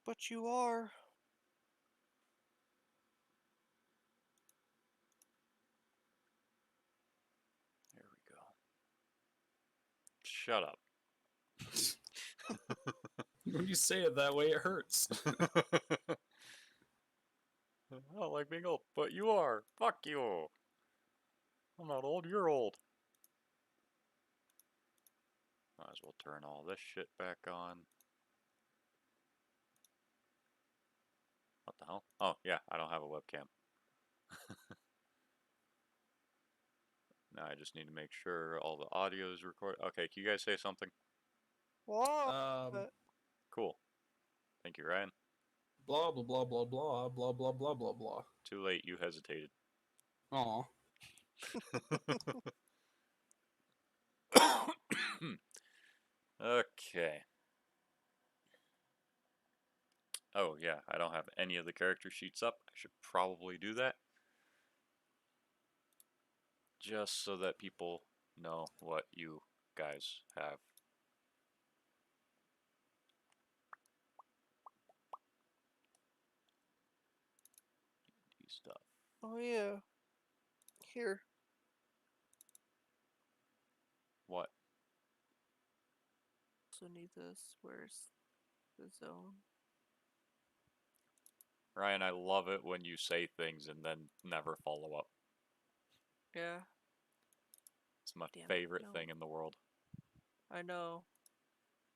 But you are. There we go. Shut up. When you say it that way, it hurts. I don't like being old, but you are. Fuck you. I'm not old, you're old. Might as well turn all this shit back on. What the hell? Oh, yeah, I don't have a webcam. Now I just need to make sure all the audio is recorded. Okay, can you guys say something? What? Cool. Thank you, Ryan. Blah blah blah blah blah blah blah blah blah blah. Too late, you hesitated. Aw. Okay. Oh, yeah, I don't have any of the character sheets up. I should probably do that. Just so that people know what you guys have. D stuff. Oh yeah. Here. What? So need this. Where's the zone? Ryan, I love it when you say things and then never follow up. Yeah. It's my Damn it, favorite no. thing in the world. I know.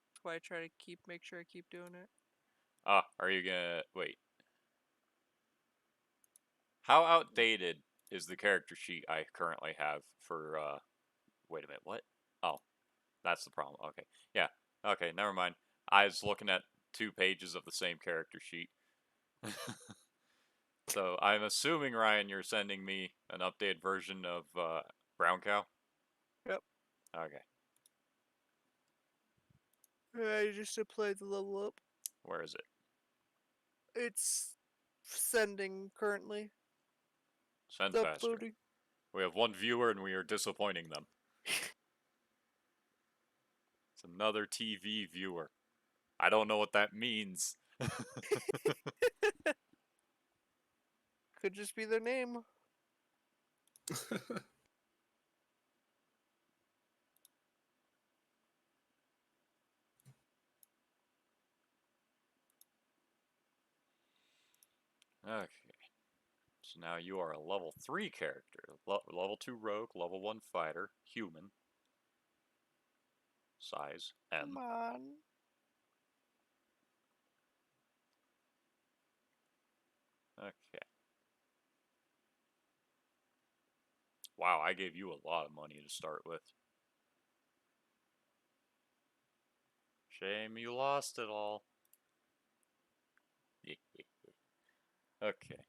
That's why I try to make sure I keep doing it. Ah, are you gonna wait? How outdated is the character sheet I currently have for wait a minute, what? Oh, that's the problem. Okay. Yeah. Okay, never mind. I was looking at 2 pages of the same character sheet. So I'm assuming, Ryan, you're sending me an updated version of Brown Cow? Yep. Okay. I just applied the level up. Where is it? It's sending currently. Send It's faster. uploading. We have one viewer and we are disappointing them. It's another TV viewer. I don't know what that means. Could just be their name. Okay. So now you are a level 3 character. Level 2 rogue, level 1 fighter, human. Size Come M. on. Okay. Wow, I gave you a lot of money to start with. Shame you lost it all. Okay.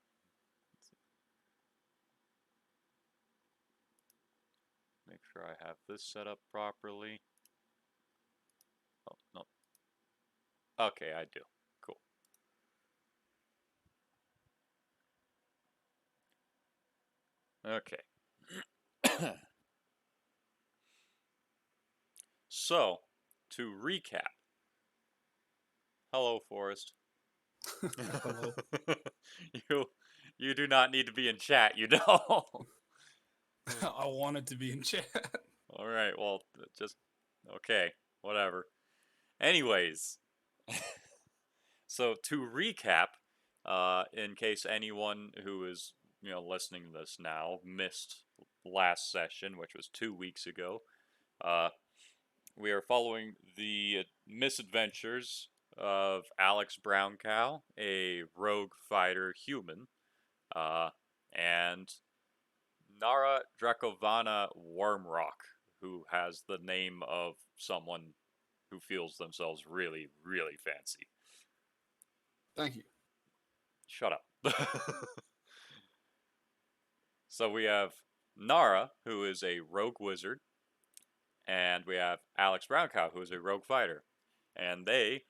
Make sure I have this set up properly. Oh, no. Okay, I do. Cool. Okay. So, to recap. Hello, Forrest. Hello. you you do not need to be in chat, you know. I wanted to be in chat. All right, well, just okay, whatever. Anyways, so to recap, in case anyone who is listening to this now missed last session, which was 2 weeks ago, uh, we are following the misadventures of Alex Browncow, a rogue fighter human, uh, and N'ara Drakovana Wormrock, who has the name of someone who feels themselves really, really fancy. Thank you. Shut up. So we have N'ara, who is a rogue wizard, and we have Alex Browncow, who is a rogue fighter. And they,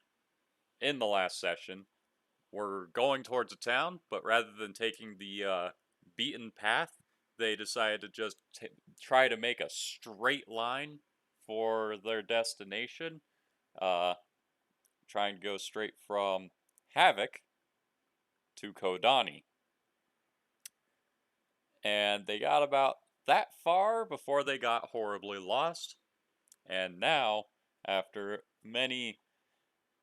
in the last session, were going towards a town, but rather than taking the beaten path, they decided to just try to make a straight line for their destination, trying to go straight from Havoc to Kodani. And they got about that far before they got horribly lost. And now, after many,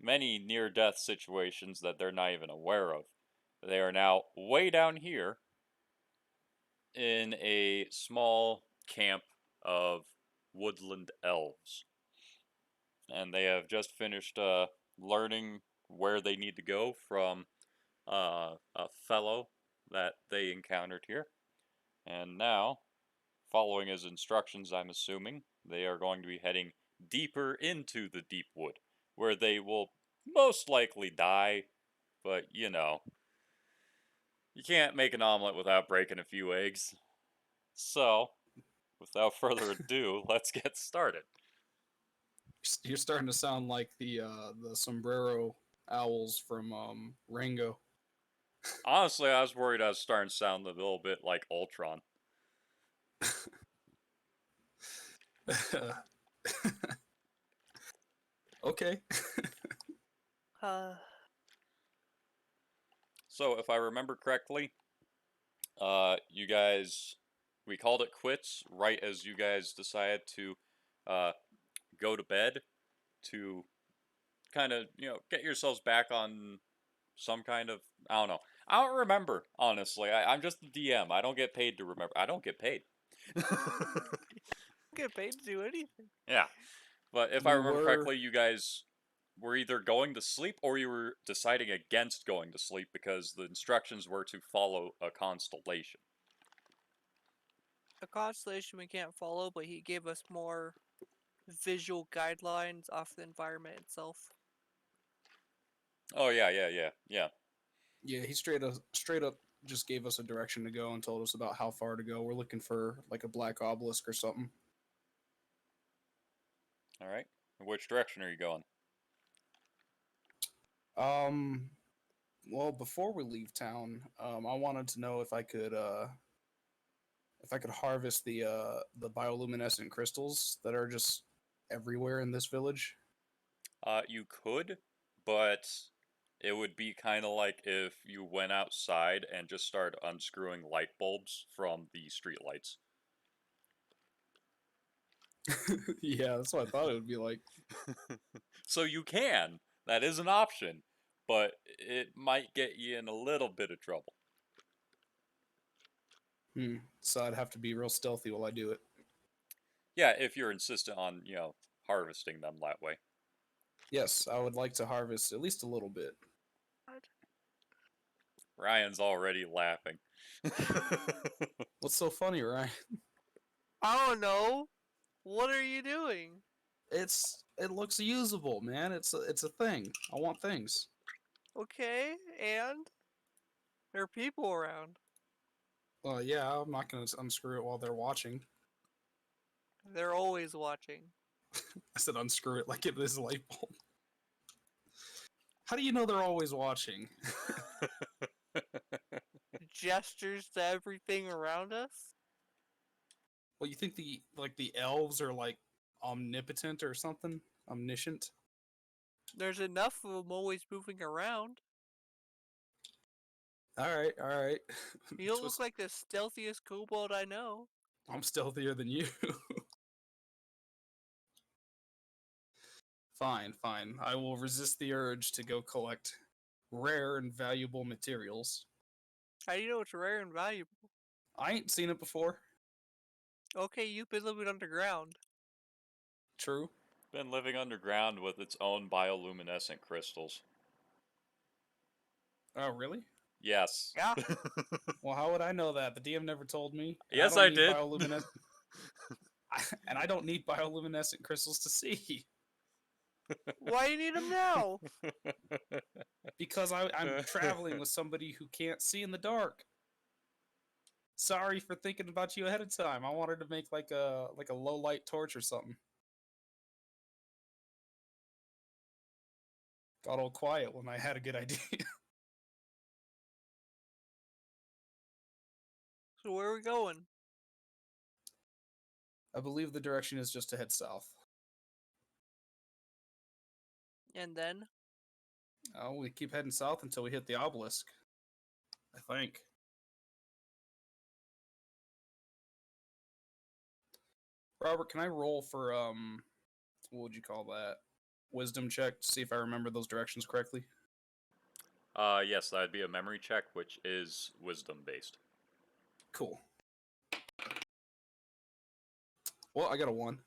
many near-death situations that they're not even aware of, they are now way down here in a small camp of woodland elves. And they have just finished learning where they need to go from a fellow that they encountered here. And now, following his instructions, I'm assuming, they are going to be heading deeper into the deep wood, where they will most likely die, but you know, you can't make an omelet without breaking a few eggs. So, without further ado, let's get started. You're starting to sound like the sombrero owls from Rango. Honestly, I was worried I was starting to sound a little bit like Ultron. Okay. So, if I remember correctly, you guys, we called it quits right as you guys decided to uh, go to bed to kind of, get yourselves back on some kind of, I don't know. I don't remember, honestly. I'm just the DM. I don't get paid to remember. I don't get paid. Get paid to do anything. Yeah. But if I We remember were correctly, you guys were either going to sleep or you were deciding against going to sleep because the instructions were to follow a constellation. A constellation we can't follow, but he gave us more visual guidelines off the environment itself. Oh, yeah. yeah, he straight up just gave us a direction to go and told us about how far to go. We're looking for like a black obelisk or something. All right. Which direction are you going? Um well, before we leave town, I wanted to know if I could harvest the bioluminescent crystals that are just everywhere in this village. You could, but it would be kind of like if you went outside and just started unscrewing light bulbs from the streetlights. Yeah, that's what I thought it would be like. So you can. That is an option, but it might get you in a little bit of trouble. So I'd have to be real stealthy while I do it. Yeah, if you're insistent on, harvesting them that way. Yes, I would like to harvest at least a little bit. Ryan's already laughing. What's so funny, Ryan? I don't know. What are you doing? It looks usable, man. It's a thing. I want things. Okay, and there are people around. Well, yeah, I'm not gonna unscrew it while they're watching. They're always watching. I said unscrew it like it is a light bulb. How do you know they're always watching? Gestures to everything around us. Well, you think the elves are like omnipotent or something? Omniscient? There's enough of them always moving around. All right, all right. You don't look like the stealthiest kobold I know. I'm stealthier than you. Fine, fine. I will resist the urge to go collect rare and valuable materials. How do you know it's rare and valuable? I ain't seen it before. Okay, you've been living underground. True. Been living underground with its own bioluminescent crystals. Oh, really? Yes. Yeah. Well, how would I know that? The DM never told me. Yes, don't I need did. And I don't need bioluminescent crystals to see. Why do you need them now? Because I'm traveling with somebody who can't see in the dark. Sorry for thinking about you ahead of time. I wanted to make like a low light torch or something. Got all quiet when I had a good idea. So where are we going? I believe the direction is just to head south. And then? We keep heading south until we hit the obelisk. I think. Robert, can I roll for what would you call that? Wisdom check to see if I remember those directions correctly? Yes, that'd be a memory check, which is wisdom based. Cool. Well, I got a 1.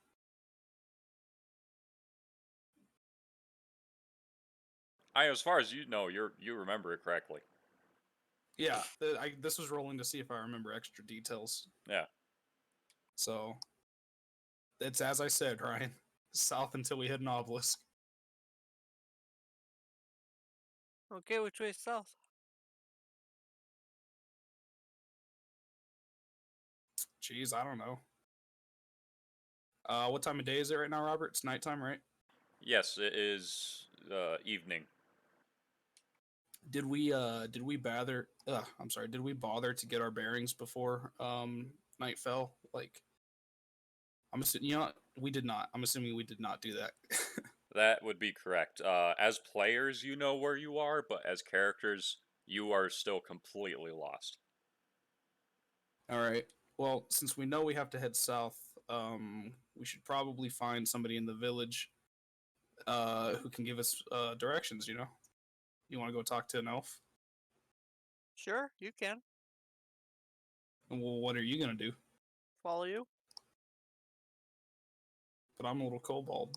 As far as you know, you remember it correctly. Yeah, this was rolling to see if I remember extra details. Yeah. So, it's as I said, Ryan. South until we hit an obelisk. Okay, which way is south? Jeez, I don't know. What time of day is it right now, Robert? It's nighttime, right? Yes, it is evening. Did we bother? I'm sorry. Did we bother to get our bearings before night fell? Like, I'm assuming, we did not. I'm assuming we did not do that. That would be correct. As players, you know where you are, but as characters, you are still completely lost. All right. Well, since we know we have to head south, we should probably find somebody in the village who can give us directions. You want to go talk to an elf? Sure, you can. Well, what are you gonna do? Follow you. But I'm a little kobold.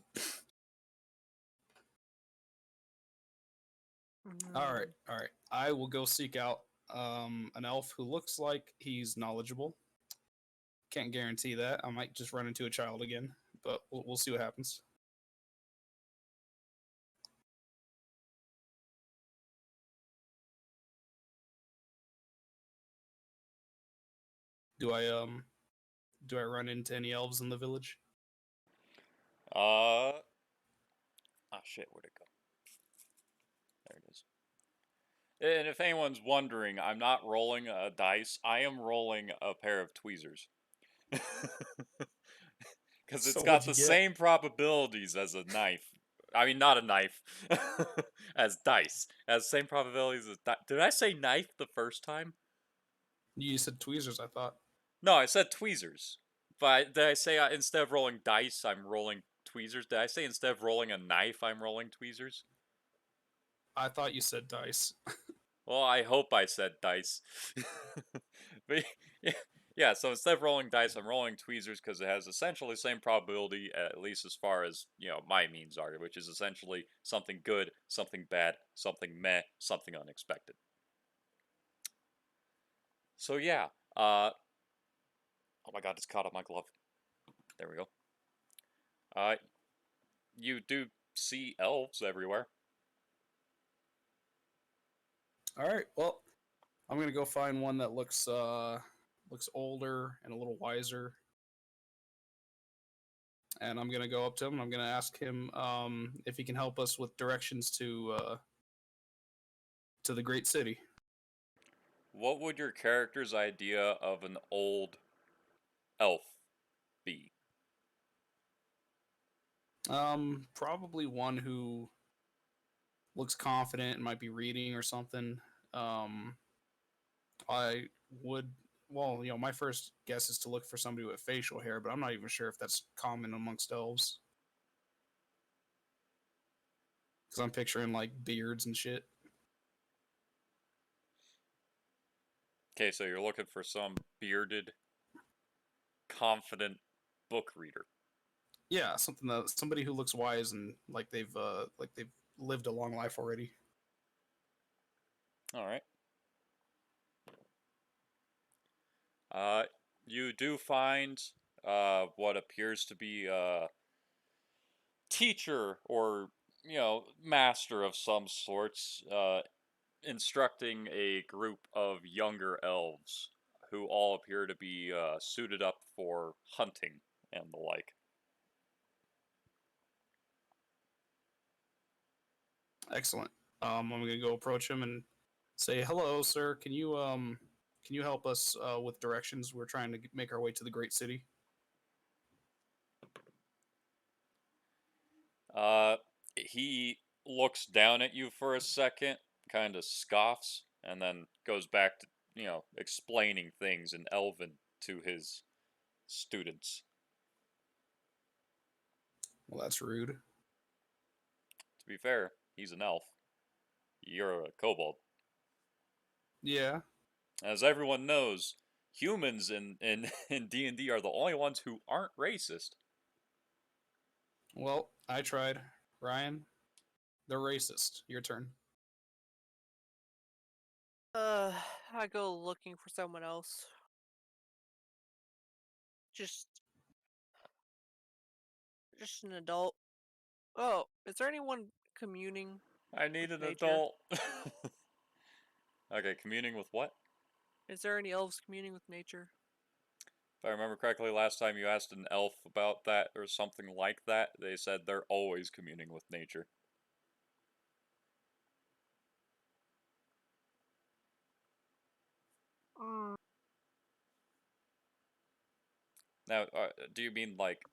All right. I will go seek out an elf who looks like he's knowledgeable. Can't guarantee that. I might just run into a child again, but we'll see what happens. Do I run into any elves in the village? Ah, shit, where'd it go? There it is. And if anyone's wondering, I'm not rolling a dice. I am rolling a pair of tweezers. Because it's So got what'd the you get? same probabilities as a knife. I mean, not a knife. As dice. Has the same probabilities as Did I say knife the first time? You said tweezers, I thought. No, I said tweezers. But did I say instead of rolling dice, I'm rolling tweezers? Did I say instead of rolling a knife, I'm rolling tweezers? I thought you said dice. Well, I hope I said dice. But yeah, so instead of rolling dice, I'm rolling tweezers because it has essentially the same probability, at least as far as, my means are, which is essentially something good, something bad, something meh, something unexpected. So yeah, oh my god, it's caught on my glove. There we go. You do see elves everywhere. All right. Well, I'm gonna go find one that looks older and a little wiser, and I'm gonna go up to him and I'm gonna ask him if he can help us with directions to the great city. What would your character's idea of an old elf be? Probably one who looks confident and might be reading or something. Um, I would, well, my first guess is to look for somebody with facial hair, but I'm not even sure if that's common amongst elves. Because I'm picturing like beards and shit. Okay, so you're looking for some bearded, confident book reader. Yeah, somebody who looks wise and like they've lived a long life already. All right. You do find what appears to be a teacher or master of some sorts, instructing a group of younger elves who all appear to be suited up for hunting and the like. Excellent. I'm gonna go approach him and say, "Hello, sir. Can you help us with directions? We're trying to make our way to the great city." He looks down at you for a second, kind of scoffs, and then goes back to, explaining things in Elven to his students. Well, that's rude. To be fair, he's an elf. You're a kobold. Yeah. As everyone knows, humans in in D&D are the only ones who aren't racist. Well, I tried. Ryan, they're racist. Your turn. I go looking for someone else. Just an adult. Oh, is there anyone communing I need with an nature? adult. Okay, communing with what? Is there any elves communing with nature? If I remember correctly, last time you asked an elf about that or something like that, they said they're always communing with nature. Mm. Now, do you mean like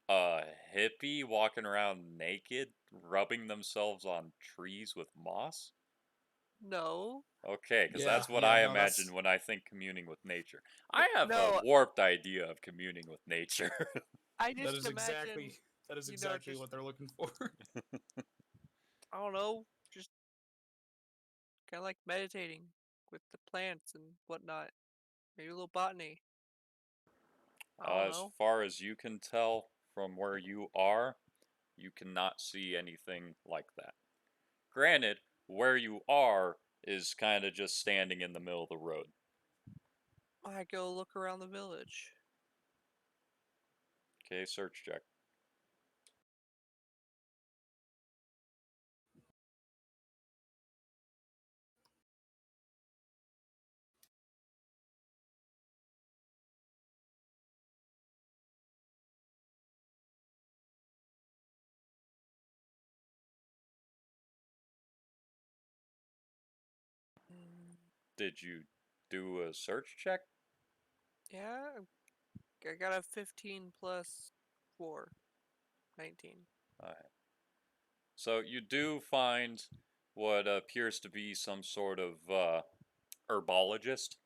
a hippie walking around naked, rubbing themselves on trees with moss? No. Okay, because Yeah, that's what yeah, I no, that's imagine when I think communing with nature. I have a No, warped idea of communing with nature. I that just is imagine, exactly just, what they're looking for. I don't know, just kind of like meditating with the plants and whatnot. Maybe a little botany. I don't As know. far as you can tell from where you are, you cannot see anything like that. Granted, where you are is kind of just standing in the middle of the road. I go look around the village. Okay, search check. Mm, Did you do a search check? yeah, I got a 15 plus 4, 19. Alright. So you do find what appears to be some sort of herbologist,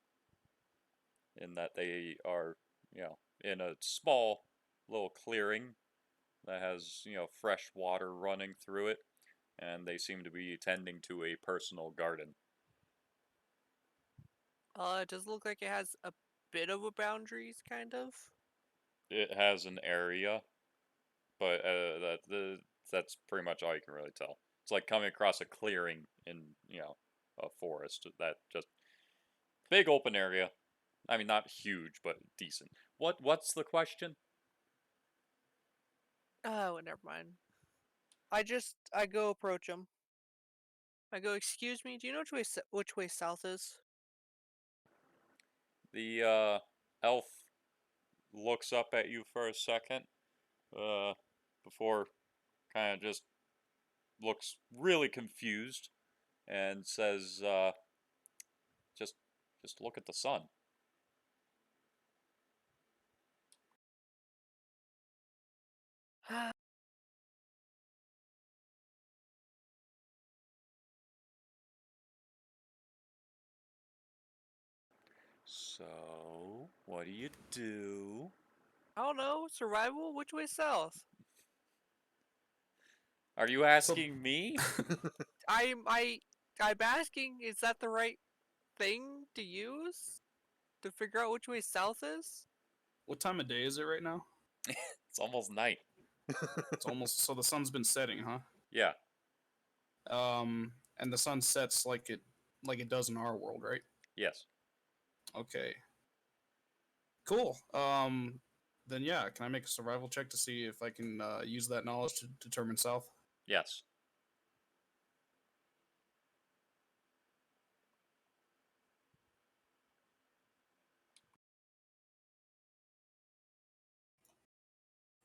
in that they are, in a small little clearing that has, fresh water running through it, and they seem to be tending to a personal garden. It does look like it has a bit of a boundaries, kind of. It has an area, but that's pretty much all you can really tell. It's like coming across a clearing in, a forest. That just big open area. I mean, not huge, but decent. What's the question? Oh, never mind. I go approach him. I go, excuse me, do you know which way south is? The elf looks up at you for a second, uh, before kind of just looks really confused and says, just look at the sun. So, what do you do? I don't know, survival? Which way south? Are you So, asking me? I'm I I'm asking, is that the right thing to use to figure out which way south is? what time of day is it right now? It's almost night. It's almost so the sun's been setting, huh? Yeah, And the sun sets like it does in our world, right? yes. Okay. Cool. Then yeah, can I make a survival check to see if I can use that knowledge to determine south? Yes.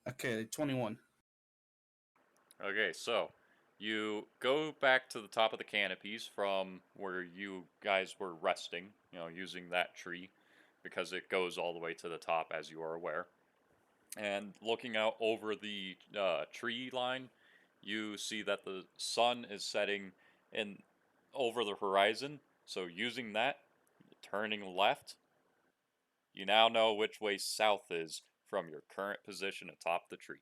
Okay, 21. Okay, so you go back to the top of the canopies from where you guys were resting, using that tree because it goes all the way to the top, as you are aware. And looking out over the tree line, you see that the sun is setting in over the horizon. So using that, turning left, you now know which way south is from your current position atop the tree.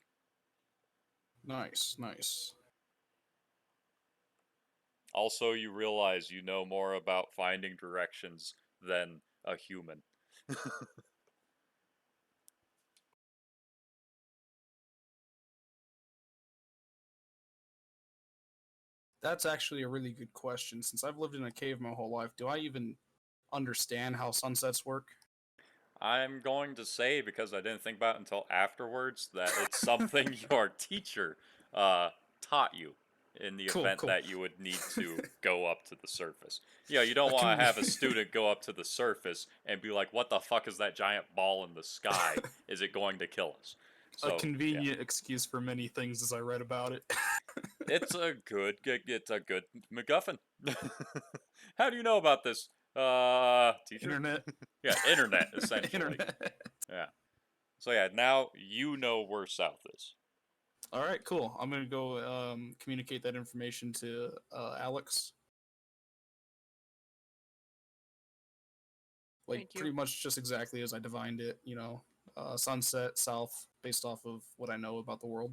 Nice, nice. Also, you realize you know more about finding directions than a human. That's actually a really good question. Since I've lived in a cave my whole life, do I even understand how sunsets work? I'm going to say, because I didn't think about it until afterwards, that it's something your teacher taught you in the Cool, event cool. that you would need to go up to the surface. Yeah, you don't A want to have a conven- student go up to the surface and be like, what the fuck is that giant ball in the sky? Is it going to kill us? a So, yeah. convenient excuse for many things as I read about it. It's a good MacGuffin. How do you know about this, teacher? Internet. Yeah, internet, essentially. Internet. Yeah. So yeah, now you know where south is. All right, cool. I'm gonna go communicate that information to Alex. Like Thank you. pretty much just exactly as I divined it. Sunset south, based off of what I know about the world.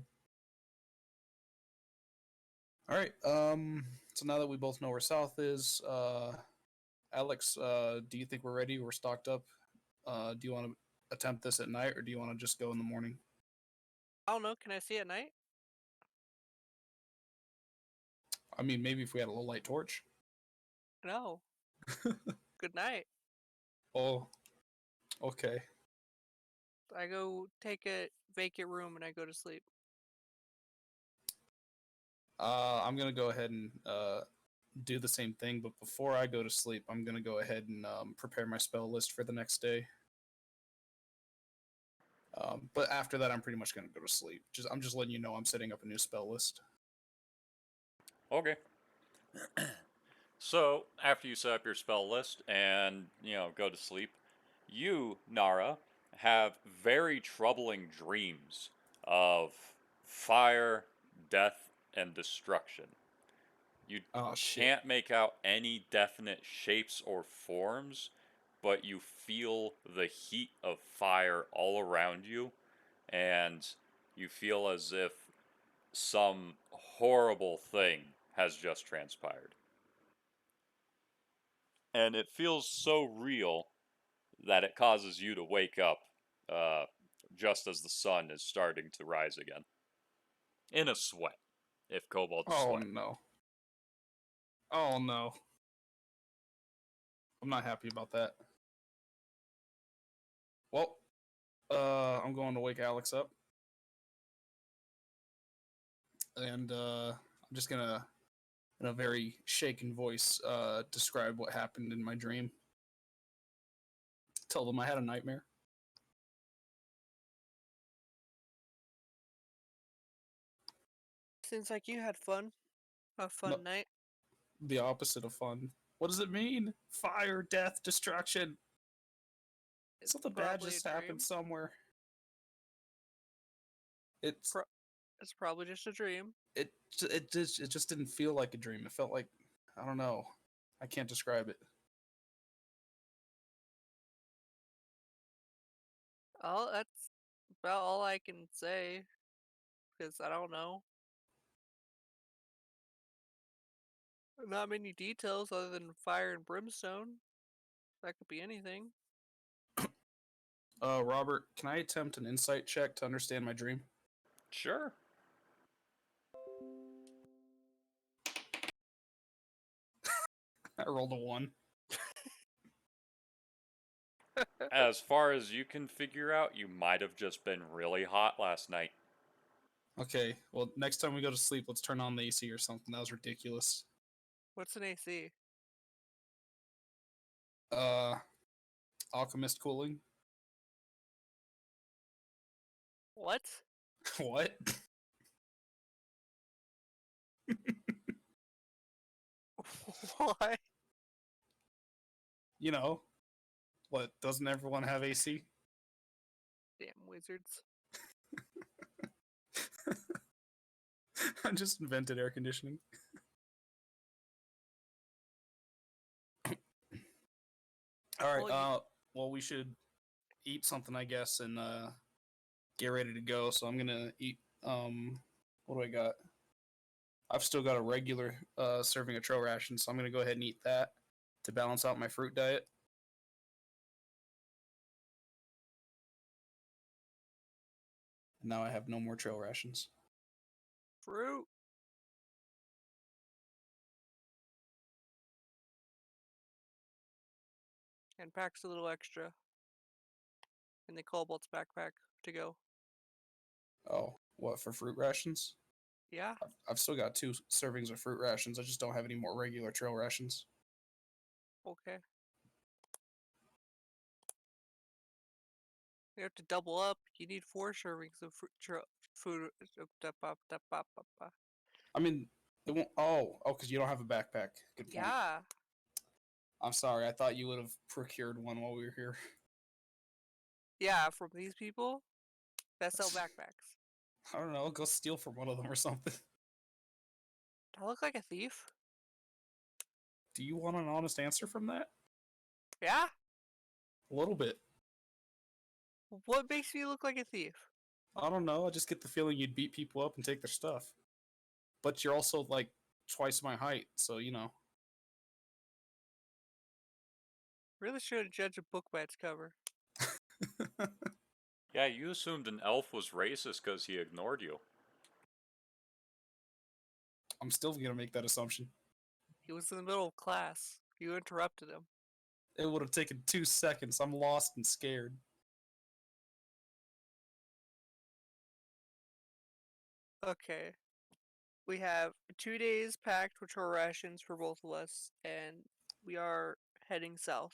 All right. So now that we both know where south is, Alex, do you think we're ready? We're stocked up. Do you want to attempt this at night, or do you want to just go in the morning? I don't know. Can I see at night? I mean, maybe if we had a low light torch. No. Good night. Oh, okay. I go take a vacant room and I go to sleep. I'm gonna go ahead and do the same thing, but before I go to sleep, I'm gonna go ahead and prepare my spell list for the next day. But after that, I'm pretty much gonna go to sleep. I'm just letting you know I'm setting up a new spell list. Okay. So after you set up your spell list and go to sleep, you, N'ara, have very troubling dreams of fire, death, and destruction. You Oh shit! can't make out any definite shapes or forms, but you feel the heat of fire all around you, and you feel as if some horrible thing has just transpired. And it feels so real that it causes you to wake up uh, just as the sun is starting to rise again. In a sweat, if kobolds Oh sweat. no! Oh no! I'm not happy about that. Well, I'm going to wake Alex up, and I'm just gonna, in a very shaken voice, describe what happened in my dream. Tell them I had a nightmare. Seems like you had fun. A No, fun night. the opposite of fun. What does it mean? Fire, death, destruction. It's Something bad probably a just happened dream. somewhere. It's Pro- it's probably just a dream. it just didn't feel like a dream. It felt like, I don't know. I can't describe it. Oh, that's about all I can say. Because I don't know. Not many details other than fire and brimstone. That could be anything. Robert, can I attempt an insight check to understand my dream? Sure. I rolled a 1. As far as you can figure out, you might have just been really hot last night. Okay, well, next time we go to sleep, let's turn on the AC or something. That was ridiculous. What's an AC? Uh, Alchemist cooling? What? What? Why? You know, what, doesn't everyone have AC? Damn wizards. I just invented air conditioning. All right. Well, we should eat something, I guess, and get ready to go. So I'm gonna eat. What do I got? I've still got a regular serving of trail ration, so I'm gonna go ahead and eat that to balance out my fruit diet. And now I have no more trail rations. Fruit. And packs a little extra in the Cobalt's backpack to go. Oh, what, for fruit rations? Yeah. I've still got 2 servings of fruit rations. I just don't have any more regular trail rations. Okay. You have to double up. You need 4 servings of food. I mean, it won't. Oh, because you don't have a backpack. Good point. Yeah. I'm sorry. I thought you would have procured one while we were here. Yeah, from these people that sell backpacks. I don't know. Go steal from one of them or something. Do I look like a thief? Do you want an honest answer from that? Yeah? A little bit. What makes me look like a thief? I don't know. I just get the feeling you'd beat people up and take their stuff. But you're also like twice my height, so you know. Really should judge a book by its cover. Yeah, you assumed an elf was racist because he ignored you. I'm still gonna make that assumption. He was in the middle of class. You interrupted him. It would have taken 2 seconds. I'm lost and scared. Okay. We have 2 days packed with our rations for both of us, and we are heading south.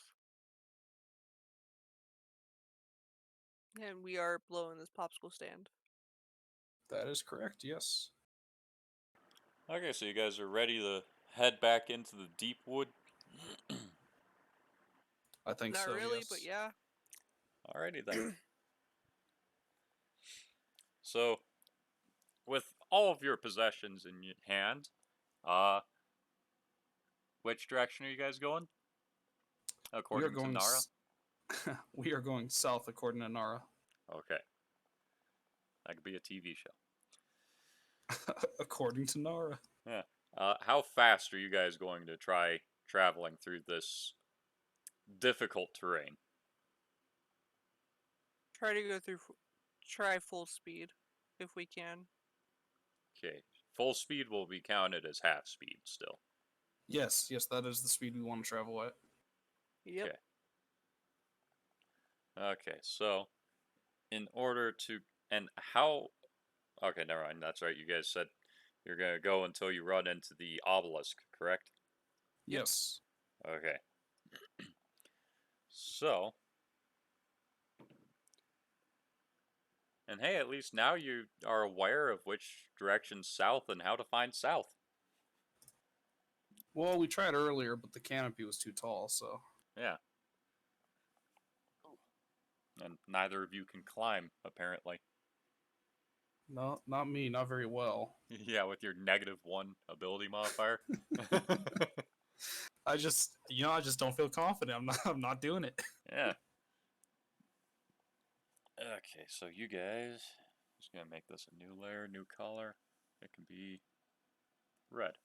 And we are blowing this popsicle stand. That is correct, yes. Okay, so you guys are ready to head back into the deep wood? I think Not so, really, yes. but yeah. Alrighty then. So, with all of your possessions in your hand, which direction are you guys going? According to N'ara? We are going south according to N'ara. Okay. That could be a TV show. According to N'ara. Yeah. How fast are you guys going to try traveling through this difficult terrain? Try full speed, if we can. Okay. Full speed will be counted as half speed still. Yes, that is the speed we want to travel at. Yep. Okay, so in order to okay, never mind. That's right. You guys said you're gonna go until you run into the obelisk, correct? Yes. Okay. So, and hey, at least now you are aware of which direction's south and how to find south. Well, we tried earlier, but the canopy was too tall, so. Yeah. And neither of you can climb, apparently. No, not me. Not very well. Yeah, with your -1 ability modifier. I just don't feel confident. I'm not doing it. Yeah. Okay, so you guys, just gonna make this a new layer, new color. It can be red.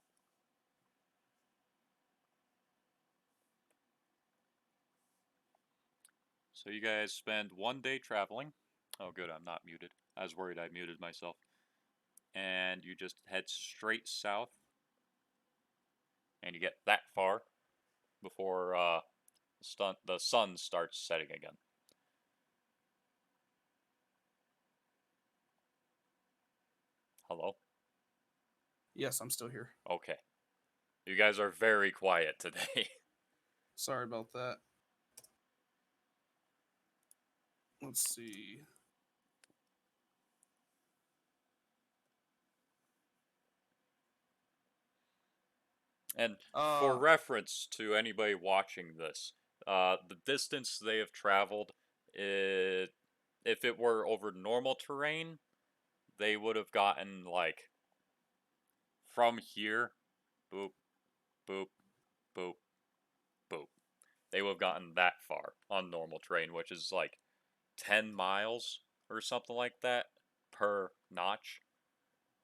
So you guys spend 1 day traveling. Oh good, I'm not muted. I was worried I muted myself. And you just head straight south. And you get that far before the sun starts setting again. Hello? Yes, I'm still here. Okay. You guys are very quiet today. Sorry about that. Let's see. And for reference to anybody watching this, the distance they have traveled, if it were over normal terrain, they would have gotten like from here, boop, boop, boop, boop. They would have gotten that far on normal terrain, which is like 10 miles or something like that per notch.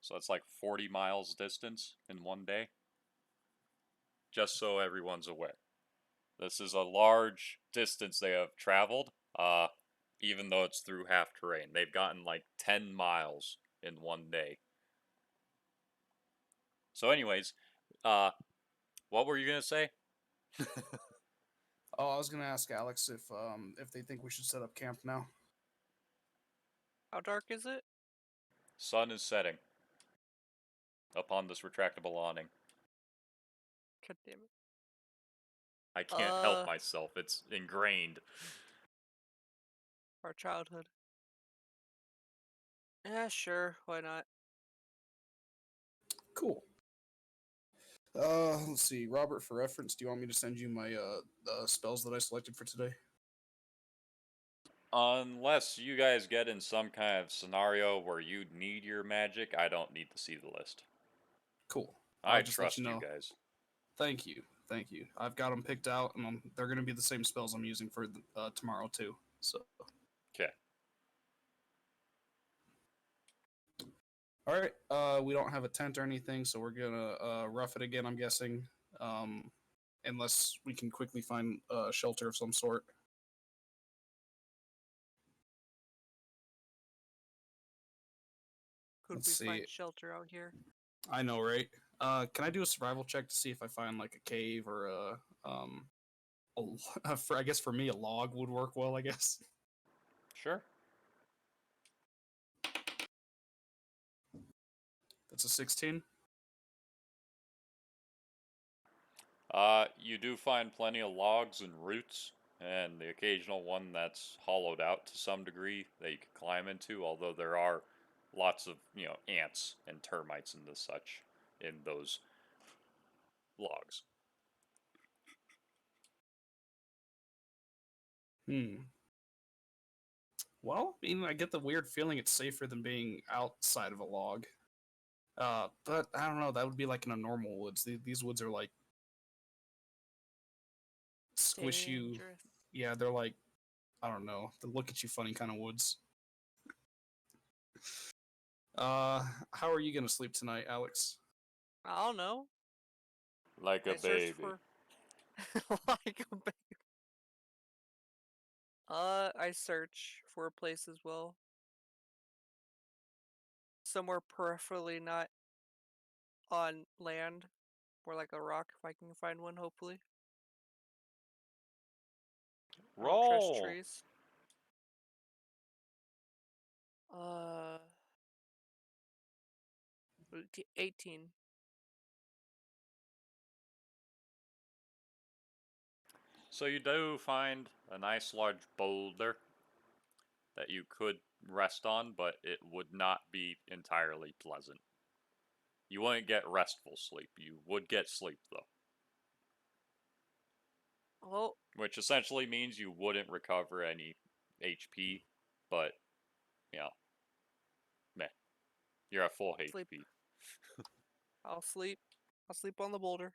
So that's like 40 miles distance in one day. Just so everyone's aware. This is a large distance they have traveled, even though it's through half terrain. They've gotten like 10 miles in one day. So anyways, what were you going to say? Oh, I was gonna ask Alex if they think we should set up camp now. How dark is it? Sun is setting upon this retractable awning. God damn it. I can't help myself. It's ingrained. Our childhood. Yeah, sure. Why not? Cool. Let's see, Robert. For reference, do you want me to send you my spells that I selected for today? Unless you guys get in some kind of scenario where you need your magic, I don't need to see the list. Cool. I I'll just let trust you know. guys. Thank you. Thank you. I've got them picked out, and they're going to be the same spells I'm using for tomorrow, too. So. Okay. All right. We don't have a tent or anything, so we're going to rough it again, I'm guessing. Unless we can quickly find a shelter of some sort. Could Let's we see. find shelter out here? I know, right? Can I do a survival check to see if I find like a cave or I guess for me a log would work well. I guess. Sure. That's a 16. You do find plenty of logs and roots, and the occasional one that's hollowed out to some degree that you can climb into, although there are lots of, ants and termites and the such in those logs. Well, I mean, I get the weird feeling it's safer than being outside of a log. But I don't know. That would be like in a normal woods. These woods are like squish you. Dangerous. Yeah, they're like I don't know. They look at you funny kind of woods. How are you gonna sleep tonight, Alex? I don't know. Like a I searched baby. for like a baby. I search for a place as well. Somewhere peripherally not on land, or like a rock if I can find one, hopefully. I don't trust Roll! trees. Uh, 18. So you do find a nice large boulder that you could rest on, but it would not be entirely pleasant. You wouldn't get restful sleep. You would get sleep, though. Well, Which essentially means you wouldn't recover any HP, but, meh. You're at full sleep. HP. I'll sleep. I'll sleep on the boulder.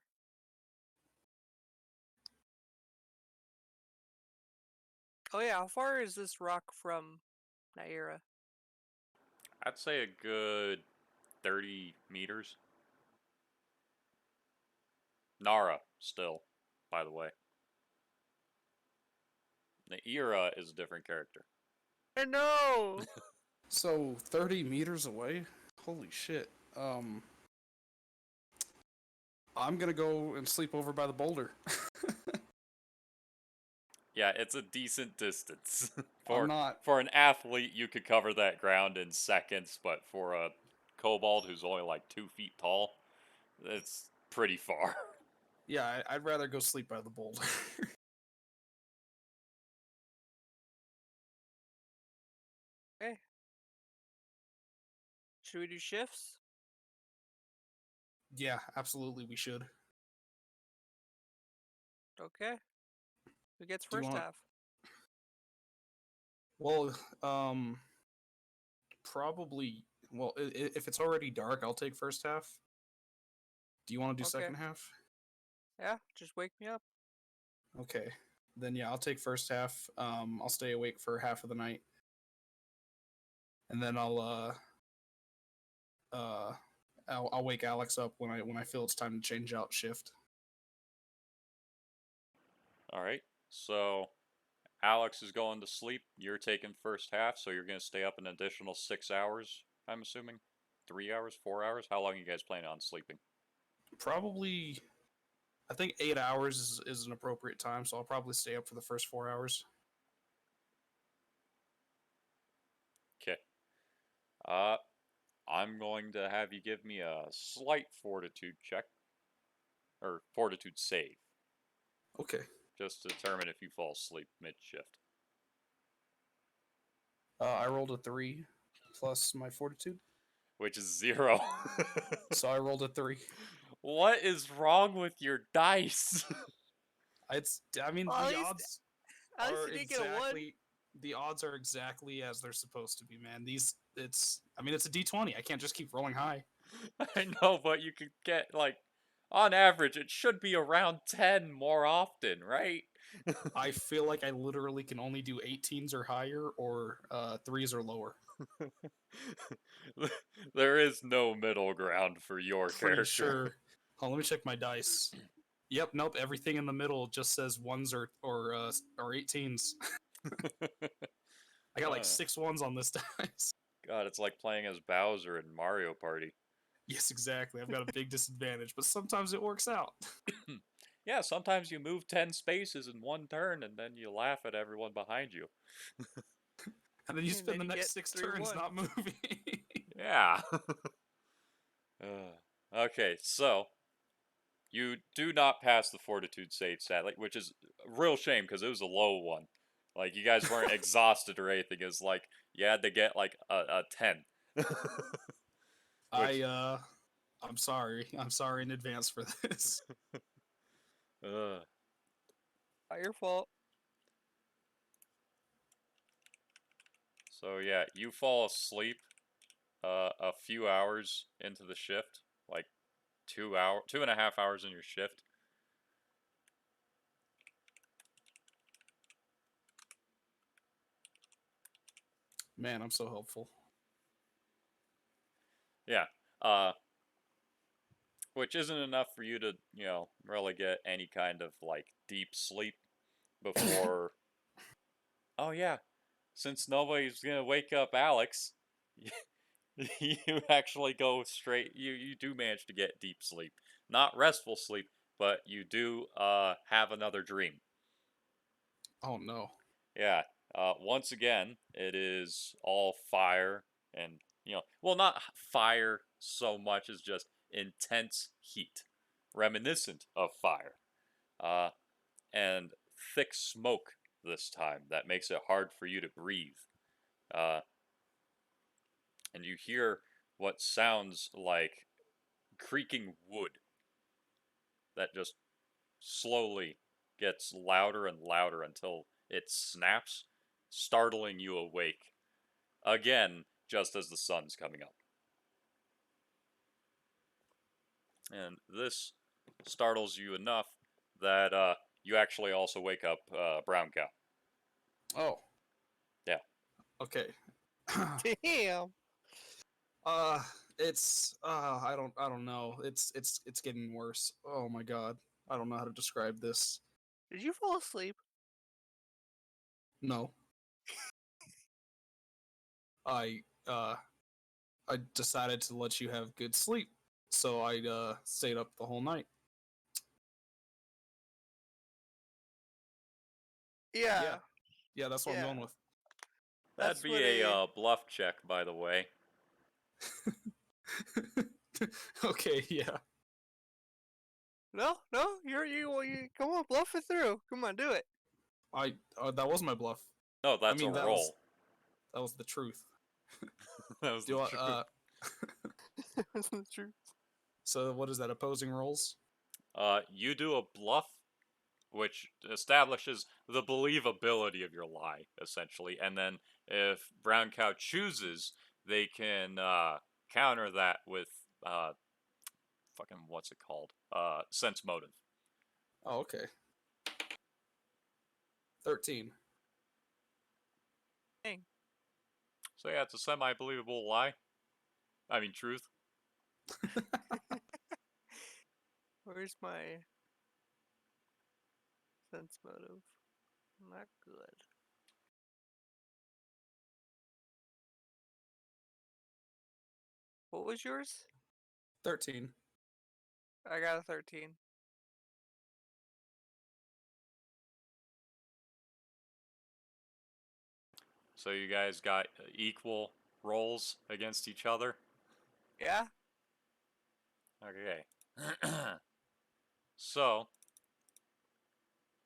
Oh yeah, how far is this rock from N'ara? I'd say a good 30 meters. N'ara, still, by the way. N'ara is a different character. I know! So 30 meters away. Holy shit. I'm gonna go and sleep over by the boulder. Yeah, it's a decent distance. I'm not. For an athlete, you could cover that ground in seconds, but for a kobold who's only like 2 feet tall, it's pretty far. Yeah, I'd rather go sleep by the boulder. Okay. Should we do shifts? Yeah, absolutely, we should. Okay. Who gets Do you first want? half? Well, probably. Well, if it's already dark, I'll take first half. Do you want to do Okay. second half? Yeah, just wake me up. Okay. Then yeah, I'll take first half. I'll stay awake for half of the night, and then I'll wake Alex up when I feel it's time to change out shift. All right. So Alex is going to sleep. You're taking first half, so you're going to stay up an additional 6 hours, I'm assuming? 3 hours, 4 hours? How long are you guys planning on sleeping? Probably, I think 8 hours is an appropriate time, so I'll probably stay up for the first 4 hours. Okay. I'm going to have you give me a slight fortitude check. Or fortitude save. Okay. Just to determine if you fall asleep mid-shift. I rolled a 3 plus my fortitude, Which is 0. so I rolled a 3. What is wrong with your dice? I mean, Well, the odds at least are you didn't get a 1. exactly the odds are exactly as they're supposed to be, man. It's a D20. I can't just keep rolling high. I know, but you could get, like, on average, it should be around 10 more often, right? I feel like I literally can only do 18s or higher, or 3s or lower. There is no middle ground for your Pretty character. sure. Oh, let me check my dice. Yep, nope. Everything in the middle just says 1s or 18s. I got like 6 1s on this dice. God, it's like playing as Bowser in Mario Party. Yes, exactly. I've got a big disadvantage, but sometimes it works out. Yeah, sometimes you move 10 spaces in one turn and then you laugh at everyone behind you. And then you And spend then the you next get 6 3-1. turns not moving. Yeah. Okay, so you do not pass the fortitude save, sadly, which is a real shame because it was a low one. Like, you guys weren't exhausted or anything. It's like you had to get like a 10. Which, I'm sorry. I'm sorry in advance for this. uh, Not your fault. so yeah, you fall asleep a few hours into the shift, like 2.5 hours in your shift. Man, I'm so helpful. Yeah. Which isn't enough for you to, really get any kind of like deep sleep before. Oh yeah, since nobody's gonna wake up Alex, you actually go straight. You do manage to get deep sleep, not restful sleep, but you do have another dream. Oh no. Yeah. Once again, it is all fire and, well, not fire so much as just intense heat, reminiscent of fire, uh, and thick smoke this time that makes it hard for you to breathe. Uh, and you hear what sounds like creaking wood that just slowly gets louder and louder until it snaps, startling you awake again just as the sun's coming up. And this startles you enough that you actually also wake up Browncow. Oh. Yeah. Okay. Damn. It's I don't know. It's getting worse. Oh my god. I don't know how to describe this. Did you fall asleep? No. I uh I decided to let you have good sleep. So I stayed up the whole night. Yeah. Yeah, that's what I'm Yeah. going with. That'd That's be what a bluff check, by the way. Okay, yeah. No, you come on, bluff it through. Come on, do it. That was my bluff. No, that's mean, a that roll. That was the truth. That was Do the I, truth. That's the truth. So what is that? Opposing rolls? You do a bluff, which establishes the believability of your lie, essentially. And then if Brown Cow chooses, they can counter that with fucking what's it called? Sense motive. Oh, okay. 13. Dang. So yeah, it's a semi-believable lie. I mean, truth. Where's my sense motive? Not good. What was yours? 13. I got a 13. So you guys got equal rolls against each other. Yeah? Okay. So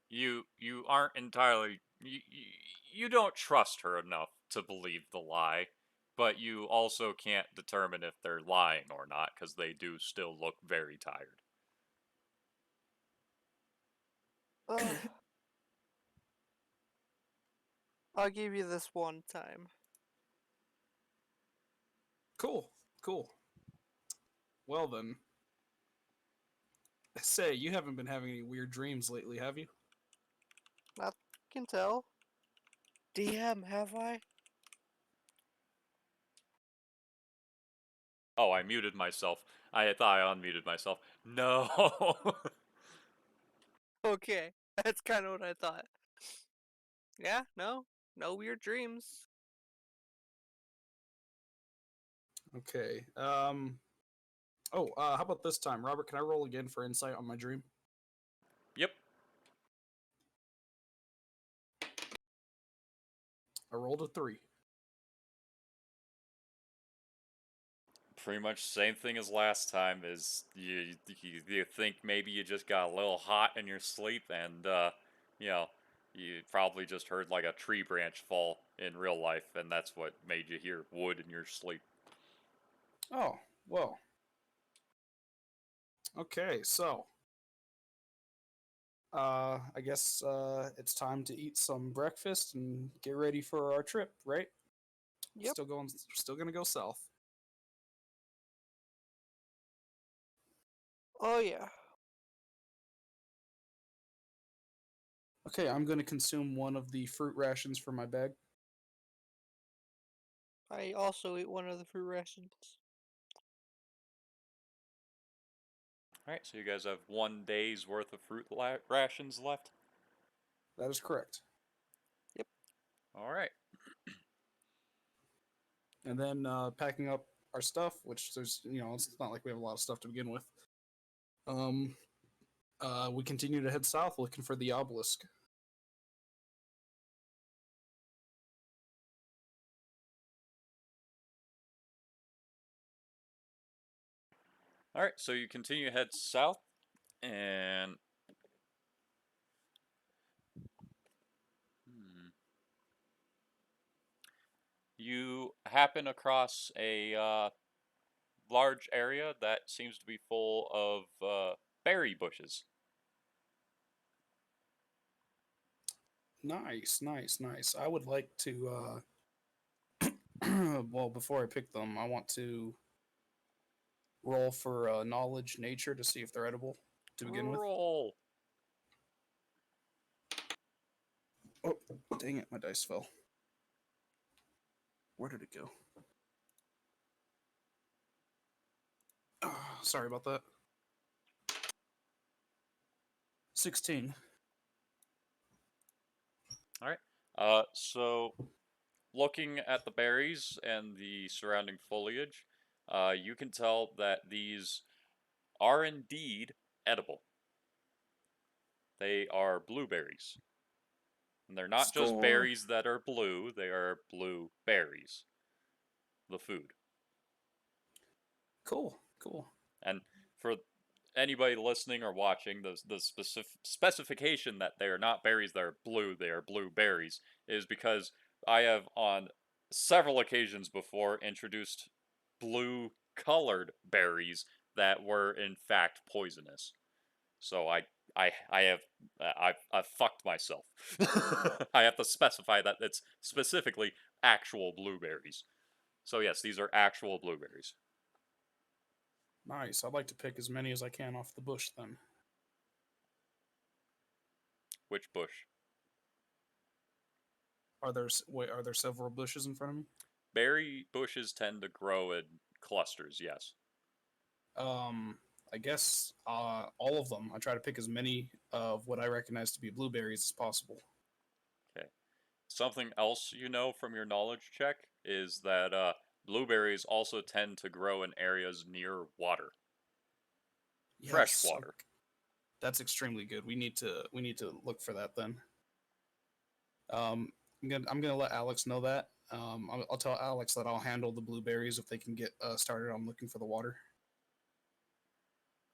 you aren't entirely you don't trust her enough to believe the lie, but you also can't determine if they're lying or not because they do still look very tired. I'll give you this one time. Cool. Cool. Well then. Say, you haven't been having any weird dreams lately, have you? Not can tell. DM, have I? Oh, I muted myself. I thought I unmuted myself. No. Okay, that's kind of what I thought. Yeah, no weird dreams. Okay. Oh, how about this time? Robert, can I roll again for insight on my dream? Yep. I rolled a 3. Pretty much same thing as last time. Is you think maybe you just got a little hot in your sleep, and you know, you probably just heard like a tree branch fall in real life, and that's what made you hear wood in your sleep. Oh, well. Okay, so I guess it's time to eat some breakfast and get ready for our trip, right? Yep. Still gonna go south. Oh yeah. Okay, I'm gonna consume one of the fruit rations from my bag. I also ate one of the fruit rations. All right, so you guys have 1 day's worth of fruit rations left. That is correct. Yep. All right. And then packing up our stuff, which there's, it's not like we have a lot of stuff to begin with. We continue to head south looking for the obelisk. All right, so you continue to head south, and you happen across a large area that seems to be full of berry bushes. Nice, nice, nice. I would like to, well, before I pick them, I want to roll for knowledge nature to see if they're edible to begin with. Roll. Oh, dang it, my dice fell. Where did it go? Oh, sorry about that. 16. All right. So looking at the berries and the surrounding foliage, you can tell that these are indeed edible. They are blueberries. And they're not just Score. berries that are blue, they are blueberries. The food. Cool, cool. And for anybody listening or watching, the specification that they are not berries that are blue, they are blueberries, is because I have on several occasions before introduced blue colored berries that were in fact poisonous. So I've fucked myself. I have to specify that it's specifically actual blueberries. So yes, these are actual blueberries. Nice. I'd like to pick as many as I can off the bush then. Which bush? Are there are there several bushes in front of me? Berry bushes tend to grow in clusters, yes. I guess all of them. I try to pick as many of what I recognize to be blueberries as possible. Okay. Something else you know from your knowledge check is that blueberries also tend to grow in areas near water. Fresh Yes, water. that's extremely good. We need to look for that then. I'm gonna let Alex know that. I'll tell Alex that I'll handle the blueberries if they can get started on looking for the water.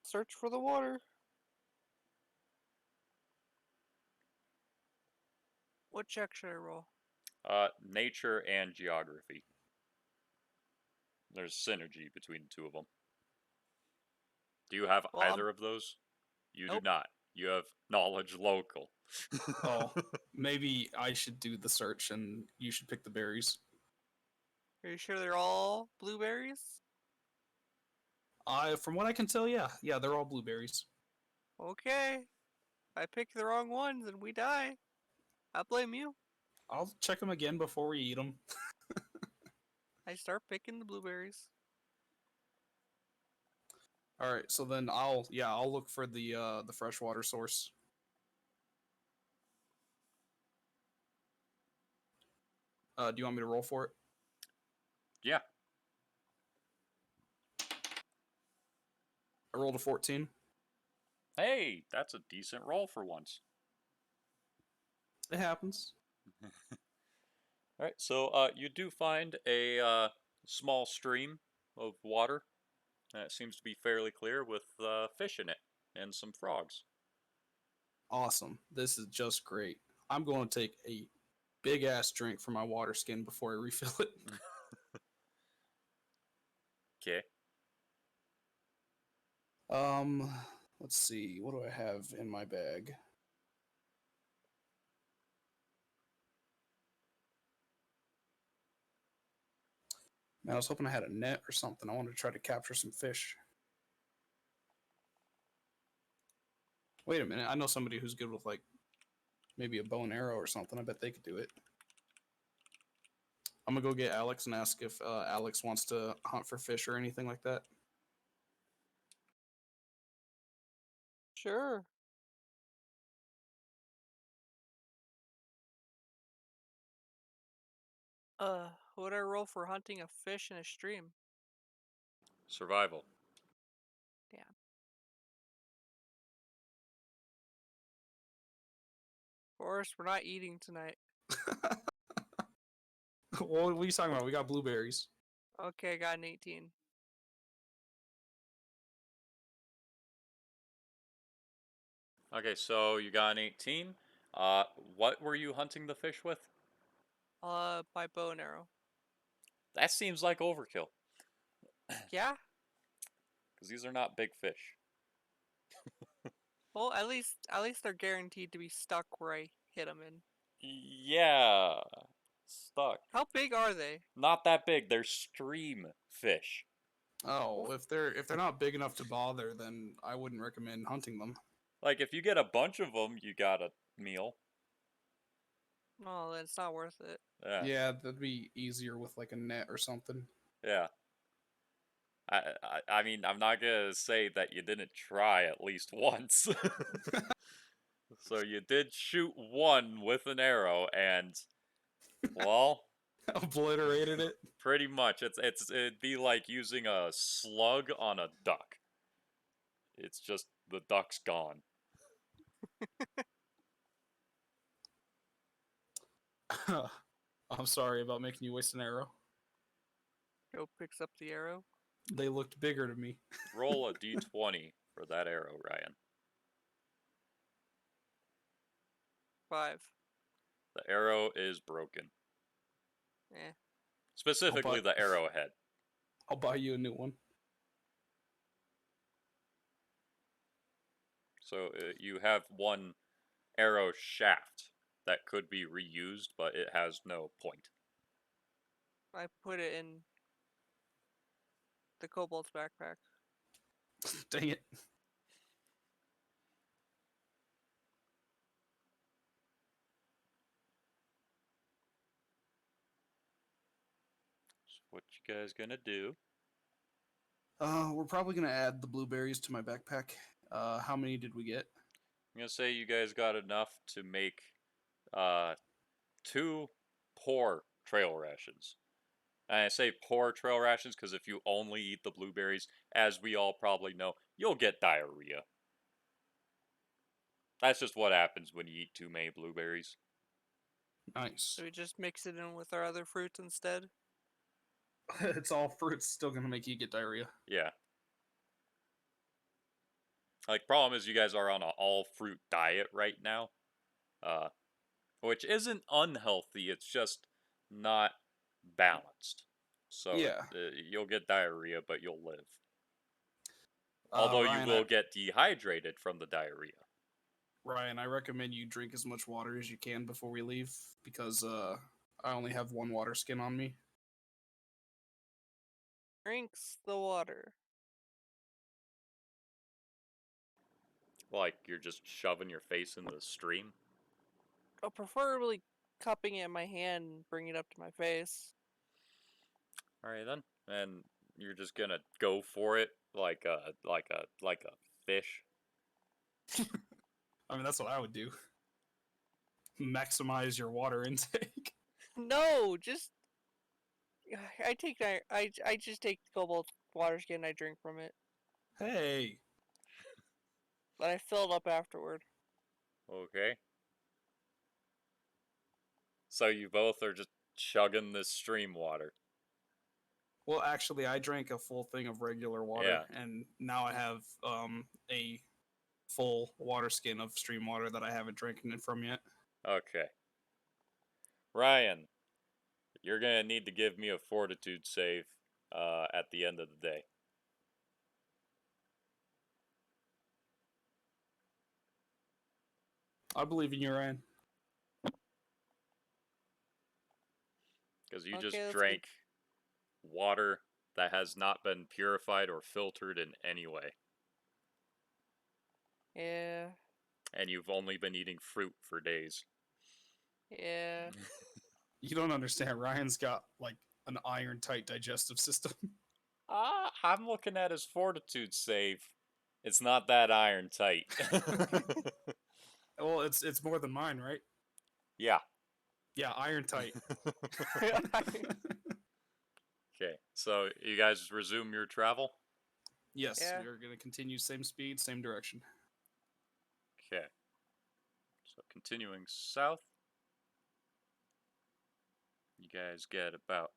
Search for the water. What check should I roll? Nature and geography. There's synergy between the two of them. Do you have Well, either of those? You Nope. do not. You have knowledge local. Oh, maybe I should do the search and you should pick the berries. Are you sure they're all blueberries? From what I can tell, yeah, they're all blueberries. Okay. I pick the wrong ones and we die. I blame you. I'll check them again before we eat them. I start picking the blueberries. All right, so then I'll look for the freshwater source. Do you want me to roll for it? Yeah. I rolled a 14. Hey, that's a decent roll for once. It happens. All right, so you do find a small stream of water that seems to be fairly clear with fish in it and some frogs. Awesome. This is just great. I'm going to take a big ass drink from my water skin before I refill it. Okay. Um, let's see. What do I have in my bag? Man, I was hoping I had a net or something. I wanted to try to capture some fish. Wait a minute. I know somebody who's good with like maybe a bow and arrow or something. I bet they could do it. I'm gonna go get Alex and ask if Alex wants to hunt for fish or anything like that. Sure. What'd I roll for hunting a fish in a stream? Survival. Damn. Forrest, we're not eating tonight. What are you talking about? We got blueberries. Okay, I got an 18. Okay, so you got an 18. What were you hunting the fish with? My bow and arrow. That seems like overkill, Yeah? because these are not big fish. Well, at least they're guaranteed to be stuck where I hit them in. Yeah, stuck. How big are they? Not that big. They're stream fish. Oh, if they're not big enough to bother, then I wouldn't recommend hunting them. Like, if you get a bunch of them, you got a meal. Oh, then it's not worth it. Yeah, Yeah, that'd be easier with like a net or something. yeah. I mean, I'm not gonna say that you didn't try at least once. So you did shoot one with an arrow, and well, Obliterated it. pretty much it'd be like using a slug on a duck. It's just the duck's gone. I'm sorry about making you waste an arrow. Go picks up the arrow. They looked bigger to me. Roll a d20 for that arrow, Ryan. 5. The arrow is broken. Eh. Specifically, the arrowhead. I'll buy you a new one. So you have one arrow shaft that could be reused, but it has no point. I put it in the kobold's backpack. Dang it. So what you guys gonna do? We're probably gonna add the blueberries to my backpack. How many did we get? I'm gonna say you guys got enough to make 2 poor trail rations. And I say poor trail rations because if you only eat the blueberries, as we all probably know, you'll get diarrhea. That's just what happens when you eat too many blueberries. Nice. So we just mix it in with our other fruits instead. It's all fruits, still gonna make you get diarrhea. Yeah. Like, problem is you guys are on an all-fruit diet right now. Which isn't unhealthy, it's just not balanced. So Yeah. you'll get diarrhea, but you'll live. Although Ryan, you will get dehydrated from the diarrhea. Ryan, I recommend you drink as much water as you can before we leave because I only have 1 water skin on me. Drinks the water. Like you're just shoving your face into the stream. Oh, preferably cupping it in my hand and bringing it up to my face. Alright then. And you're just gonna go for it like a fish. I mean, that's what I would do. Maximize your water intake. No, just I just take Cobalt water skin and I drink from it. Hey. But I fill it up afterward. Okay. So you both are just chugging this stream water. Well, actually, I drank a full thing of regular water, and now I have a full water skin of stream water that I haven't drinking it from yet. Okay. Ryan, you're gonna need to give me a fortitude save at the end of the day. I believe in you, Ryan. Because you Okay, just that's drank water that has not been purified or filtered in any way. Yeah, And you've only been eating fruit for days. yeah. You don't understand. Ryan's got like an iron tight digestive system. I'm looking at his fortitude save. It's not that iron tight. Well, it's more than mine, right? Yeah. Yeah, iron tight. Okay, so you guys resume your travel? Yes, Yeah. we're gonna continue same speed, same direction. Okay. So continuing south. You guys get about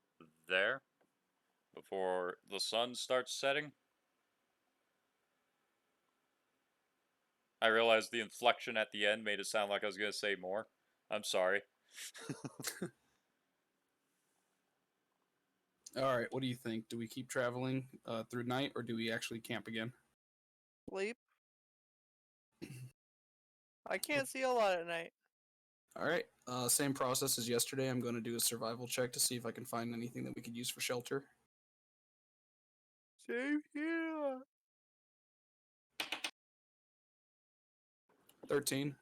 there before the sun starts setting. I realized the inflection at the end made it sound like I was going to say more. I'm sorry. All right, what do you think? Do we keep traveling through night, or do we actually camp again? Sleep. I can't see a lot at night. All right, same process as yesterday. I'm going to do a survival check to see if I can find anything that we could use for shelter. Same here. 13.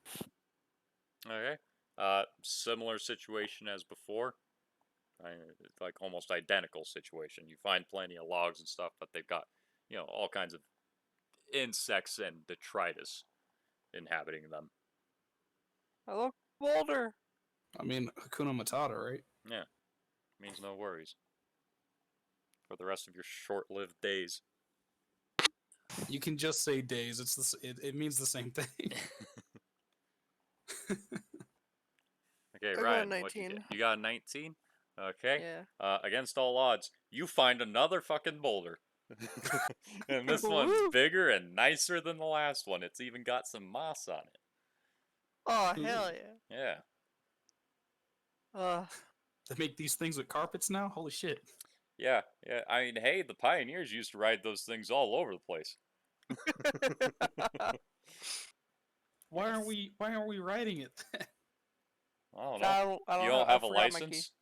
Okay. Similar situation as before. It's like almost identical situation. You find plenty of logs and stuff, but they've got, all kinds of insects and detritus inhabiting them. I look boulder. I mean, Hakuna Matata, right? Yeah. Means no worries. For the rest of your short-lived days. You can just say days. It means the same thing. Okay, I got a Ryan, what'd you 19. get? You got a 19? Okay. Yeah. Against all odds, you find another fucking boulder. And this one's Woo! bigger and nicer than the last one. It's even got some moss on it. Oh, hell yeah. Yeah. They make these things with carpets now? Holy shit. Yeah. I mean, hey, the pioneers used to ride those things all over the place. Why aren't we riding it? I don't know. You don't have a license?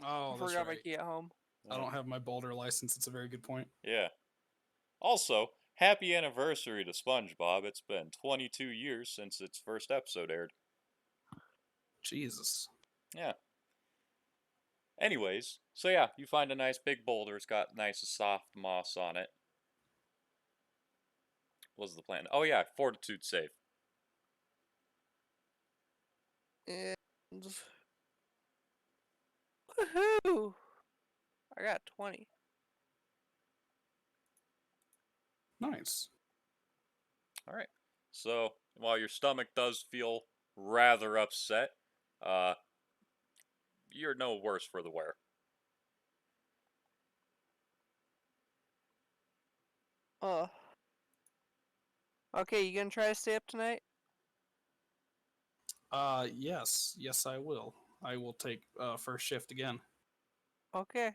Oh, I that's forgot my right. key at home. I don't have my boulder license. It's a very good point. Yeah. Also, Happy anniversary to SpongeBob. It's been 22 years since its first episode aired. Jesus. Yeah. Anyways, so yeah, you find a nice big boulder. It's got nice soft moss on it. What's the plan? Oh yeah, fortitude save. And woohoo! I got 20. Nice. All right. So while your stomach does feel rather upset, you're no worse for the wear. Oh. Okay, you gonna try to stay up tonight? Yes, I will. I will take first shift again. Okay.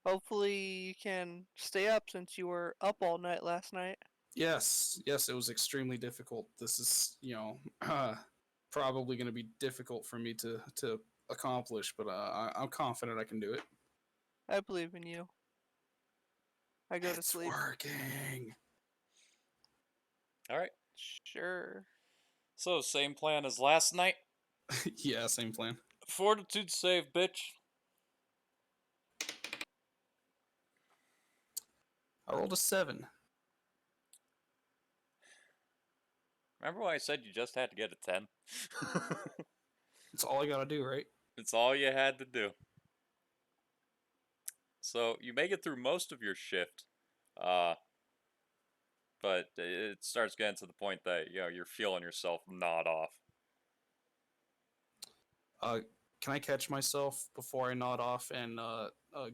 Hopefully you can stay up since you were up all night last night. Yes, it was extremely difficult. This is, probably going to be difficult for me to accomplish, but I'm confident I can do it. I believe in you. I go to It's sleep. working. All right. Sure. So same plan as last night. Yeah, same plan. Fortitude save, bitch. I rolled a 7. Remember when I said you just had to get a 10? That's all I gotta do, right? It's all you had to do. So you make it through most of your shift, but it starts getting to the point that you're feeling yourself nod off. Can I catch myself before I nod off and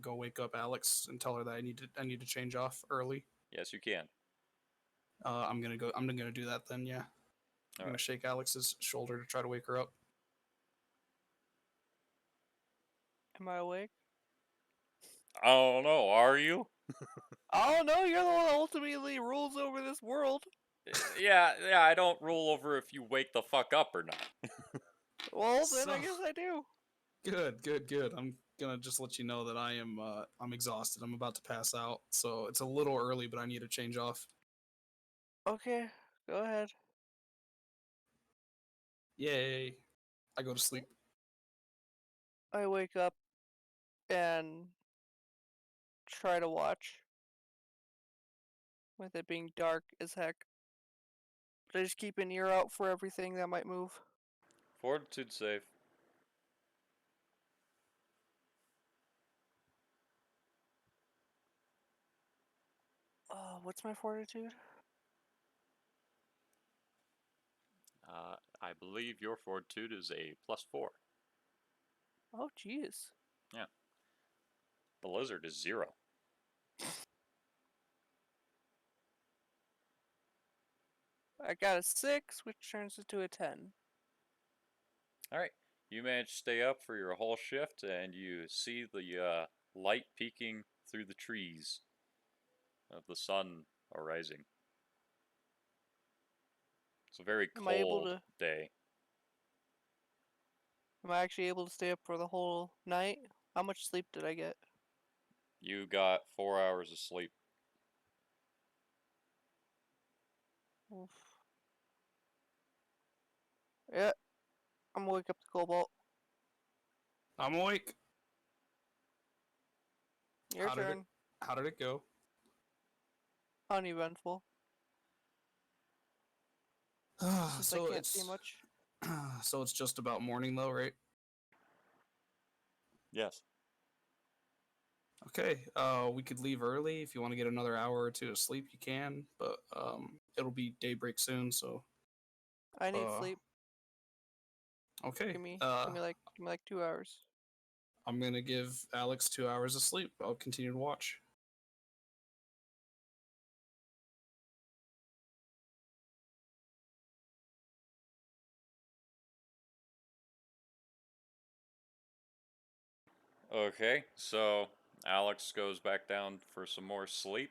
go wake up Alex and tell her that I need to change off early? Yes, you can. I'm gonna do that then. Yeah, I'm gonna shake Alex's shoulder to try to wake her up. Am I awake? I don't know. Are you? Oh no, you're the one that ultimately rules over this world. Yeah. I don't rule over if you wake the fuck up or not. Well, then I guess I do. Good. I'm gonna just let you know that I'm exhausted. I'm about to pass out, so it's a little early, but I need to change off. Okay, go ahead. Yay! I go to sleep. I wake up and try to watch. With it being dark as heck. But I just keep an ear out for everything that might move. Fortitude save. What's my fortitude? I believe your fortitude is a +4. Oh, jeez. Yeah. The lizard is 0. I got a 6, which turns into a 10. Alright. You manage to stay up for your whole shift, and you see the light peeking through the trees of the sun arising. It's a very Am I able cold to? day. Am I actually able to stay up for the whole night? How much sleep did I get? You got 4 hours of sleep. Oof. Yeah, I'm gonna wake up the Cobalt. I'm awake. Your turn. How did it go? Uneventful. Since So I can't see much. so it's just about morning though, right? Yes. Okay. We could leave early if you want to get another hour or two of sleep. You can, but it'll be daybreak soon. So I need sleep. okay. Give me like 2 hours. I'm gonna give Alex 2 hours of sleep. I'll continue to watch. Okay, so Alex goes back down for some more sleep.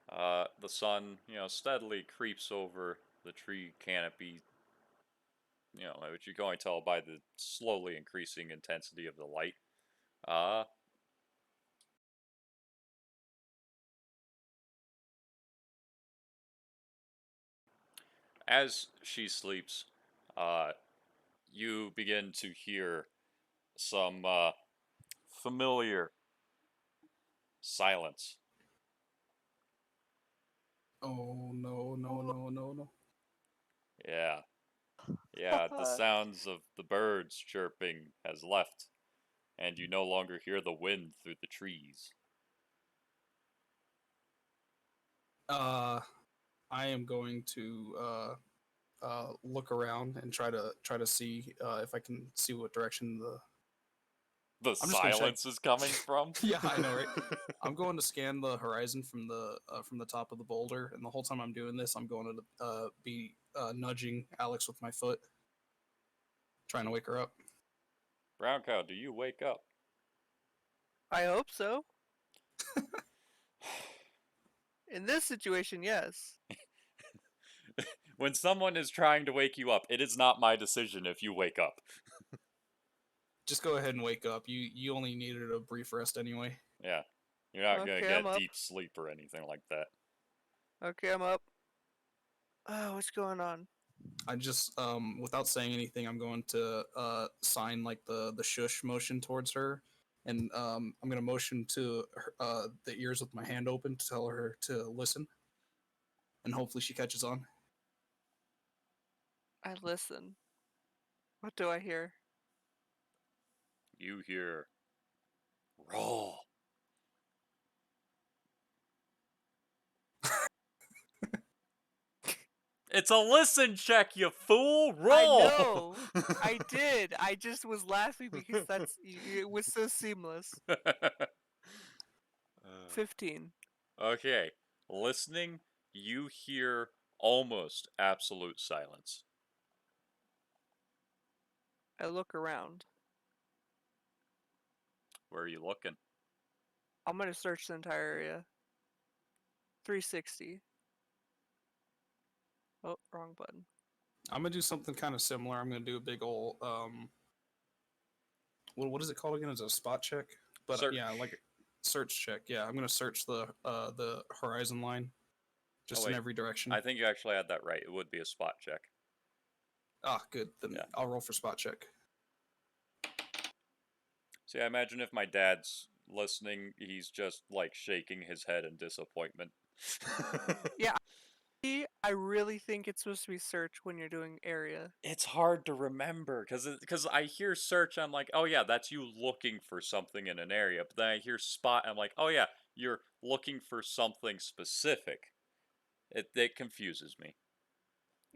The sun, steadily creeps over the tree canopy, which you can only tell by the slowly increasing intensity of the light. Uh, As she sleeps, you begin to hear some familiar silence. Oh no, no, no, no, no. Yeah, the sounds of the birds chirping has left, and you no longer hear the wind through the trees. I am going to look around and try to see if I can see what direction the. The I'm just gonna check. silence is coming from? Yeah, I know, right? I'm going to scan the horizon from the top of the boulder, and the whole time I'm doing this, I'm going to be nudging Alex with my foot, trying to wake her up. Brown cow, do you wake up? I hope so. In this situation, yes. When someone is trying to wake you up, it is not my decision if you wake up. Just go ahead and wake up. You only needed a brief rest anyway. Yeah. You're not gonna Okay, I'm get up. deep sleep or anything like that. Okay, I'm up. Oh, what's going on? I just without saying anything, I'm going to sign like the shush motion towards her, and I'm gonna motion to her, the ears with my hand open to tell her to listen, and hopefully she catches on. I listen. What do I hear? You hear roll. It's a listen check, you fool! Roll! I know! I did! I just was laughing because it was so seamless. 15. Okay. Listening, you hear almost absolute silence. I look around. Where are you looking? I'm gonna search the entire area. 360. Oh, wrong button. I'm gonna do something kind of similar. I'm gonna do a big old what is it called again? Is it a spot check? But Search. yeah, like a search check. Yeah, I'm gonna search the horizon line, just in wait. every direction. I think you actually had that right. It would be a spot check. Ah, good. Then Yeah. I'll roll for spot check. See, I imagine if my dad's listening, he's just like shaking his head in disappointment. Yeah, I really think it's supposed to be search when you're doing area. It's hard to remember because I hear search, I'm like, oh yeah, that's you looking for something in an area. But then I hear spot, I'm like, oh yeah, you're looking for something specific. It confuses me.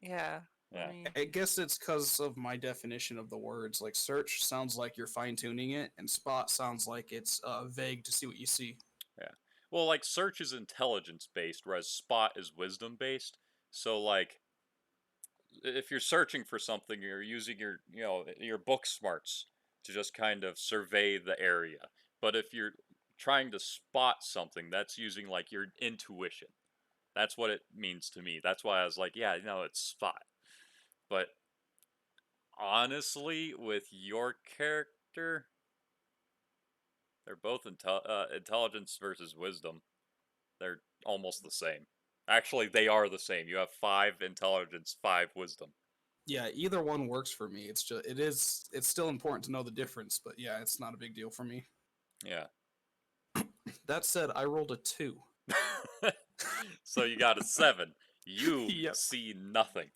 Yeah. Yeah. I guess it's because of my definition of the words. Like search sounds like you're fine tuning it, and spot sounds like it's vague to see what you see. Yeah. Well, like search is intelligence based, whereas spot is wisdom based. So like if you're searching for something, you're using your book smarts to just kind of survey the area. But if you're trying to spot something, that's using like your intuition. That's what it means to me. That's why I was like, yeah, it's spot. But honestly, with your character, they're both intelligence versus wisdom. They're almost the same. Actually, they are the same. You have 5 intelligence, 5 wisdom. Yeah, either one works for me. It's still important to know the difference, but yeah, it's not a big deal for me. Yeah. That said, I rolled a 2. So you got a 7. You Yep. see nothing.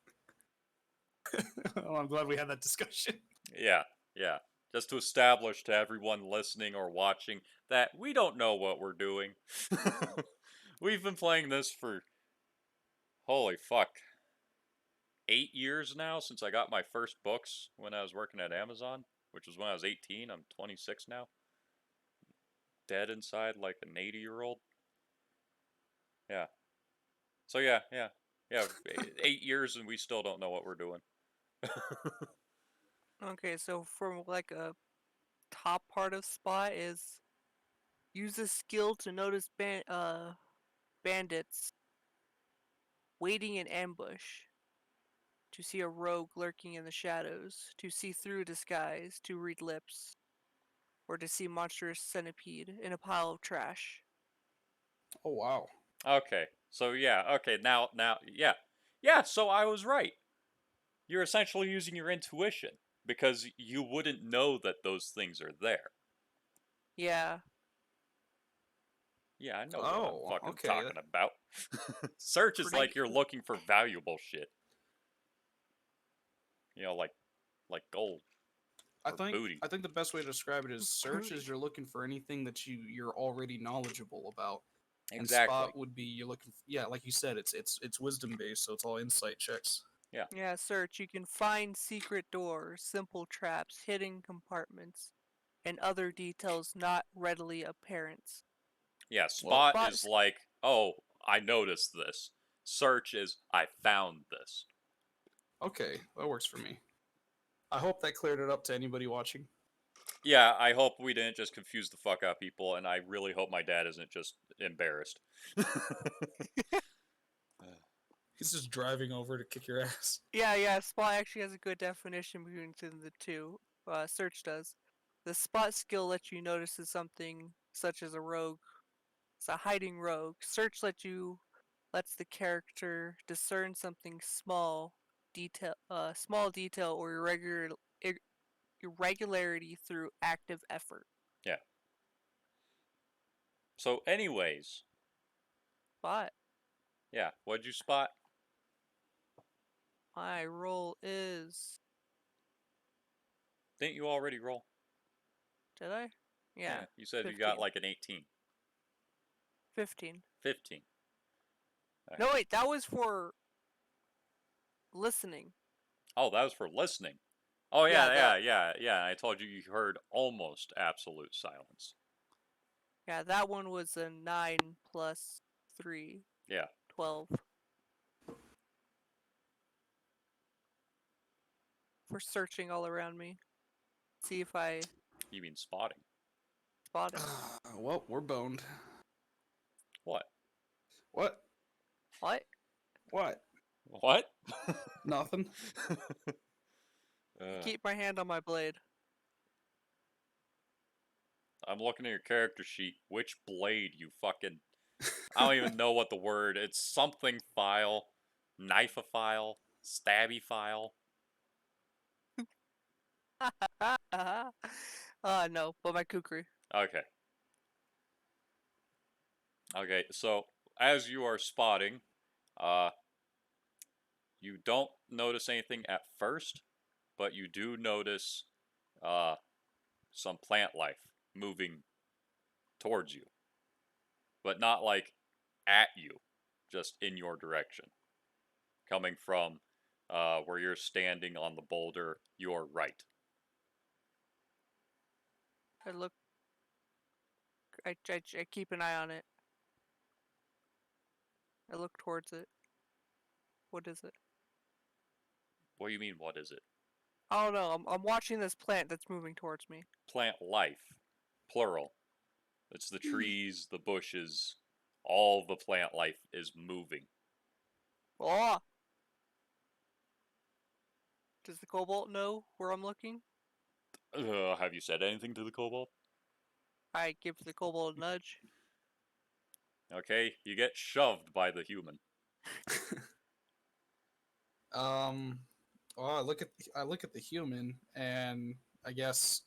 Well, I'm glad we had that discussion. Yeah. Just to establish to everyone listening or watching that we don't know what we're doing. We've been playing this for, holy fuck, 8 years now since I got my first books when I was working at Amazon, which was when I was 18. I'm 26 now. Dead inside like an 80-year-old. Yeah. So yeah. 8 years and we still don't know what we're doing. Okay, so from like a top part of spot is use a skill to notice bandits waiting in ambush, to see a rogue lurking in the shadows, to see through a disguise, to read lips, or to see monstrous centipede in a pile of trash. Oh wow. Okay. So yeah, okay, now yeah. Yeah, so I was right. You're essentially using your intuition because you wouldn't know that those things are there. Yeah. Yeah, I know what I'm Oh, fucking okay. talking about. Search is like Pretty. you're looking for valuable shit. You know, like gold or booty. I think the best way to describe it is search Booty. is you're looking for anything that you're already knowledgeable about. And Exactly. spot would be you're looking yeah, like you said, it's wisdom based, so it's all insight checks. Yeah, search. You can find secret doors, simple traps, hidden compartments, and other details not readily apparent. Yeah, Well, spot Spot. is like, oh, I noticed this. Search is, I found this. okay, that works for me. I hope that cleared it up to anybody watching. Yeah, I hope we didn't just confuse the fuck out of people, and I really hope my dad isn't just embarrassed. He's just driving over to kick your ass. Yeah. Spot actually has a good definition between the two. Search does. The spot skill lets you notice something such as a rogue. It's a hiding rogue. Search lets the character discern something small detail or irregularity through active effort. Yeah. So, anyways, But yeah, what'd you spot? my roll is. Didn't you already roll? Did I? Yeah. You said 15. you got like an 18. 15. 15. All No, right. wait, that was for listening. Oh, that was for listening. Oh, Yeah, yeah. I told you you heard almost absolute silence. Yeah, that one was a 9 plus 3. Yeah. 12. For searching all around me. See if I You mean spotting. spot it. Well, we're boned. What? What? What? What? What? Nothing. Keep my hand on my blade. I'm looking at your character sheet. Which blade, you fucking... I don't even know what the word... It's something file. Knife-a-file. Stabby-file. No, but my kukri. Okay. Okay, so as you are spotting, you don't notice anything at first, but you do notice some plant life moving towards you. But not like at you, just in your direction. Coming from where you're standing on the boulder, your right. I look. I keep an eye on it. I look towards it. What is it? What do you mean, what is it? I don't know. I'm watching this plant that's moving towards me. Plant life, plural. It's the trees, the bushes, all the plant life is moving. Oh! Does the kobold know where I'm looking? Have you said anything to the kobold? I give the kobold a nudge. Okay, you get shoved by the human. Well, I look at the human, and I guess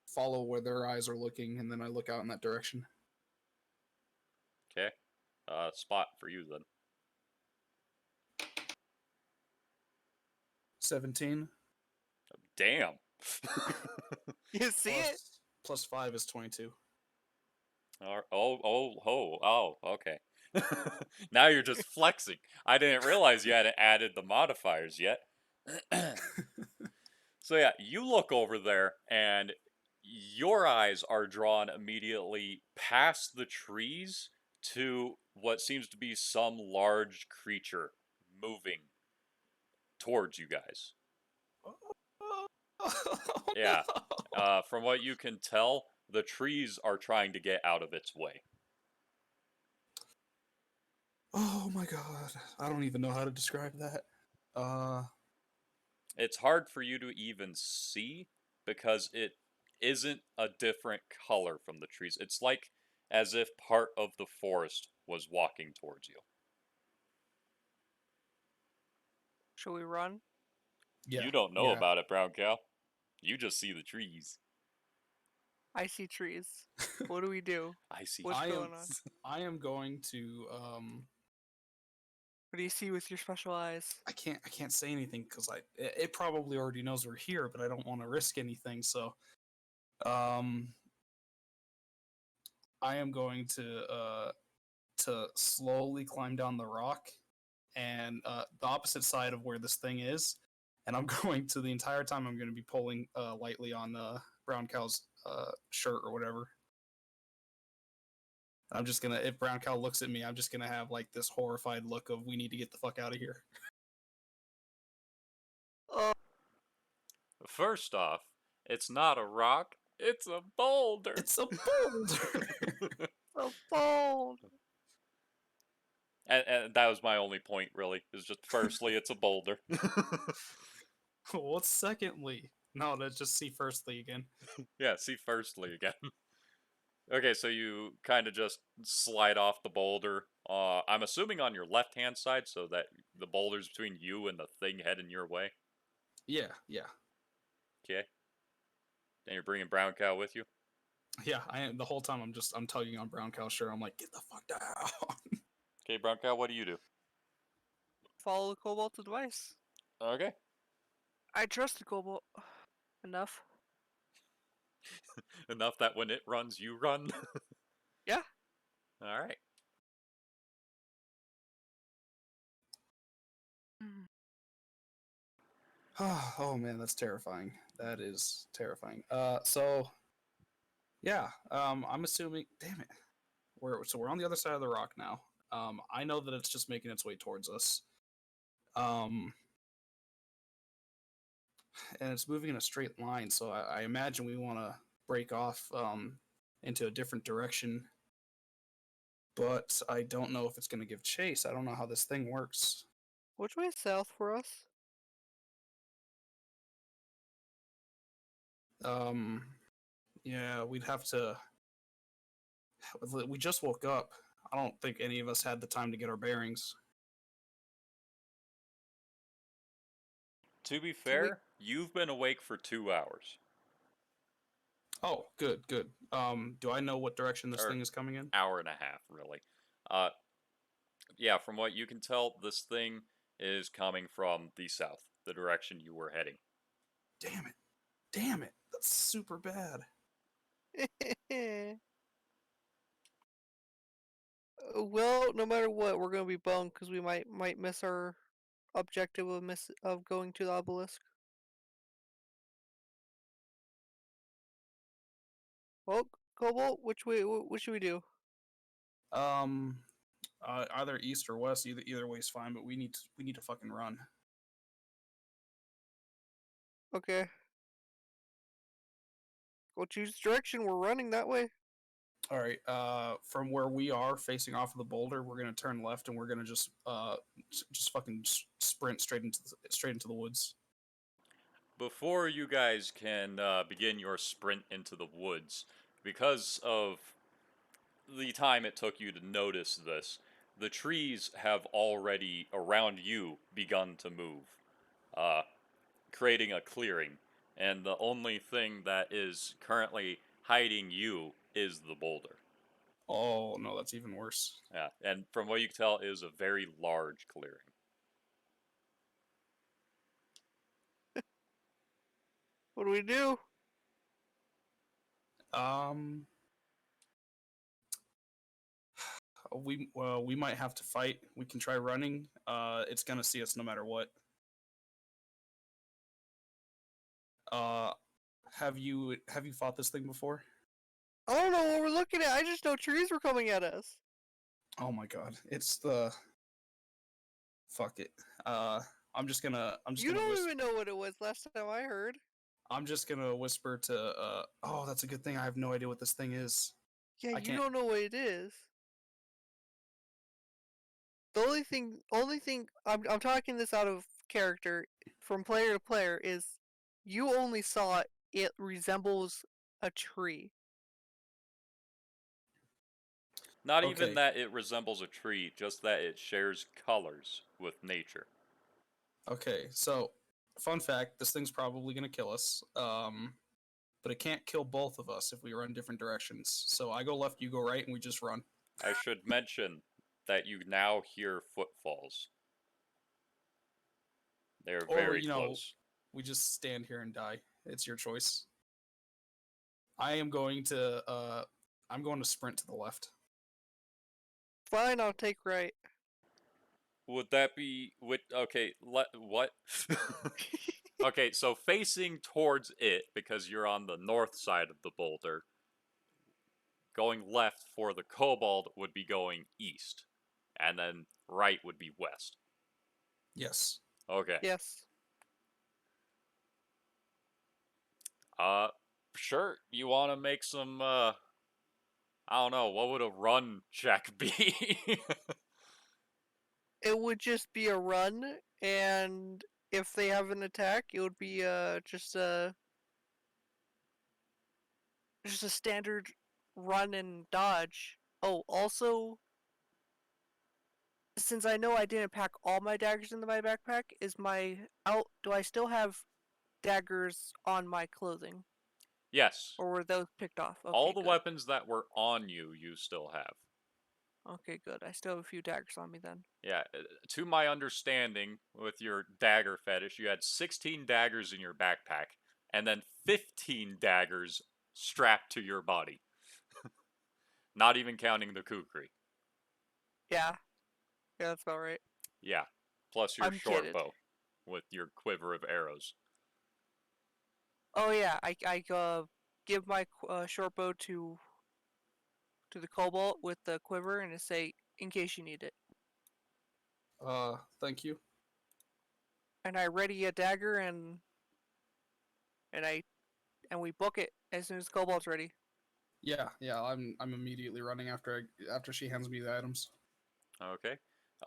follow where their eyes are looking, and then I look out in that direction. Okay, spot for you then. 17. Damn. You see it? Plus 5 is 22. Okay. Now you're just flexing. I didn't realize you hadn't added the modifiers yet. So yeah, you look over there and your eyes are drawn immediately past the trees to what seems to be some large creature moving towards you guys. Yeah. From what you can tell, the trees are trying to get out of its way. Oh my god. I don't even know how to describe that. It's hard for you to even see because it isn't a different color from the trees. It's like as if part of the forest was walking towards you. Shall we run? Yeah. You don't know yeah. about it, Brown Cow. You just see the trees. I see trees. What do we do? I see What's I am- going on? I am going to What do you see with your special eyes? I can't say anything because it probably already knows we're here, but I don't want to risk anything. So, I am going to slowly climb down the rock and the opposite side of where this thing is, and I'm going to the entire time I'm going to be pulling lightly on Brown Cow's shirt or whatever. I'm just gonna if Brown Cow looks at me, I'm just gonna have like this horrified look of we need to get the fuck out of here. First off, it's not a rock, it's a boulder. It's a boulder. So bold. And that was my only point, really. Is just firstly, it's a boulder. What's secondly? No, let's just see firstly again. Yeah, see firstly again. Okay, so you kind of just slide off the boulder. I'm assuming on your left-hand side, so that the boulder's between you and the thing heading your way. Yeah. Okay. And you're bringing Brown Cow with you. Yeah, I am the whole time I'm tugging on Brown Cow's shirt. I'm like, get the fuck down. Okay, Brown Cow, what do you do? Follow the Cobalt's advice. Okay. I trust the Cobalt enough. Enough that when it runs, you run. Yeah. All right. Oh man, that's terrifying. That is terrifying. So yeah, I'm assuming. Damn it, we're on the other side of the rock now. I know that it's just making its way towards us. And it's moving in a straight line, so I imagine we want to break off into a different direction. But I don't know if it's going to give chase. I don't know how this thing works. Which way is south for us? Yeah, we'd have to. We just woke up. I don't think any of us had the time to get our bearings. To be fair, you've been awake for 2 hours. Oh, good. Do I know what direction this Or thing is coming in? Hour and a half, really. Yeah, from what you can tell, this thing is coming from the south, the direction you were heading. Damn it! That's super bad. Well, no matter what, we're gonna be bummed because we might miss our objective of going to the obelisk. Well, Cobalt, which way? What should we do? Either east or west. Either way is fine. But we need to fucking run. Okay. Go choose direction. We're running that way. All right. From where we are, facing off of the boulder, we're gonna turn left, and we're gonna just fucking sprint straight into the woods. Before you guys can begin your sprint into the woods, because of the time it took you to notice this, the trees have already, around you, begun to move, creating a clearing. And the only thing that is currently hiding you is the boulder. Oh no, that's even worse. Yeah, and from what you can tell, it is a very large clearing. What do we do? We might have to fight. We can try running. It's gonna see us no matter what. Have you fought this thing before? I don't know what we're looking at. I just know trees were coming at us. Oh my god, it's the. Fuck it. I'm just gonna. You don't even know what it was last time I heard. I'm just gonna whisper to. Oh, that's a good thing. I have no idea what this thing is. Yeah, I you can't- don't know what it is. The only thing I'm talking this out of character from player to player is you only saw it resembles a tree. Not Okay. even that it resembles a tree, just that it shares colors with nature. Okay, so fun fact: this thing's probably gonna kill us. But it can't kill both of us if we run different directions. So I go left, you go right, and we just run. I should mention that you now hear footfalls. They're Or very close. we just stand here and die. It's your choice. I am going to I'm going to sprint to the left. Fine, I'll take right. Would that be okay, what? Okay, so facing towards it because you're on the north side of the boulder. Going left for the kobold would be going east, and then right would be west. Yes. Okay. Yes. Sure. You want to make some I don't know, what would a run check be? It would just be a run, and if they have an attack, it would be just a standard run and dodge. Oh, also, since I know I didn't pack all my daggers into my backpack, do I still have daggers on my clothing? Yes. Or were those picked off? Okay, All the good. weapons that were on you, you still have. Okay, good. I still have a few daggers on me then. Yeah, to my understanding, with your dagger fetish, you had 16 daggers in your backpack, and then 15 daggers strapped to your body. Not even counting the kukri. Yeah. Yeah, that's about right. Yeah, plus your I'm short kidding. bow with your quiver of arrows. Oh yeah, I give my short bow to the cobalt with the quiver and just say, in case you need it. Thank you. And I ready a dagger and we book it as soon as cobalt's ready. Yeah, I'm immediately running after she hands me the items. Okay.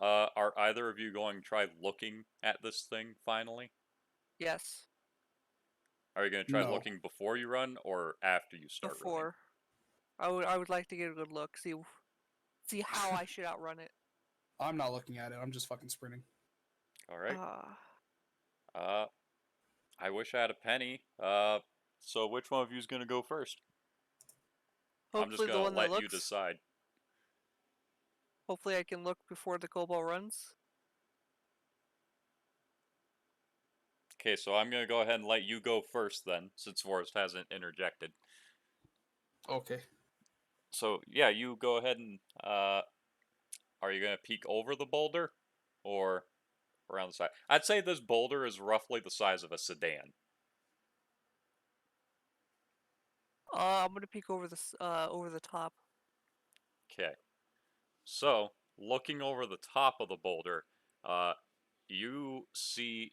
Are either of you going to try looking at this thing finally? Yes. Are you going to try No. looking before you run or after you start running? Before. I would like to get a good look, see how I should outrun it. I'm not looking at it. I'm just fucking sprinting. All right. Uh, I wish I had a penny. So which one of you is going to go first? I'm just Hopefully the going to one that let you looks. decide. Hopefully I can look before the cobalt runs. Okay, so I'm going to go ahead and let you go first then, since Forrest hasn't interjected. Okay. So, yeah, you go ahead and, are you going to peek over the boulder? Or around the side? I'd say this boulder is roughly the size of a sedan. I'm gonna peek over over the top. Okay. So, looking over the top of the boulder, you see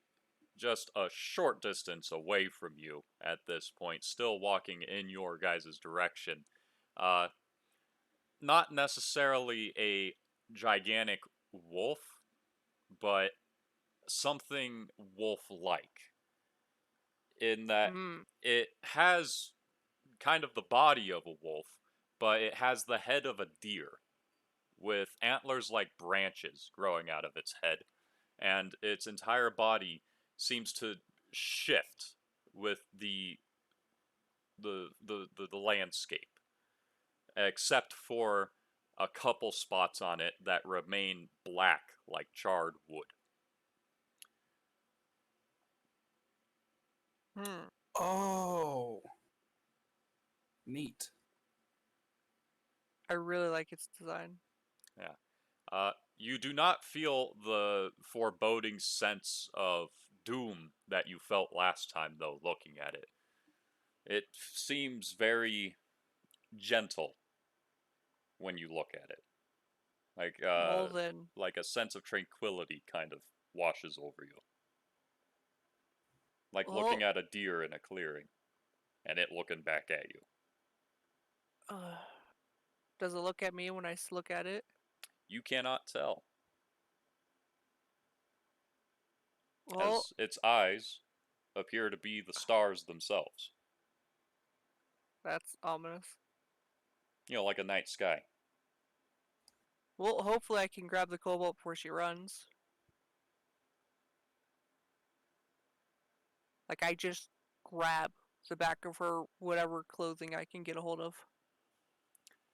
just a short distance away from you at this point, still walking in your guys' direction. Uh, Not necessarily a gigantic wolf, but something wolf-like. In that Hmm. it has kind of the body of a wolf, but it has the head of a deer with antlers like branches growing out of its head, and its entire body seems to shift with the landscape, except for a couple spots on it that remain black like charred wood. Hmm. Oh. Neat. I really like its design. Yeah. You do not feel the foreboding sense of doom that you felt last time, though, looking at it. It seems very gentle when you look at it. Well then, Like a sense of tranquility kind of washes over you. Like well, looking at a deer in a clearing, and it looking back at you. uh, does it look at me when I look at it? You cannot tell, Well, as its eyes appear to be the stars themselves. that's ominous. You know, like a night sky. Well, hopefully I can grab the cobalt before she runs. Like, I just grab the back of her whatever clothing I can get a hold of.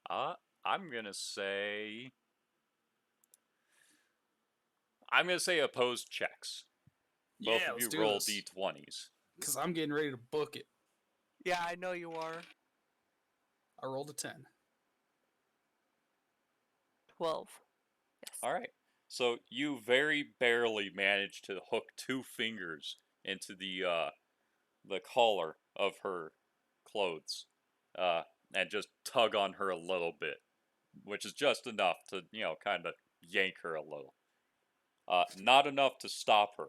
I'm gonna say opposed checks. Both Yeah, of let's you do roll this. d20s. Because I'm getting ready to book it. Yeah, I know you are. I rolled a 10. 12. Yes. All right. So you very barely manage to hook 2 fingers into the collar of her clothes, and just tug on her a little bit, which is just enough to kind of yank her a little. Not enough to stop her.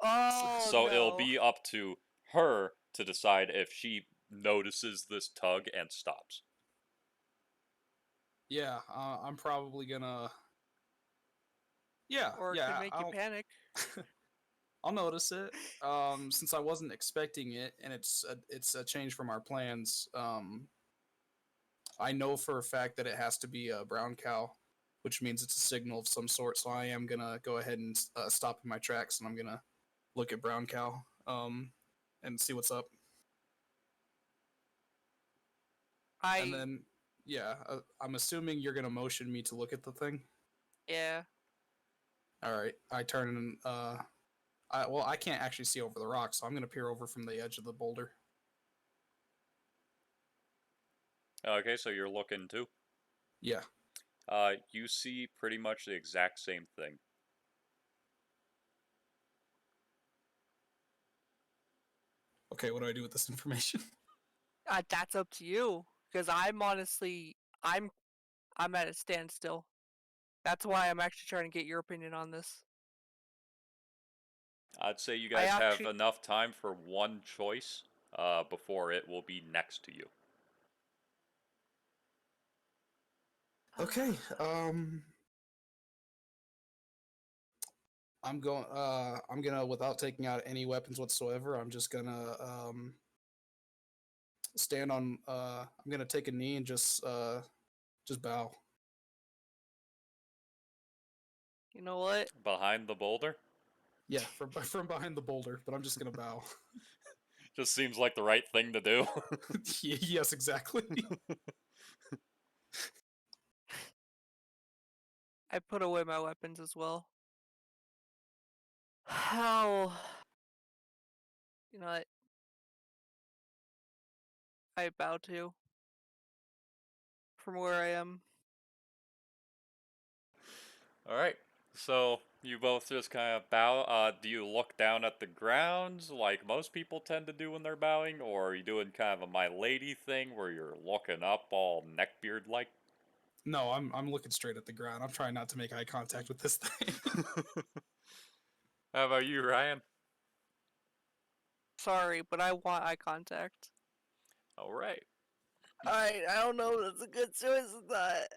Oh, So it'll no. be up to her to decide if she notices this tug and stops. Yeah, I'm probably gonna. Yeah, Or it could yeah, make you panic. I'll notice it. Since I wasn't expecting it, and it's a change from our plans. I know for a fact that it has to be a brown cow, which means it's a signal of some sort. So I am gonna go ahead and stop in my tracks, and I'm gonna look at brown cow, and see what's up. And then, yeah, I'm assuming you're gonna motion me to look at the thing. Yeah. All right, I turn and I can't actually see over the rocks, so I'm gonna peer over from the edge of the boulder. Okay, so you're looking too. Yeah. You see pretty much the exact same thing. Okay, what do I do with this information? That's up to you. Because I'm honestly, I'm at a standstill. That's why I'm actually trying to get your opinion on this. I'd say you I guys have actually, enough time for one choice before it will be next to you. Okay. I'm gonna without taking out any weapons whatsoever, I'm just gonna stand on I'm gonna take a knee and just bow. you know what? Behind the boulder? Yeah, from from behind the boulder, but I'm just gonna bow. Just seems like the right thing to do. Yes, exactly. I put away my weapons as well. How? You know what? I bow to. From where I am. Alright, so you both just kind of bow. Do you look down at the ground like most people tend to do when they're bowing? Or are you doing kind of a My Lady thing where you're looking up all neckbeard-like? No, I'm looking straight at the ground. I'm trying not to make eye contact with this thing. How about you, Ryan? Sorry, but I want eye contact. Alright. Alright, I don't know if that's a good choice or not.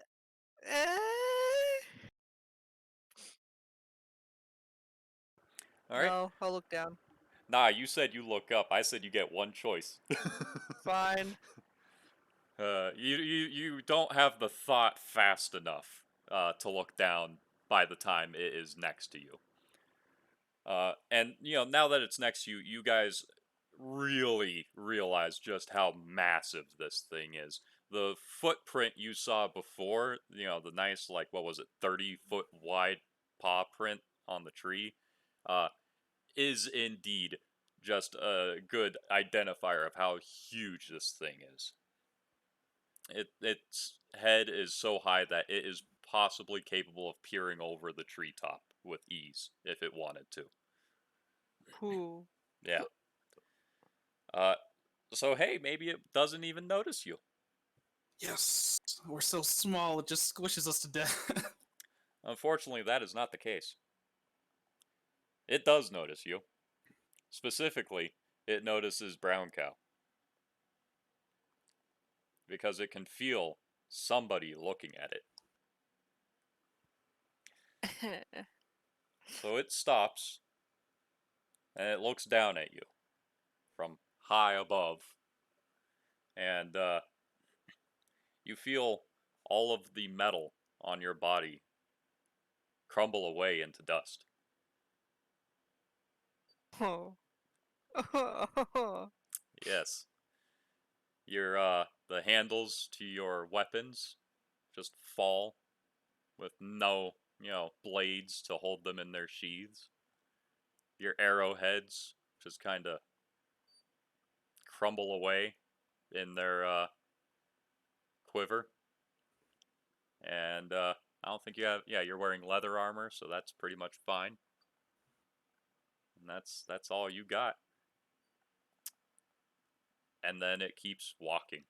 Alright. No, I'll look down. Nah, you said you look up. I said you get one choice. Fine. You don't have the thought fast enough to look down by the time it is next to you. And now that it's next to you, you guys really realize just how massive this thing is. The footprint you saw before, the nice, like, what was it, 30-foot wide paw print on the tree, uh, is indeed just a good identifier of how huge this thing is. Its head is so high that it is possibly capable of peering over the treetop with ease if it wanted to. Whew. Yeah. Uh, so hey, maybe it doesn't even notice you. Yes, we're so small it just squishes us to death. Unfortunately, that is not the case. It does notice you. Specifically, it notices Brown Cow. Because it can feel somebody looking at it. So it stops, and it looks down at you from high above. And you feel all of the metal on your body crumble away into dust. Oh. Yes. Your the handles to your weapons just fall with no, blades to hold them in their sheaths. Your arrowheads just kind of crumble away in their quiver. And I don't think you have. Yeah, you're wearing leather armor, so that's pretty much fine. And that's all you got. And then it keeps walking,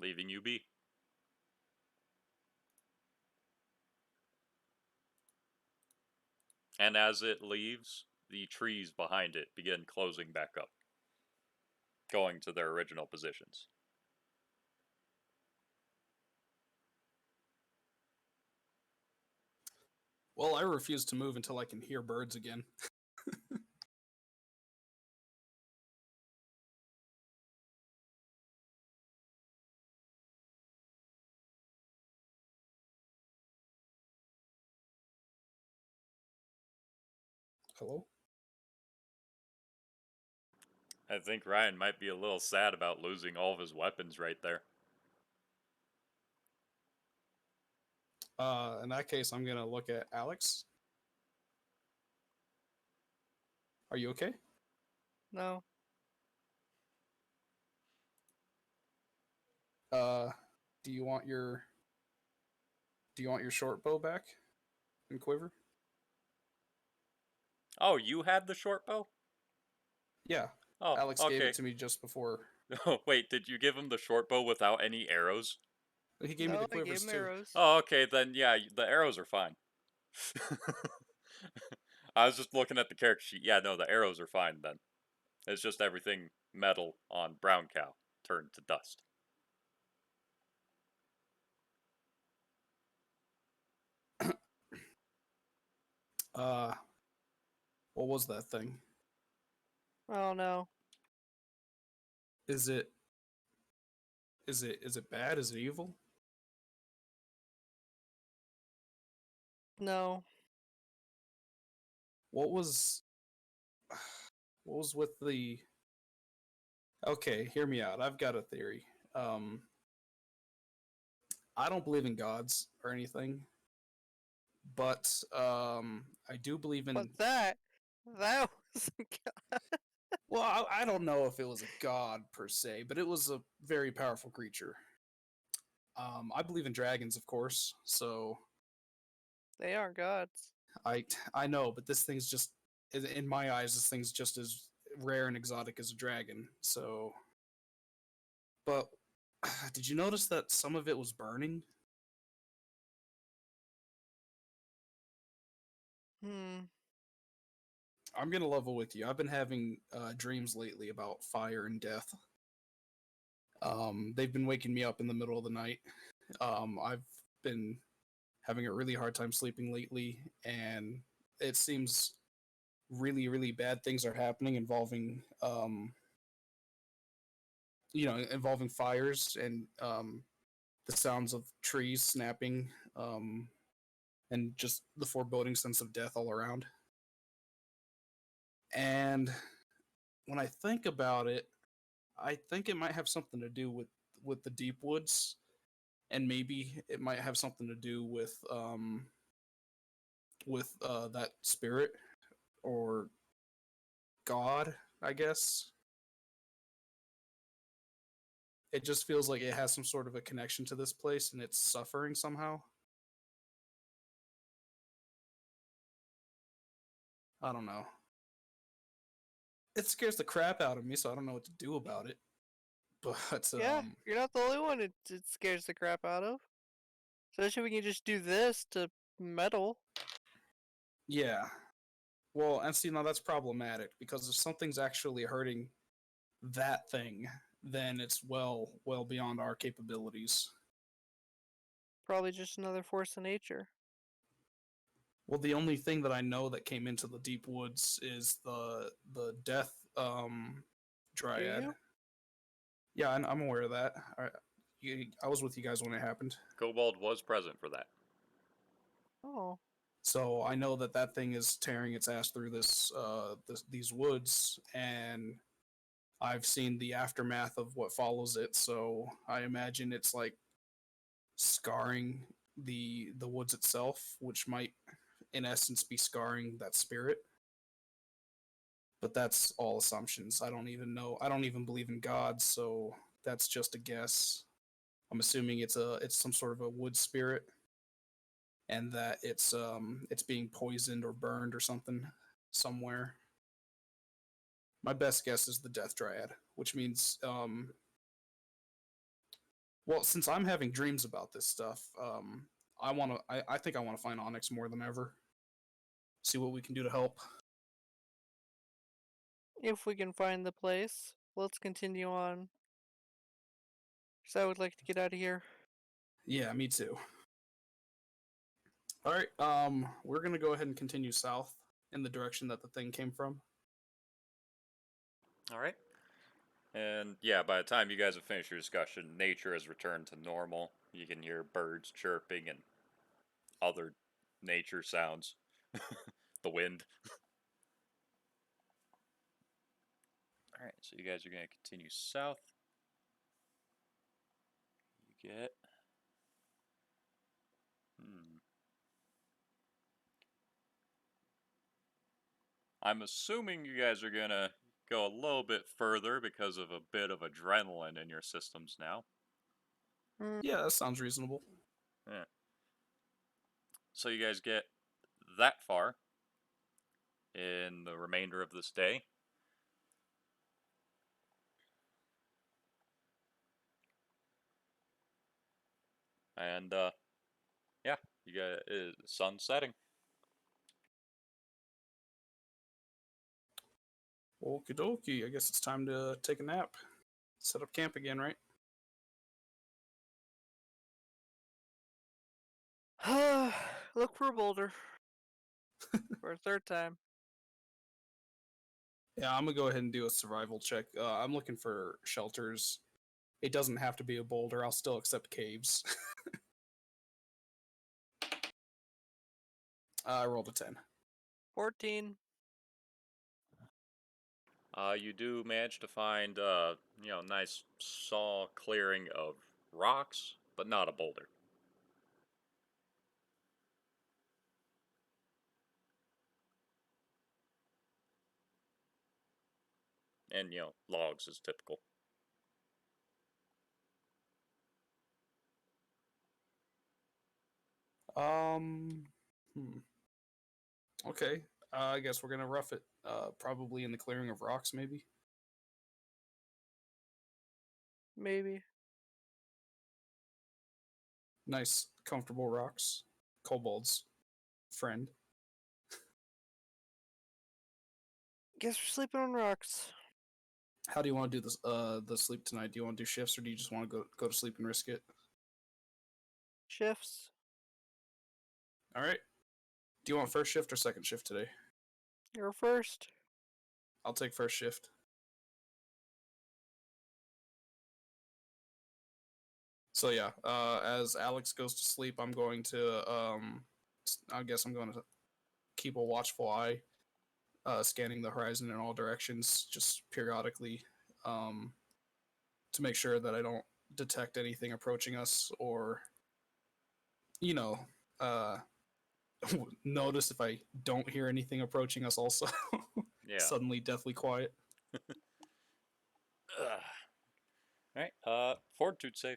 leaving you be. And as it leaves, the trees behind it begin closing back up, going to their original positions. Well, I refuse to move until I can hear birds again. Hello? I think Ryan might be a little sad about losing all of his weapons right there. In that case, I'm gonna look at Alex. Are you okay? No. Do you want your short bow back and quiver? Oh, you had the short bow? Yeah. Oh, Alex gave okay. it to me just before. Oh, wait, did you give him the short bow without any arrows? He gave me No, the I gave quivers him too. arrows. Oh, okay, then yeah, the arrows are fine. I was just looking at the character sheet. Yeah, no, the arrows are fine then. It's just everything metal on Browncow turned to dust. Uh, what was that thing? Oh no. Is it bad? Is it evil? No. What was with the? Okay, hear me out. I've got a theory. Um, I don't believe in gods or anything, but I do believe But in. that was Well, I don't know if it was a god per se, but it was a very powerful creature. I believe in dragons, of course. So they aren't gods. I know, but this thing's just in my eyes, this thing's just as rare and exotic as a dragon. So, but did you notice that some of it was burning? Hmm. I'm gonna level with you. I've been having dreams lately about fire and death. They've been waking me up in the middle of the night. I've been having a really hard time sleeping lately, and it seems really, really bad things are happening involving, involving fires and the sounds of trees snapping, and just the foreboding sense of death all around. And when I think about it, I think it might have something to do with the deep woods, and maybe it might have something to do with that spirit or God, I guess. It just feels like it has some sort of a connection to this place and it's suffering somehow. I don't know. It scares the crap out of me, so I don't know what to do about it. But Yeah, you're not the only one it scares the crap out of. Especially when you just do this to metal. yeah. Well, and see, now that's problematic because if something's actually hurting that thing, then it's well beyond our capabilities. Probably just another force of nature. Well, the only thing that I know that came into the deep woods is the death Do dryad. you? Yeah, I'm aware of that. I was with you guys when it happened. Kobold was present for that. Oh. So I know that that thing is tearing its ass through these woods, and I've seen the aftermath of what follows it. So I imagine it's like scarring the woods itself, which might, in essence, be scarring that spirit. But that's all assumptions. I don't even know. I don't even believe in God, so that's just a guess. I'm assuming it's some sort of a wood spirit, and that it's being poisoned or burned or something somewhere. My best guess is the Death Dryad, which means well, since I'm having dreams about this stuff, I think I want to find Onyx more than ever. See what we can do to help. If we can find the place, let's continue on. Because I would like to get out of here. Yeah, me too. All right, we're gonna go ahead and continue south in the direction that the thing came from. All right. And yeah, by the time you guys have finished your discussion, nature has returned to normal. You can hear birds chirping and other nature sounds. The wind. All right, so you guys are going to continue south. You get. I'm assuming you guys are going to go a little bit further because of a bit of adrenaline in your systems now. Yeah, that sounds reasonable. Yeah. So you guys get that far in the remainder of this day. And yeah, you got sun setting. Okie dokie. I guess it's time to take a nap. Set up camp again, right? Look for a boulder. For a third time. Yeah, I'm gonna go ahead and do a survival check. I'm looking for shelters. It doesn't have to be a boulder. I'll still accept caves. I rolled a 10. 14. You do manage to find, nice saw clearing of rocks, but not a boulder. And, logs is typical. Hmm. Okay. I guess we're gonna rough it. Probably in the clearing of rocks, maybe. Maybe. Nice, comfortable rocks. Kobold's friend. Guess we're sleeping on rocks. How do you want to do this? The sleep tonight? Do you want to do shifts, or do you just want to go to sleep and risk it? Shifts. All right. Do you want first shift or second shift today? You're first. I'll take first shift. So yeah, as Alex goes to sleep, I'm going to I guess I'm going to keep a watchful eye, scanning the horizon in all directions, just periodically, to make sure that I don't detect anything approaching us, or you know, uh, notice if I don't hear anything approaching us. Also, Yeah. suddenly deathly quiet. Alright, fortitude save.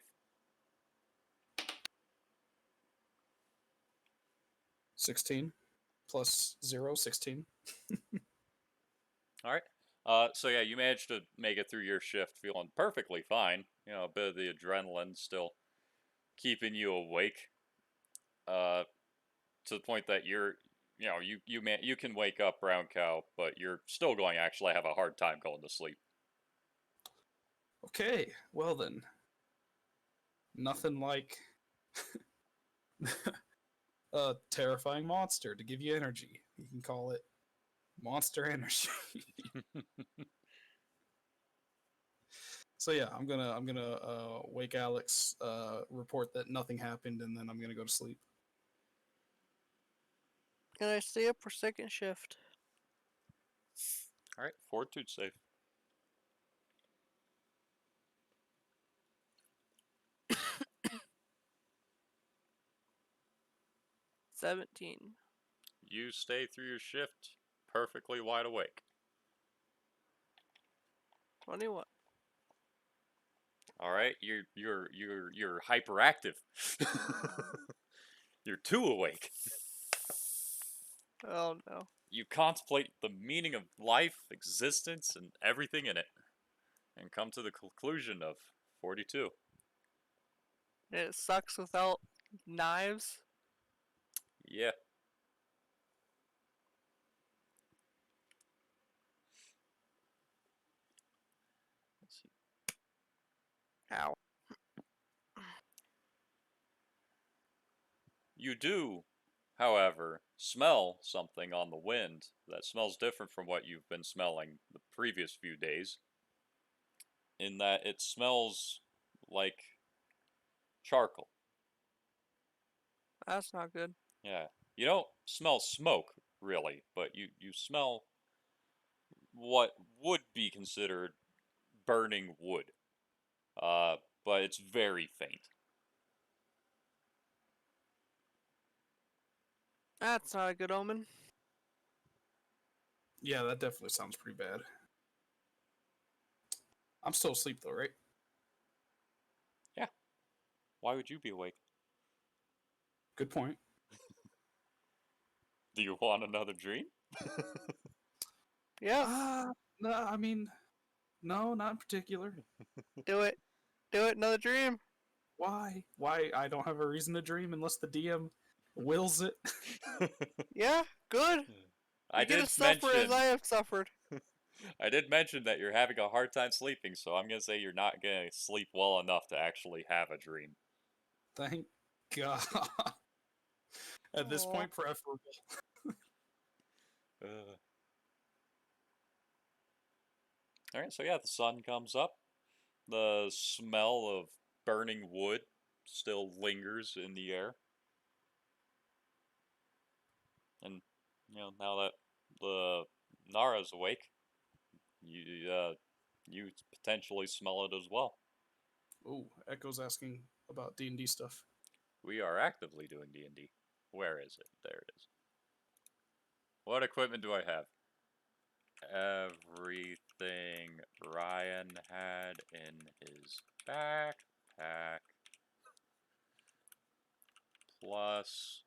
16 plus 0, 16. Alright. So yeah, you managed to make it through your shift feeling perfectly fine. A bit of the adrenaline still keeping you awake. To the point that you can wake up, Brown Cow, but you're still going to actually have a hard time going to sleep. Okay, well then. Nothing like a terrifying monster to give you energy. You can call it monster energy. So yeah, I'm gonna wake Alex, report that nothing happened, and then I'm gonna go to sleep. Can I stay up for second shift? All right, fortitude save. 17. You stay through your shift perfectly wide awake. 21. All right, you're hyperactive. You're too awake. Oh no. You contemplate the meaning of life, existence, and everything in it, and come to the conclusion of 42. And it sucks without knives. Yeah. Let's see. Ow. You do, however, smell something on the wind that smells different from what you've been smelling the previous few days, in that it smells like charcoal. That's not good. Yeah. You don't smell smoke, really, but you smell what would be considered burning wood. But it's very faint. That's not a good omen. Yeah, that definitely sounds pretty bad. I'm still asleep though, right? Yeah. Why would you be awake? Good point. Do you want another dream? Yeah. No, I mean, no, not in particular. Do it. Do it. Another dream. Why? Why? I don't have a reason to dream unless the DM wills it. Yeah. Good. I You get did to suffer as mention I have suffered. I did mention that you're having a hard time sleeping, so I'm gonna say you're not gonna sleep well enough to actually have a dream. Thank God. At this Aw. point, preferable. All right, so yeah, the sun comes up. The smell of burning wood still lingers in the air. And, now that the N'ara's awake, you potentially smell it as well. Oh, Echo's asking about D&D stuff. We are actively doing D&D. Where is it? There it is. What equipment do I have? Everything Ryan had in his backpack. Plus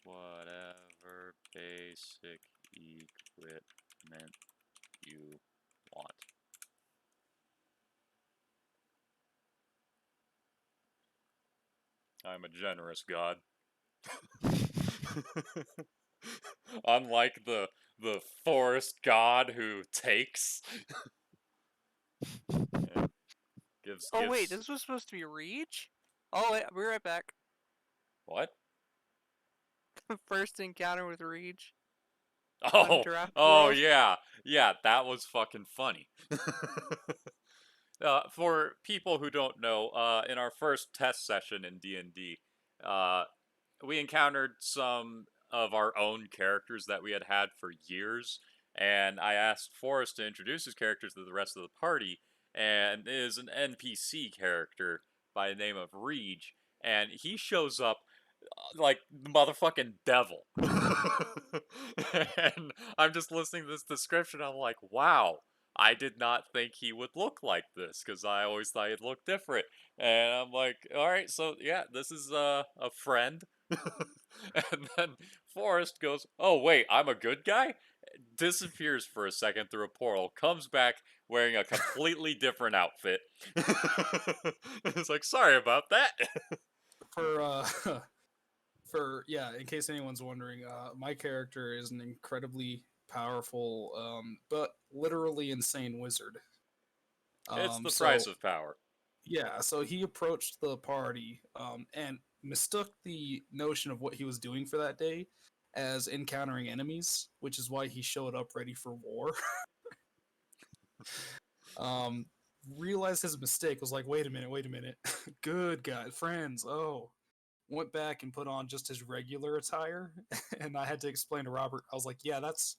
whatever basic equipment you want. I'm a generous god. Unlike the forest god who takes. Yeah. Gives Oh wait, gifts. this was supposed to be Reach? Oh wait, I'll be right back. What? First encounter with Reach. Oh, Draft oh World. yeah, yeah, that was fucking funny. For people who don't know, in our first test session in D&D, we encountered some of our own characters that we had had for years, and I asked Forrest to introduce his characters to the rest of the party, and it is an NPC character by the name of Reej, and he shows up like the motherfucking devil. And I'm just listening to this description, I'm like, wow, I did not think he would look like this, because I always thought he'd look different. And I'm like, alright, so yeah, this is a friend. And then Forrest goes, oh wait, I'm a good guy? Disappears for a second through a portal, comes back wearing a completely different outfit. It's like, sorry about that. For for yeah, in case anyone's wondering, my character is an incredibly powerful, but literally insane wizard. It's the So price of power. yeah, so he approached the party, and mistook the notion of what he was doing for that day as encountering enemies, which is why he showed up ready for war. um, Realized his mistake, was like, wait a minute, good guy, friends. Oh, went back and put on just his regular attire, and I had to explain to Robert. I was like, "Yeah, that's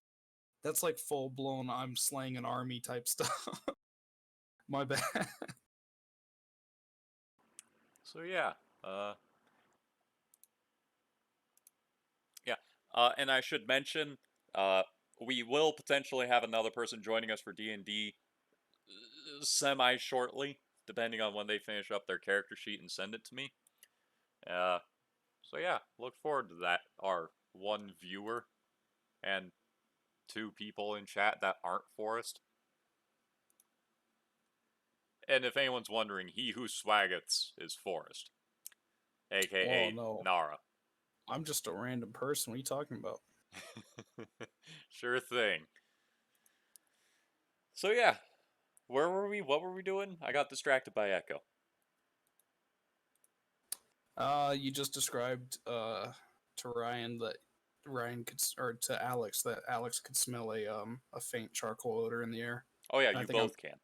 like full blown. I'm slaying an army type stuff." My bad. So yeah, yeah, and I should mention, we will potentially have another person joining us for D&D semi shortly, depending on when they finish up their character sheet and send it to me. So yeah, look forward to that. Our one viewer and 2 people in chat that aren't Forrest. And if anyone's wondering, he who swaggets is Forrest, aka Oh no, N'ara. I'm just a random person. What are you talking about? Sure thing. So yeah, where were we? What were we doing? I got distracted by Echo. You just described to Ryan that Ryan could, or to Alex that Alex could smell a faint charcoal odor in the air. Oh yeah, And I you think I'm. both can.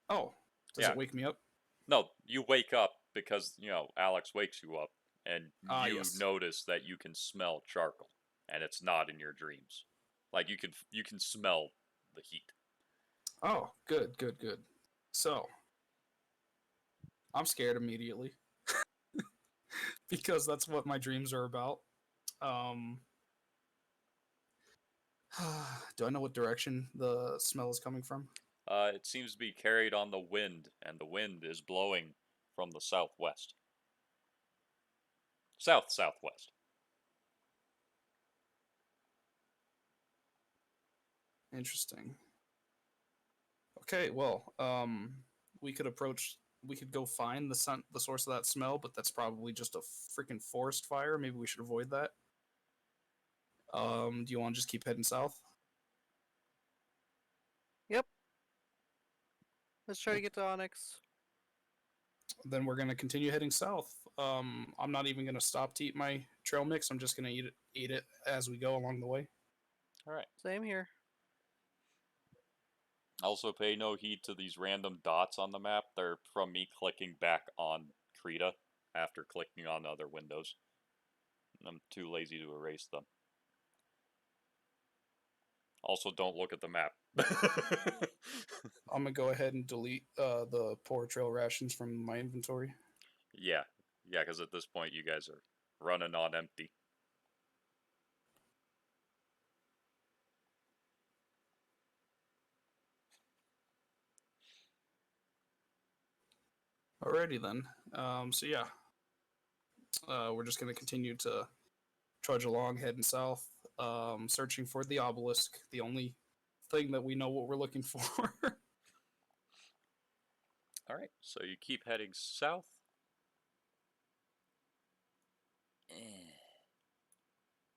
Oh, does Yeah. it wake me up? No, you wake up because, Alex wakes you up and Ah, you yes. notice that you can smell charcoal and it's not in your dreams. Like you can smell the heat. Oh, good, good, good. So I'm scared immediately because that's what my dreams are about. Um, do I know what direction the smell is coming from? It seems to be carried on the wind, and the wind is blowing from the southwest. South-southwest. Interesting. Okay, well, we could approach. We could go find the source of that smell, but that's probably just a freaking forest fire. Maybe we should avoid that. Do you want to just keep heading south? Yep. Let's try to Okay. get to Onyx. Then we're gonna continue heading south. I'm not even gonna stop to eat my trail mix. I'm just gonna eat it as we go along the way. All right. Same here. Also, pay no heed to these random dots on the map. They're from me clicking back on Krita after clicking on other windows. I'm too lazy to erase them. Also, don't look at the map. I'm gonna go ahead and delete the poor trail rations from my inventory. Yeah, because at this point you guys are running on empty. Alrighty then. So yeah, we're just gonna continue to trudge along, heading south, searching for the obelisk. The only thing that we know what we're looking for. All right, so you keep heading south.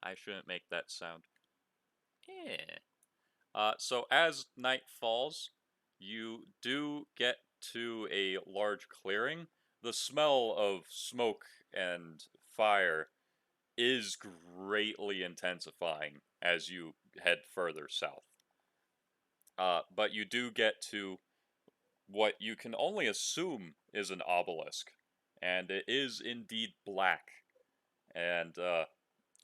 I shouldn't make that sound. So as night falls, you do get to a large clearing. The smell of smoke and fire is greatly intensifying as you head further south. But you do get to what you can only assume is an obelisk, and it is indeed black, and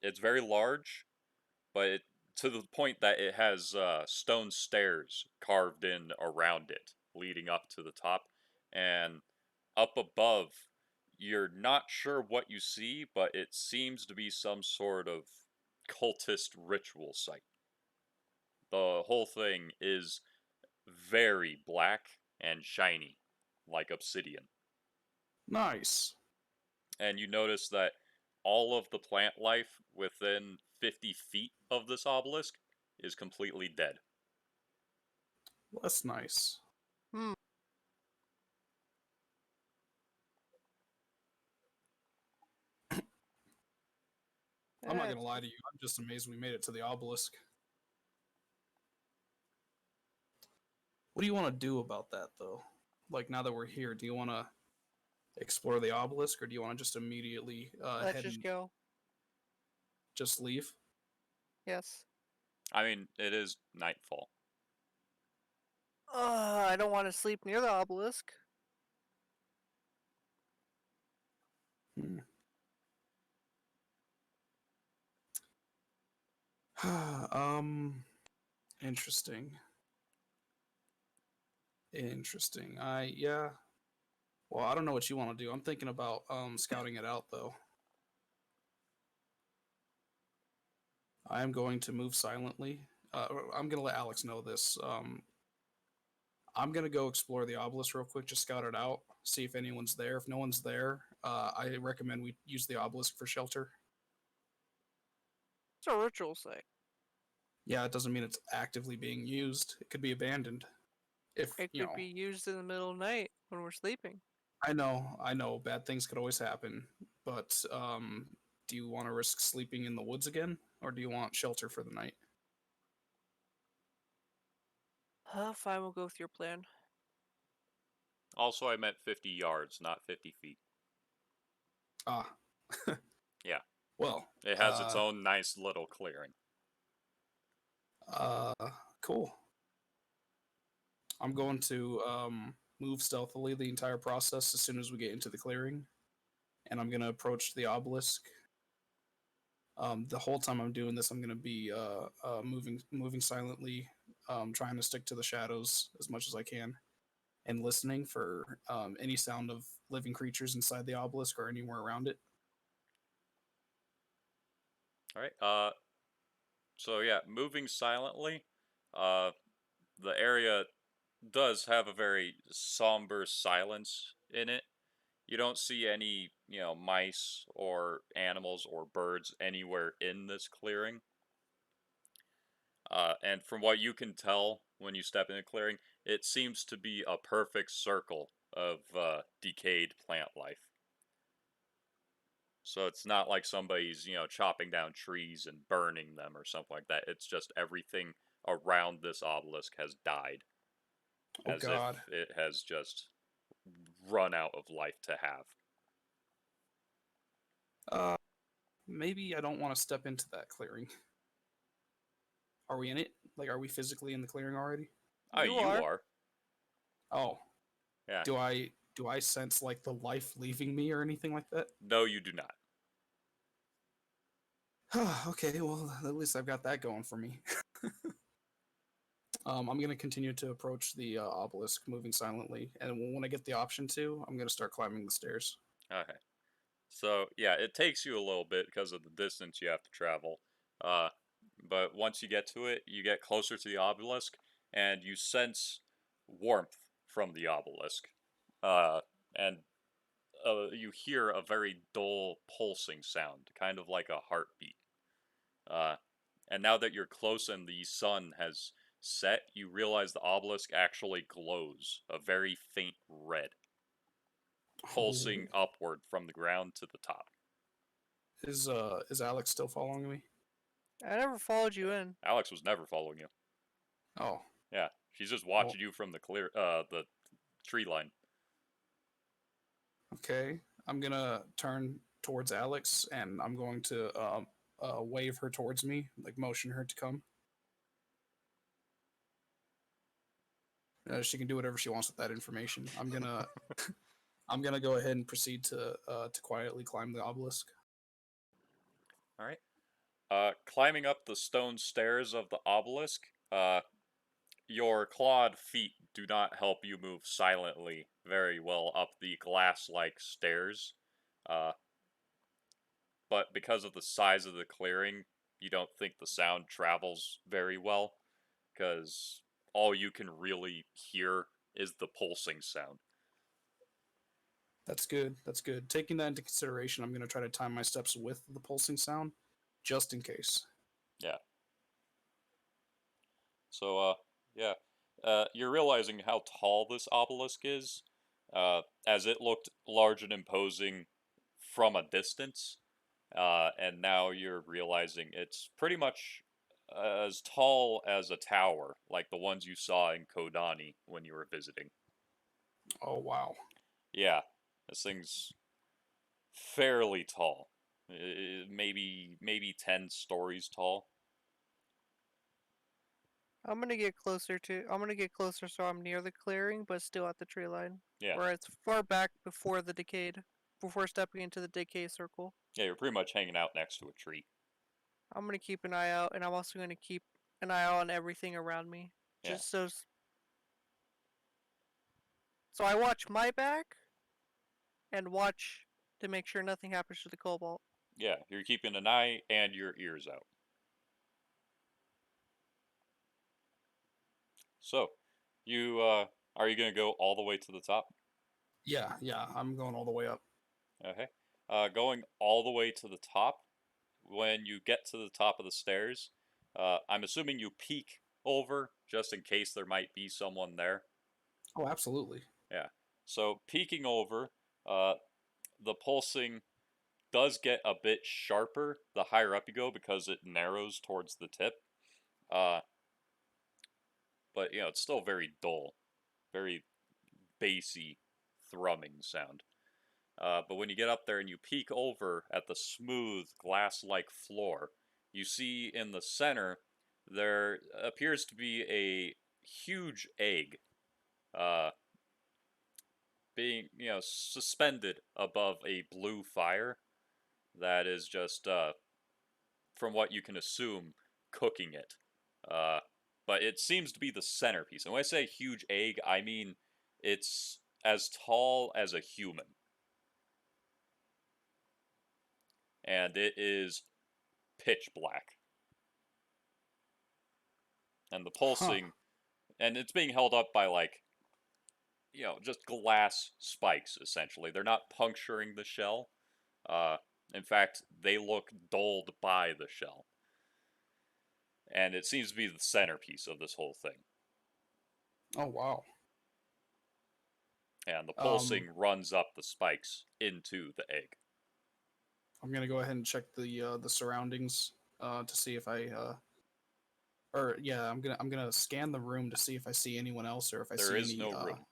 it's very large, but to the point that it has stone stairs carved in around it, leading up to the top, and up above, you're not sure what you see, but it seems to be some sort of cultist ritual site. The whole thing is very black and shiny, like obsidian. Nice. And you notice that all of the plant life within 50 feet of this obelisk is completely dead. Well, that's nice. Hmm. I'm not Eh, gonna lie to you. I'm just amazed we made it to the obelisk. What do you want to do about that, though? Like now that we're here, do you want to explore the obelisk, or do you want to just immediately let's head just and go. just leave? Yes. I mean, it is nightfall. I don't want to sleep near the obelisk. Hmm. Interesting. Interesting. Yeah. Well, I don't know what you want to do. I'm thinking about scouting it out though. I am going to move silently. I'm gonna let Alex know this. I'm gonna go explore the obelisk real quick, just scout it out, see if anyone's there. If no one's there, I recommend we use the obelisk for shelter. It's a ritual site. Yeah, it doesn't mean it's actively being used. It could be abandoned. If It you could know, be used in the middle of the night when we're sleeping. I know, bad things could always happen. But do you want to risk sleeping in the woods again, or do you want shelter for the night? Fine, we'll go with your plan. Also, I meant 50 yards, not 50 feet. Ah, Yeah. well, It has its own nice little clearing. uh, cool. I'm going to move stealthily the entire process as soon as we get into the clearing, and I'm gonna approach the obelisk. The whole time I'm doing this, I'm gonna be moving silently, trying to stick to the shadows as much as I can, and listening for any sound of living creatures inside the obelisk or anywhere around it. All right. So yeah, moving silently. Uh, the area does have a very somber silence in it. You don't see any, mice or animals or birds anywhere in this clearing. And from what you can tell when you step in the clearing, it seems to be a perfect circle of decayed plant life. So it's not like somebody's, chopping down trees and burning them or something like that. It's just everything around this obelisk has died. Oh As if God. it has just run out of life to have. Uh, maybe I don't want to step into that clearing. Are we in it? Like, are we physically in the clearing already? Oh, You you are. are. Oh, Yeah. do I sense like the life leaving me or anything like that? No, you do not. Okay, well at least I've got that going for me. I'm gonna continue to approach the obelisk, moving silently, and when I get the option to, I'm gonna start climbing the stairs. Okay. So, yeah, it takes you a little bit because of the distance you have to travel. Uh, but once you get to it, you get closer to the obelisk, and you sense warmth from the obelisk. And you hear a very dull pulsing sound, kind of like a heartbeat. Uh, and now that you're close and the sun has set, you realize the obelisk actually glows a very faint red, pulsing Oh, upward from the ground to the top. is Alex still following me? I never followed you in. Alex was never following you. Oh, Yeah, she's just well, watching you from the tree line. okay. I'm gonna turn towards Alex, and I'm going to wave her towards me, like motion her to come. She can do whatever she wants with that information. I'm gonna go ahead and proceed to quietly climb the obelisk. All right. Climbing up the stone stairs of the obelisk, your clawed feet do not help you move silently very well up the glass-like stairs. Uh, but because of the size of the clearing, you don't think the sound travels very well, because all you can really hear is the pulsing sound. That's good. That's good. Taking that into consideration, I'm gonna try to time my steps with the pulsing sound, just in case. Yeah. So, yeah. You're realizing how tall this obelisk is, as it looked large and imposing from a distance, and now you're realizing it's pretty much as tall as a tower, like the ones you saw in Kodani when you were visiting. Oh wow. Yeah, this thing's fairly tall. Maybe 10 stories tall. I'm gonna get closer so I'm near the clearing, but still at the tree line. Yeah. Where it's far back before stepping into the decay circle. Yeah, you're pretty much hanging out next to a tree. I'm gonna keep an eye out, and I'm also gonna keep an eye out on everything around me. Yeah. Just so I watch my back and watch to make sure nothing happens to the cobalt. Yeah, you're keeping an eye and your ears out. So, you are you gonna go all the way to the top? Yeah, I'm going all the way up. Okay. Going all the way to the top. When you get to the top of the stairs, I'm assuming you peek over just in case there might be someone there. Oh, absolutely. Yeah. So peeking over, the pulsing does get a bit sharper the higher up you go because it narrows towards the tip. Uh, but it's still very dull, very bassy, thrumming sound. But when you get up there and you peek over at the smooth glass-like floor, you see in the center there appears to be a huge egg, uh, being suspended above a blue fire that is just from what you can assume cooking it. Uh, but it seems to be the centerpiece. And when I say huge egg, I mean it's as tall as a human. And it is pitch black. And the pulsing, and it's being held up by just glass spikes, essentially. They're not puncturing the shell. In fact, they look dulled by the shell. And it seems to be the centerpiece of this whole thing. Oh, wow. And the pulsing runs up the spikes into the egg. I'm gonna go ahead and check the surroundings to see if I'm gonna scan the room to see if I see anyone else or if I see There is any. no room.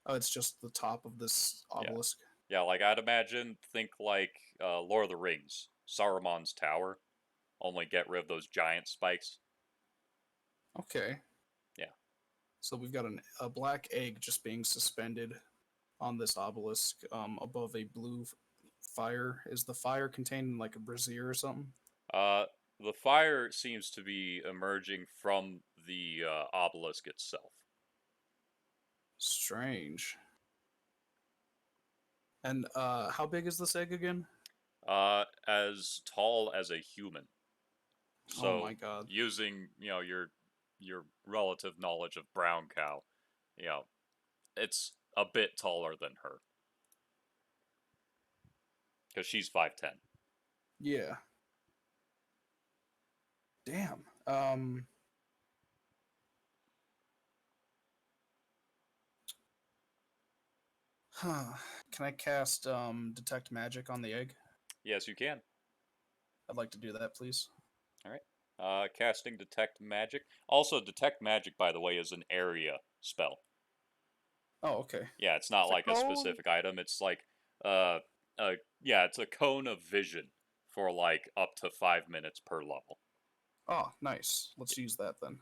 Oh, it's just the top of this obelisk. Yeah, like I'd imagine, think like Lord of the Rings, Saruman's tower. Only get rid of those giant spikes. Okay. Yeah. So we've got a black egg just being suspended on this obelisk above a blue fire. Is the fire contained in like a brazier or something? The fire seems to be emerging from the obelisk itself. Strange. And how big is this egg again? As tall as a human. So, oh my god. using your relative knowledge of brown cow, it's a bit taller than her because she's 5'10". Yeah. Damn. Huh. Can I cast detect magic on the egg? Yes, you can. I'd like to do that, please. All right. Casting detect magic. Also, detect magic, by the way, is an area spell. Oh, okay. Yeah, it's not It's a like a cone? specific item. It's like it's a cone of vision for like up to 5 minutes per level. Oh, nice. Let's use that then.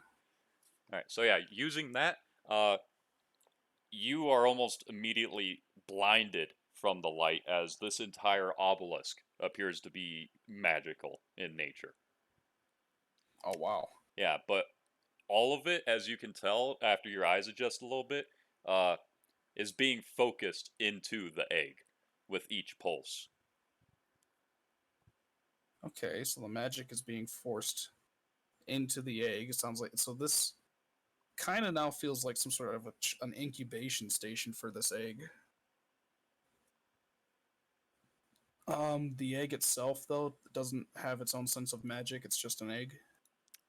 All right. So yeah, using that, you are almost immediately blinded from the light as this entire obelisk appears to be magical in nature. Oh, wow. Yeah, but all of it, as you can tell after your eyes adjust a little bit, is being focused into the egg with each pulse. Okay, so the magic is being forced into the egg. It sounds like so. This kind of now feels like some sort of an incubation station for this egg. The egg itself, though, doesn't have its own sense of magic. It's just an egg.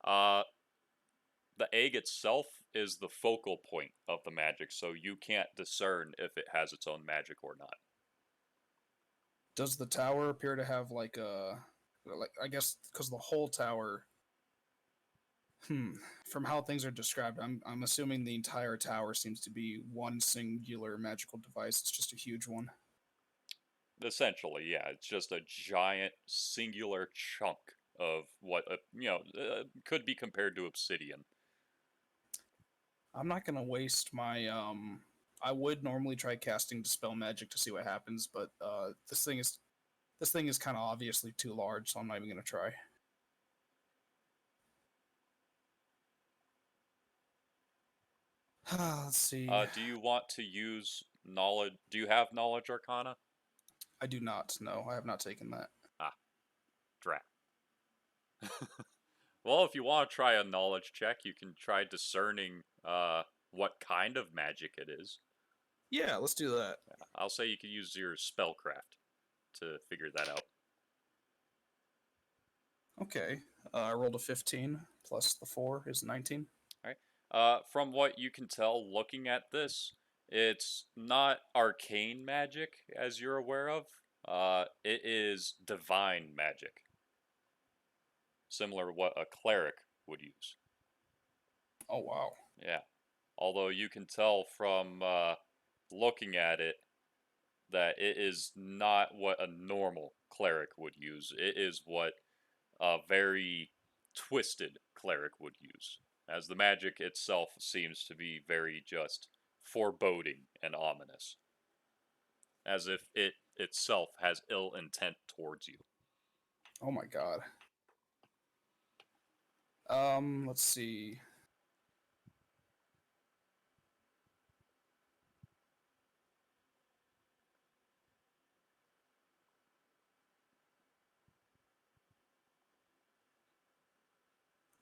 Uh, the egg itself is the focal point of the magic, so you can't discern if it has its own magic or not. Does the tower appear to have like I guess because the whole tower. From how things are described, I'm assuming the entire tower seems to be one singular magical device. It's just a huge one. Essentially, yeah, it's just a giant singular chunk of what could be compared to obsidian. I'm not gonna waste my I would normally try casting dispel magic to see what happens, but this thing is kind of obviously too large, so I'm not even gonna try. Let's see. Do you want to use knowledge? Do you have knowledge arcana? I do not. No, I have not taken that. Ah, drat. Well, if you want to try a knowledge check, you can try discerning what kind of magic it is. Yeah, let's do that. I'll say you can use your spellcraft to figure that out. Okay. I rolled a 15 plus the 4 is 19. All right. From what you can tell, looking at this, it's not arcane magic as you're aware of. It is divine magic, similar to what a cleric would use. Oh, wow. Yeah. Although you can tell from looking at it that it is not what a normal cleric would use. It is what a very twisted cleric would use, as the magic itself seems to be very just foreboding and ominous, as if it itself has ill intent towards you. Oh my god. Let's see.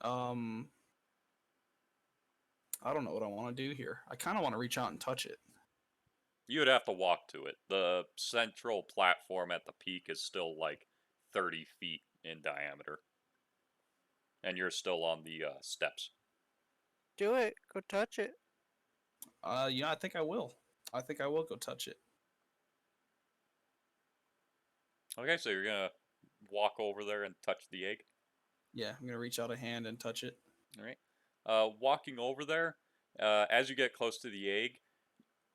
Um, I don't know what I want to do here. I kind of want to reach out and touch it. You would have to walk to it. The central platform at the peak is still like 30 feet in diameter. And you're still on the steps. Do it. Go touch it. Yeah, I think I will. I think I will go touch it. Okay, so you're gonna walk over there and touch the egg. Yeah, I'm gonna reach out a hand and touch it. All right. Walking over there, as you get close to the egg,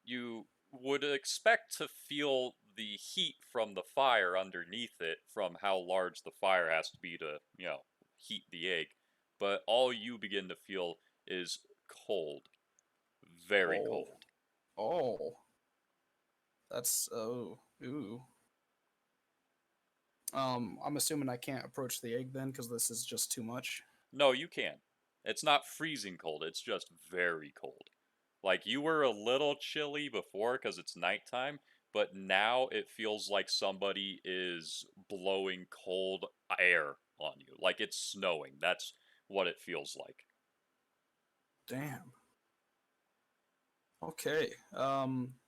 you would expect to feel the heat from the fire underneath it from how large the fire has to be to, heat the egg. But all you begin to feel is cold. Very Oh. cold. Oh. That's ooh. I'm assuming I can't approach the egg then because this is just too much. No, you can. It's not freezing cold, it's just very cold. Like, you were a little chilly before because it's nighttime, but now it feels like somebody is blowing cold air on you. Like it's snowing. That's what it feels like. Damn. Okay.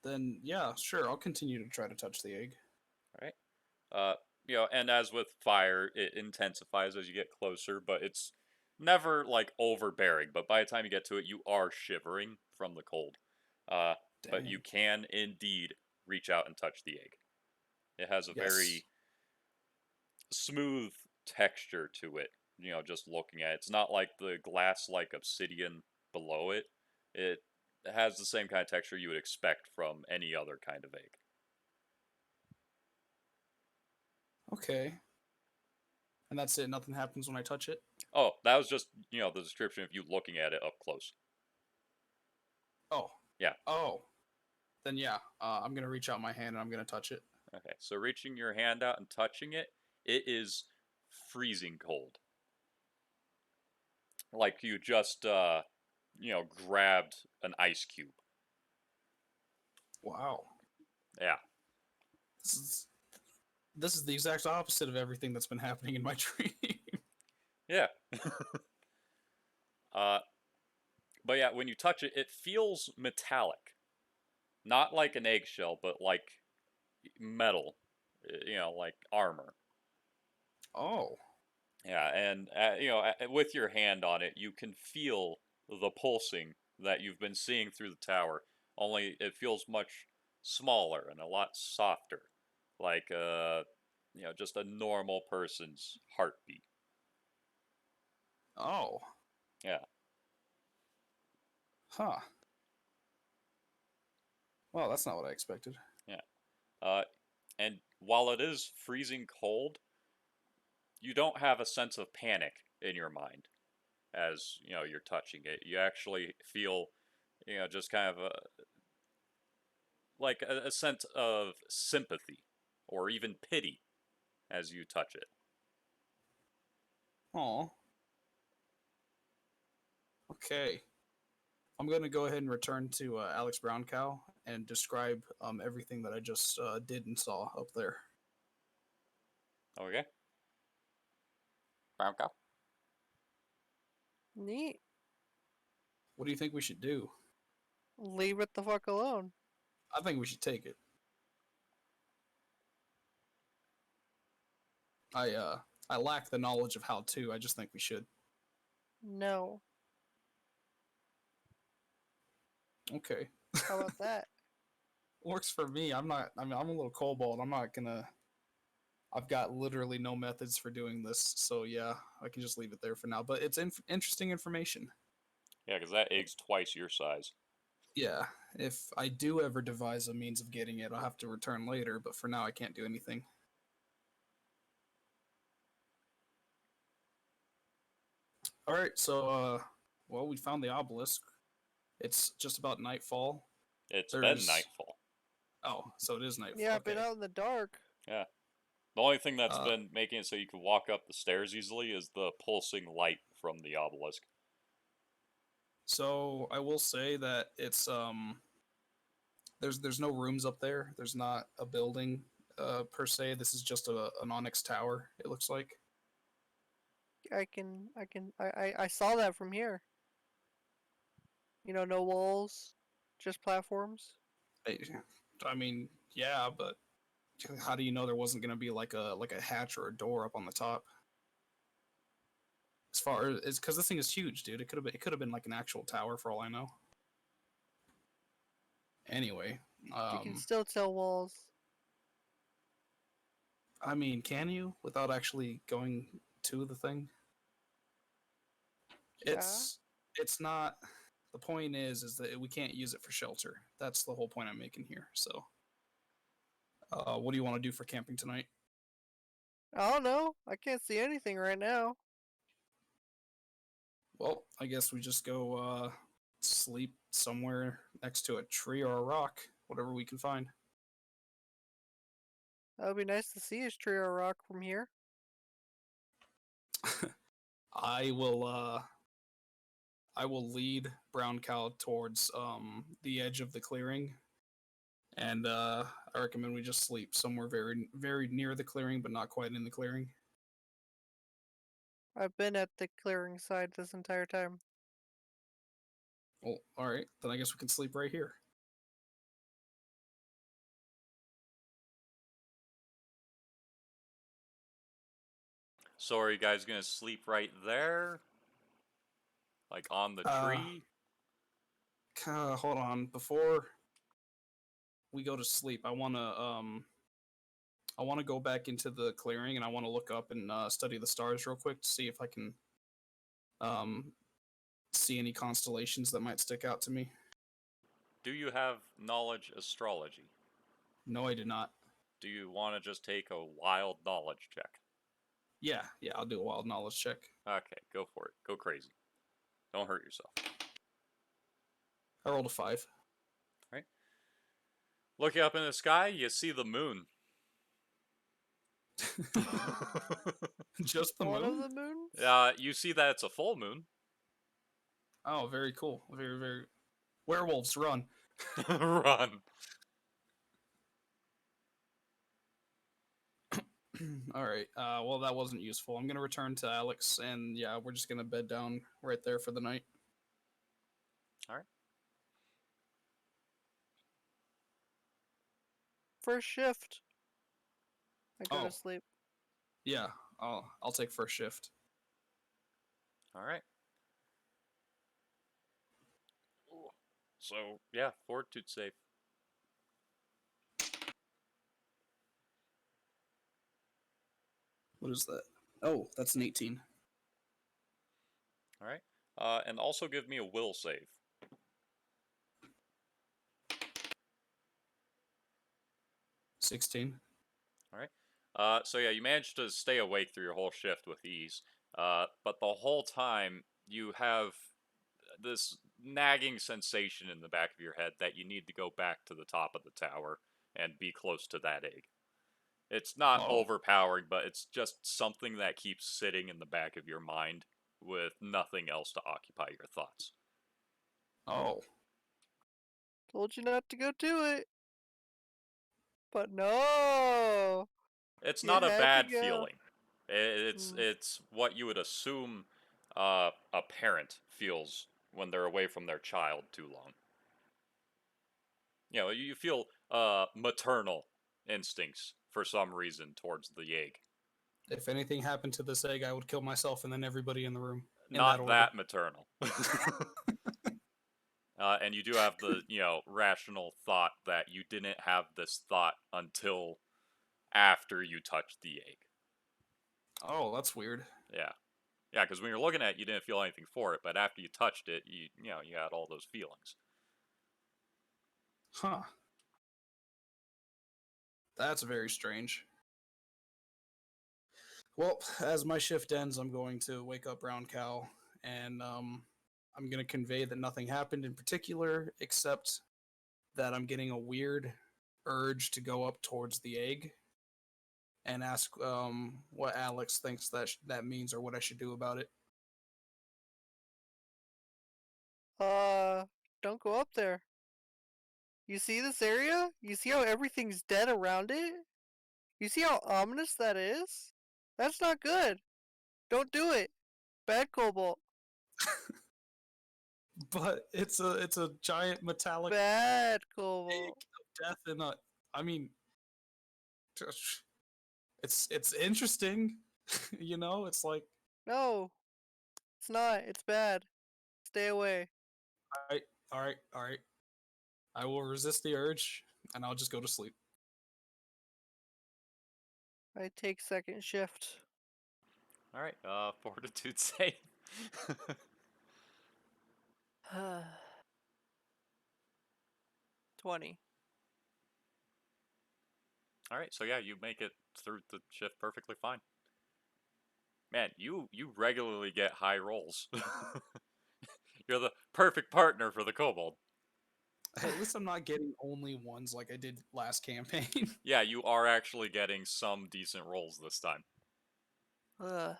Then yeah, sure. I'll continue to try to touch the egg. All right. And as with fire, it intensifies as you get closer, but it's never like overbearing. But by the time you get to it, you are shivering from the cold. But you can indeed reach out and touch the egg. It has a very smooth texture to it. Just looking at it, it's not like the glass-like obsidian below it. It has the same kind of texture you would expect from any other kind of egg. Okay. And that's it. Nothing happens when I touch it. Oh, that was just, the description of you looking at it up close. Oh. Yeah. Oh. Then yeah, I'm gonna reach out my hand and I'm gonna touch it. Okay, so reaching your hand out and touching it, it is freezing cold. Like you just, grabbed an ice cube. Wow. Yeah. This is the exact opposite of everything that's been happening in my dream. Yeah. But yeah, when you touch it, it feels metallic. Not like an eggshell, but like metal. Like armor. Oh. Yeah, and with your hand on it, you can feel the pulsing that you've been seeing through the tower. Only it feels much smaller and a lot softer, like just a normal person's heartbeat. Oh. Yeah. Huh. Well, that's not what I expected. Yeah. And while it is freezing cold, you don't have a sense of panic in your mind as you're touching it. You actually feel just kind of a sense of sympathy or even pity as you touch it. Oh. Okay. I'm going to go ahead and return to Alex Browncow and describe everything that I just did and saw up there. Okay. Brown cow. Neat. What do you think we should do? Leave it the fuck alone. I think we should take it. I lack the knowledge of how to. I just think we should. No. Okay. How about that? Works for me. I'm not. I mean, I'm a little kobold. I'm not gonna. I've got literally no methods for doing this, so yeah, I can just leave it there for now. But it's interesting information. Yeah, because that egg's twice your size. Yeah, if I do ever devise a means of getting it, I'll have to return later. But for now, I can't do anything. All right, so well, we found the obelisk. It's just about nightfall. It's been There's- nightfall. Oh, so it is nightfall. Yeah, I've okay. been out in the dark. Yeah. The only thing that's Uh, been making it so you can walk up the stairs easily is the pulsing light from the obelisk. So I will say that it's there's no rooms up there. There's not a building per se. This is just an onyx tower. It looks like. I saw that from here. You know, no walls, just platforms. I mean, yeah, but how do you know there wasn't gonna be like a hatch or a door up on the top? As far as it's because this thing is huge, dude. It could have been like an actual tower for all I know. Anyway, You can still tell walls. I mean, can you without actually going to the thing? Yeah. It's not. The point is that we can't use it for shelter. That's the whole point I'm making here. So, what do you want to do for camping tonight? I don't know. I can't see anything right now. Well, I guess we just go sleep somewhere next to a tree or a rock, whatever we can find. That would be nice to see a tree or a rock from here. I will lead Brown Cow towards the edge of the clearing, and I recommend we just sleep somewhere very very near the clearing, but not quite in the clearing. I've been at the clearing side this entire time. Well, all right, then I guess we can sleep right here. So are you guys gonna sleep right there? Like on the tree? Hold on, before we go to sleep, I wanna go back into the clearing and I wanna look up and study the stars real quick to see if I can see any constellations that might stick out to me. Do you have knowledge astrology? No, I did not. Do you want to just take a wild knowledge check? Yeah, I'll do a wild knowledge check. Okay, go for it. Go crazy. Don't hurt yourself. I rolled a 5. Right? Looking up in the sky, you see the moon. Just the One moon? of the moons? You see that it's a full moon. Oh, very cool. Very, very. Werewolves, run. Run. All right. Well, that wasn't useful. I'm going to return to Alex, and yeah, we're just going to bed down right there for the night. Alright. First shift. I go Oh. to sleep. Yeah, I'll take first shift. Alright. So, yeah, fortitude save. What is that? Oh, that's an 18. Alright. And also give me a will save. 16. Alright. So yeah, you managed to stay awake through your whole shift with ease. But the whole time, you have this nagging sensation in the back of your head that you need to go back to the top of the tower and be close to that egg. It's not overpowering, but it's just something that keeps sitting in the back of your mind with nothing else to occupy your thoughts. Oh. Told you not to go do it. But no. It's You not a had to bad go. feeling. It's what you would assume a parent feels when they're away from their child too long. You know, you feel maternal instincts for some reason towards the egg. If anything happened to this egg, I would kill myself and then everybody in the room. In Not order. that maternal. And you do have the, rational thought that you didn't have this thought until after you touched the egg. Oh, that's weird. Yeah. Yeah, because when you're looking at it, you didn't feel anything for it, but after you touched it, you had all those feelings. Huh. That's very strange. Well, as my shift ends, I'm going to wake up Browncow, and I'm going to convey that nothing happened in particular, except that I'm getting a weird urge to go up towards the egg and ask what Alex thinks that means or what I should do about it. Don't go up there. You see this area? You see how everything's dead around it? You see how ominous that is? That's not good. Don't do it. Bad Cobalt. But it's a giant metallic Bad egg Cobalt. of death, and I mean, it's interesting, It's like, No, it's not. It's bad. Stay away. all right. I will resist the urge, and I'll just go to sleep. I take second shift. All right, fortitude save. 20. All right, so yeah, you make it through the shift perfectly fine. Man, you regularly get high rolls. You're the perfect partner for the kobold. At least I'm not getting only ones like I did last campaign. Yeah, you are actually getting some decent rolls this time. Ugh.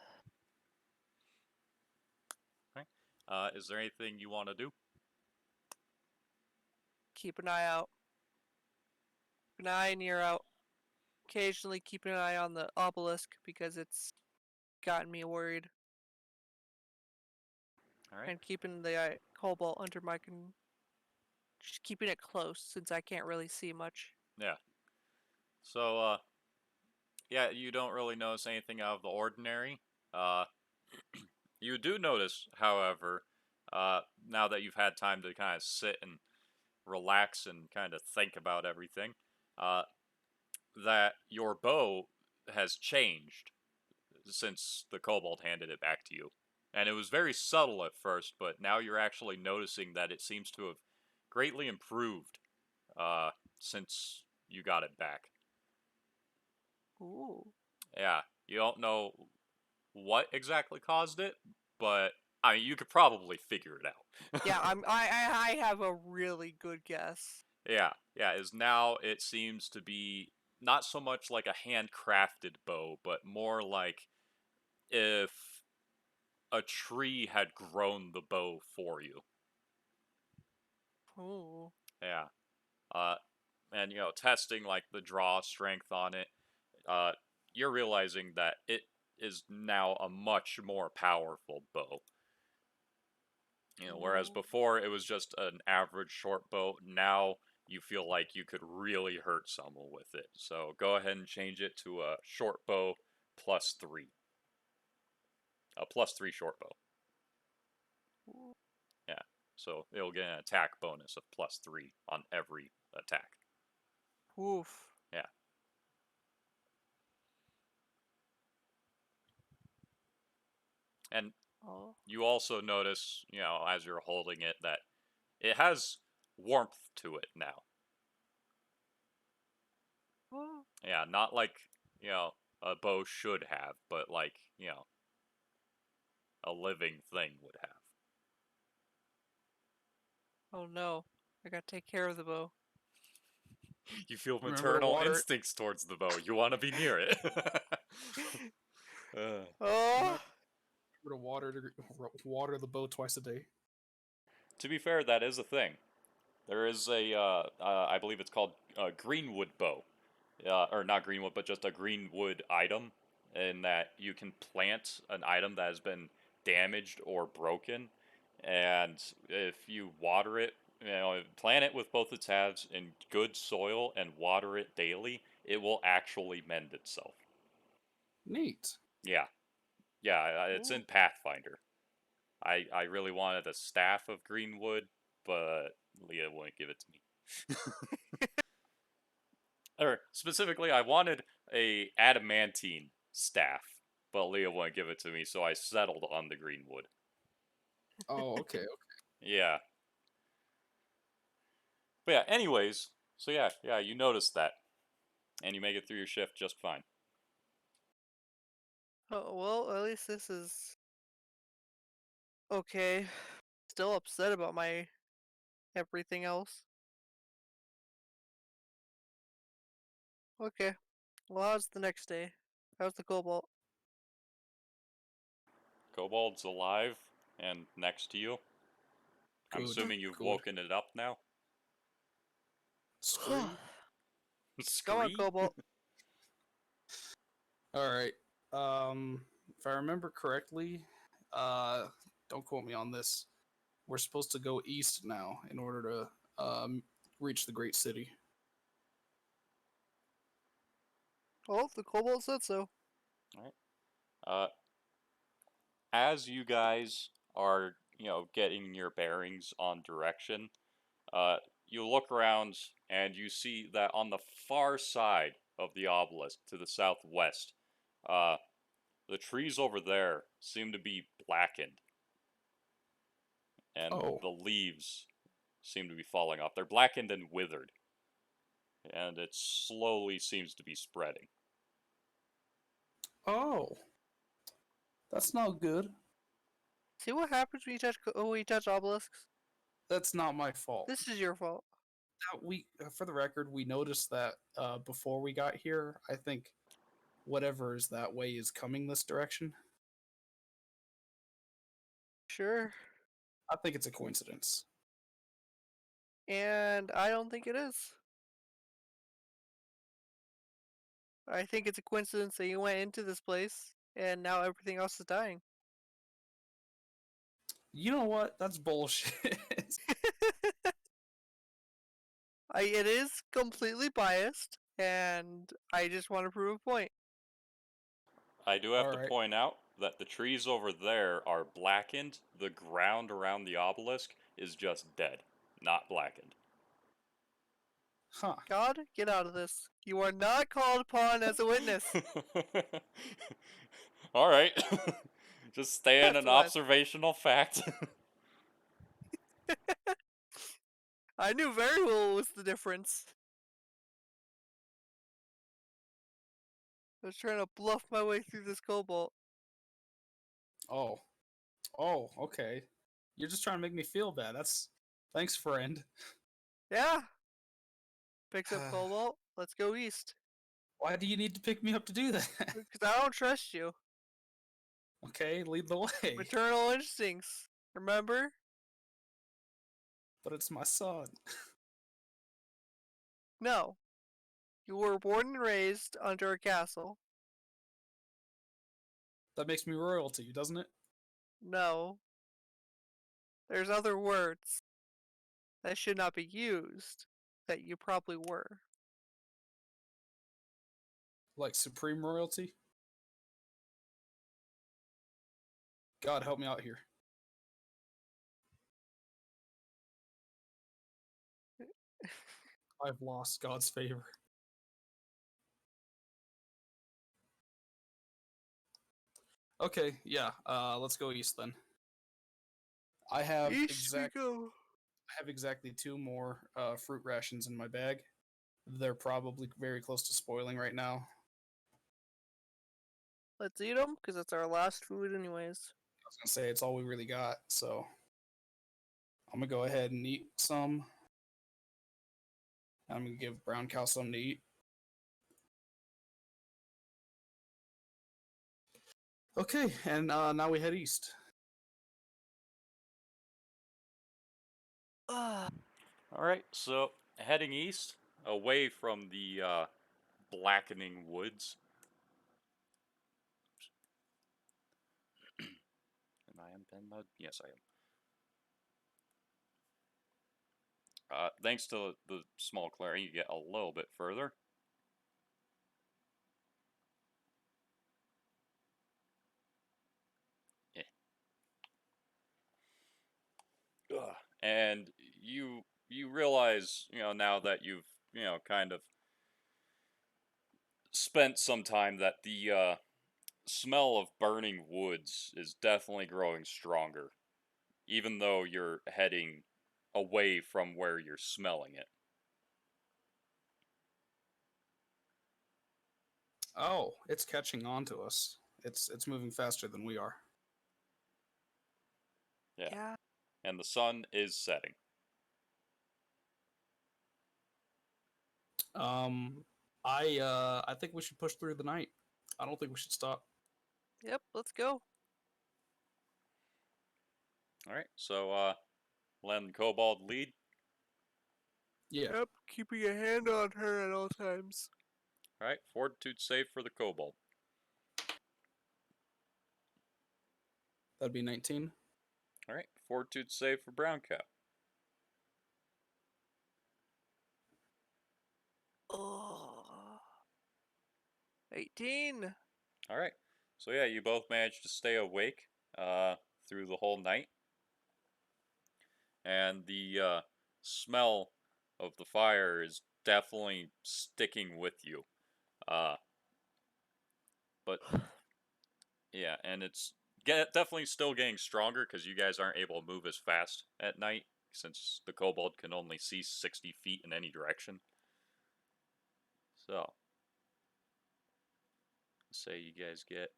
Okay. Is there anything you want to do? Keep an eye out. Keep an eye and ear out. Occasionally keep an eye on the obelisk because it's gotten me worried. All right. And keeping the cobalt under my just keeping it close since I can't really see much. Yeah. So, yeah, you don't really notice anything out of the ordinary. You do notice, however, now that you've had time to kind of sit and relax and kind of think about everything, that your bow has changed since the kobold handed it back to you. And it was very subtle at first, but now you're actually noticing that it seems to have greatly improved since you got it back. Ooh. Yeah, you don't know what exactly caused it, but I mean, you could probably figure it out. Yeah, I have a really good guess. Yeah, is now it seems to be not so much like a handcrafted bow, but more like if a tree had grown the bow for you. Ooh. Yeah. And testing like the draw strength on it, you're realizing that it is now a much more powerful bow. Whereas before it was just an average short bow, now you feel like you could really hurt someone with it. So go ahead and change it to a short bow +3. A +3 short bow. Ooh. Yeah. So it'll get an attack bonus of +3 on every attack. Oof. Yeah. And you also notice, as you're holding it, that it has warmth to it now. Oh. Yeah, not like, a bow should have, but like, a living thing would have. Oh no. I gotta take care of the bow. You feel Remember to maternal water it. instincts towards the bow. You want to be near it. Oh. Remember to water the bow twice a day. to be fair, that is a thing. There is a, I believe it's called Greenwood bow. Or not Greenwood, but just a Greenwood item, in that you can plant an item that has been damaged or broken, and if you water it, plant it with both its halves in good soil and water it daily, it will actually mend itself. Neat. Yeah, yeah, it's in Ooh. Pathfinder. I really wanted a staff of Greenwood, but Leah wouldn't give it to me. Or specifically, I wanted a adamantine staff, but Leah wouldn't give it to me, so I settled on the Greenwood. Oh, okay. Yeah. But yeah, anyways, so yeah, you noticed that. And you make it through your shift just fine. Oh, well, at least this is okay. Still upset about my everything else. Okay. Well, how's the next day? How's the cobalt? Kobold's alive and next to you. I'm Good. assuming you've Good. woken it up now. Come Scree. on, Scree? cobalt. All right. If I remember correctly, don't quote me on this. We're supposed to go east now in order to reach the great city. Well, the cobalt said so. Alright. As you guys are, getting your bearings on direction, you look around and you see that on the far side of the obelisk to the southwest, uh, the trees over there seem to be blackened, and Oh. the leaves seem to be falling off. They're blackened and withered, and it slowly seems to be spreading. Oh. That's not good. See what happens when you touch obelisks? That's not my fault. This is your fault. For the record, we noticed that before we got here. I think whatever is that way is coming this direction. Sure. I think it's a coincidence. And I don't think it is. I think it's a coincidence that you went into this place and now everything else is dying. You know what? That's bullshit. It is completely biased, and I just want to prove a point. I do have to Alright. point out that the trees over there are blackened. The ground around the obelisk is just dead, not blackened. Huh. God, get out of this. You are not called upon as a witness. All right. Just stay in That's an what. observational fact. I knew very well what was the difference. I was trying to bluff my way through this cobalt. Oh. Oh, okay. You're just trying to make me feel bad. Thanks, friend. Yeah. Picks up cobalt. Let's go east. Why do you need to pick me up to do that? Because I don't trust you. Okay, lead the way. Maternal instincts. Remember? But it's my son. No. You were born and raised under a castle. That makes me royalty, doesn't it? No. There's other words that should not be used that you probably were. Like supreme royalty? God help me out here. I've lost God's favor. Okay, yeah. Let's go east then. I have East we go. exactly 2 more fruit rations in my bag. They're probably very close to spoiling right now. Let's eat them, because it's our last food anyways. I was gonna say it's all we really got, so I'm gonna go ahead and eat some. I'm gonna give Brown Cow something to eat. Okay, and now we head east. Ugh. All right, so heading east, away from the blackening woods. Am I in pen mode? Yes, I am. Thanks to the small clearing, you get a little bit further. Yeah. Ugh. And you realize, now that you've, kind of spent some time that the smell of burning woods is definitely growing stronger, even though you're heading away from where you're smelling it. Oh, it's catching on to us. It's moving faster than we are. Yeah. Yeah. And the sun is setting. I think we should push through the night. I don't think we should stop. Yep. Let's go. All right, so Len Kobold lead. Yeah, Yep. Keeping a hand on her at all times. All right, fortitude save for the Kobold. that'd be 19. All right, fortitude save for Brown Cow. Oh. 18. All right, so yeah, you both managed to stay awake through the whole night, and the smell of the fire is definitely sticking with you. Uh, but yeah, and it's definitely still getting stronger because you guys aren't able to move as fast at night since the kobold can only see 60 feet in any direction. So, say you guys get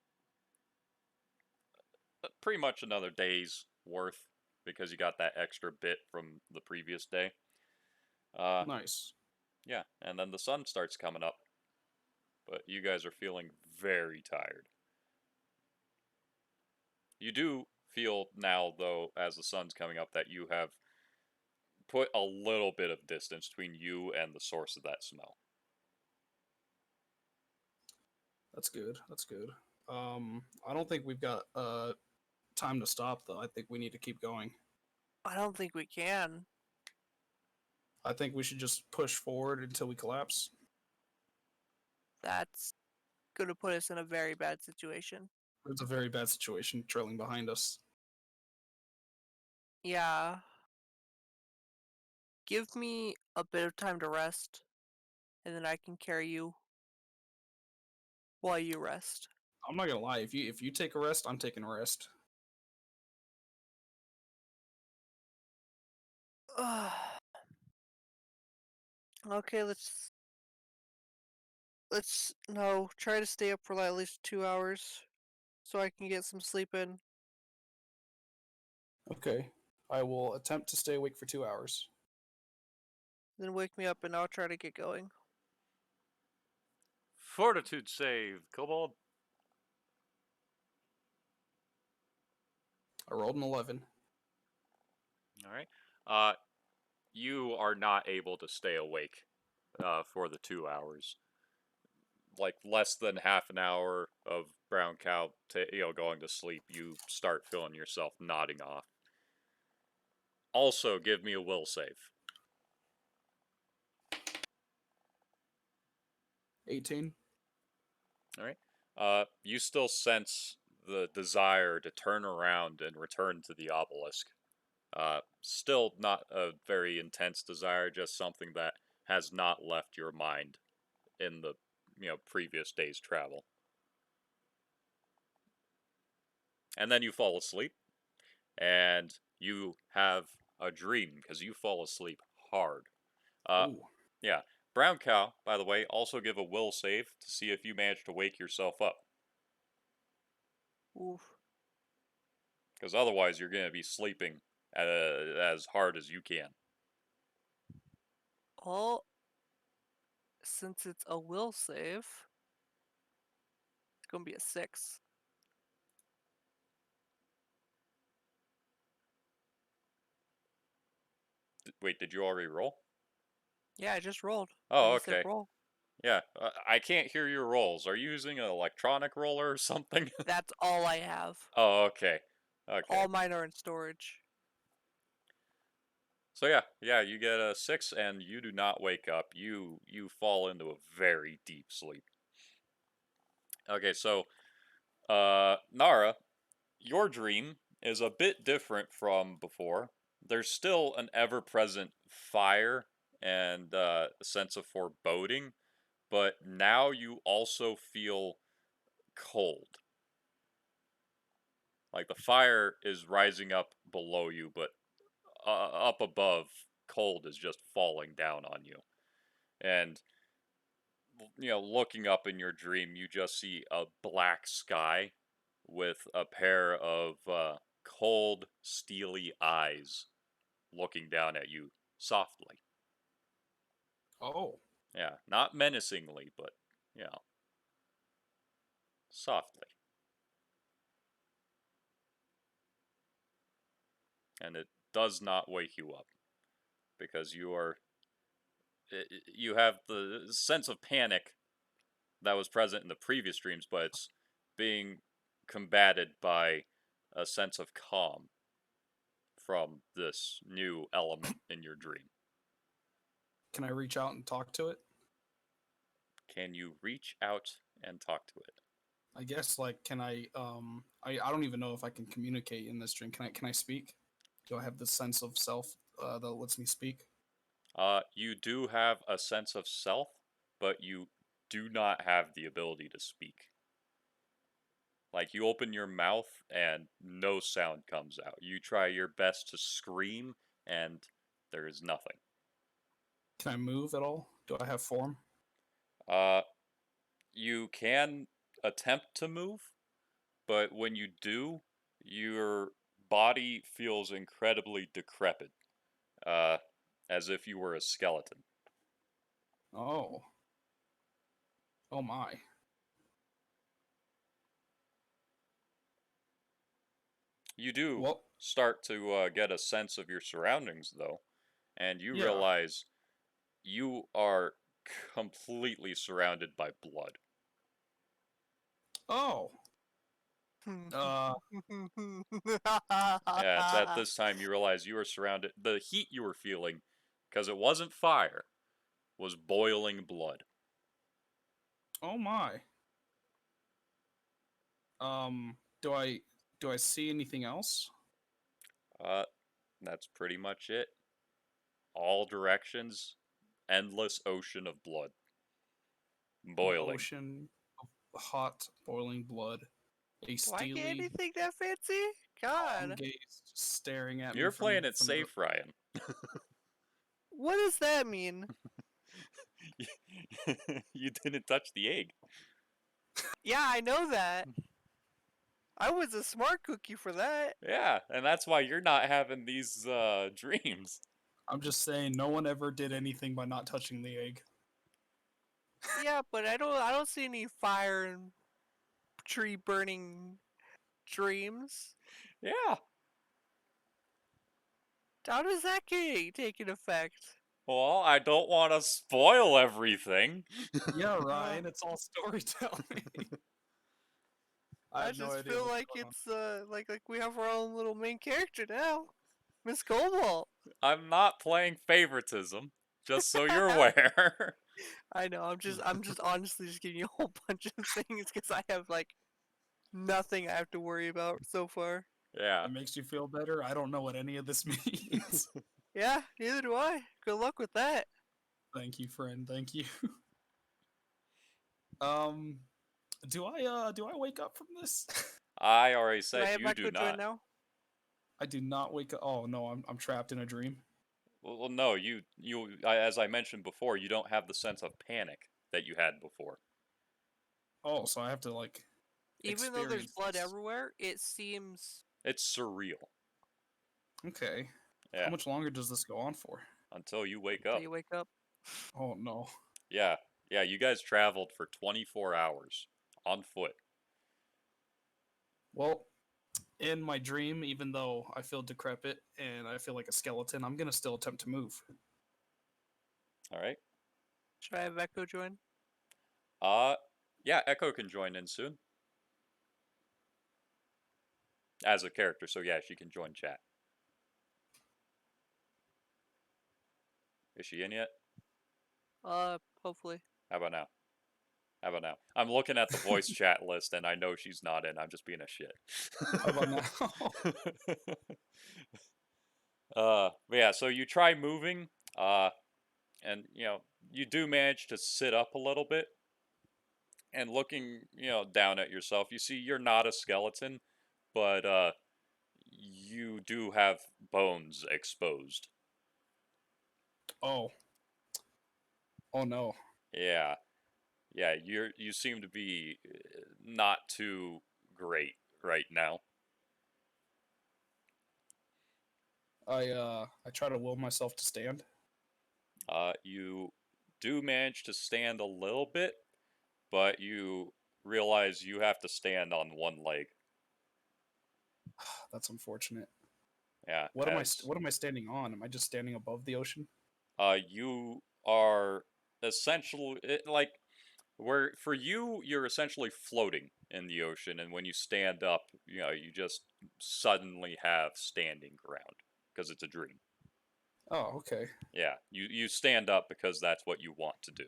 pretty much another day's worth because you got that extra bit from the previous day. Nice. Yeah, and then the sun starts coming up, but you guys are feeling very tired. You do feel now, though, as the sun's coming up, that you have put a little bit of distance between you and the source of that smell. That's good. That's good. I don't think we've got time to stop though. I think we need to keep going. I don't think we can. I think we should just push forward until we collapse. That's gonna put us in a very bad situation. It's a very bad situation trailing behind us. Yeah. Give me a bit of time to rest, and then I can carry you while you rest. I'm not gonna lie. If you take a rest, I'm taking a rest. Ugh. Okay, let's no try to stay up for like at least 2 hours, so I can get some sleep in. Okay. I will attempt to stay awake for 2 hours. Then wake me up, and I'll try to get going. Fortitude save, Kobold. I rolled an 11. All right. You are not able to stay awake for the 2 hours. Like less than half an hour of brown cow, going to sleep, you start feeling yourself nodding off. Also, give me a will save. 18. All right. You still sense the desire to turn around and return to the obelisk. Still not a very intense desire, just something that has not left your mind in the previous day's travel. And then you fall asleep, and you have a dream because you fall asleep hard. Ooh. Yeah. Brown cow, by the way, also give a will save to see if you manage to wake yourself up. Oof. Because otherwise, you're going to be sleeping as hard as you can. Well, since it's a will save, it's gonna be a 6. Wait, did you already roll? Yeah, I just rolled. Oh, You said okay. roll. Yeah, I can't hear your rolls. Are you using an electronic roller or something? That's all I have. Oh, okay. Okay. All mine are in storage. So yeah, you get a 6 and you do not wake up. You fall into a very deep sleep. Okay, so N'ara, your dream is a bit different from before. There's still an ever-present fire and a sense of foreboding, but now you also feel cold. Like the fire is rising up below you, but up above, cold is just falling down on you. And looking up in your dream, you just see a black sky with a pair of cold, steely eyes looking down at you softly. Oh. Yeah, not menacingly, but, you know, softly. And it does not wake you up because you have the sense of panic that was present in the previous dreams, but it's being combated by a sense of calm from this new element in your dream. Can I reach out and talk to it? Can you reach out and talk to it? I guess like can I don't even know if I can communicate in this dream. Can I speak? Do I have the sense of self that lets me speak? You do have a sense of self, but you do not have the ability to speak. Like, you open your mouth and no sound comes out. You try your best to scream and there is nothing. Can I move at all? Do I have form? Uh, you can attempt to move, but when you do, your body feels incredibly decrepit, uh, as if you were a skeleton. Oh. Oh my. You do Well, start to get a sense of your surroundings, though, and you yeah. realize you are completely surrounded by blood. Oh. Uh. Yeah, it's at this time you realize you are surrounded. The heat you were feeling, because it wasn't fire, was boiling blood. Oh my. Do I see anything else? Uh, that's pretty much it. All directions, endless ocean of blood. An Boiling. ocean of hot boiling blood. A Do I get steely anything that fancy? calm God. gaze staring at me You're playing it from the safe, Ryan. What does that mean? You didn't touch the egg. Yeah, I know that. I was a smart cookie for that. Yeah, and that's why you're not having these dreams. I'm just saying no one ever did anything by not touching the egg. Yeah, but I don't see any fire and tree burning dreams. Yeah. How does that take an effect? Well, I don't want to spoil everything. Yeah, Ryan, it's all storytelling. I I have no just idea feel what's like going on. it's like we have our own little main character now, Miss Cobalt. I'm not playing favoritism, just so you're aware. I know. I'm just honestly just giving you a whole bunch of things because I have like nothing I have to worry about so far. Yeah. That makes you feel better. I don't know what any of this means. Yeah, neither do I. Good luck with that. Thank you, friend. Thank you. Um, do I wake up from this? I already Can I said have you my do co-join not. now? I do not wake up. Oh no, I'm trapped in a dream. Well, no, as I mentioned before, you don't have the sense of panic that you had before. Oh, so I have to like Even though there's experience blood this. everywhere, it seems It's surreal. Okay. How Yeah, much longer does this go on for? until you wake until up. you wake up. Oh no. Yeah, yeah, you guys traveled for 24 hours on foot. Well, in my dream, even though I feel decrepit and I feel like a skeleton, I'm gonna still attempt to move. All right. Should I have Echo join? Yeah, Echo can join in soon as a character, so yeah, she can join chat. Is she in yet? Hopefully. How about now? How about now? I'm looking at the voice chat list and I know she's not in. I'm just being a shit. How about now? But yeah, so you try moving, and you do manage to sit up a little bit. And looking, down at yourself, you see you're not a skeleton, but you do have bones exposed. Oh. Oh no. Yeah, yeah, you seem to be not too great right now. I try to will myself to stand. You do manage to stand a little bit, but you realize you have to stand on one leg. That's unfortunate. Yeah, What am I standing on? Am I just standing above the ocean? you are essentially like where for you you're essentially floating in the ocean, and when you stand up, you just suddenly have standing ground because it's a dream. Oh, okay. Yeah, you stand up because that's what you want to do.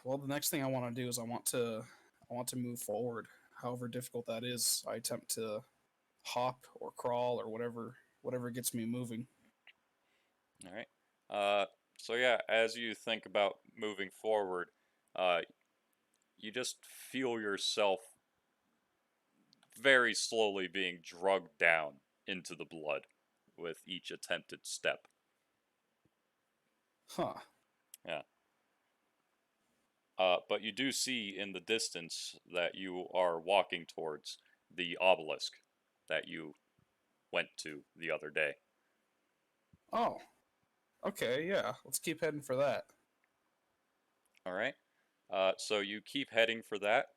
Well, the next thing I want to do is I want to move forward. However difficult that is, I attempt to hop or crawl or whatever gets me moving. All right. So yeah, as you think about moving forward, uh, you just feel yourself very slowly being drugged down into the blood with each attempted step. Huh. Yeah. But you do see in the distance that you are walking towards the obelisk that you went to the other day. Oh. Okay, yeah. Let's keep heading for that. All right. So you keep heading for that,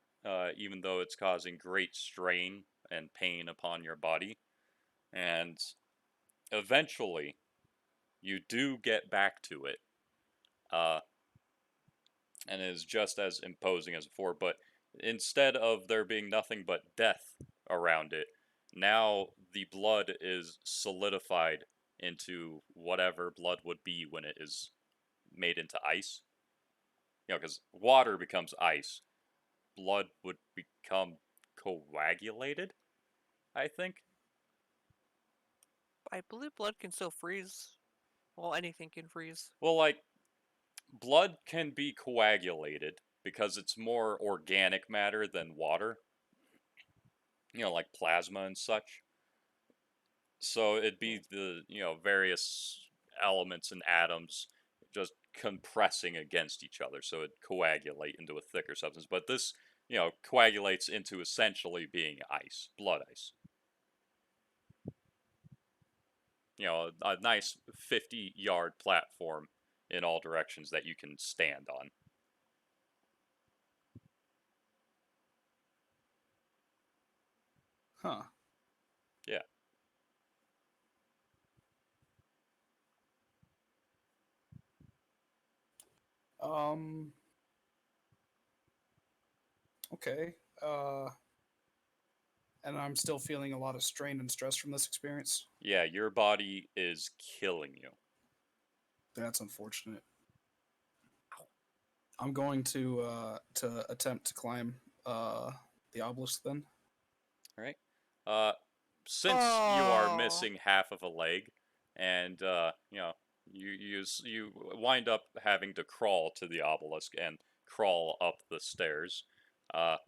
even though it's causing great strain and pain upon your body. And eventually, you do get back to it. Uh, and it is just as imposing as before, but instead of there being nothing but death around it, now the blood is solidified into whatever blood would be when it is made into ice. Because water becomes ice, blood would become coagulated, I think. I believe blood can still freeze. Well, anything can freeze. Well, like, blood can be coagulated because it's more organic matter than water, like plasma and such. So it'd be the, various elements and atoms just compressing against each other, so it'd coagulate into a thicker substance. But this, coagulates into essentially being ice, blood ice. A nice 50-yard platform in all directions that you can stand on. Huh. Yeah. Um. Okay. And I'm still feeling a lot of strain and stress from this experience. Yeah, your body is killing you. That's unfortunate. I'm going to attempt to climb the obelisk then. All right. Since you are missing half of a leg, and you wind up having to crawl to the obelisk and crawl up the stairs. But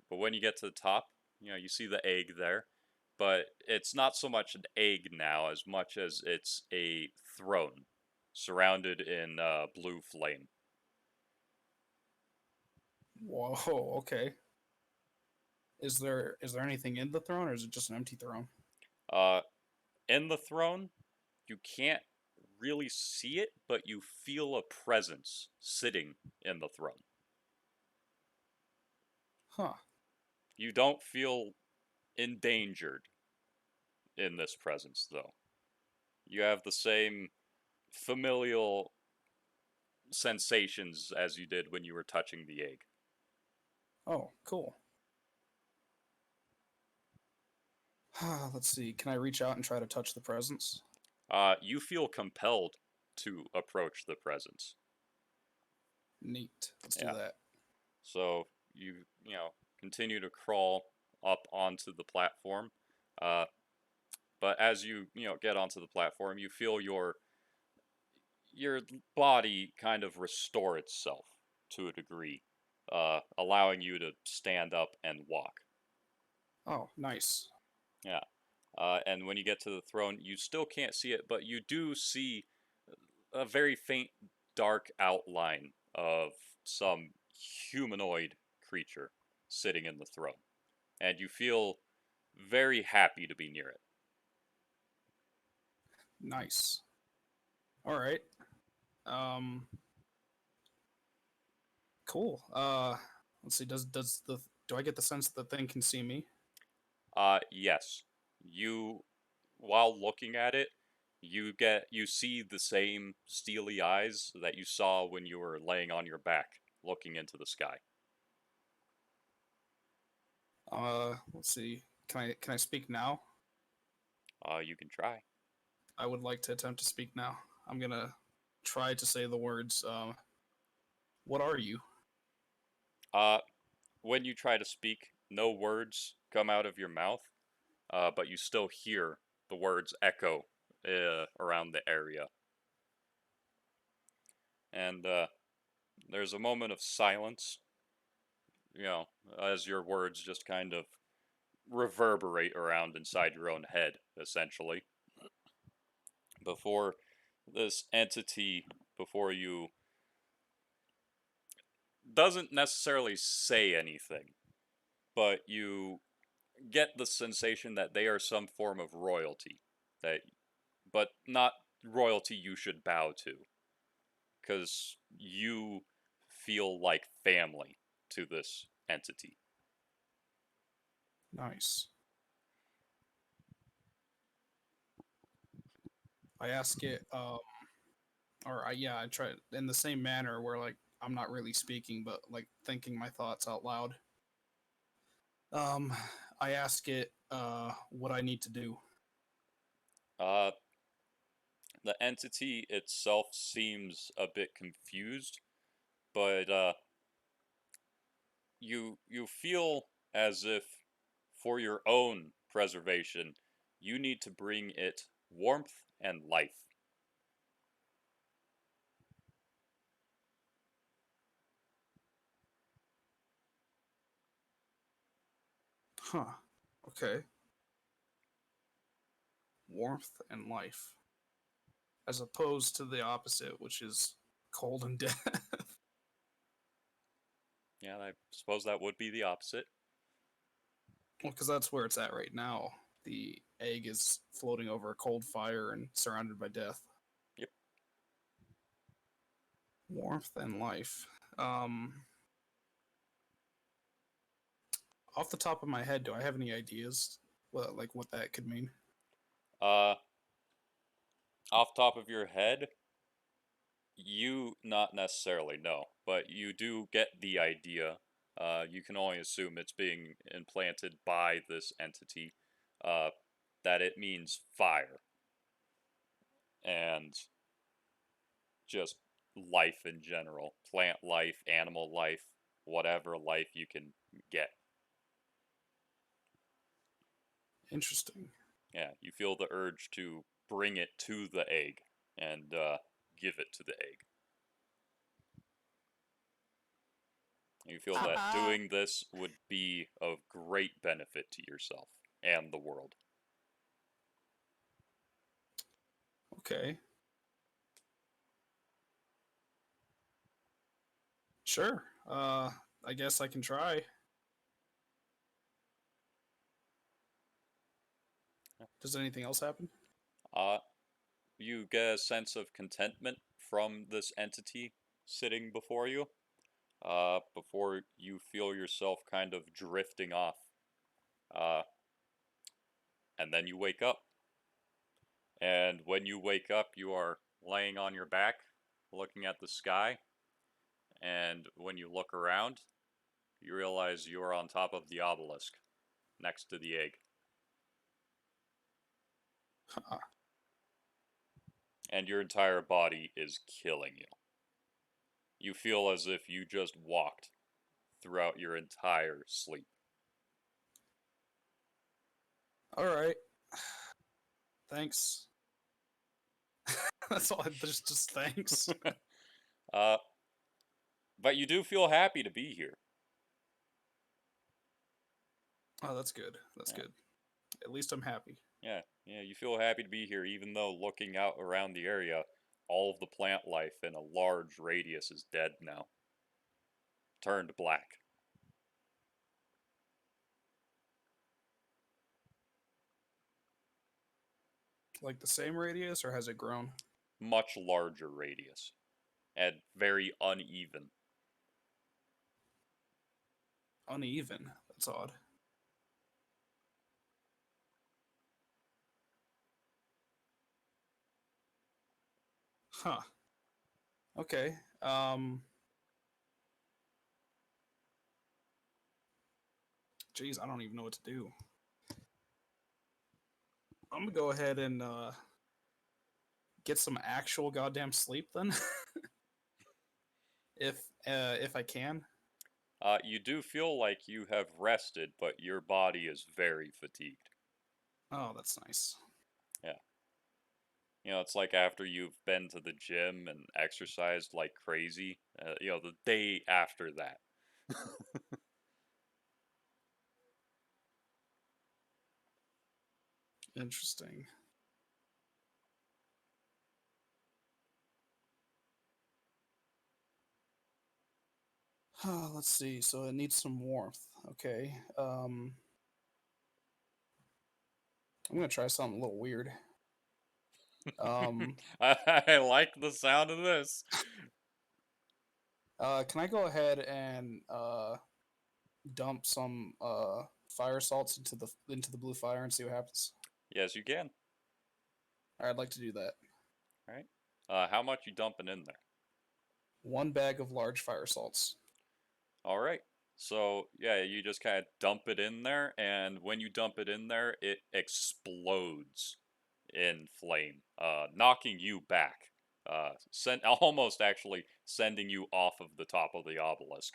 when you get to the top, you see the egg there, but it's not so much an egg now as much as it's a throne surrounded in blue flame. Whoa. Okay. Is there anything in the throne, or is it just an empty throne? Uh, in the throne, you can't really see it, but you feel a presence sitting in the throne. Huh. You don't feel endangered in this presence, though. You have the same familial sensations as you did when you were touching the egg. Oh, cool. Let's see. Can I reach out and try to touch the presence? You feel compelled to approach the presence. Neat. Let's do Yeah. that. So you know, continue to crawl up onto the platform. But as you know, get onto the platform, you feel your body kind of restore itself to a degree, allowing you to stand up and walk. Oh, nice. Yeah. And when you get to the throne, you still can't see it, but you do see a very faint, dark outline of some humanoid creature sitting in the throne. And you feel very happy to be near it. Nice. All right. Um, cool. Let's see. Do I get the sense that the thing can see me? Yes. You, while looking at it, you see the same steely eyes that you saw when you were laying on your back, looking into the sky. Let's see. Can I speak now? You can try. I would like to attempt to speak now. I'm gonna try to say the words. What are you? Uh, when you try to speak, no words come out of your mouth, but you still hear the words echo around the area. And there's a moment of silence, you know, as your words just kind of reverberate around inside your own head, essentially. Before this entity before you doesn't necessarily say anything, but you get the sensation that they are some form of royalty, that, but not royalty you should bow to, because you feel like family to this entity. Nice. I ask it. I try it in the same manner where like I'm not really speaking, but like thinking my thoughts out loud. Um, I ask it what I need to do. Uh, the entity itself seems a bit confused, but you feel as if, for your own preservation, you need to bring it warmth and life. Huh. Okay. Warmth and life, as opposed to the opposite, which is cold and death. Yeah, I suppose that would be the opposite. Well, because that's where it's at right now. The egg is floating over a cold fire and surrounded by death. Yep. Warmth and life. Off the top of my head, do I have any ideas what that could mean? Uh, off top of your head, you not necessarily know, but you do get the idea. You can only assume it's being implanted by this entity, uh, that it means fire and just life in general, plant life, animal life, whatever life you can get. Interesting. Yeah, you feel the urge to bring it to the egg and give it to the egg. You feel that doing this would be of great benefit to yourself and the world. Okay. Sure. I guess I can try. Does anything else happen? Uh, you get a sense of contentment from this entity sitting before you. before you feel yourself kind of drifting off. Uh, and then you wake up. And when you wake up, you are laying on your back, looking at the sky. And when you look around, you realize you are on top of the obelisk, next to the egg. Huh. And your entire body is killing you. You feel as if you just walked throughout your entire sleep. All right. Thanks. That's all. Just thanks. uh, but you do feel happy to be here. Oh, that's good. That's good. At least I'm happy. Yeah, you feel happy to be here, even though looking out around the area, all of the plant life in a large radius is dead now. Turned black. Like the same radius, or has it grown? Much larger radius. And very uneven. Uneven. That's odd. Huh. Okay. Geez, I don't even know what to do. I'm gonna go ahead and get some actual goddamn sleep then, if I can. You do feel like you have rested, but your body is very fatigued. Oh, that's nice. Yeah. It's like after you've been to the gym and exercised like crazy, the day after that. Interesting. Let's see. So it needs some warmth. Okay. I'm gonna try something a little weird. I like the sound of this. Can I go ahead and dump some fire salts into the blue fire and see what happens? Yes, you can. All right, I'd like to do that. All right. How much you dumping in there? 1 bag of large fire salts. All right. So, yeah, you just kind of dump it in there, and when you dump it in there, it explodes in flame, knocking you back. Almost actually sending you off of the top of the obelisk.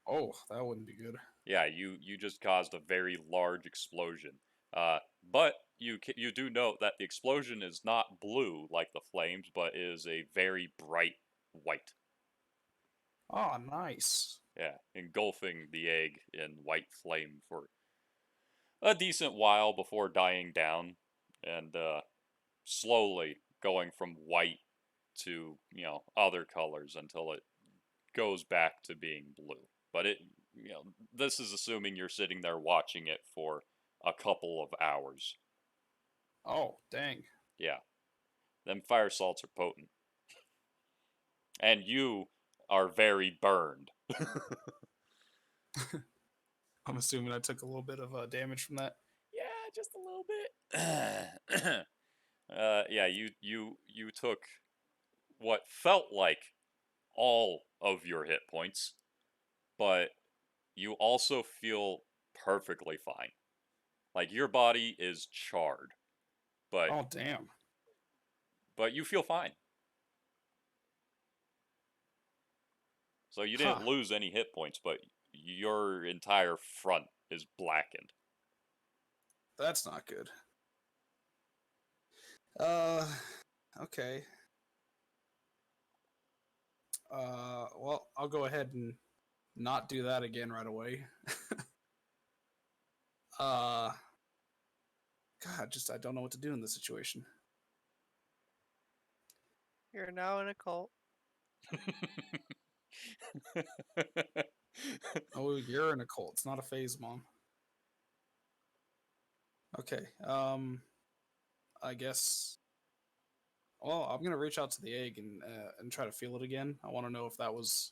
Oh, that wouldn't be good. Yeah, you just caused a very large explosion. But you do note that the explosion is not blue like the flames, but is a very bright white. Oh, nice. Yeah, engulfing the egg in white flame for a decent while before dying down, and slowly going from white to other colors until it goes back to being blue. But this is assuming you're sitting there watching it for a couple of hours. Oh, dang. Yeah, them fire salts are potent, and you are very burned. I'm assuming I took a little bit of damage from that. Yeah, just a little bit. Yeah, you took what felt like all of your hit points, but you also feel perfectly fine. Like your body is charred, but Oh, damn. you feel fine. So you didn't Huh. lose any hit points, but your entire front is blackened. That's not good. Uh, okay. Well, I'll go ahead and not do that again right away. uh, God, just I don't know what to do in this situation. You're now in a cult. Oh, you're in a cult. It's not a phase, Mom. Okay. I guess. Well, I'm gonna reach out to the egg and try to feel it again. I want to know if that was.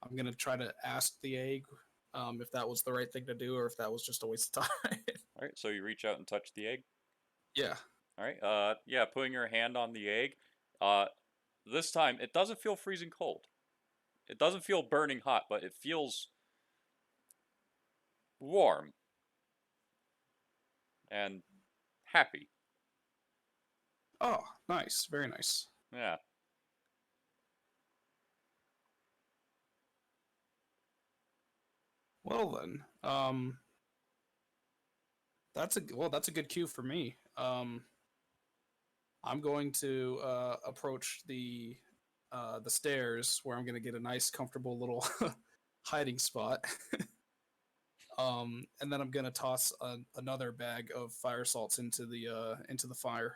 I'm gonna try to ask the egg if that was the right thing to do or if that was just a waste of time. All right, so you reach out and touch the egg. Yeah. All right, yeah, putting your hand on the egg. This time it doesn't feel freezing cold. It doesn't feel burning hot, but it feels warm and happy. Oh, nice. Very nice. Yeah. Well then, that's a good cue for me. I'm going to approach the stairs where I'm going to get a nice, comfortable little hiding spot. And then I'm going to toss another bag of fire salts into the fire.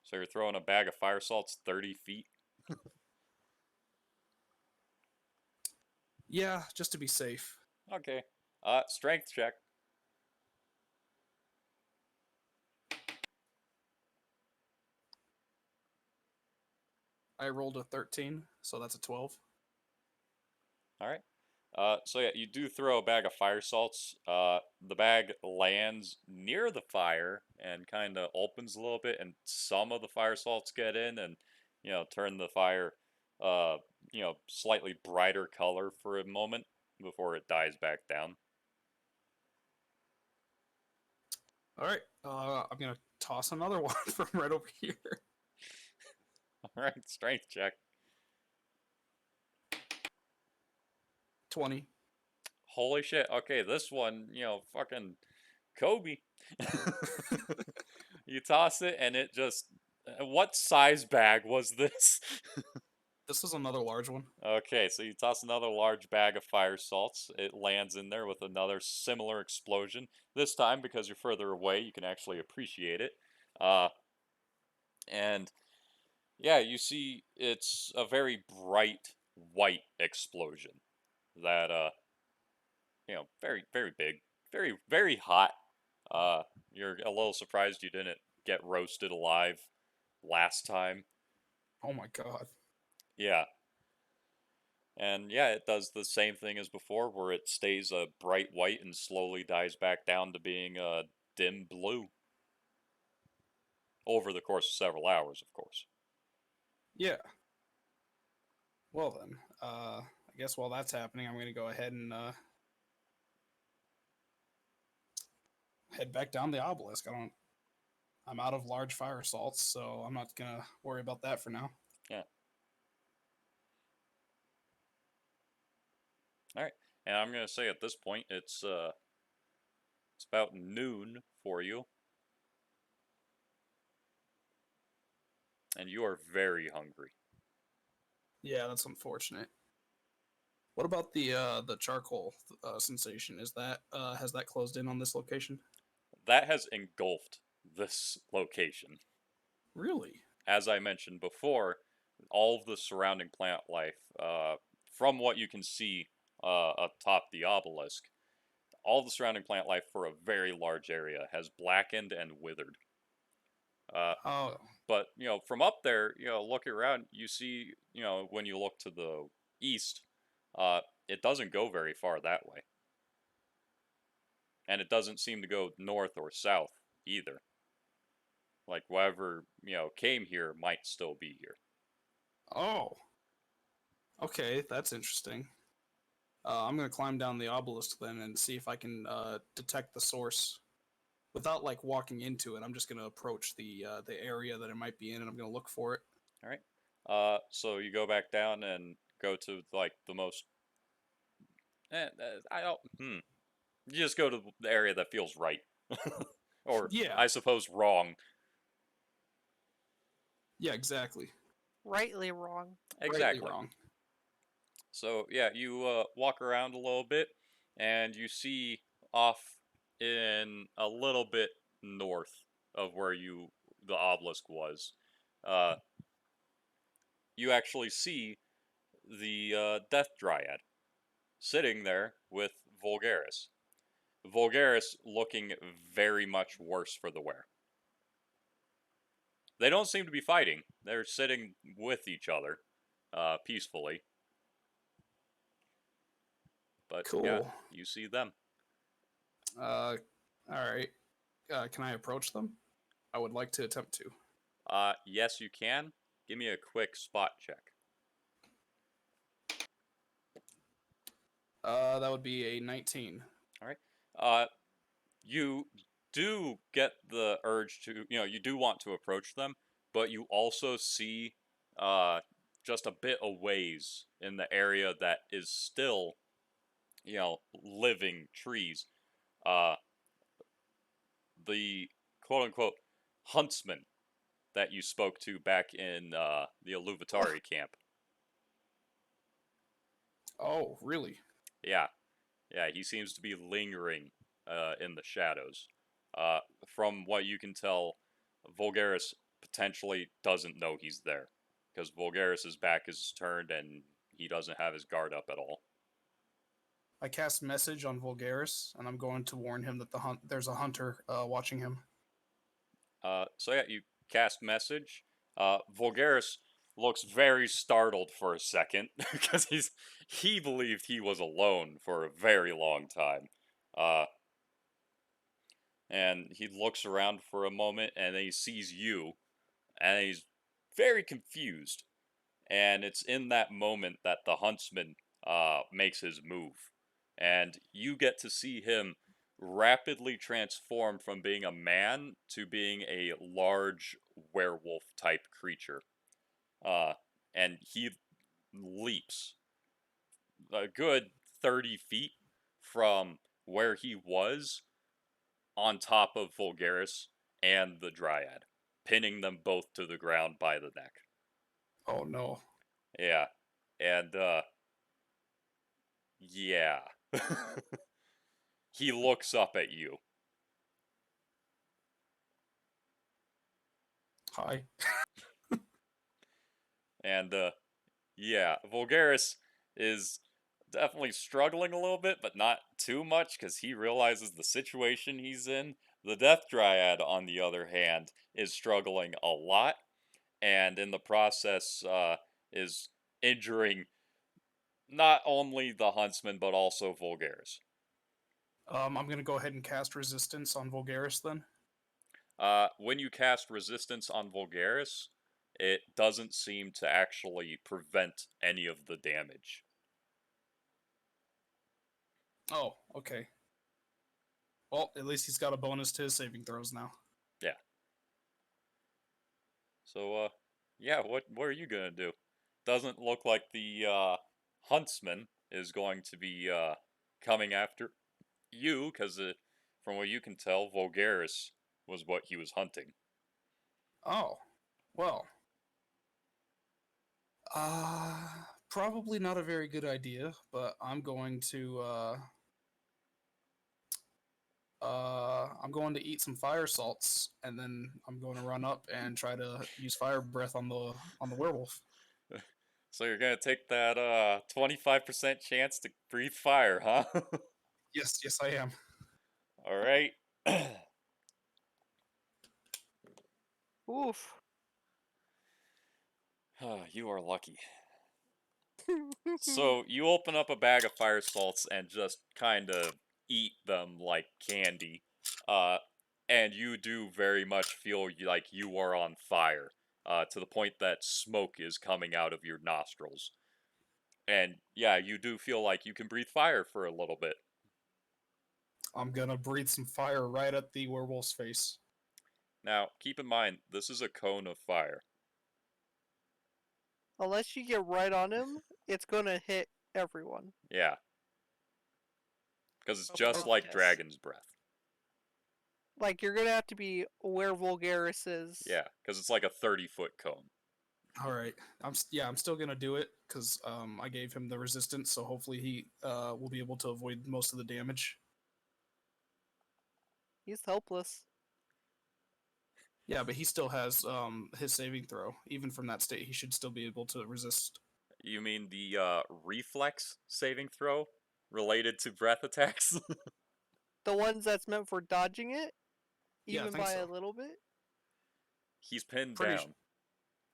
So you're throwing a bag of fire salts 30 feet. Yeah, just to be safe. Okay. Strength check. I rolled a 13, so that's a 12. All right. So yeah, you do throw a bag of fire salts. The bag lands near the fire and kind of opens a little bit, and some of the fire salts get in and turn the fire, slightly brighter color for a moment before it dies back down. All right, I'm gonna toss another one from right over here. All right, strength check. 20. Holy shit. Okay, this one, fucking Kobe. You toss it and it just. What size bag was this? This is another large one. Okay, so you toss another large bag of fire salts. It lands in there with another similar explosion. This time, because you're further away, you can actually appreciate it. And yeah, you see it's a very bright white explosion that very very big, very very hot. You're a little surprised you didn't get roasted alive last time. Oh my god. Yeah. And yeah, it does the same thing as before, where it stays a bright white and slowly dies back down to being a dim blue. Over the course of several hours, of course. Yeah. Well then, I guess while that's happening, I'm gonna go ahead and head back down the obelisk. I'm out of large fire salts, so I'm not gonna worry about that for now. Yeah. All right, and I'm gonna say at this point it's about noon for you, and you are very hungry. Yeah, that's unfortunate. What about the charcoal sensation? Is that has that closed in on this location? That has engulfed this location. Really? As I mentioned before, all of the surrounding plant life, from what you can see atop the obelisk, all the surrounding plant life for a very large area has blackened and withered. Oh, But, from up there, look around, you see, when you look to the east, it doesn't go very far that way. And it doesn't seem to go north or south either. Like, whoever, came here might still be here. oh. Okay, that's interesting. I'm gonna climb down the obelisk then and see if I can detect the source without like walking into it. I'm just gonna approach the area that it might be in, and I'm gonna look for it. All right. So you go back down and go to like the most. I don't. You just go to the area that feels right, or Yeah. I suppose wrong. Yeah, exactly. Rightly wrong. Exactly. Rightly wrong. So yeah, you walk around a little bit, and you see off in a little bit north of where the obelisk was. Uh, you actually see the Death Dryad sitting there with Vulgaris. Vulgaris looking very much worse for the wear. They don't seem to be fighting. They're sitting with each other. peacefully. But Cool. yeah, you see them. All right. Can I approach them? I would like to attempt to. Yes, you can. Give me a quick spot check. That would be a 19. All right. You do get the urge to, you do want to approach them, but you also see, just a bit of ways in the area that is still, living trees. Uh, the quote unquote huntsman that you spoke to back in the Illuvitari camp. Oh, really? Yeah, he seems to be lingering in the shadows. From what you can tell, Vulgaris potentially doesn't know he's there, because Vulgaris's back is turned and he doesn't have his guard up at all. I cast message on Vulgaris, and I'm going to warn him that there's a hunter watching him. So yeah, you cast message. Vulgaris looks very startled for a second because he believed he was alone for a very long time. And he looks around for a moment and then he sees you and he's very confused. And it's in that moment that the huntsman makes his move. And you get to see him rapidly transform from being a man to being a large werewolf type creature. And he leaps a good 30 feet from where he was on top of Vulgaris and the Dryad, pinning them both to the ground by the neck. Oh, no. Yeah. And, yeah. He looks up at you. Hi. And, yeah, Vulgaris is definitely struggling a little bit, but not too much, because he realizes the situation he's in. The Death Dryad, on the other hand, is struggling a lot, and in the process, is injuring not only the Huntsman, but also Vulgaris. I'm going to go ahead and cast resistance on Vulgaris then. When you cast resistance on Vulgaris, it doesn't seem to actually prevent any of the damage. Oh, okay. Well, at least he's got a bonus to his saving throws now. Yeah. So, yeah, what are you gonna do? Doesn't look like the huntsman is going to be coming after you, because from what you can tell, Vulgaris was what he was hunting. Oh, well. Probably not a very good idea, but I'm going to eat some fire salts, and then I'm going to run up and try to use fire breath on the werewolf. So you're gonna take that 25% chance to breathe fire, huh? Yes, I am. All right. Oof. You are lucky. So you open up a bag of fire salts and just kind of eat them like candy. And you do very much feel like you are on fire, to the point that smoke is coming out of your nostrils. And yeah, you do feel like you can breathe fire for a little bit. I'm gonna breathe some fire right at the werewolf's face. Now, keep in mind, this is a cone of fire. Unless you get right on him, it's gonna hit everyone. Yeah. Because it's Okay, just like yes. dragon's breath. Like, you're gonna have to be where Vulgaris is. Yeah, because it's like a 30-foot cone. All right, I'm still gonna do it because I gave him the resistance, so hopefully he will be able to avoid most of the damage. He's helpless. Yeah, but he still has his saving throw. Even from that state, he should still be able to resist. You mean the reflex saving throw related to breath attacks? The ones that's meant for dodging it, Yeah, I even think by so. a little bit. He's pinned Pretty down.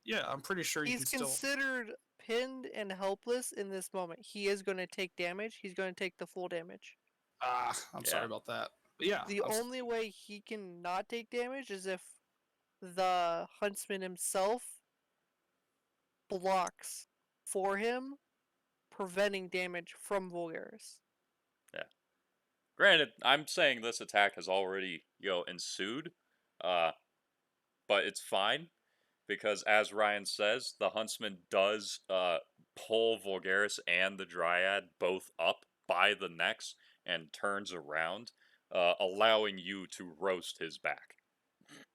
Yeah, I'm pretty sure He's you can still. considered pinned and helpless in this moment. He is going to take damage. He's going to take the full damage. I'm sorry Yeah. about that. But yeah, The only way he can not take damage is if the huntsman himself blocks for him, preventing damage from Vulgaris. Granted, I'm saying this attack has already, ensued, but it's fine because, as Ryan says, the huntsman does pull Vulgaris and the Dryad both up by the necks and turns around, allowing you to roast his back.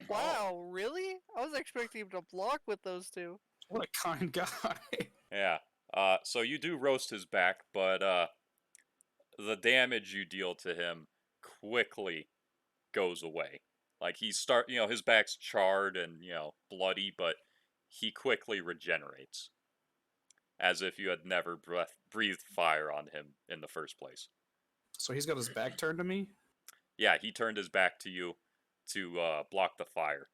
Wow, really? I was expecting him to block with those two. what a kind guy. Yeah. So you do roast his back, but the damage you deal to him quickly goes away. Like his back's charred and bloody, but he quickly regenerates, as if you had never breathed fire on him in the first place. So he's got his back turned to me. Yeah, he turned his back to you to block the fire.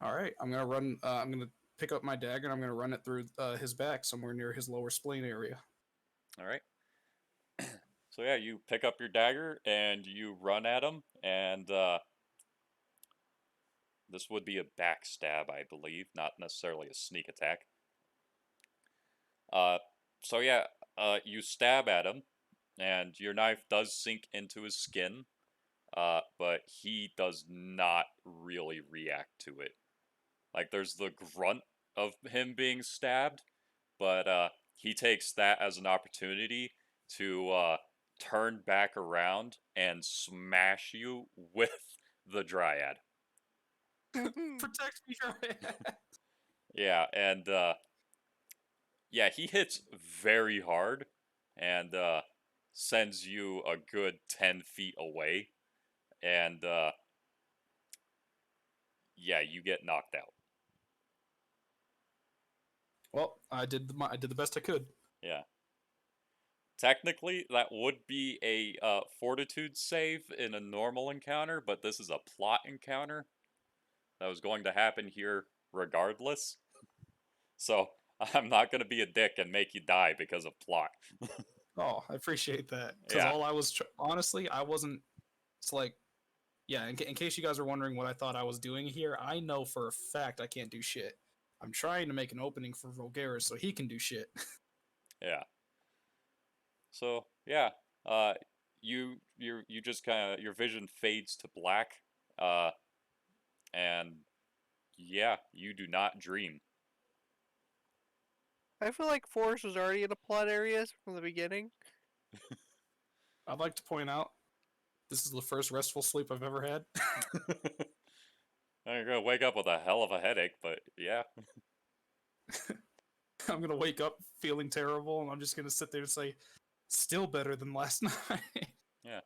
All right, I'm gonna run. I'm gonna pick up my dagger and I'm gonna run it through his back somewhere near his lower spleen area. All right. So yeah, you pick up your dagger and you run at him, and this would be a backstab, I believe, not necessarily a sneak attack. So yeah, you stab at him, and your knife does sink into his skin, but he does not really react to it. Like, there's the grunt of him being stabbed, but he takes that as an opportunity to turn back around and smash you with the Dryad. Protect me, Dryad. Yeah, and yeah, he hits very hard and sends you a good 10 feet away, and yeah, you get knocked out. Well, I did the best I could. Yeah. Technically, that would be a fortitude save in a normal encounter, but this is a plot encounter that was going to happen here regardless. So I'm not going to be a dick and make you die because of plot. Oh, I appreciate that. Because Yeah. all I was honestly, I wasn't. It's like, yeah. In case you guys are wondering what I thought I was doing here, I know for a fact I can't do shit. I'm trying to make an opening for Vulgaris so he can do shit. Yeah. So yeah, you just kind of, your vision fades to black, and yeah, you do not dream. I feel like Forrest was already in a plot area from the beginning. I'd like to point out this is the first restful sleep I've ever had. I'm gonna wake up with a hell of a headache, but yeah. I'm gonna wake up feeling terrible, and I'm just gonna sit there and say, "Still better than last night." Yeah.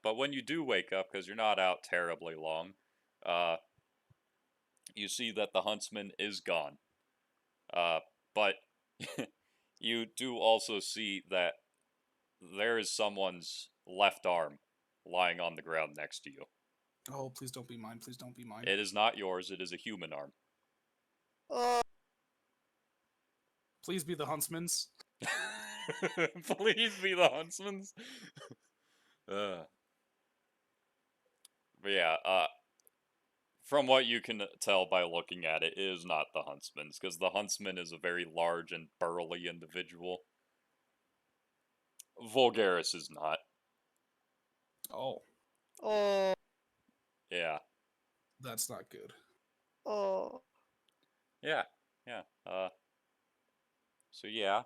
But when you do wake up, because you're not out terribly long, you see that the huntsman is gone. But you do also see that there is someone's left arm lying on the ground next to you. Oh, please don't be mine. Please don't be mine. It is not yours, it is a human arm. Please be the huntsman's. Please be the huntsman's. But yeah, from what you can tell by looking at it, it is not the huntsman's, because the huntsman is a very large and burly individual. Vulgaris is not. Oh, Oh, Yeah. that's not good. oh. Yeah. So yeah.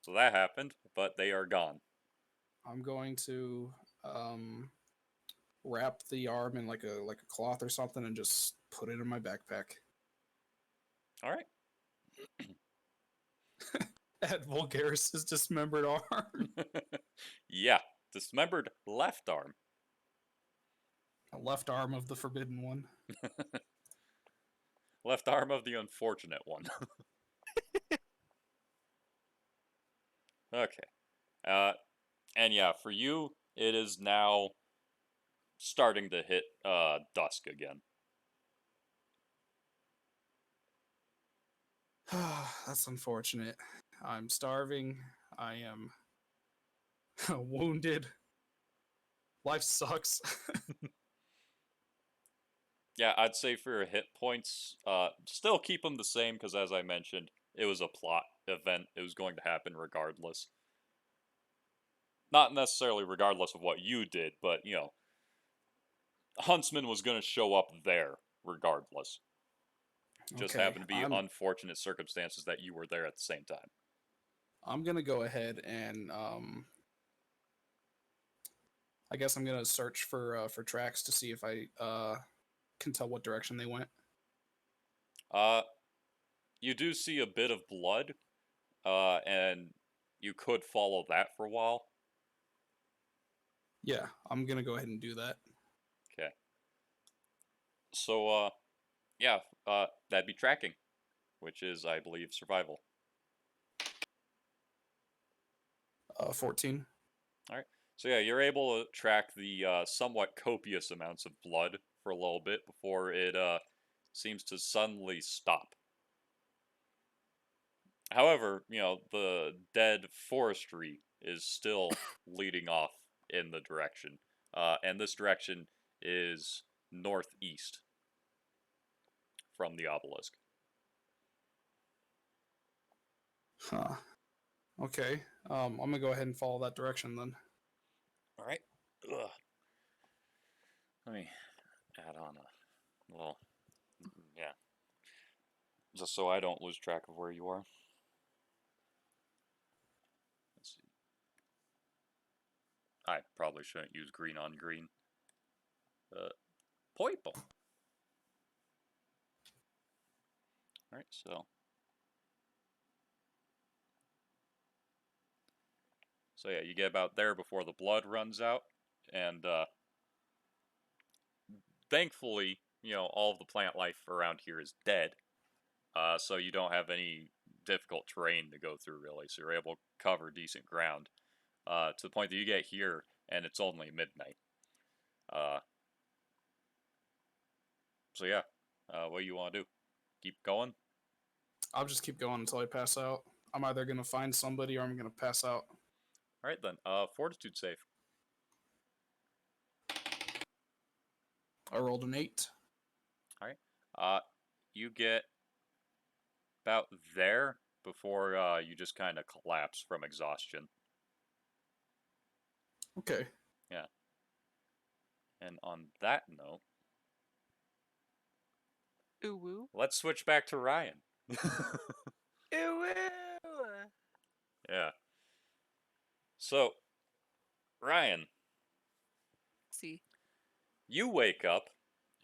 So that happened, but they are gone. I'm going to wrap the arm in like a cloth or something and just put it in my backpack. All right. At Vulgaris' dismembered arm. Yeah. Dismembered left arm. A left arm of the forbidden one. Left arm of the unfortunate one. Okay. And yeah, for you, it is now starting to hit dusk again. That's unfortunate. I'm starving. I am wounded. Life sucks. Yeah, I'd say for your hit points, still keep them the same because, as I mentioned, it was a plot event. It was going to happen regardless. Not necessarily regardless of what you did, but, Huntsman was going to show up there regardless. Just Okay, happened to be unfortunate circumstances that you were there at the same time. I'm gonna go ahead and I guess I'm gonna search for tracks to see if I can tell what direction they went. You do see a bit of blood, and you could follow that for a while. Yeah, I'm gonna go ahead and do that. Okay. So, yeah, that'd be tracking, which is, I believe, survival. 14. All right. So yeah, you're able to track the somewhat copious amounts of blood for a little bit before it seems to suddenly stop. However, the dead forestry is still leading off in the direction, and this direction is northeast from the obelisk. Huh. Okay. I'm gonna go ahead and follow that direction then. All right. Ugh. Let me add on a little, yeah, just so I don't lose track of where you are. Let's see. I probably shouldn't use green on green. Purple. All right, so yeah, you get about there before the blood runs out, and thankfully, all of the plant life around here is dead, so you don't have any difficult terrain to go through, really, so you're able to cover decent ground, to the point that you get here, and it's only midnight. So yeah, what do you want to do? Keep going? I'll just keep going until I pass out. I'm either gonna find somebody or I'm gonna pass out. All right, then. Fortitude save. I rolled an 8. All right. You get about there before you just kind of collapse from exhaustion. Okay. Yeah. And on that note, Ooh woo. let's switch back to Ryan. Ooh woo. Yeah. So, Ryan, See. you wake up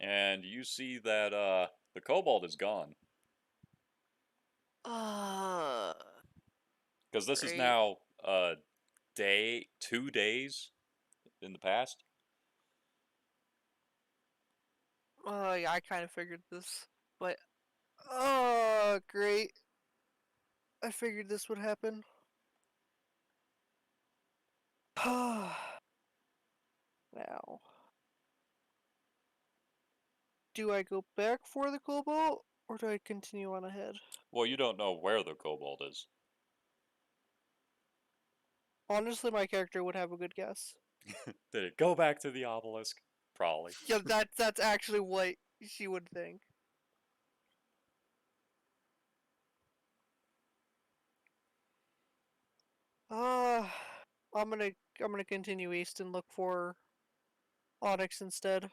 and you see that the kobold is gone. Because this is Great. now 2 days in the past. Yeah, I kind of figured this, but great. I figured this would happen. Now, do I go back for the cobalt or do I continue on ahead? Well, you don't know where the kobold is. Honestly, my character would have a good guess. Did it go back to the obelisk? Probably. Yeah, that's actually what she would think. Uh, I'm gonna continue east and look for Onyx instead.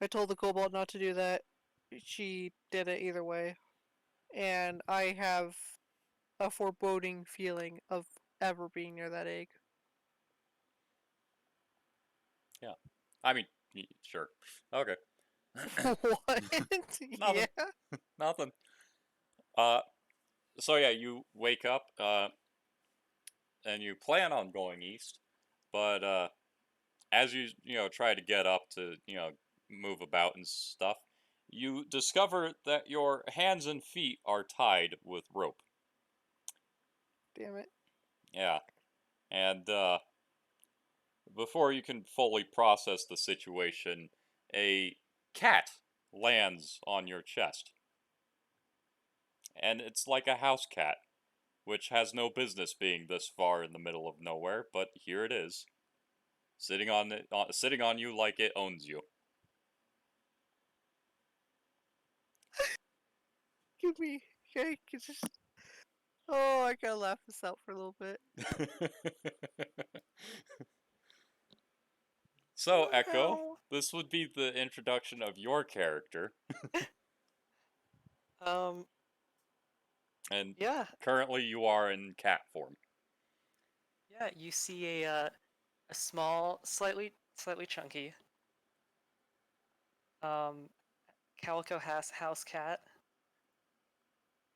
I told the Cobalt not to do that. She did it either way. And I have a foreboding feeling of ever being near that egg. Yeah. I mean, sure. Okay. What? Nothing. Yeah? Nothing. So yeah, you wake up, and you plan on going east, but as you try to get up to move about and stuff, you discover that your hands and feet are tied with rope. Damn it. Yeah, and before you can fully process the situation, a cat lands on your chest. and it's like a house cat, which has no business being this far in the middle of nowhere, but here it is, sitting on you like it owns you. Give me, okay, just. Oh, I gotta laugh this out for a little bit. So, What the Echo, hell? this would be the introduction of your character, and Yeah, currently you are in cat form. yeah. You see a small, slightly chunky, um, calico house cat,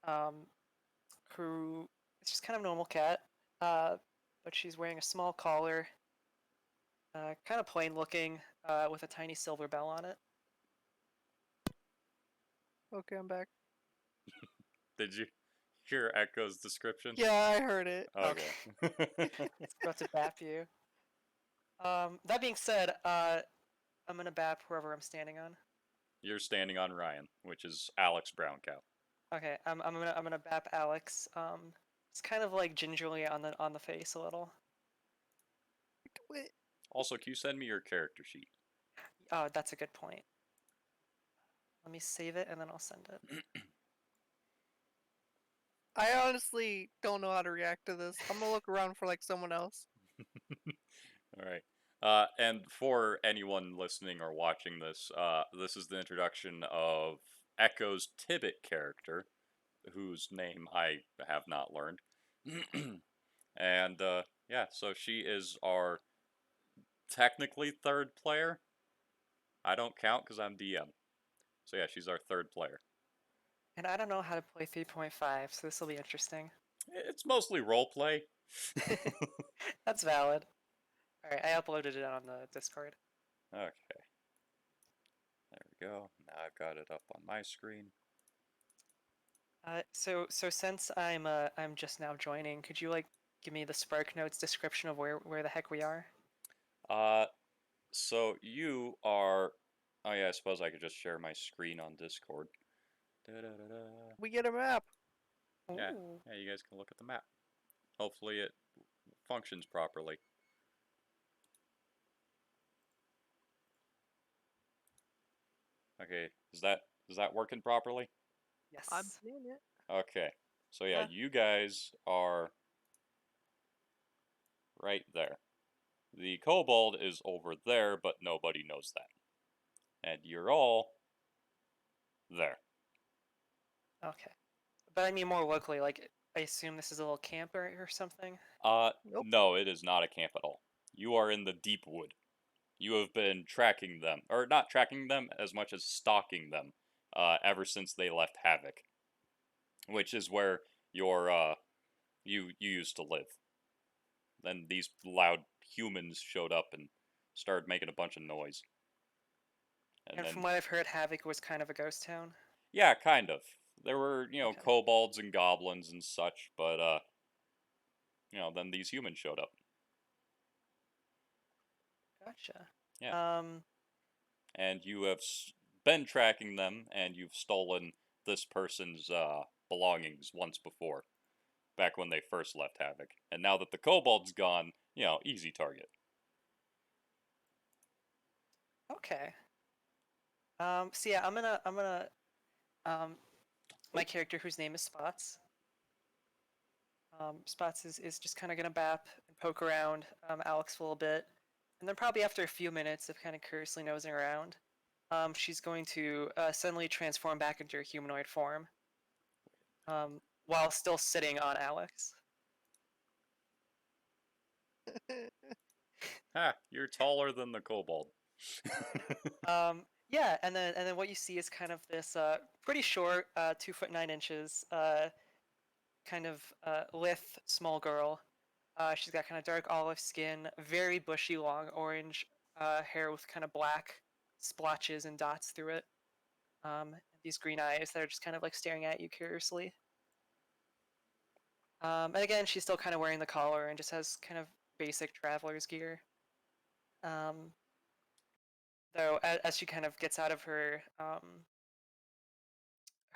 um, who it's just kind of normal cat, but she's wearing a small collar, kind of plain looking, with a tiny silver bell on it. Okay, I'm back. Did you hear Echo's description? Yeah, I heard it. Okay. It's about to bap you. That being said, I'm gonna bap whoever I'm standing on. You're standing on Ryan, which is Alex Browncow. Okay, I'm gonna bap Alex. It's kind of like gingerly on the face a little. Wait, Also, can you send me your character sheet? Oh, that's a good point. Let me save it and then I'll send it. I honestly don't know how to react to this. I'm gonna look around for like someone else. All right. And for anyone listening or watching this, this is the introduction of Echo's Tibbet character, whose name I have not learned. And yeah, so she is our technically third player. I don't count because I'm DM. So yeah, she's our third player. And I don't know how to play 3.5, so this will be interesting. It's mostly roleplay. That's valid. Alright, I uploaded it on the Discord. Okay. There we go. Now I've got it up on my screen. So since I'm just now joining, could you like give me the Spark Notes description of where the heck we are? So you are. Oh yeah, I suppose I could just share my screen on Discord. Da-da-da-da. We get a map. Yeah, Ooh. yeah, you guys can look at the map. Hopefully it functions properly. Okay, is that working properly? Yes. I'm seeing it. Okay, so yeah, Huh. you guys are right there. The kobold is over there, but nobody knows that. And you're all there. Okay. But I mean more locally, like I assume this is a little camper or something. Nope. No, it is not a camp at all. You are in the deep wood. You have been tracking them, or not tracking them as much as stalking them, ever since they left Havoc, which is where you used to live. Then these loud humans showed up and started making a bunch of noise. And Then from what I've heard, Havoc was kind of a ghost town. yeah, kind of. There were Okay. kobolds and goblins and such, but then these humans showed up. Gotcha. Yeah. And you have been tracking them, and you've stolen this person's belongings once before, back when they first left Havoc. And now that the kobold's gone, easy target. Okay. So yeah, my character whose name is Spots. Spots is just kind of gonna bap and poke around Alex a little bit, and then probably after a few minutes of kind of curiously nosing around, she's going to suddenly transform back into her humanoid form, while still sitting on Alex. Ha! You're taller than the kobold. Yeah, and then what you see is kind of this pretty short, 2'9" kind of lithe small girl. She's got kind of dark olive skin, very bushy, long orange hair with kind of black splotches and dots through it. These green eyes that are just kind of like staring at you curiously. And again, she's still kind of wearing the collar and just has kind of basic traveler's gear. Though as she kind of gets out of her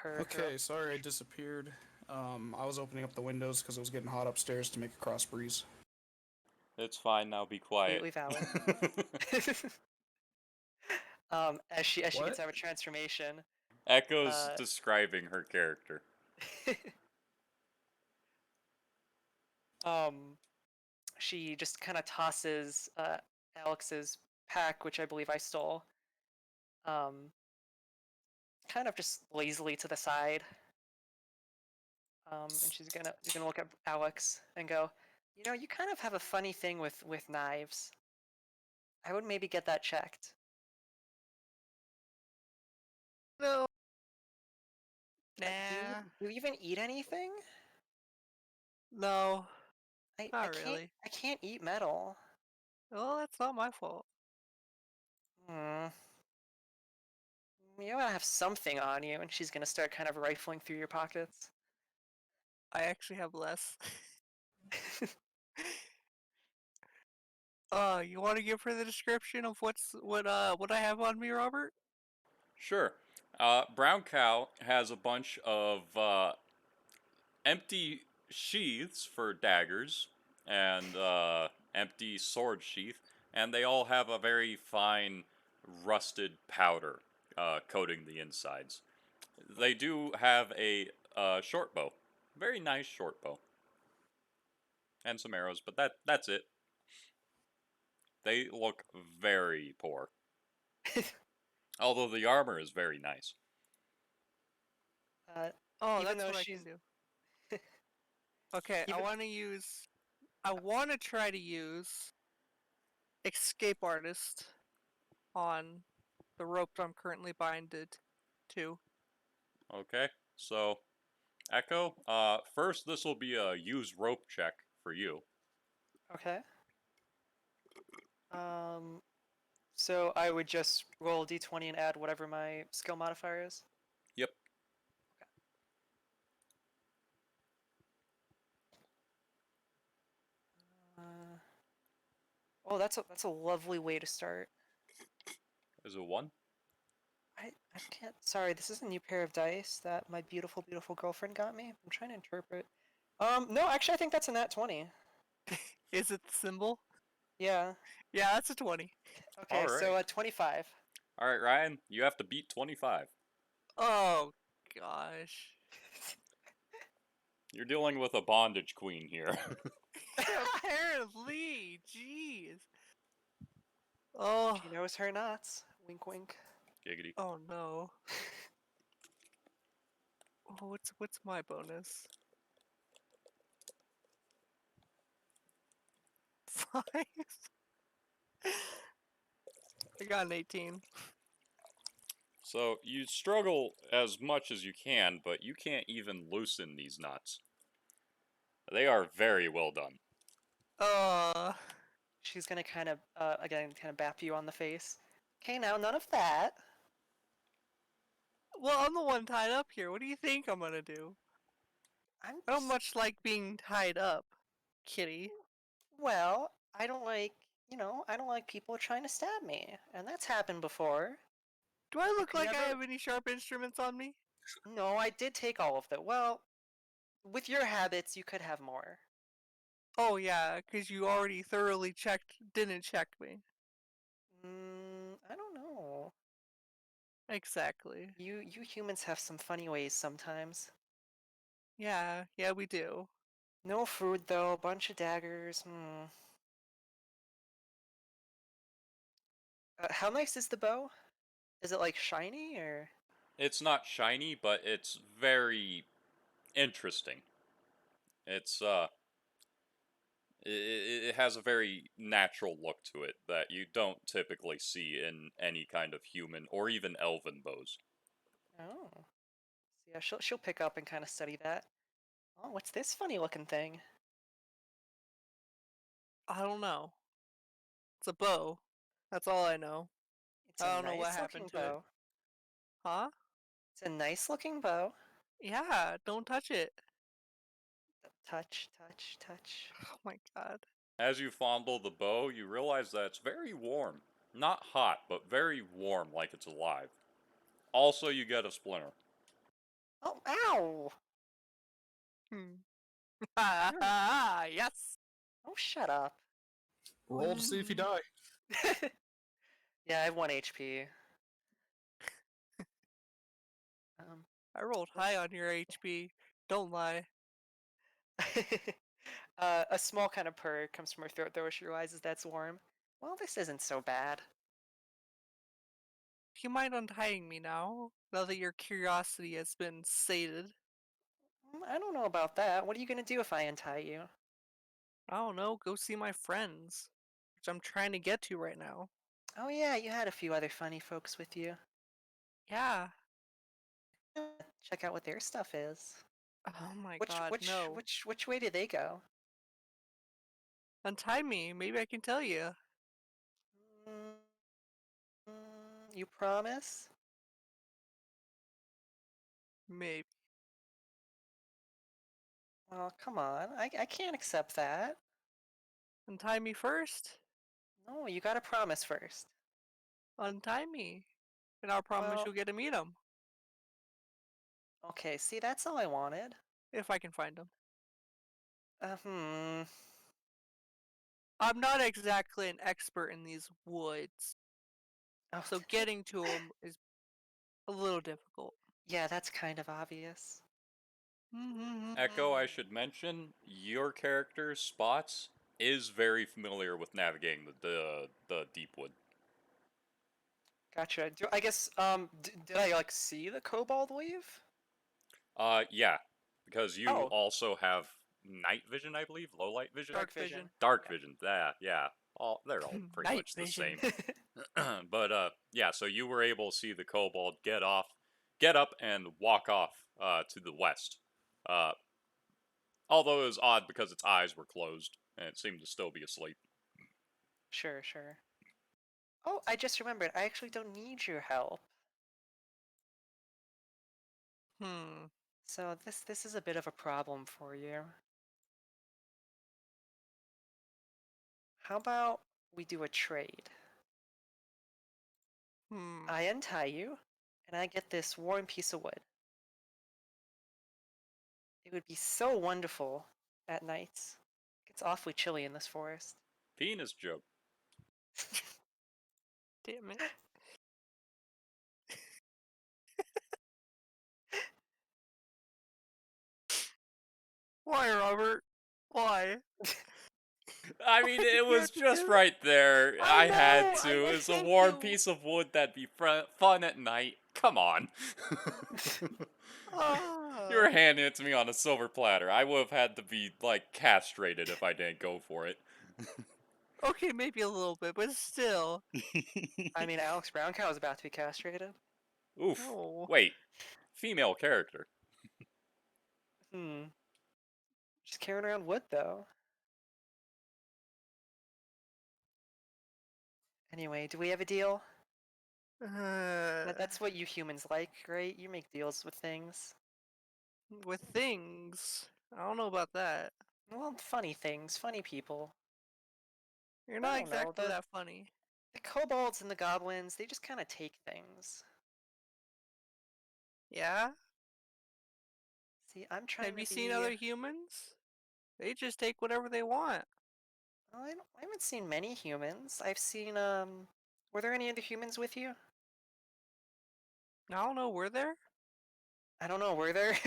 her. Okay, sorry I disappeared. I was opening up the windows because it was getting hot upstairs to make a cross breeze. It's fine now. Be quiet. Completely valid. As she What? gets out of transformation, Echo's uh, describing her character. um, she just kind of tosses Alex's pack, which I believe I stole, um, kind of just lazily to the side. And she's gonna look at Alex and go, you know, you kind of have a funny thing with knives. I would maybe get that checked. No. Do you Nah. do you even eat anything? No. I Not can't really. I can't eat metal. Well, that's not my fault. Hmm. You gotta have something on you, and she's gonna start kind of rifling through your pockets. I actually have less. You want to give her the description of what I have on me, Robert? Sure. Brown Cow has a bunch of empty sheaths for daggers and empty sword sheath, and they all have a very fine rusted powder coating the insides. They do have a short bow, very nice short bow, and some arrows, but that's it. They look very poor, although the armor is very nice. uh, Oh, even that's though what I she's can do. Okay, even I want to try to use escape artist on the rope I'm currently binded to. Okay, so Echo, first this will be a use rope check for you. okay. Um, so I would just roll a d20 and add whatever my skill modifier is. Yep. Uh, oh, that's a lovely way to start. Is it 1? I can't. Sorry, this is a new pair of dice that my beautiful, beautiful girlfriend got me. I'm trying to interpret. No, actually, I think that's a nat 20. Is it the symbol? Yeah. Yeah, that's a 20. Okay, so 25. Alright, Ryan, you have to beat 25. Oh, gosh. You're dealing with a bondage queen here. Apparently, jeez. Oh, She knows her knots. Wink, wink. Giggity. oh no. Oh, what's my bonus? 5. I got an 18. So, you struggle as much as you can, but you can't even loosen these knots. They are very well done. She's gonna kind of, again, kind of bap you on the face. Okay, now none of that. Well, I'm the one tied up here. What do you think I'm gonna do? I'm I don't just, much like being tied up, kitty. well, I don't like, I don't like people trying to stab me, and that's happened before. Do I I look could like I never. have any sharp instruments on me? No, I did take all of them. Well, with your habits, you could have more. Oh yeah, because you already thoroughly didn't check me. I don't know. Exactly. You humans have some funny ways sometimes. Yeah, we do. No food though, bunch of daggers. How nice is the bow? Is it like shiny or? It's not shiny, but it's very interesting. It's, it has a very natural look to it that you don't typically see in any kind of human or even elven bows. Oh. So yeah, she'll pick up and kind of study that. Oh, what's this funny looking thing? I don't know. It's a bow. That's all I know. It's a I don't know what nice happened looking to it. bow. Huh? It's a nice looking bow. Yeah, don't touch it. Touch, touch, touch. Oh my god. As you fondle the bow, you realize that it's very warm. Not hot, but very warm, like it's alive. Also, you get a splinter. Oh, ow! Hmm. You're- Yes. Oh, shut up. Roll to see if you die. Yeah, I have 1 HP. I rolled high on your HP. Don't lie. A small kind of purr comes from her throat, though, as she realizes that's warm. Well, this isn't so bad. Do you mind untying me now? Now that your curiosity has been sated. I don't know about that. What are you gonna do if I untie you? I don't know. Go see my friends, which I'm trying to get to right now. Oh yeah, you had a few other funny folks with you. Yeah. Check out what their stuff is. Oh my Which god, which no. which way did they go? Untie me. Maybe I can tell you. Mm, you promise? Maybe. Well, come on. I can't accept that. Untie me first. No, you gotta promise first. Untie me. And I'll promise Well, you'll get to meet him. okay, see, that's all I wanted. If I can find him. Hmm. I'm not exactly an expert in these woods. Oh, So getting to him is a little difficult. yeah, that's kind of obvious. Echo, I should mention, your character, Spots, is very familiar with navigating the deep wood. Gotcha. I guess, did I, like, see the kobold leave? Yeah, because you Oh. also have night vision, I believe, low light vision, Dark vision. dark Okay. vision. Yeah. They're all pretty Night much the vision. same. But yeah. So you were able to see the kobold get up, and walk off to the west. Uh, although it was odd because its eyes were closed and it seemed to still be asleep. Sure, sure. Oh, I just remembered. I actually don't need your help. Hmm. So this is a bit of a problem for you. How about we do a trade? Hmm. I untie you, and I get this warm piece of wood. It would be so wonderful at nights. It's awfully chilly in this forest. Penis joke. Damn it. Why, Robert? Why? I mean, it You was have to just do right there. I I had know, to. I It's a hate warm you. piece of wood that'd be fun at night. Come on. You were Ah. handing it to me on a silver platter. I would have had to be, like, castrated if I didn't go for it. Okay, maybe a little bit, but still. I mean, Alex Browncow is about to be castrated. Oof. No. Wait. Female character. Just carrying around wood, though. Anyway, do we have a deal? That's what you humans like, right? You make deals with things. With things. I don't know about that. Well, funny things, funny people. You're I not don't know, exactly that funny. the kobolds and the goblins, they just kind of take things. Yeah? See, I'm trying Have to you seen be... other humans? They just take whatever they want. Well, I haven't seen many humans. I've seen, were there any other humans with you? I don't know, were there? I don't know, were there?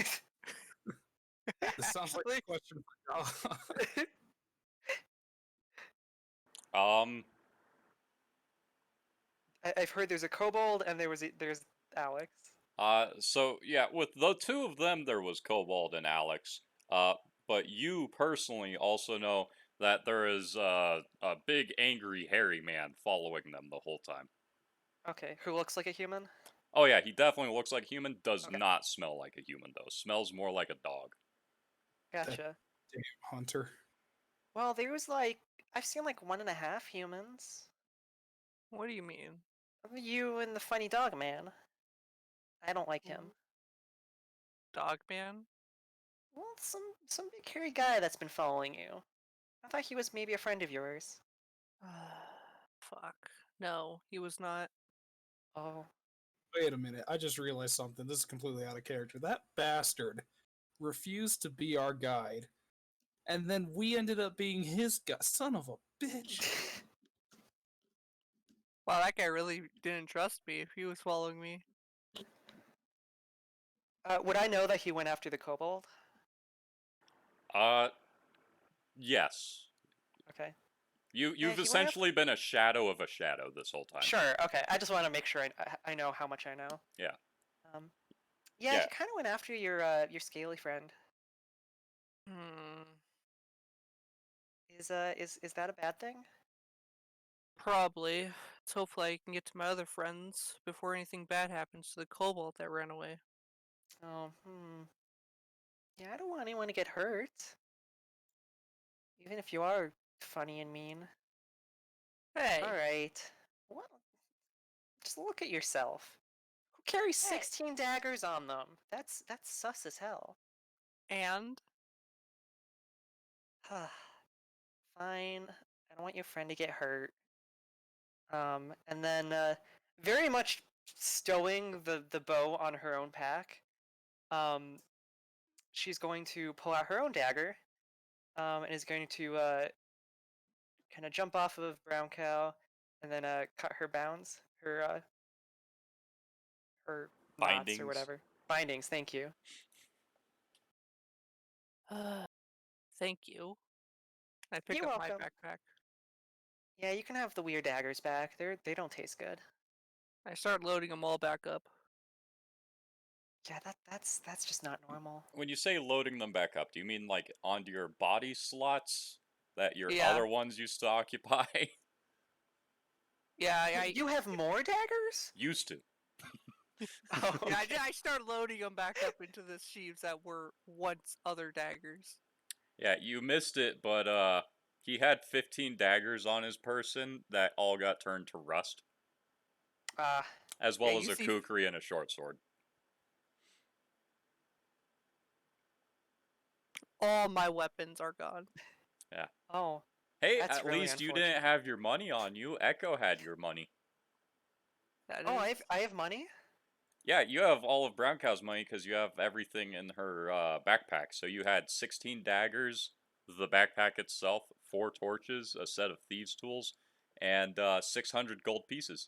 This sounds like Actually, a question for y'all. Um, I've heard there's a kobold and there's Alex. so yeah, with the two of them, there was Cobalt and Alex. Uh, but you personally also know that there is a big angry hairy man following them the whole time. Okay, who looks like a human? Oh yeah, he definitely looks like a human. Does Okay, not smell like a human though. Smells more like a dog. gotcha. Damn hunter. Well, there was like, I've seen like 1.5 humans. what do you mean? You and the funny dog man. I don't like him. Dog man? Well, some big hairy guy that's been following you. I thought he was maybe a friend of yours. Fuck. No, he was not. Oh. Wait a minute. I just realized something. This is completely out of character. That bastard refused to be our guide. And then we ended up being his guide. Son of a bitch. Wow, that guy really didn't trust me if he was following me. Would I know that he went after the kobold? Yes. Okay. You've he went essentially been a shadow of a shadow this whole time. Sure. Okay. I just want to make sure I know how much I know. Yeah. Yeah, Yeah. he kind of went after your scaly friend. Hmm. Is that a bad thing? Probably. Let's hopefully I can get to my other friends before anything bad happens to the kobold that ran away. Oh, Yeah, I don't want anyone to get hurt. Even if you are funny and mean. Hey! Alright. Well, just look at yourself. Who carries Hey. 16 daggers on them? That's sus as hell. And? Fine. I don't want your friend to get hurt. And then very much stowing the bow on her own pack. She's going to pull out her own dagger. And is going to kind of jump off of Brown Cow, and then cut her bounds, her knots or Bindings. whatever. Bindings. Thank you. Thank you. I pick You're up welcome. my backpack. Yeah, you can have the weird daggers back. They don't taste good. I start loading them all back up. Yeah, that's just not normal. When you say loading them back up, do you mean like onto your body slots that your Yeah. other ones used to occupy? Yeah, I You have more daggers? Used to. Oh, yeah, okay. I start loading them back up into the sheaves that were once other daggers. Yeah, you missed it, but he had 15 daggers on his person that all got turned to rust, as well Yeah, as you a see- kukri and a short sword. All my weapons are gone. Yeah. Oh, Hey, That's at really least you didn't unfortunate. have your money on you. Echo had your money. That oh, is- I have money. Yeah, you have all of Brown Cow's money because you have everything in her backpack. So you had 16 daggers, the backpack itself, 4 torches, a set of thieves' tools, and 600 gold pieces.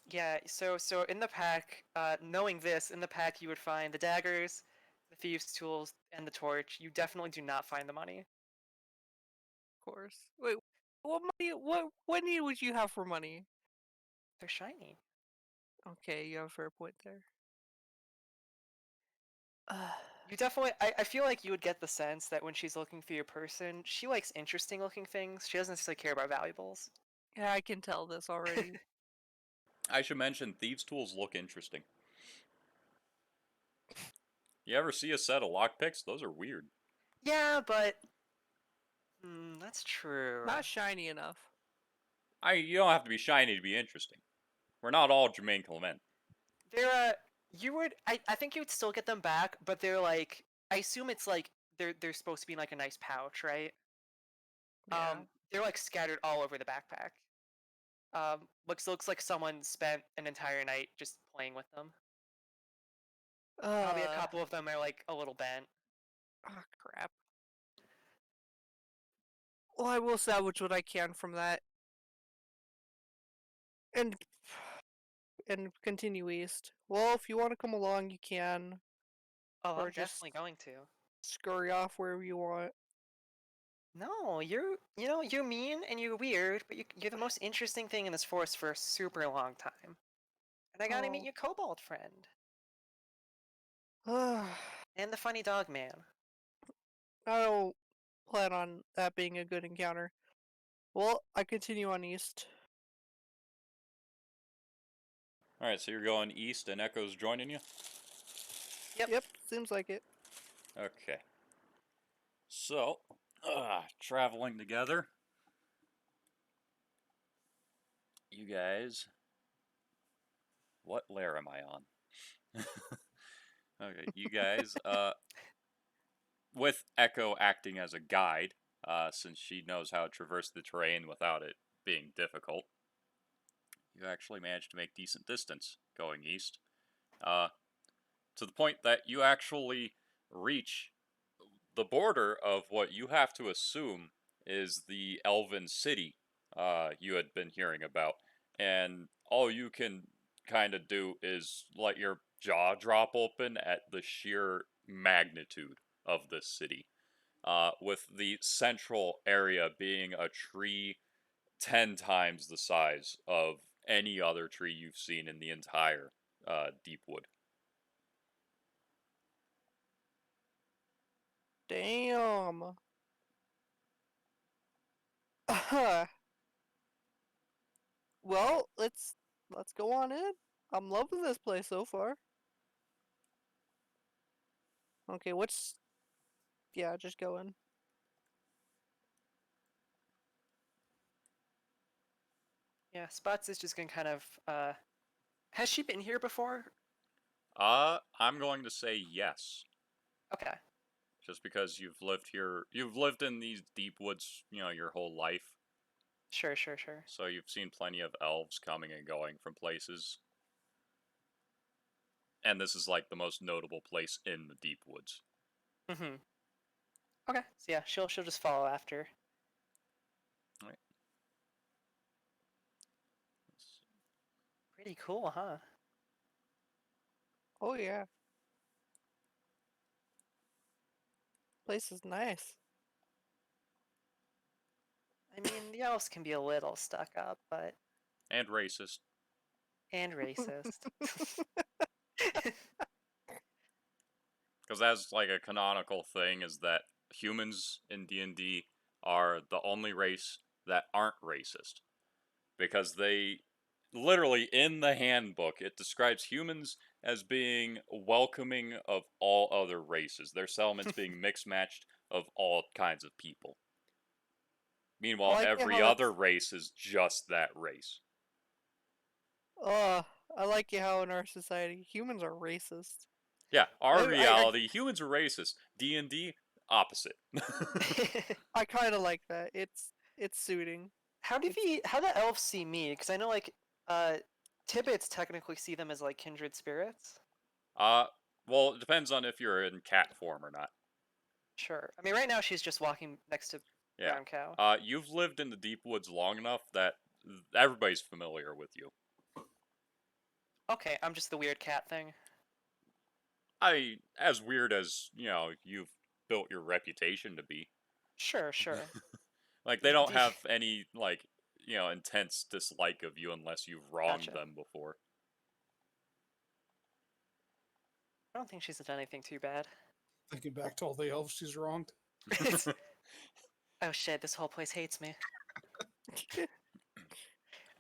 Yeah. So in the pack, knowing this, in the pack you would find the daggers, the thieves' tools, and the torch. You definitely do not find the money. Of course. Wait, what money? What need would you have for money? They're shiny. Okay, you have a fair point there. You definitely. I feel like you would get the sense that when she's looking through your person, she likes interesting looking things. She doesn't necessarily care about valuables. Yeah, I can tell this already. I should mention, thieves' tools look interesting. You ever see a set of lockpicks? Those are weird. Yeah, but that's true. Not shiny enough. You don't have to be shiny to be interesting. We're not all Jermaine Clement. They're you would. I think you would still get them back, but they're like. I assume it's like they're supposed to be in like a nice pouch, right? Yeah. They're like scattered all over the backpack. Looks like someone spent an entire night just playing with them. Probably a couple of them are like a little bent. Oh, crap. Well, I will salvage what I can from that. And continue east. Well, if you want to come along, you can. Oh, Or I'm just definitely going to. scurry off wherever you want. No, you're mean and you're weird, but you're the most interesting thing in this forest for a super long time. And I gotta meet Oh. your kobold friend I and the funny dog man. don't plan on that being a good encounter. Well, I continue on east. Alright, so you're going east and Echo's joining you? Yep. Seems like it. Okay. So, traveling together. You guys. What layer am I on? Okay, you guys, with Echo acting as a guide, since she knows how to traverse the terrain without it being difficult, you actually managed to make decent distance going east. To the point that you actually reach the border of what you have to assume is the Elven city you had been hearing about. And all you can kind of do is let your jaw drop open at the sheer magnitude of this city. With the central area being a tree 10 times the size of any other tree you've seen in the entire Deepwood. Damn. Well, let's go on in. I'm loving this place so far. Okay, yeah, just go in. Yeah, Spots is just gonna kind of. Has she been here before? I'm going to say yes. Okay. Just because you've lived in these deep woods, your whole life. Sure, sure, sure. So you've seen plenty of elves coming and going from places. And this is like the most notable place in the deep woods. Mm-hmm. Okay. So yeah, she'll just follow after. Right. Pretty cool, huh? Oh yeah. Place is nice. I mean, the elves can be a little stuck up, but And racist. and racist. Because that's like a canonical thing is that humans in D&D are the only race that aren't racist. Because they literally in the handbook it describes humans as being welcoming of all other races, their settlements being mixed matched of all kinds of people. I Meanwhile, like it every how other race is just that race. I like it how in our society humans are racist. Yeah, our I reality, humans are racist. D&D, opposite. I kind of like that. It's suiting. How do It's- the elves see me? Because I know like uh Tibbets technically see them as like kindred spirits. uh, well, it depends on if you're in cat form or not. Sure. I mean, right now she's just walking next to Yeah. Brown Cow. You've lived in the deep woods long enough that everybody's familiar with you. Okay, I'm just the weird cat thing. As weird as, you've built your reputation to be. Sure, sure. Like, they don't D- have any, like, intense dislike of you unless you've wronged Gotcha. them before. I don't think she's done anything too bad. Thinking back to all the elves she's wronged. Oh shit, this whole place hates me.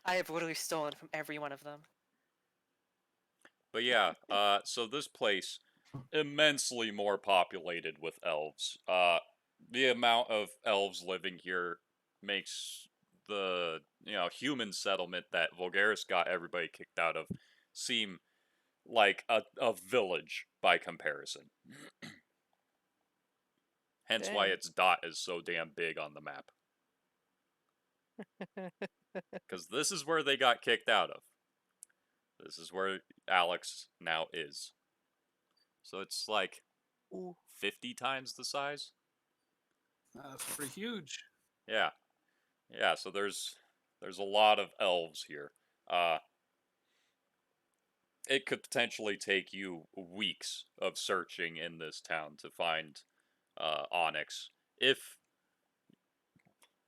I have literally stolen from every one of them. But yeah, so this place, immensely more populated with elves. The amount of elves living here makes the, human settlement that Vulgaris got everybody kicked out of seem like a village by comparison. Hence why Dang. its dot is so damn big on the map. Because this is where they got kicked out of. This is where Alex now is. So it's like Ooh. 50 times the size? That's pretty huge. Yeah. Yeah, so there's a lot of elves here. It could potentially take you weeks of searching in this town to find Onyx if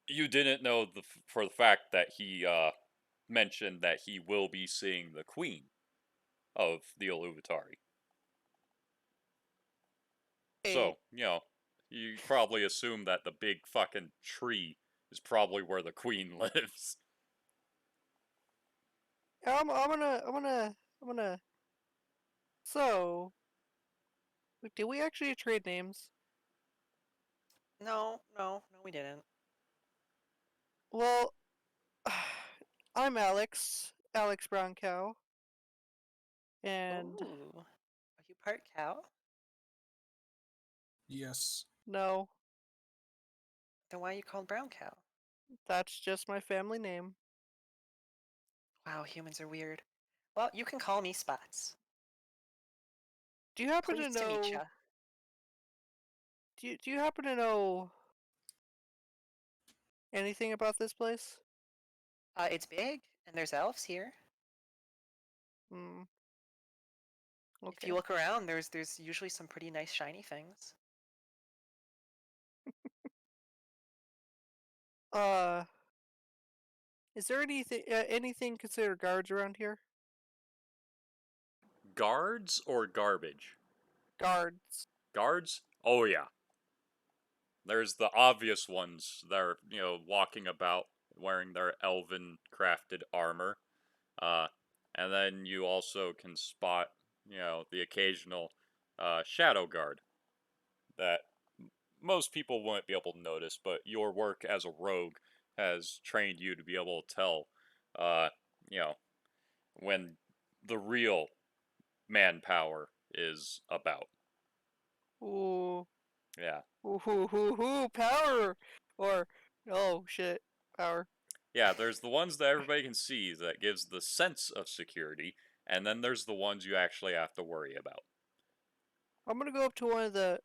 you didn't know for the fact that he mentioned that he will be seeing the queen of the Illuvitari. Hey, So, you probably assume that the big fucking tree is probably where the queen lives. I'm gonna. So, did we actually trade names? No, no, no, we didn't. Well, I'm Alex Browncow, and Ooh. Are you part cow? Yes. no, Then why are you called Brown Cow? that's just my family name. Wow, humans are weird. Well, you can call me Spots. Do you happen Pleased to to meet know? ya. Do you happen to know anything about this place? It's big, and there's elves here. Hmm. If you Okay. look around, there's usually some pretty nice shiny things. Uh, is there anything considered guards around here? Guards or garbage? Guards. Guards? Oh yeah. There's the obvious ones that are, walking about wearing their elven crafted armor. Uh, and then you also can spot, the occasional shadow guard that most people wouldn't be able to notice, but your work as a rogue has trained you to be able to tell, uh, you know, when the real manpower is about. Ooh. Yeah. Ooh, power! Or, oh shit, power. Yeah, there's the ones that everybody can see that gives the sense of security, and then there's the ones you actually have to worry about. I'm gonna go up to one of the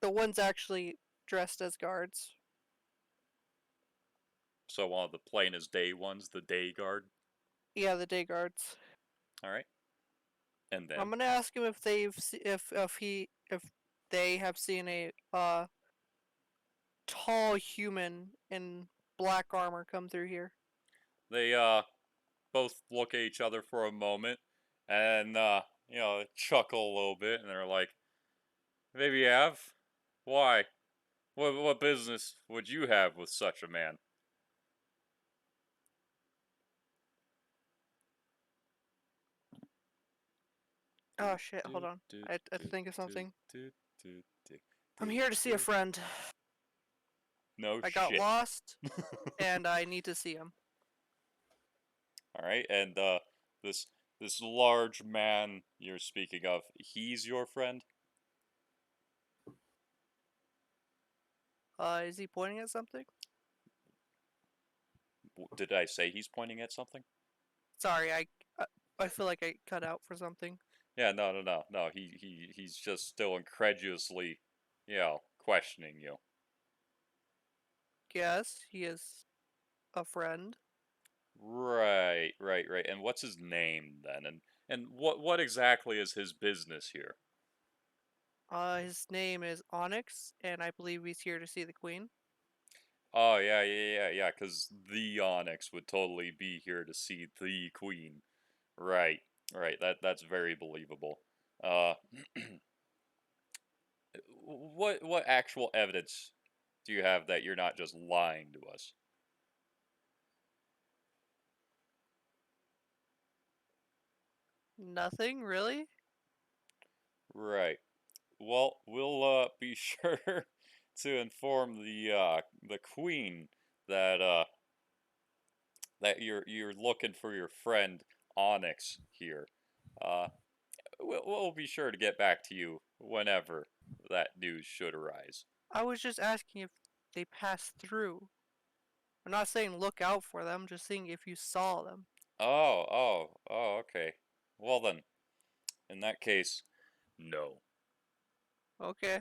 ones actually dressed as guards. So one of the plain as day ones, the day guard. Yeah, the day guards. All right. And then I'm gonna ask him if if they have seen a tall human in black armor come through here. they both look at each other for a moment and chuckle a little bit, and they're like, maybe you have? Why? What business would you have with such a man? Oh shit, hold on. I have to think of something. I'm Do, here to see a do. friend. No I got shit. lost and I need to see him. All right, and this large man you're speaking of, he's your friend? Is he pointing at something? Did I say he's pointing at something? Sorry, I feel like I cut out for something. Yeah, no. He's just still incredulously, questioning you. Yes, he is a friend. Right. And what's his name then? And what exactly is his business here? His name is Onyx, and I believe he's here to see the queen. Oh yeah. Because the Onyx would totally be here to see the queen. Right. That's very believable. Uh, what actual evidence do you have that you're not just lying to us? Nothing, really? Right. Well, we'll be sure to inform the queen that that you're looking for your friend Onyx here. Uh, we'll be sure to get back to you whenever that news should arise. I was just asking if they passed through. I'm not saying look out for them, just saying if you saw them. Okay. Well then, in that case, no. Okay.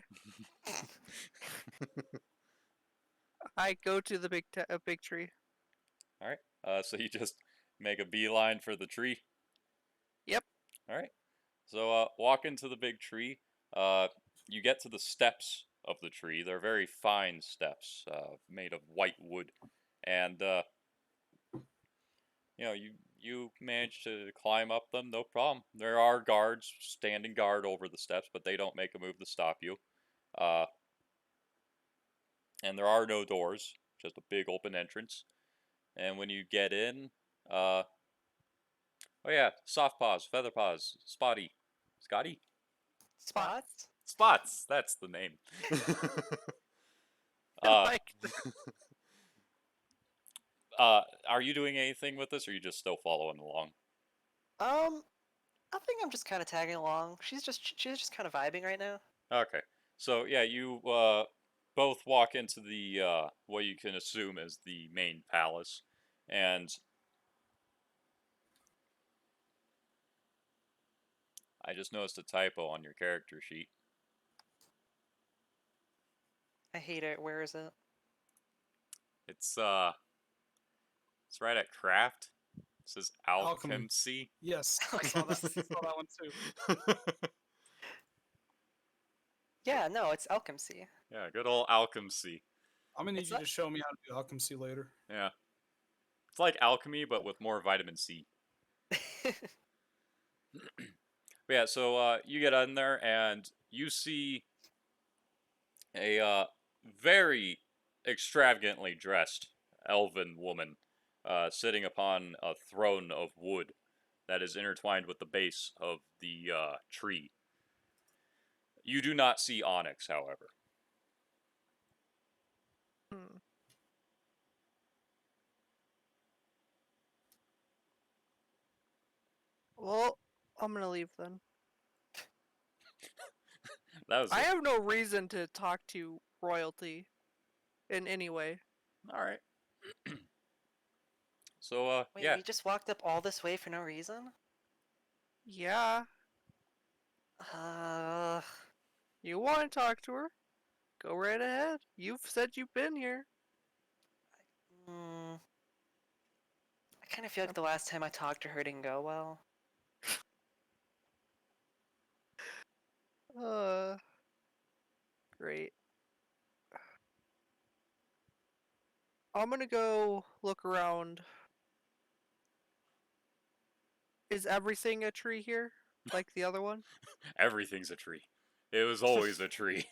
I go to the big tree. All right. So you just make a beeline for the tree. Yep. All right. So walk into the big tree. You get to the steps of the tree. They're very fine steps, made of white wood, and you manage to climb up them, no problem. There are guards standing guard over the steps, but they don't make a move to stop you. Uh, and there are no doors, just a big open entrance. And when you get in, uh, oh yeah, soft paws, feather paws, spotty, Scotty, Spots? spots. That's the name. uh, Like, are you doing anything with this, or are you just still following along? I think I'm just kind of tagging along. She's just kind of vibing right now. Okay. So yeah, you both walk into the what you can assume is the main palace, and I just noticed a typo on your character sheet. I hate it. Where is it? It's right at craft. It says Alchemy. alchemy. Yes, I saw that. I saw that one too. Yeah, no, it's alchemy. Yeah, good old alchemy. I'm gonna need It's you not- to show me how to do alchemy later. Yeah. It's like alchemy, but with more vitamin C. But yeah, so you get in there and you see a very extravagantly dressed elven woman sitting upon a throne of wood that is intertwined with the base of the tree. You do not see onyx, however. Hmm. Well, I'm gonna leave then. That was I have no reason to talk to royalty in any way. all right. So Wait, yeah, we just walked up all this way for no reason? Yeah, Uh, you want to talk to her? Go right ahead. You've said you've been here. I kind of feel like the last time I talked to her didn't go well. Uh, great. I'm gonna go look around. Is everything a tree here? Like the other one? everything's a tree. It was always a tree.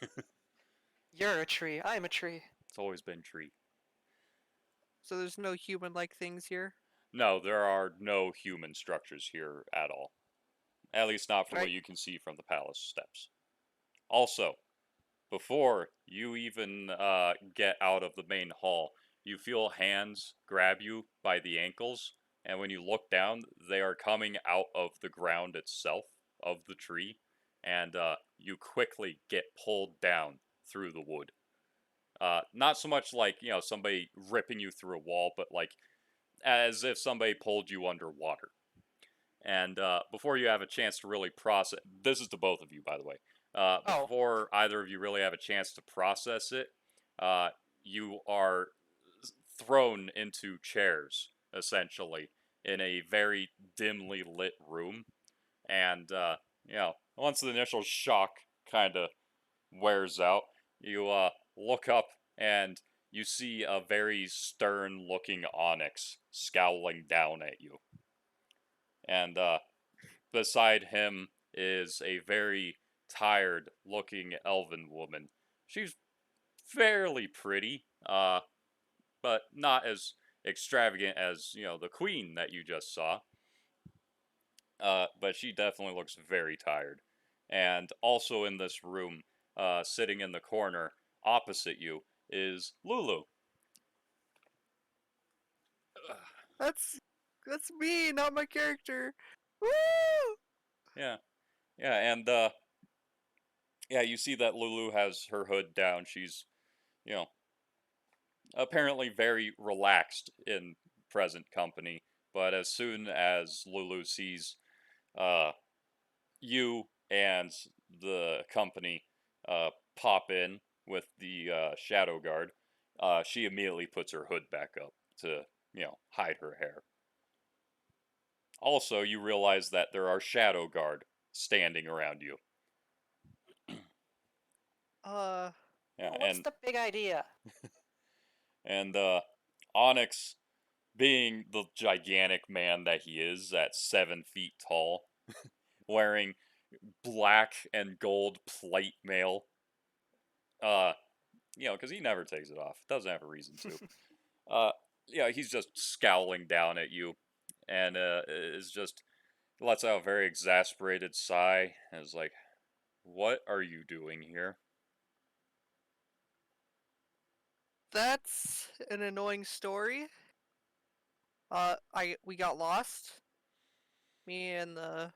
You're a tree. I'm a tree. It's always been tree. So there's no human-like things here? No, there are no human structures here at all. At least not from Right. what you can see from the palace steps. Also, before you even get out of the main hall, you feel hands grab you by the ankles, and when you look down, they are coming out of the ground itself, of the tree, and you quickly get pulled down through the wood. Not so much like, somebody ripping you through a wall, but like as if somebody pulled you underwater. And before you have a chance to really process, this is to both of you, by the way. Oh. Before either of you really have a chance to process it, you are thrown into chairs, essentially, in a very dimly lit room. And, once the initial shock kind of wears out, you look up and you see a very stern looking onyx scowling down at you. And beside him is a very tired looking elven woman. She's fairly pretty, but not as extravagant as, the queen that you just saw. But she definitely looks very tired. And also in this room, sitting in the corner opposite you, is Lulu. That's me, not my character. Woo! Yeah, and you see that Lulu has her hood down. She's, apparently very relaxed in present company. But as soon as Lulu sees you and the company pop in with the shadow guard, she immediately puts her hood back up to, hide her hair. Also, you realize that there are shadow guard standing around you. Yeah, Well, what's the big idea? and Onyx, being the gigantic man that he is, at 7 feet tall, wearing black and gold plate mail, because he never takes it off. Doesn't have a reason to. He's just scowling down at you, and is just lets out a very exasperated sigh, and is like, "What are you doing here?" That's an annoying story. We got lost. Me and the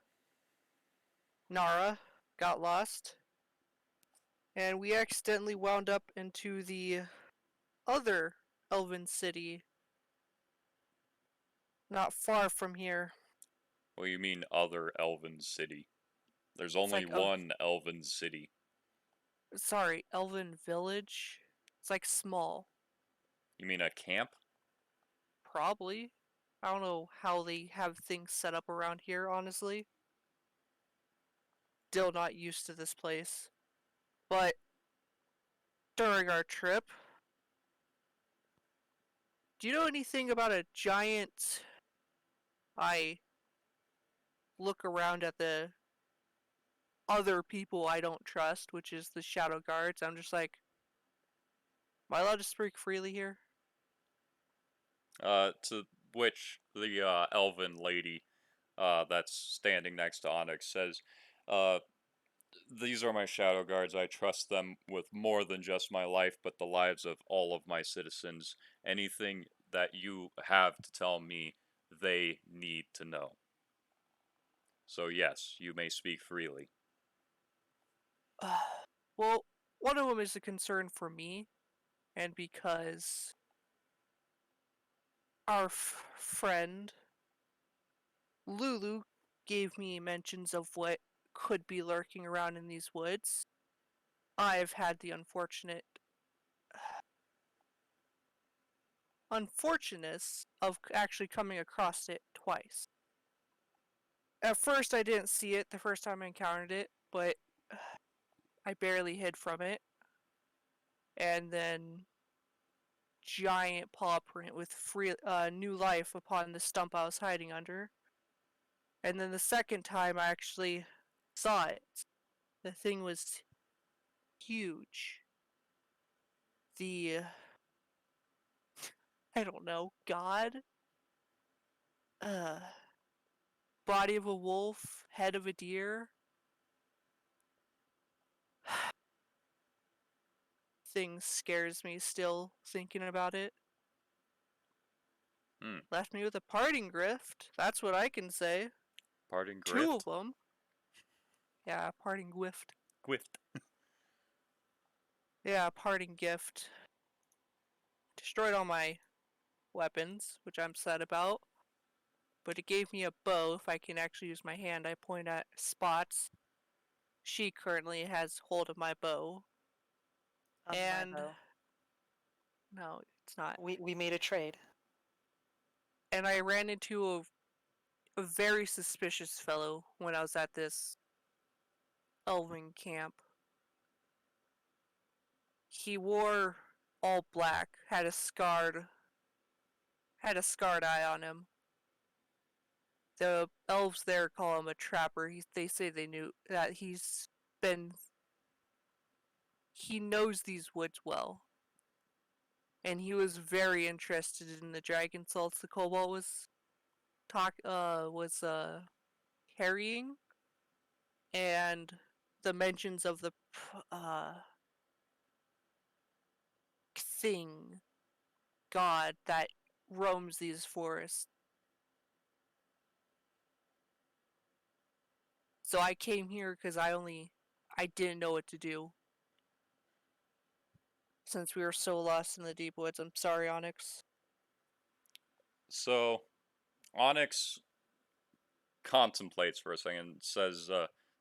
N'ara got lost. And we accidentally wound up into the other elven city. Not far from here. What do you mean, other elven city? There's only like a one elven city. sorry, elven village. It's like small, You mean a camp? probably. I don't know how they have things set up around here, honestly. Still not used to this place. But during our trip, do you know anything about a giant? I look around at the other people I don't trust, which is the shadow guards. I'm just like, am I allowed to speak freely here? To which the elven lady that's standing next to Onyx says, uh, "These are my shadow guards. I trust them with more than just my life, but the lives of all of my citizens. Anything that you have to tell me, they need to know. So yes, you may speak freely." Well, one of them is a concern for me, and because our friend Lulu gave me mentions of what could be lurking around in these woods. I've had the unfortunateness of actually coming across it twice. At first, I didn't see it the first time I encountered it, but I barely hid from it. And then, giant paw print with new life upon the stump I was hiding under. And then the second time I actually saw it, the thing was huge. The, I don't know, god? Uh, body of a wolf, head of a deer. Thing scares me still thinking about it. Hmm. Left me with a parting gift. That's what I can say. Parting Two of grift? them. Yeah, parting gift. Gwift. Yeah, parting gift. Destroyed all my weapons, which I'm sad about. But it gave me a bow. If I can actually use my hand, I point at spots. She currently has hold of my bow. On my And bow. no, it's not. We made a trade. And I ran into a very suspicious fellow when I was at this elven camp. He wore all black, had a scarred eye on him. The elves there call him a trapper. They say they knew that he knows these woods well. And he was very interested in the dragon salts the kobold was carrying, and the mentions of the thing god that roams these forests. So I came here because I didn't know what to do. Since we were so lost in the deep woods. I'm sorry, Onyx. So, Onyx contemplates for a second and says,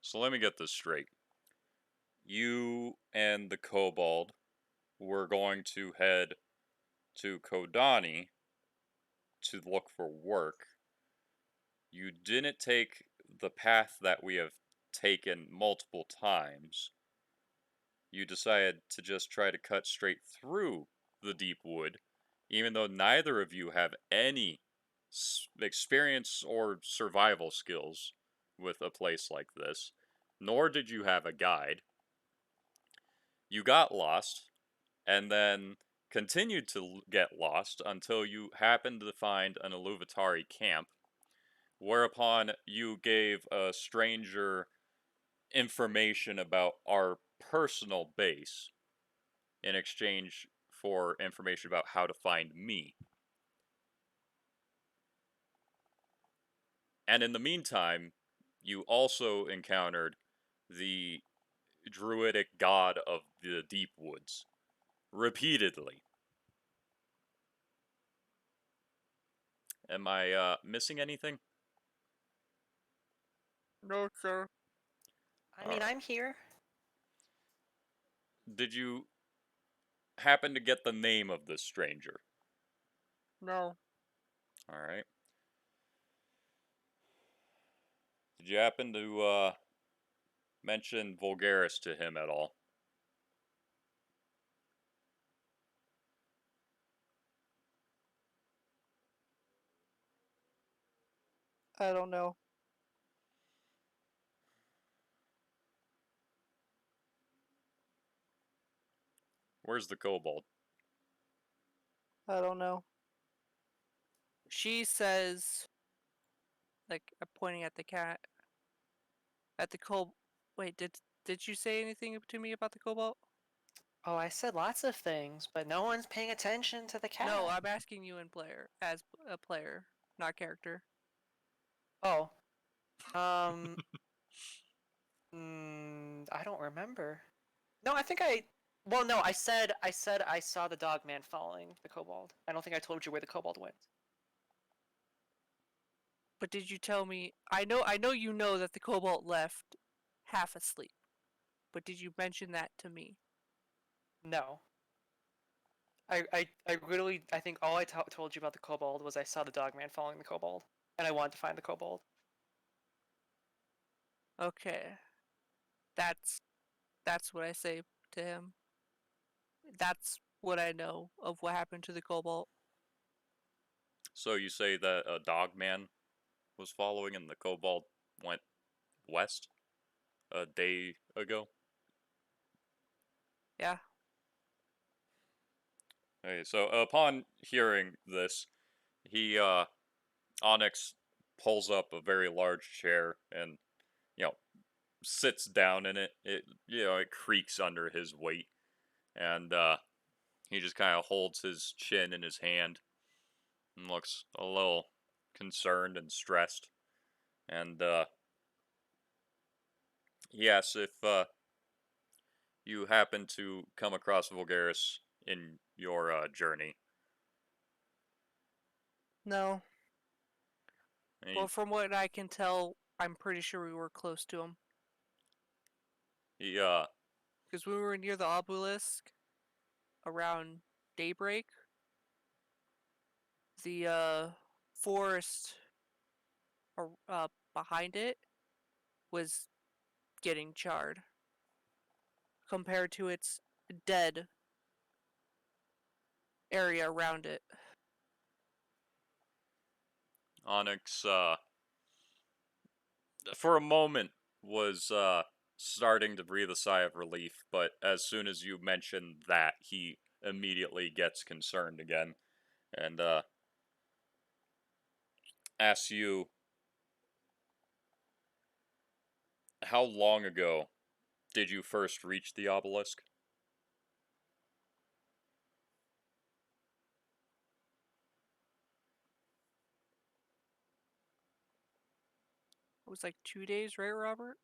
"So let me get this straight. You and the kobold were going to head to Kodani to look for work. You didn't take the path that we have taken multiple times. You decided to just try to cut straight through the deep wood, even though neither of you have any experience or survival skills with a place like this, nor did you have a guide. You got lost, and then continued to get lost until you happened to find an Illuvitari camp, whereupon you gave a stranger information about our personal base in exchange for information about how to find me. And in the meantime, you also encountered the druidic god of the deep woods repeatedly. Am I missing anything? No, sir. I mean, Alright. I'm here. Did you happen to get the name of this stranger? No, Alright. Did you happen to mention Vulgaris to him at all? I don't know. Where's the kobold? I don't know. She says, like, pointing at the cat, at the cobalt. Wait, did you say anything to me about the cobalt? Oh, I said lots of things, but no one's paying attention to the cat. No, I'm asking you in player, as a player, not character. Oh. I don't remember. No, I think I. Well, no, I said I saw the dog man following the kobold. I don't think I told you where the kobold went. But did you tell me? I know you know that the cobalt left half asleep. But did you mention that to me? No. I literally, I think all I told you about the kobold was I saw the dog man following the kobold, and I wanted to find the kobold. Okay. That's what I say to him. That's what I know of what happened to the cobalt. So you say that a dog man was following and the kobold went west a day ago? Yeah. Okay, so upon hearing this, he Onyx pulls up a very large chair and, you know, sits down in it. It creaks under his weight, and he just kind of holds his chin in his hand and looks a little concerned and stressed. And he asks if you happen to come across Vulgaris in your journey. No. And Well, from what I can tell, I'm pretty sure we were close to him. he Because we were near the obelisk around daybreak. The forest behind it was getting charred compared to its dead area around it. Onyx for a moment was starting to breathe a sigh of relief, but as soon as you mention that, he immediately gets concerned again and asks you, how long ago did you first reach the obelisk? It was like 2 days, right, Robert?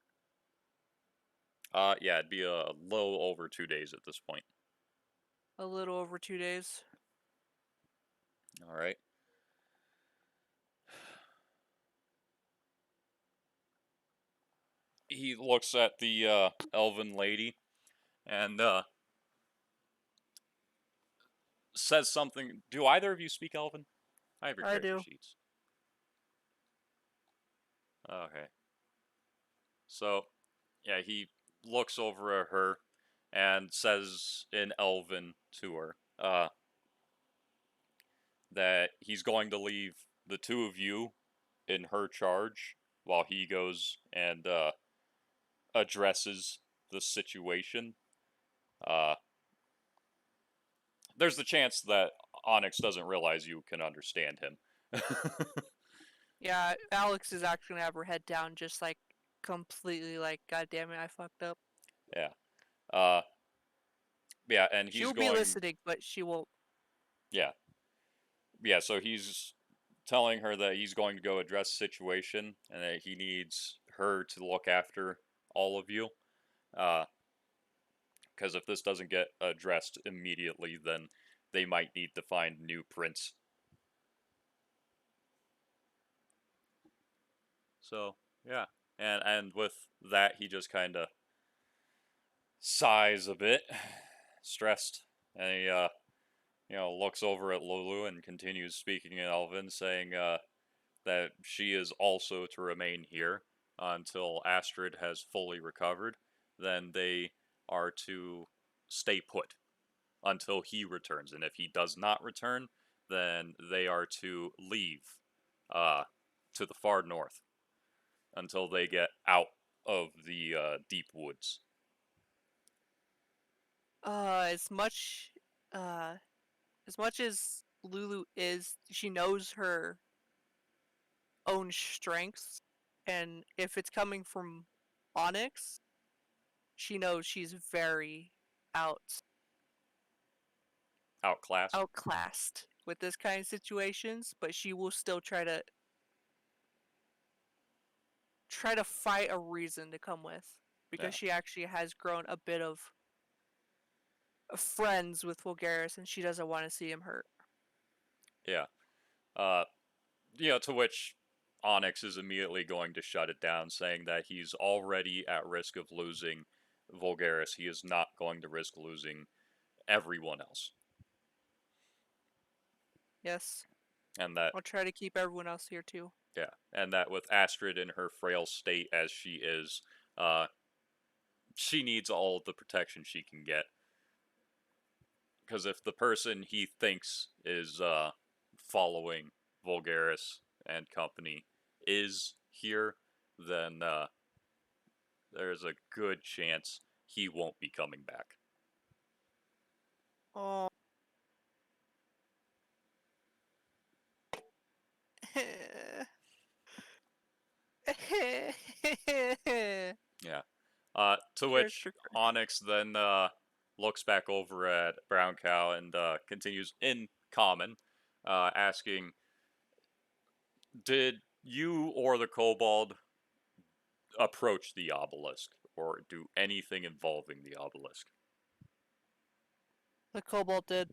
Yeah, it'd be a little over 2 days at this point. A little over 2 days. All right. He looks at the elven lady and says something. Do either of you speak Elven? I have your I character do. sheets. Okay. So, yeah, he looks over at her and says in Elven to her that he's going to leave the two of you in her charge while he goes and addresses the situation. Uh, there's the chance that Onyx doesn't realize you can understand him. Yeah, Alex is actually gonna have her head down, just like completely like, God damn it, I fucked up. Yeah. Uh, yeah, and he's She'll be going. listening, but she won't. Yeah. Yeah, so he's telling her that he's going to go address the situation and that he needs her to look after all of you. Because if this doesn't get addressed immediately, then they might need to find new prints. So, yeah. And with that, he just kind of sighs a bit, stressed, and he looks over at Lulu and continues speaking in Elven, saying that she is also to remain here until Astrid has fully recovered. Then they are to stay put until he returns, and if he does not return, then they are to leave to the far north until they get out of the deep woods. As much uh as much as Lulu is, she knows her own strengths, and if it's coming from Onyx, she knows she's very Outclassed. outclassed with this kind of situations, but she will still try to fight a reason to come with, Yeah. because she actually has grown a bit of friends with Vulgaris, and she doesn't want to see him hurt. Yeah. To which Onyx is immediately going to shut it down, saying that he's already at risk of losing Vulgaris. He is not going to risk losing everyone else. Yes, And that, I'll try to keep everyone else here too. yeah, and that with Astrid in her frail state as she is, she needs all of the protection she can get. Because if the person he thinks is following Vulgaris and company is here, then there's a good chance he won't be coming back. Oh. Yeah. To which Onyx then looks back over at Brown Cow and continues in common, asking, "Did you or the kobold approach the obelisk, or do anything involving the obelisk?" The kobold did.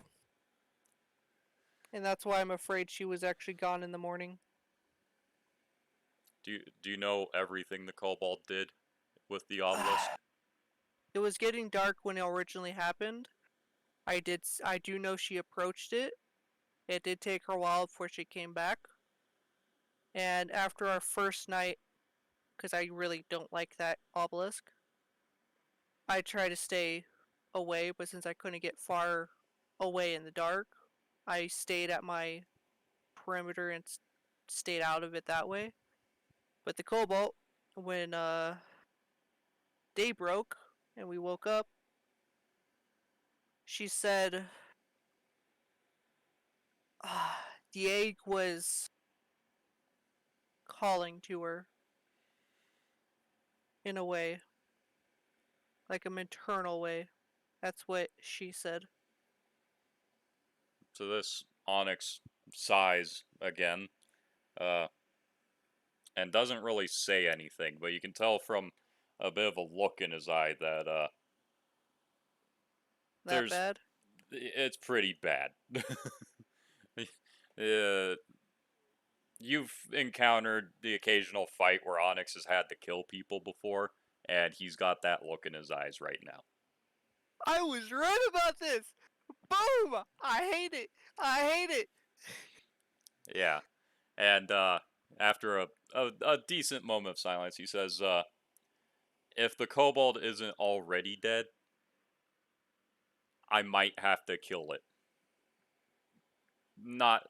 And that's why I'm afraid she was actually gone in the morning. Do you know everything the kobold did with the obelisk? It was getting dark when it originally happened. I do know she approached it. It did take her a while before she came back. And after our first night, because I really don't like that obelisk, I try to stay away, but since I couldn't get far away in the dark, I stayed at my perimeter and stayed out of it that way. But the cobalt, when day broke and we woke up, she said the egg was calling to her in a way, like a maternal way. That's what she said. To this, Onyx sighs again, and doesn't really say anything, but you can tell from a bit of a look in his eye that That bad? it's pretty bad. uh, you've encountered the occasional fight where Onyx has had to kill people before, and he's got that look in his eyes right now. I was right about this! Boom! I hate it! I hate it! Yeah. And after a decent moment of silence, he says, if the kobold isn't already dead, I might have to kill it. Not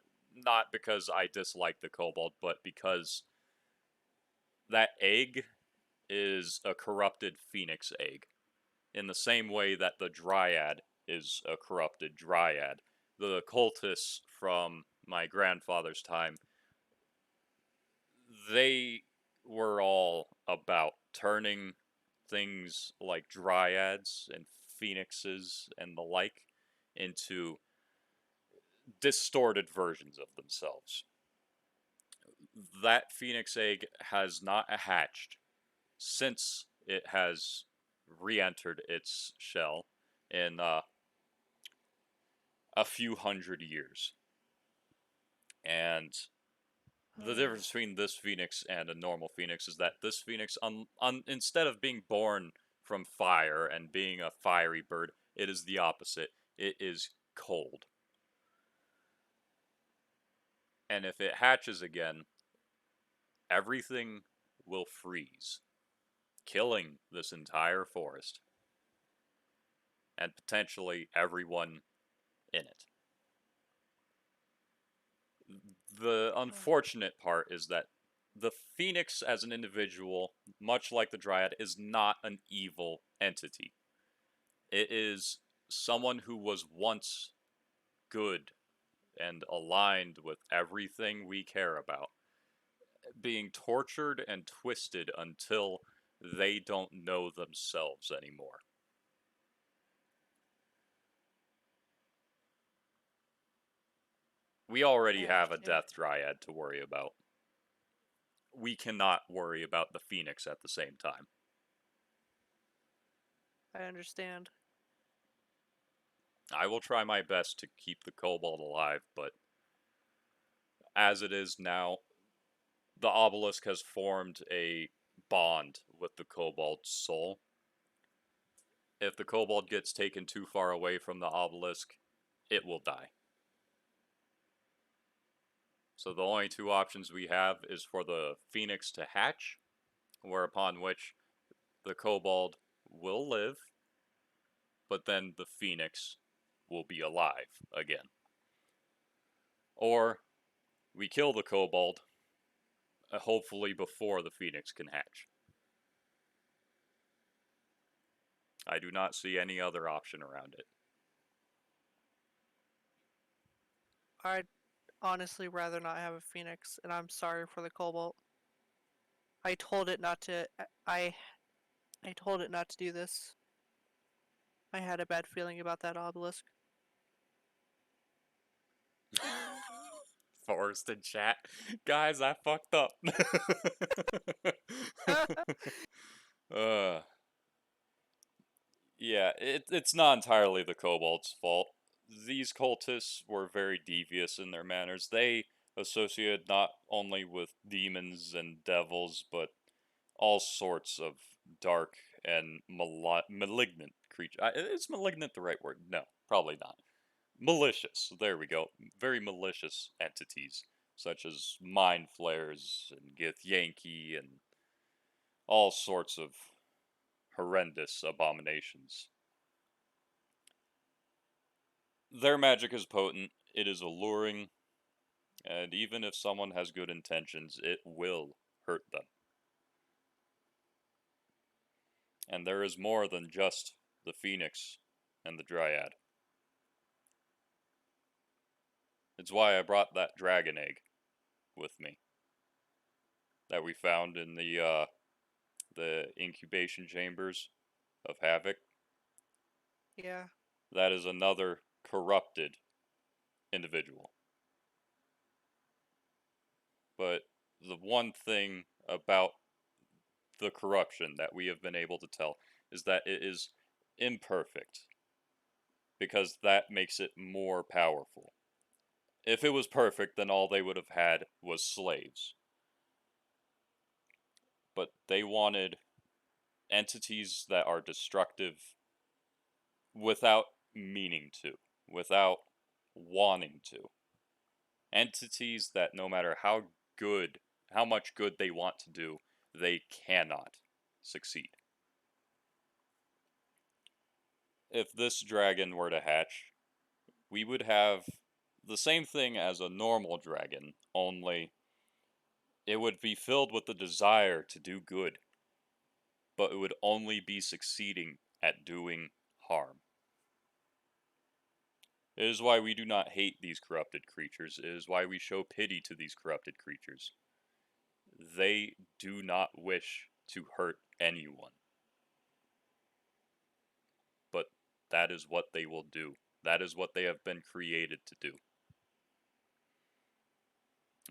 because I dislike the kobold, but because that egg is a corrupted phoenix egg. In the same way that the dryad is a corrupted dryad. The cultists from my grandfather's time, they were all about turning things like dryads and phoenixes and the like into distorted versions of themselves. That phoenix egg has not hatched since it has re-entered its shell in a few hundred years. And The difference between this phoenix and a normal phoenix is that this phoenix, instead of being born from fire and being a fiery bird, it is the opposite. It is cold. And if it hatches again, everything will freeze, killing this entire forest and potentially everyone in it. The unfortunate part is that the phoenix as an individual, much like the dryad, is not an evil entity. It is someone who was once good and aligned with everything we care about, being tortured and twisted until they don't know themselves anymore. We already I have a understand. death dryad to worry about. We cannot worry about the phoenix at the same time. I understand. I will try my best to keep the kobold alive, but as it is now, the obelisk has formed a bond with the kobold's soul. If the kobold gets taken too far away from the obelisk, it will die. So the only two options we have is for the phoenix to hatch, whereupon which the kobold will live, but then the phoenix will be alive again. Or we kill the kobold, hopefully before the phoenix can hatch. I do not see any other option around it. I'd honestly rather not have a phoenix, and I'm sorry for the cobalt. I told it not to. I told it not to do this. I had a bad feeling about that obelisk. Forrest in chat. Guys, I fucked up. uh, yeah, it's not entirely the kobold's fault. These cultists were very devious in their manners. They associated not only with demons and devils, but all sorts of dark and malignant creatures. Is malignant the right word? No, probably not. Malicious. There we go. Very malicious entities, such as mind flayers and Githyanki and all sorts of horrendous abominations. Their magic is potent, it is alluring, and even if someone has good intentions, it will hurt them. And there is more than just the phoenix and the dryad. It's why I brought that dragon egg with me that we found in the incubation chambers of Havoc. Yeah. That is another corrupted individual. But the one thing about the corruption that we have been able to tell is that it is imperfect, because that makes it more powerful. If it was perfect, then all they would have had was slaves. But they wanted entities that are destructive without meaning to, without wanting to. Entities that no matter how much good they want to do, they cannot succeed. If this dragon were to hatch, we would have the same thing as a normal dragon, only it would be filled with the desire to do good, but it would only be succeeding at doing harm. It is why we do not hate these corrupted creatures. It is why we show pity to these corrupted creatures. They do not wish to hurt anyone. But that is what they will do. That is what they have been created to do.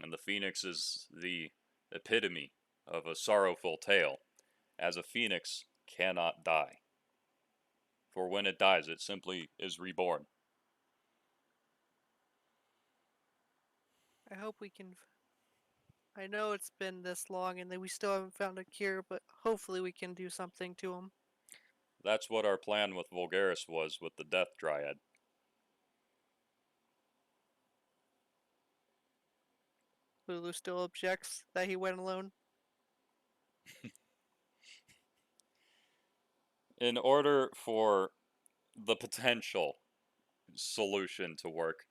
And the phoenix is the epitome of a sorrowful tale, as a phoenix cannot die. For when it dies, it simply is reborn. I hope we can. I know it's been this long and that we still haven't found a cure, but hopefully we can do something to him. That's what our plan with Vulgaris was with the Death Dryad. Lulu still objects that he went alone. In order for the potential solution to work,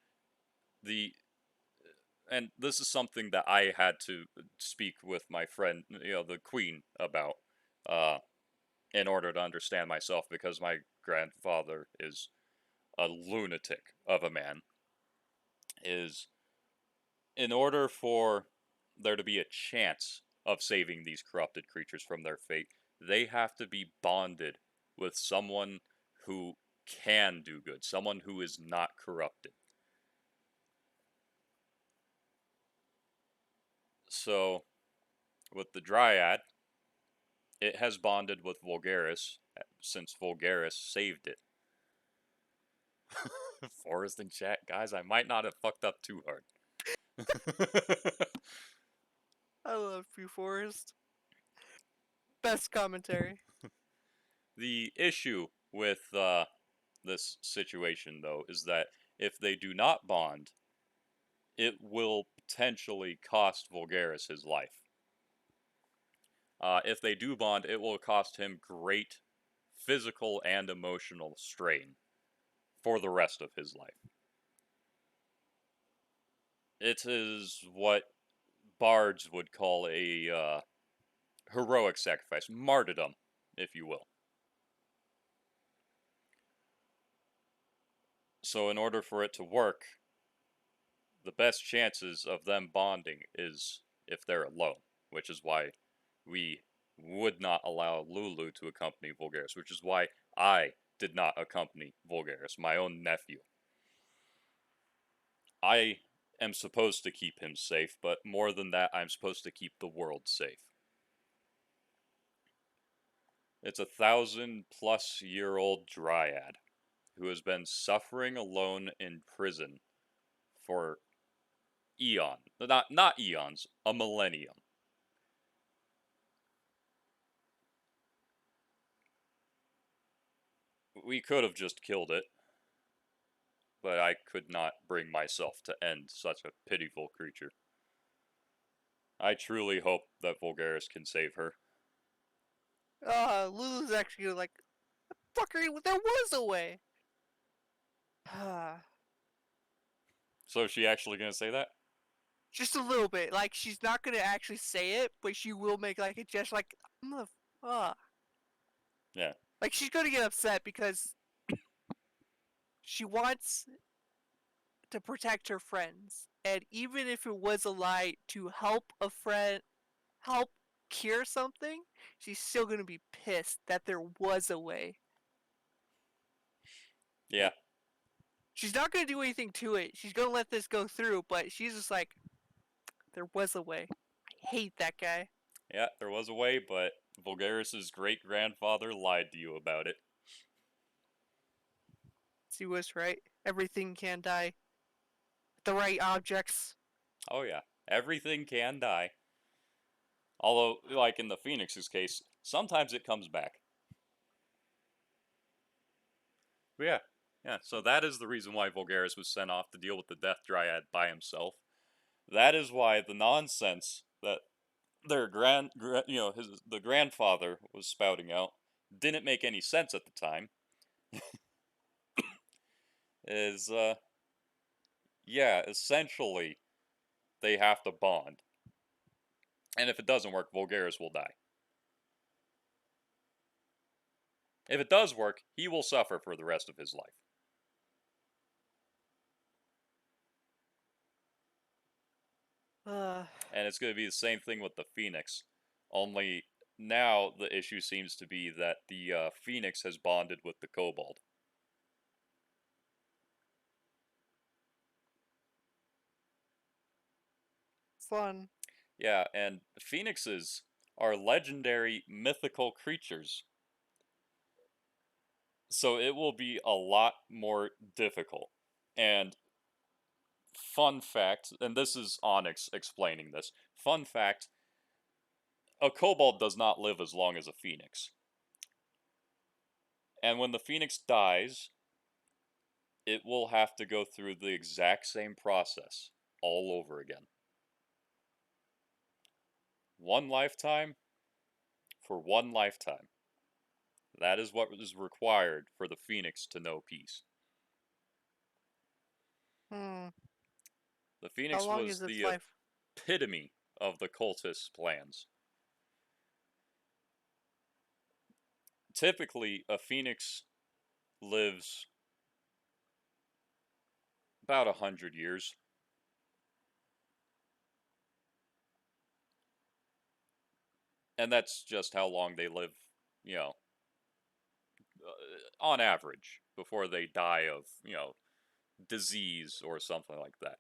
and this is something that I had to speak with my friend, the Queen, about, in order to understand myself, because my grandfather is a lunatic of a man, is in order for there to be a chance of saving these corrupted creatures from their fate, they have to be bonded with someone who can do good, someone who is not corrupted. So, with the Dryad, it has bonded with Vulgaris since Vulgaris saved it. Forrest in chat, guys, I might not have fucked up too hard. I love you, Forrest. Best commentary. The issue with this situation, though, is that if they do not bond, it will potentially cost Vulgaris his life. If they do bond, it will cost him great physical and emotional strain for the rest of his life. It is what bards would call a heroic sacrifice, martyrdom, if you will. So in order for it to work, the best chances of them bonding is if they're alone, which is why we would not allow Lulu to accompany Vulgaris, which is why I did not accompany Vulgaris, my own nephew. I am supposed to keep him safe, but more than that, I'm supposed to keep the world safe. It's a 1,000-plus-year-old dryad who has been suffering alone in prison for not eons, a millennium. We could have just killed it, but I could not bring myself to end such a pitiful creature. I truly hope that Vulgaris can save her. Lulu's actually like, fucker, there was a way. So is she actually gonna say that? Just a little bit. Like, she's not gonna actually say it, but she will make like a gesture like, I'm gonna, Yeah. Like, she's gonna get upset because she wants to protect her friends. And even if it was a lie to help a friend, help cure something, she's still gonna be pissed that there was a way. Yeah. She's not gonna do anything to it. She's gonna let this go through, but she's just like, there was a way. I hate that guy. Yeah, there was a way, but Vulgaris' great-grandfather lied to you about it. She was right. Everything can die. The right objects. Oh yeah, everything can die. Although, like in the Phoenix's case, sometimes it comes back. But yeah, so that is the reason why Vulgaris was sent off to deal with the Death Dryad by himself. That is why the nonsense that their the grandfather was spouting out didn't make any sense at the time. Is yeah, essentially they have to bond. And if it doesn't work, Vulgaris will die. If it does work, he will suffer for the rest of his life. And it's going to be the same thing with the Phoenix. Only now the issue seems to be that the Phoenix has bonded with the Kobold. Fun. Yeah, and Phoenixes are legendary mythical creatures. So it will be a lot more difficult. And fun fact, and this is Onyx explaining this. Fun fact, a kobold does not live as long as a phoenix. And when the phoenix dies, it will have to go through the exact same process all over again. One lifetime for one lifetime. That is what is required for the phoenix to know peace. Hmm. The How phoenix long was is its the life? epitome of the cultist's plans. Typically, a phoenix lives about 100 years. And that's just how long they live, you know, on average, before they die of, disease or something like that.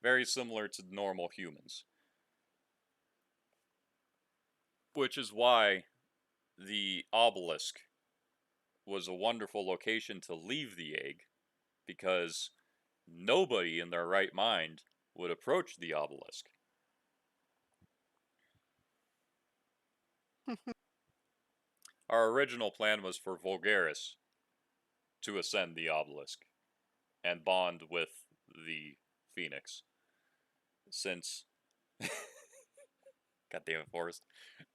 Very similar to normal humans. Which is why the obelisk was a wonderful location to leave the egg, because nobody in their right mind would approach the obelisk. Our original plan was for Vulgaris to ascend the obelisk and bond with the phoenix. Since goddamn it, Forrest.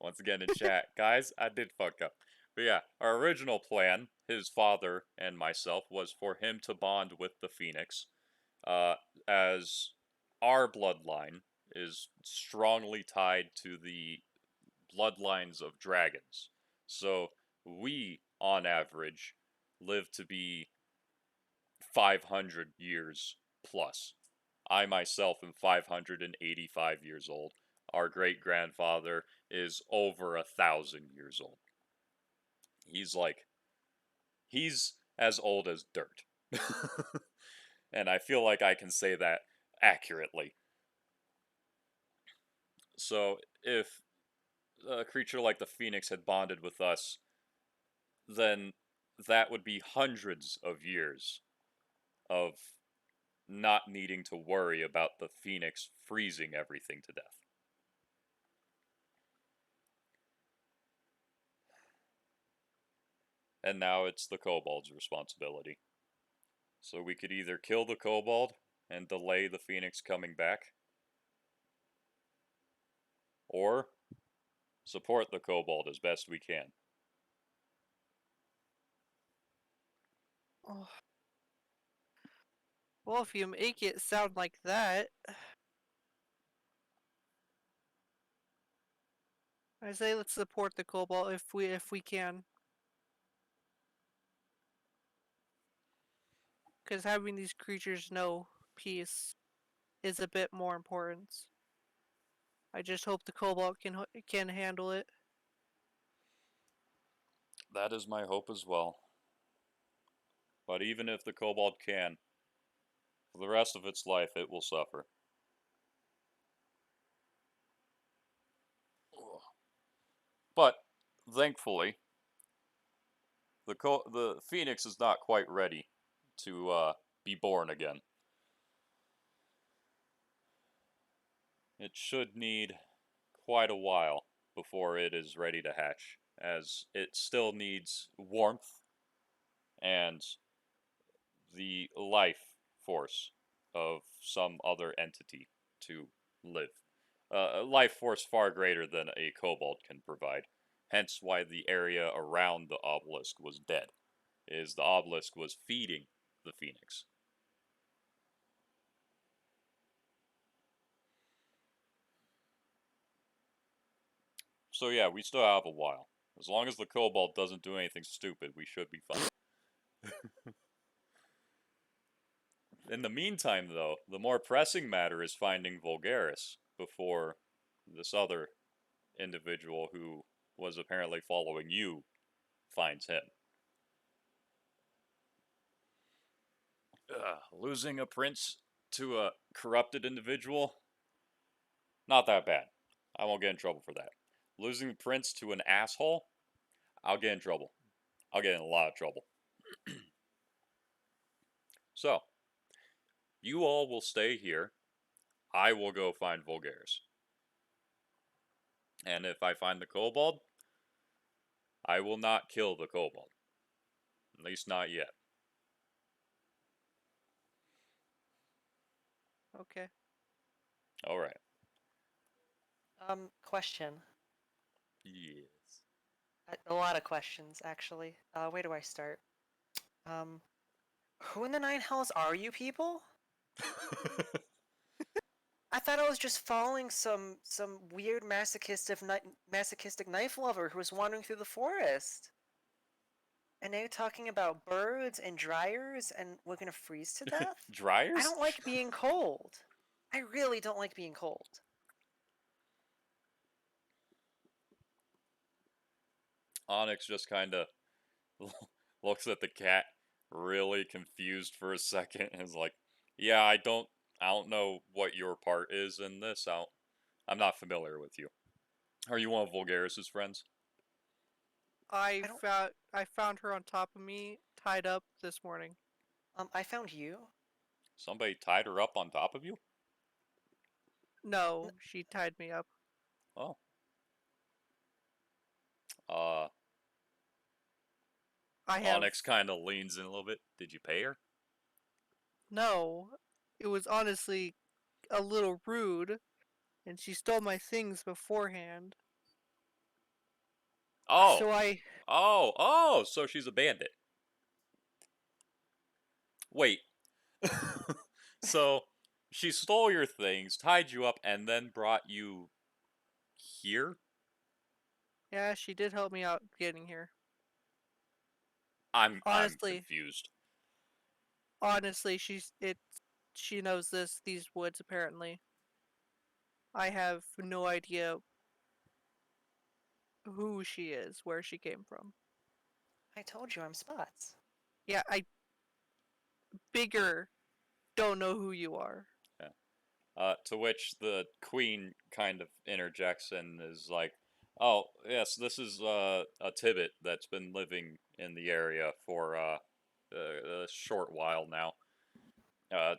Once again in chat. Guys, I did fuck up. But yeah, our original plan, his father and myself, was for him to bond with the phoenix, as our bloodline is strongly tied to the bloodlines of dragons. So we, on average, live to be 500 years plus. I myself am 585 years old. Our great grandfather is over 1,000 years old. He's as old as dirt. And I feel like I can say that accurately. So if a creature like the phoenix had bonded with us, then that would be hundreds of years of not needing to worry about the phoenix freezing everything to death. And now it's the kobold's responsibility. So we could either kill the kobold and delay the phoenix coming back, or support the kobold as best we can. Oh. Well, if you make it sound like that, I say let's support the Cobalt if we can. Because having these creatures know peace is a bit more important. I just hope the Cobalt can handle it. That is my hope as well. But even if the kobold can, for the rest of its life it will suffer. But, thankfully, the phoenix is not quite ready to be born again. It should need quite a while before it is ready to hatch, as it still needs warmth and the life force of some other entity to live. A life force far greater than a kobold can provide. Hence why the area around the obelisk was dead, is the obelisk was feeding the phoenix. So yeah, we still have a while. As long as the kobold doesn't do anything stupid, we should be fine. In the meantime, though, the more pressing matter is finding Vulgaris before this other individual who was apparently following you finds him. Losing a prince to a corrupted individual? Not that bad. I won't get in trouble for that. Losing the prince to an asshole? I'll get in trouble. I'll get in a lot of trouble. So, You all will stay here. I will go find Vulgaris. And if I find the kobold, I will not kill the kobold. At least not yet. Okay. Alright. Question. Yes. A lot of questions, actually. Where do I start? Who in the nine hells are you people? I thought I was just following some weird masochistic knife lover who was wandering through the forest. And now you're talking about birds and dryers and we're gonna freeze to death? Dryers? I don't like being cold. I really don't like being cold. Onyx just kind of looks at the cat, really confused for a second, and is like, "Yeah, I don't know what your part is in this. I'm not familiar with you. Are you one of Vulgaris's friends?" I don't- found her on top of me, tied up this morning. I found you. Somebody tied her up on top of you? No, she tied me up. Oh. Uh, I have Onyx kind of leans in a little bit. Did you pay her? no. It was honestly a little rude, and she stole my things beforehand. Oh. So Oh, so she's a bandit. Wait. So, she stole your things, tied you up, and then brought you here? yeah, she did help me out getting here. I'm Honestly, confused. she knows these woods apparently. I have no idea who she is, where she came from. I told you I'm Spots. Yeah, I bigger don't know who you are. To which the queen kind of interjects and is like, "Oh, yes, this is a Tibbet that's been living in the area for a short while now.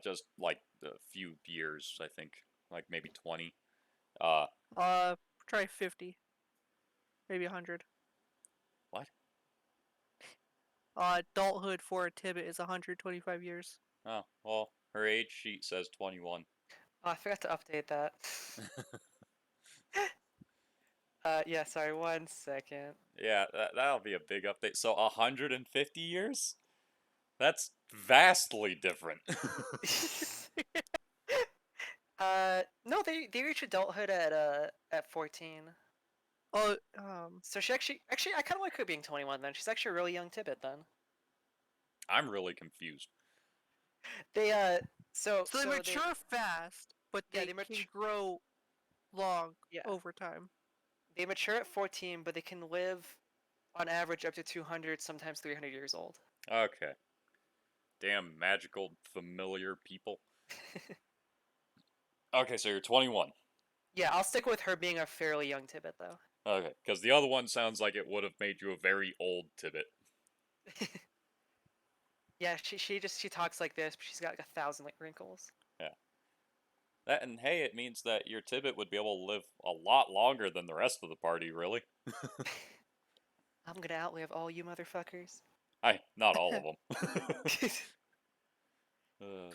Just like a few years, I think, like maybe 20. Uh, Try 50, maybe 100. what? Adulthood for a Tibbet is 125 years. Oh, well, her age sheet says 21. Oh, I forgot to update that. Yeah, sorry, 1 second. Yeah, that'll be a big update. So 150 years? That's vastly different. No, they reach adulthood at 14. Oh, So she actually I kind of like her being 21 then. She's actually a really young Tibbet then. I'm really confused. They so so they mature fast, but Yeah, they they can mature- grow long Yeah. over time. They mature at 14, but they can live on average up to 200, sometimes 300 years old. Okay. Damn magical familiar people. Okay, so you're 21. Yeah, I'll stick with her being a fairly young Tibbet though. Okay, because the other one sounds like it would have made you a very old Tibbet. Yeah, she talks like this, but she's got like 1,000 wrinkles. Yeah. That and hey, it means that your Tibbet would be able to live a lot longer than the rest of the party, really. I'm gonna outlive all you motherfuckers. Not all of them.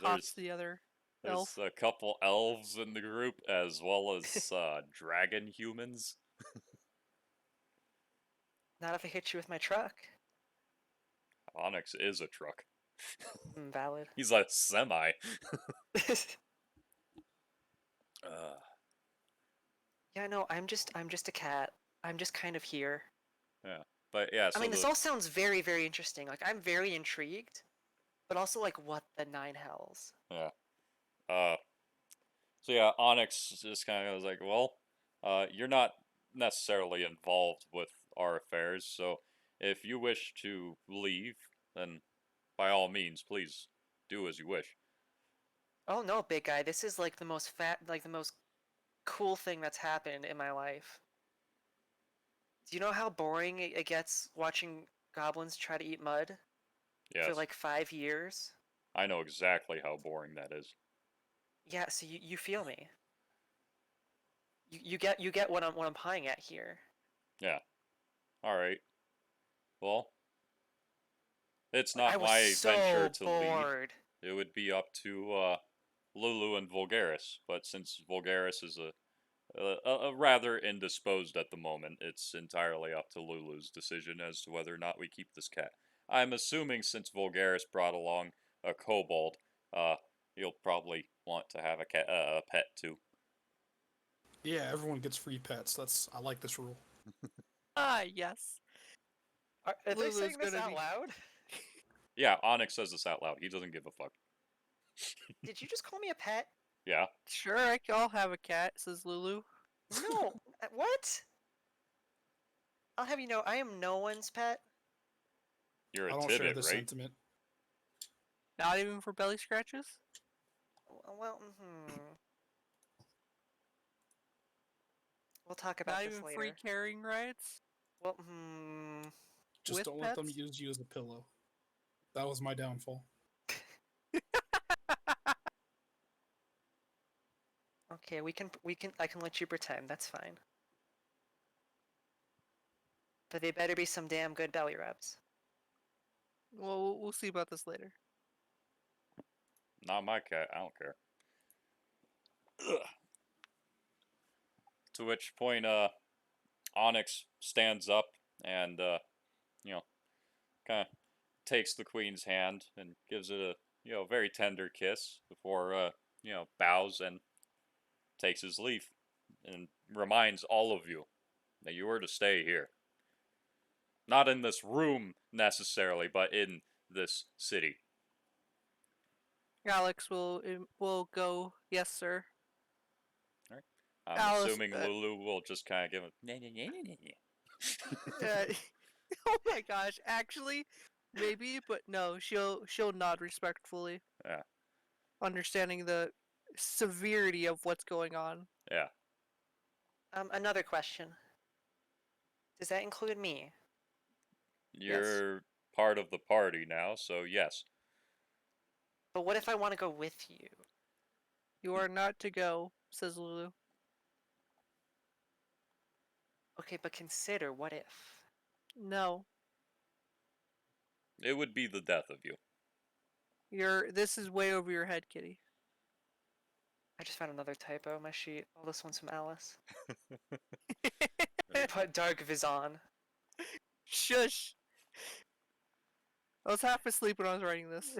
Cops the other elf. There's a couple elves in the group, as well as dragon humans. Not if I hit you with my truck. Onyx is a truck. Valid. He's a semi. Yeah, no, I'm just a cat. I'm just kind of here. Yeah, but yeah. So I mean, this all sounds very, very interesting. Like, I'm very intrigued, but also like, what the nine hells? yeah. So yeah, Onyx just kind of was like, well, you're not necessarily involved with our affairs, so if you wish to leave, then by all means, please do as you wish. Oh no, big guy, this is like the most cool thing that's happened in my life. Do you know how boring it gets watching goblins try to eat mud Yes. for like 5 years? I know exactly how boring that is. Yeah, so you feel me. You get what I'm playing at here. Yeah. Alright. Well, it's I not was my venture so to lead. bored. It would be up to Lulu and Vulgaris, but since Vulgaris is a rather indisposed at the moment, it's entirely up to Lulu's decision as to whether or not we keep this cat. I'm assuming since Vulgaris brought along a kobold, you'll probably want to have a pet too. Yeah, everyone gets free pets. I like this rule. Ah, yes. Are they Lulu's saying this gonna out be- loud? Yeah, Onyx says this out loud. He doesn't give a fuck. Did you just call me a pet? Yeah, Sure, I'll have a cat, says Lulu. No. What? I'll have you know, I am no one's pet. you're a I don't share tibbet, this right? sentiment. Not even for belly scratches? Well, we'll talk about Not this even later. free carrying rides? Well, Just With don't let them pets? use you as a pillow. That was my downfall. okay, I can let you pretend. That's fine. But they better be some damn good belly rubs. Well, we'll see about this later. Not my cat. I don't care. Ugh. To which point, Onyx stands up and, you know, kind of takes the queen's hand and gives it a, very tender kiss before, bows and takes his leave and reminds all of you that you are to stay here. Not in this room necessarily, but in this city. Alex will go, yes, sir. I'm Alice, assuming Lulu will just kind of give a nah, nah, nah, nah, nah. oh my gosh, actually, maybe, but no, she'll nod respectfully, Yeah, understanding the severity of what's going on. yeah. Another question. Does that include me? You're part of the party now, so yes. But what if I want to go with you? You are not to go, says Lulu. Okay, but consider what if? No, It would be the death of you. this is way over your head, kitty. I just found another typo on my sheet. Oh, this one's from Alice. Put Dark Vizon. Shush. I was half asleep when I was writing this.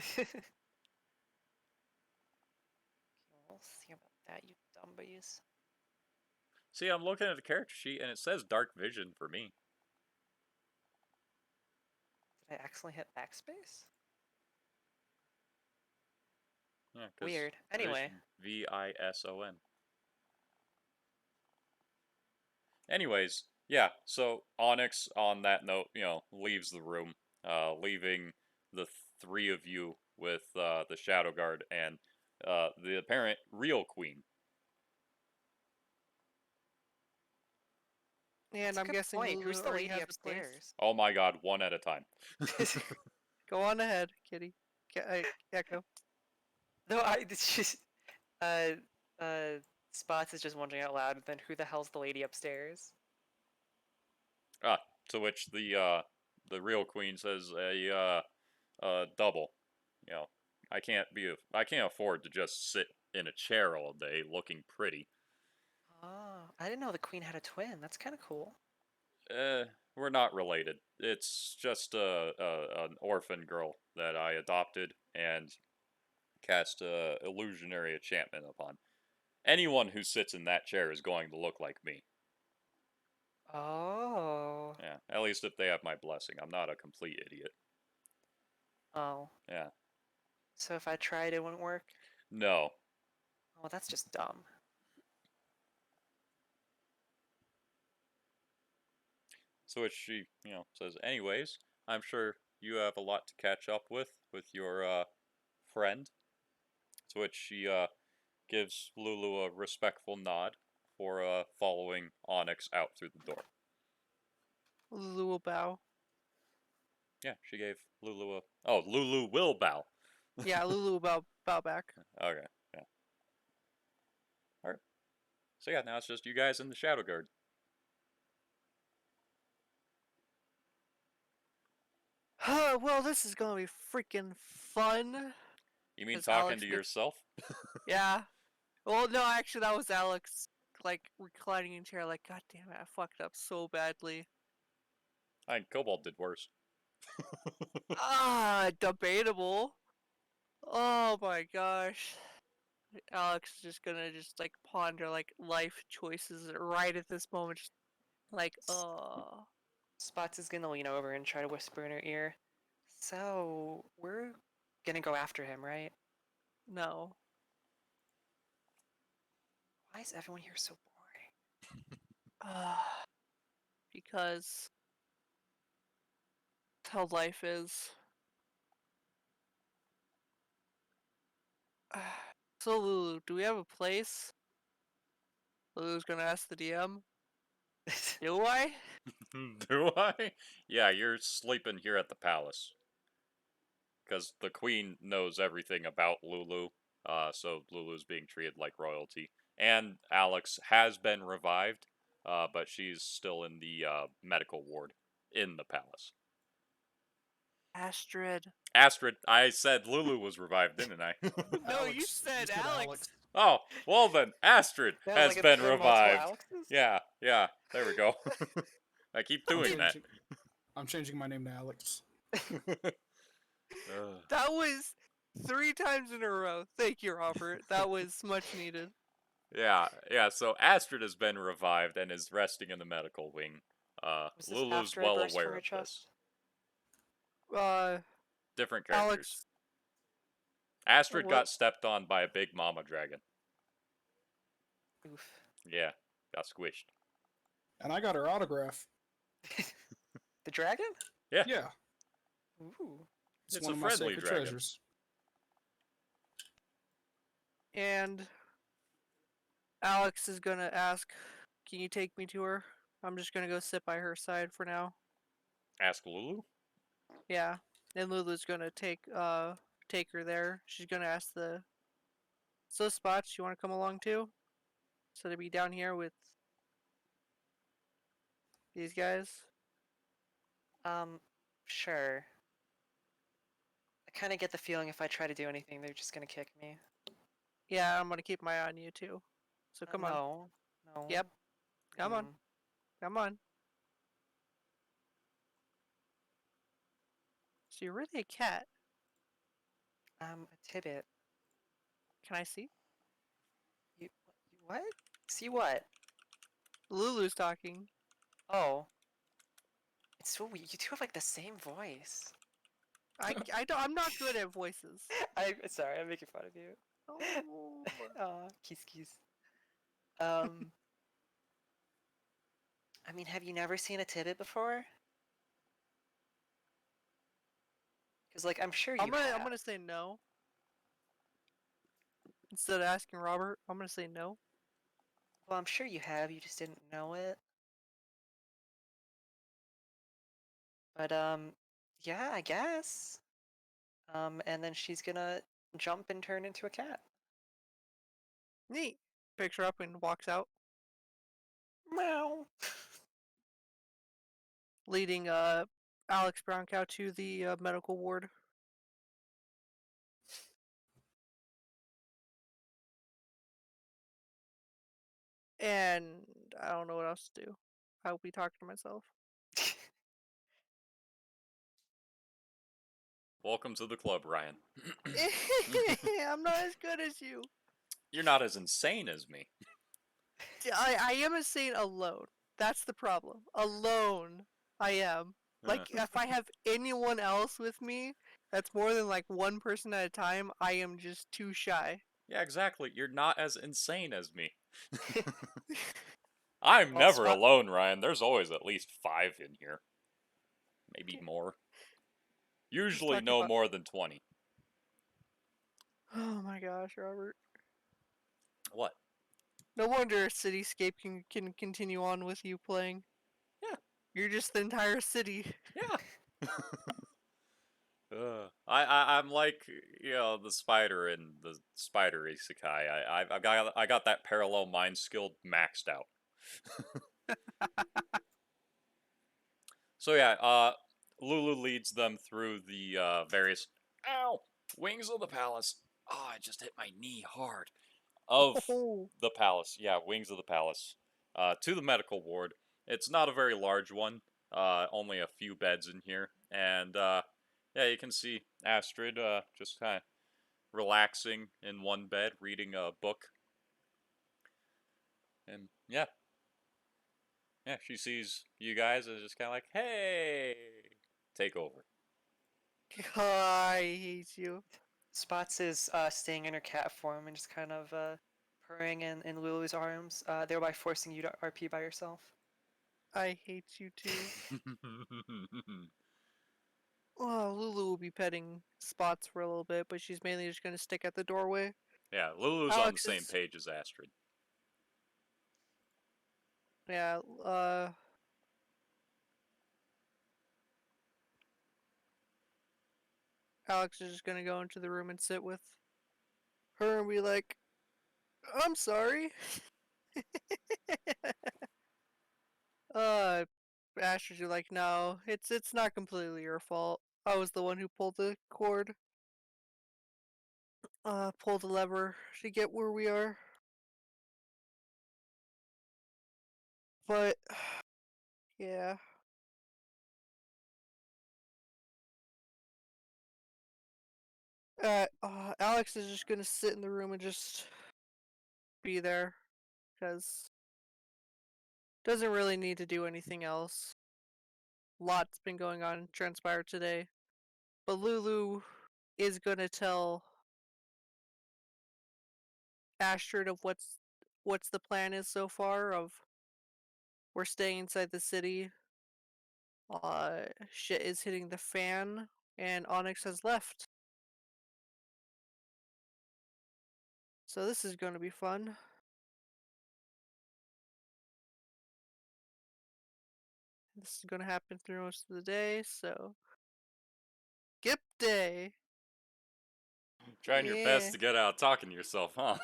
We'll see about that, you dumbies. See, I'm looking at the character sheet and it says Dark Vision for me. Did I accidentally hit backspace? Yeah, Weird. Anyway. Vison. Anyways, yeah, so Onyx, on that note, leaves the room, leaving the three of you with the Shadow Guard and the apparent real queen. And That's a I'm good guessing point. Lulu Who's the already lady has a place. upstairs? Oh my god, one at a time. Go on ahead, kitty. Echo. No, it's just uh Spots is just wondering out loud. Then who the hell's the lady upstairs? To which the real queen says a double. I can't afford to just sit in a chair all day looking pretty. Oh, I didn't know the queen had a twin. That's kind of cool. We're not related. It's just an orphan girl that I adopted and cast a illusionary enchantment upon. Anyone who sits in that chair is going to look like me. Oh. Yeah, at least if they have my blessing. I'm not a complete idiot. Oh. Yeah. So if I tried, it wouldn't work? No. Oh, that's just dumb. So which she, says, anyways, I'm sure you have a lot to catch up with your friend. To which she gives Lulu a respectful nod for following Onyx out through the door. Lulu will bow. Yeah, she gave Lulu a... Oh, Lulu will bow. Yeah, Lulu will bow back. Okay, yeah. Alright. So yeah, now it's just you guys in the Shadow Guard. Well, this is gonna be freaking fun. You mean Is talking Alex to the- yourself? Yeah. Well, no, actually, that was Alex, like, reclining in chair, like, God damn it, I fucked up so badly. I think Cobalt did worse. Debatable. Oh my gosh. Alex is just gonna like ponder like life choices right at this moment. Just like, Spots is gonna lean over and try to whisper in her ear. So, we're gonna go after him, right? no. Why is everyone here so boring? Because that's how life is. So Lulu, do we have a place? Lulu's gonna ask the DM. Do I? Do I? Yeah, you're sleeping here at the palace. Because the queen knows everything about Lulu, so Lulu's being treated like royalty. And Alex has been revived, but she's still in the medical ward in the palace. Astrid. Astrid, I said Lulu was revived, didn't I? No, you Alex, said just get Alex. Oh, well then, Astrid Yeah, has like, been there are multiple revived. Alexes? Yeah, there we go. I keep doing that. I'm changing my name to Alex. That was 3 times in a row. Thank you, Robert. That was much needed. Yeah, so Astrid has been revived and is resting in the medical wing. Was this Lulu's after I well burst from aware your of chest? this. Different characters. Alex. Astrid What? got stepped on by a big mama dragon. Oof. Yeah, got squished. And I got her autograph. The dragon? Yeah, Yeah, Ooh. It's one a of my friendly sacred dragon. treasures. And Alex is gonna ask, can you take me to her? I'm just gonna go sit by her side for now. Ask Lulu? Yeah. And Lulu's gonna take her there. She's gonna ask the Spots, you wanna come along too? So to be down here with these guys? Sure. I kind of get the feeling if I try to do anything, they're just gonna kick me. Yeah, I'm gonna keep my eye on you too. So come on. No. No. Yep. Come on. Mm. Come on. So you're really a cat. A tibbet. Can I see? You what? See what? Lulu's talking. Oh. It's so weird. You two have like the same voice. I'm not good at voices. Sorry, I'm making fun of you. Oh. Aw, kiss. I mean, have you never seen a tibbet before? Because, like, I'm sure you I'm have. gonna say no. Instead of asking Robert, I'm gonna say no. Well, I'm sure you have. You just didn't know it. But, yeah, I guess. And then she's gonna jump and turn into a cat. Neat. Picks her up and walks out, Meow. leading Alex Browncow to the medical ward. And I don't know what else to do. I will be talking to myself. Welcome to the club, Ryan. I'm not as good as you. You're not as insane as me. I am insane alone. That's the problem. Alone, I am. Like, if I have anyone else with me, that's more than like one person at a time, I am just too shy. Yeah, exactly. You're not as insane as me. I'm Well, never Spot- alone, Ryan. There's always at least 5 in here. Maybe more. Usually talking no about- more than 20. Oh my gosh, Robert. What? No wonder Cityscape can continue on with you playing. Yeah. You're just the entire city. Yeah. I'm like, the spider in the spider isekai. I got that parallel mind skill maxed out. So yeah, Lulu leads them through the various wings of the palace. Oh, I just hit my knee hard. Of Oh, the palace, yeah, wings of the palace. To the medical ward. It's not a very large one. Only a few beds in here, and yeah, you can see Astrid just kind of relaxing in one bed, reading a book, and yeah, she sees you guys and is just kind of like, hey, take over. I hate you. Spots is staying in her cat form and just kind of purring in Lulu's arms, thereby forcing you to RP by yourself. I hate you too. Oh, Lulu will be petting Spots for a little bit, but she's mainly just gonna stick at the doorway. Yeah, Lulu's on the Alex same is, page as Astrid. yeah, Alex is just gonna go into the room and sit with her and be like, I'm sorry. uh, Astrid's like, no, it's not completely your fault. I was the one who pulled the cord, pulled the lever to get where we are. But, yeah. Alex is just gonna sit in the room and just be there, because doesn't really need to do anything else. Lots been going on, transpired today. But Lulu is gonna tell Astrid of what's the plan is so far. Of we're staying inside the city. Shit is hitting the fan, and Onyx has left. So this is gonna be fun. This is gonna happen through most of the day. So skip day. Trying your best Yeah. to get out talking to yourself, huh?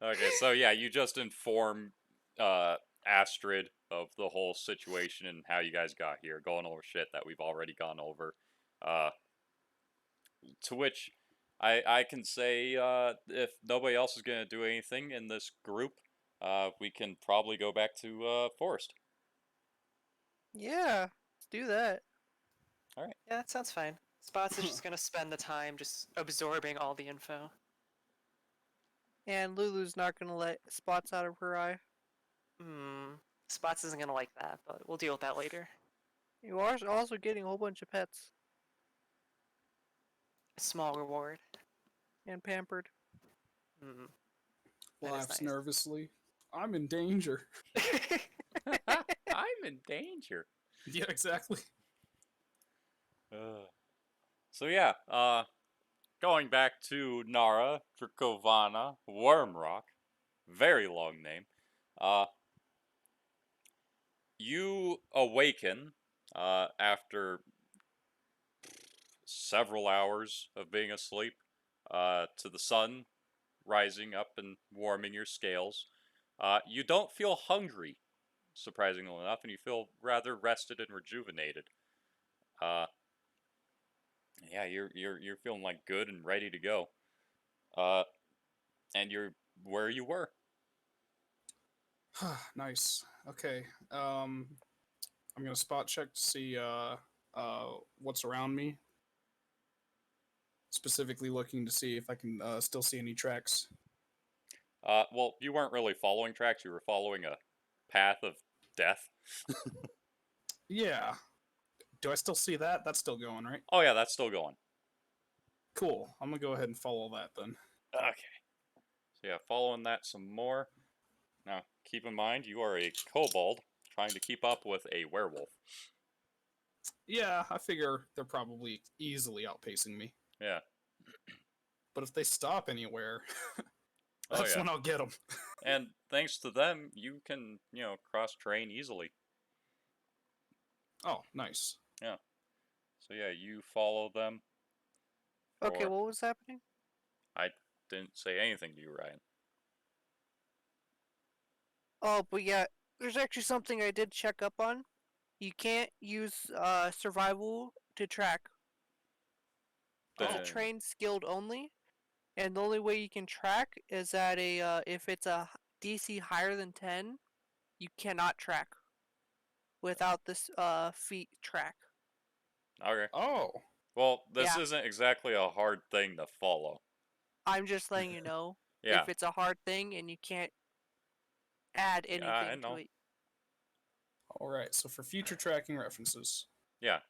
Okay, so yeah, you just inform Astrid of the whole situation and how you guys got here, going over shit that we've already gone over. Uh, to which I can say, if nobody else is going to do anything in this group, we can probably go back to Forest. Yeah. Let's do that. All right. Yeah, that sounds fine. Spots is just gonna spend the time just absorbing all the info. And Lulu's not gonna let spots out of her eye. Hmm. Spots isn't gonna like that, but we'll deal with that later. You are also getting a whole bunch of pets A small reward. and pampered. Hmm. That is Laughs nice. nervously. I'm in danger. I'm in danger. Yeah, exactly. So yeah, going back to N'ara, Drakovana, Wormrock, very long name. You awaken after several hours of being asleep to the sun rising up and warming your scales. You don't feel hungry, surprisingly enough, and you feel rather rested and rejuvenated. Uh, yeah, you're feeling like good and ready to go. Uh, and you're where you were. Nice. Okay. I'm gonna spot check to see what's around me. Specifically looking to see if I can still see any tracks. Well, you weren't really following tracks. You were following a path of death. Yeah. Do I still see that? That's still going, right? Oh yeah, that's still going. Cool. I'm gonna go ahead and follow that then. Okay. So yeah, following that some more. Now, keep in mind, you are a kobold trying to keep up with a werewolf. Yeah, I figure they're probably easily outpacing me. Yeah. But if they stop anywhere, Oh that's yeah. when I'll get them. And thanks to them, you can, cross-train easily. Oh, nice. So yeah, you follow them. Okay, For- what was happening? I didn't say anything to you, Ryan. Oh, but yeah, there's actually something I did check up on. You can't use survival to track. It's a Oh. trained skilled only, and the only way you can track is at a if it's a DC higher than 10, you cannot track without this feat track. Okay. Oh. Well, this Yeah. isn't exactly a hard thing to follow. I'm just letting you know Yeah. if it's a hard thing and you can't add Yeah, I anything to know. it. All right. So for future tracking references. Yeah.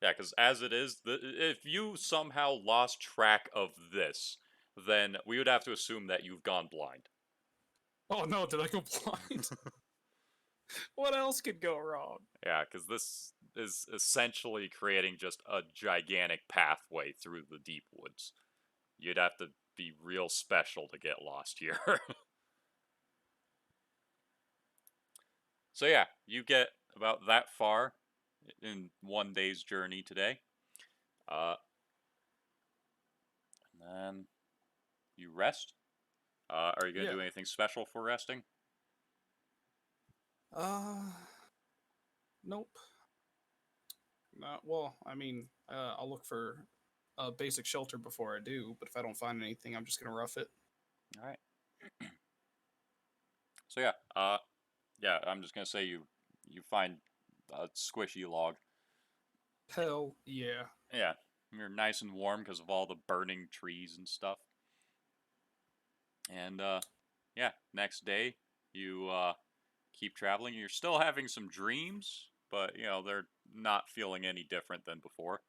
Yeah, because as it is, if you somehow lost track of this, then we would have to assume that you've gone blind. Oh no! Did I go blind? What else could go wrong? Yeah, because this is essentially creating just a gigantic pathway through the deep woods. You'd have to be real special to get lost here. So yeah, you get about that far in one day's journey today. And then you rest. Are you going to Yeah. do anything special for resting? Nope. Not well. I mean, I'll look for a basic shelter before I do. But if I don't find anything, I'm just gonna rough it. All right. So yeah, I'm just gonna say you find a squishy log. Hell yeah. Yeah, you're nice and warm because of all the burning trees and stuff. And yeah, next day you keep traveling. You're still having some dreams, but you know they're not feeling any different than before.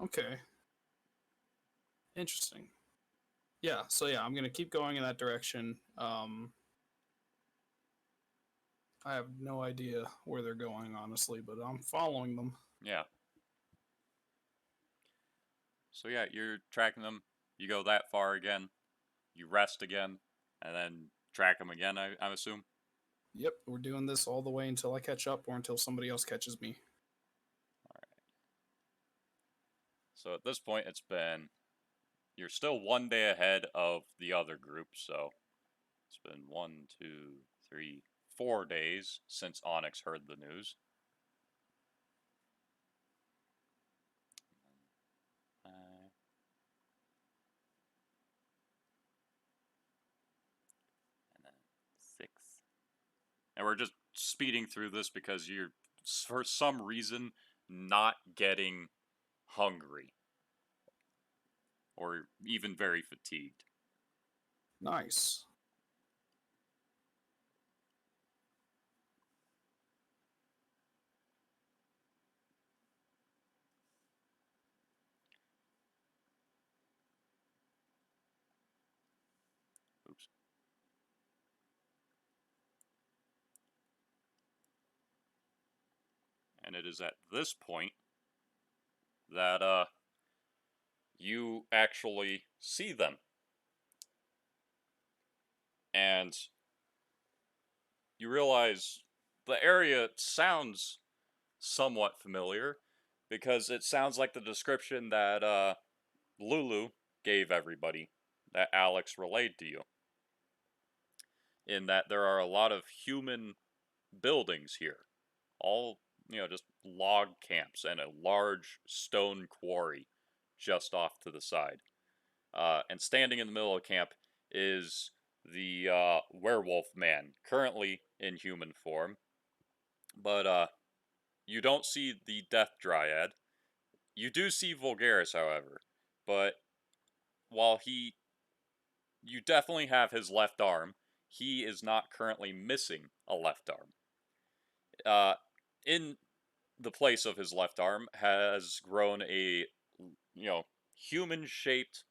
Okay. Interesting. Yeah. So yeah, I'm gonna keep going in that direction. I have no idea where they're going, honestly, but I'm following them. Yeah. So yeah, you're tracking them. You go that far again. You rest again, and then track them again. I assume. Yep, we're doing this all the way until I catch up or until somebody else catches me. So at this point, you're still one day ahead of the other group. So it's been 1, 2, 3, 4 days since Onyx heard the news. And then 6. And we're just speeding through this because you're, for some reason, not getting hungry. Or even very fatigued. Nice. Oops. And it is at this point that you actually see them. And you realize the area sounds somewhat familiar because it sounds like the description that Lulu gave everybody, that Alex relayed to you. In that there are a lot of human buildings here. All, just log camps and a large stone quarry just off to the side. And standing in the middle of camp is the werewolf man, currently in human form. But you don't see the Death Dryad. You do see Vulgaris, however. But while you definitely have his left arm, he is not currently missing a left arm. In the place of his left arm has grown a, human-shaped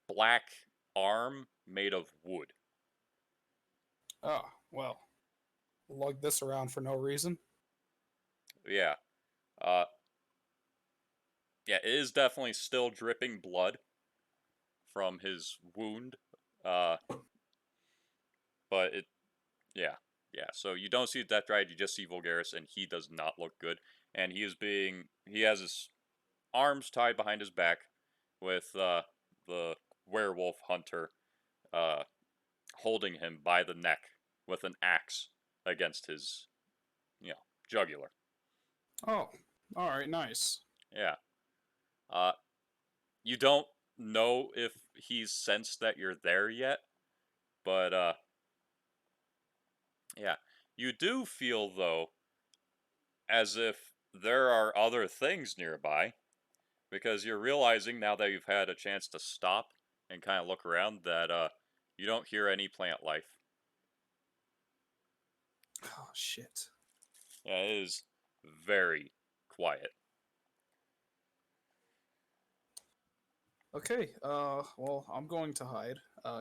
black arm made of wood. Oh, well. Lug this around for no reason. Yeah. Uh, yeah, it is definitely still dripping blood from his wound. But yeah. Yeah, so you don't see the Death Dryad, you just see Vulgaris, and he does not look good. And he has his arms tied behind his back with the werewolf hunter uh, holding him by the neck with an axe against his, jugular. Oh, all right, nice. Yeah. Uh, you don't know if he's sensed that you're there yet, but yeah. You do feel, though, as if there are other things nearby, because you're realizing now that you've had a chance to stop and kind of look around that you don't hear any plant life. Oh shit. Yeah, it is very quiet. Okay. Well, I'm going to hide.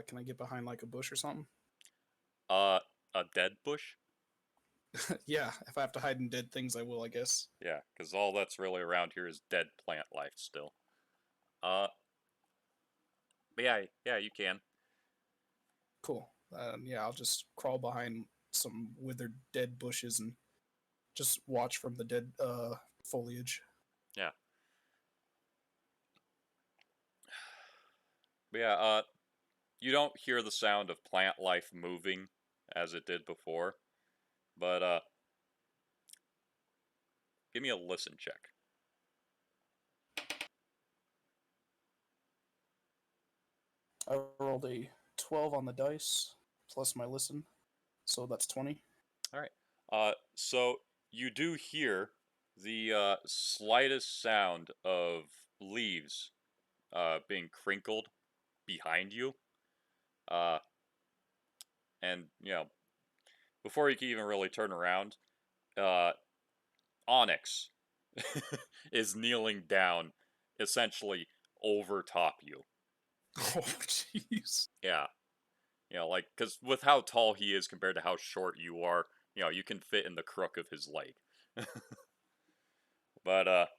Can I get behind like a bush or something? A dead bush? Yeah. If I have to hide in dead things, I will. I guess. Yeah, because all that's really around here is dead plant life still. Uh, but yeah, you can. Cool. Yeah, I'll just crawl behind some withered dead bushes and just watch from the dead foliage. Yeah. But yeah, you don't hear the sound of plant life moving as it did before, but give me a listen check. I rolled a 12 on the dice plus my listen, so that's 20. All right. So you do hear the slightest sound of leaves being crinkled behind you. And before you can even really turn around, uh, Onyx is kneeling down, essentially over top you. Oh, jeez. Yeah. Like, because with how tall he is compared to how short you are, you can fit in the crook of his leg. But,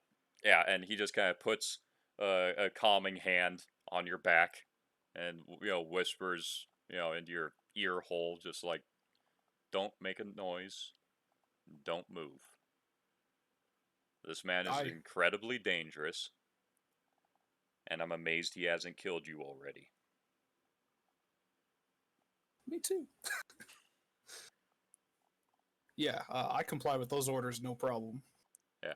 yeah, and he just kind of puts a calming hand on your back and, whispers, into your ear hole, just like, don't make a noise, don't move. This man is I incredibly dangerous, and I'm amazed he hasn't killed you already. Me too. Yeah, I comply with those orders, no problem. Yeah.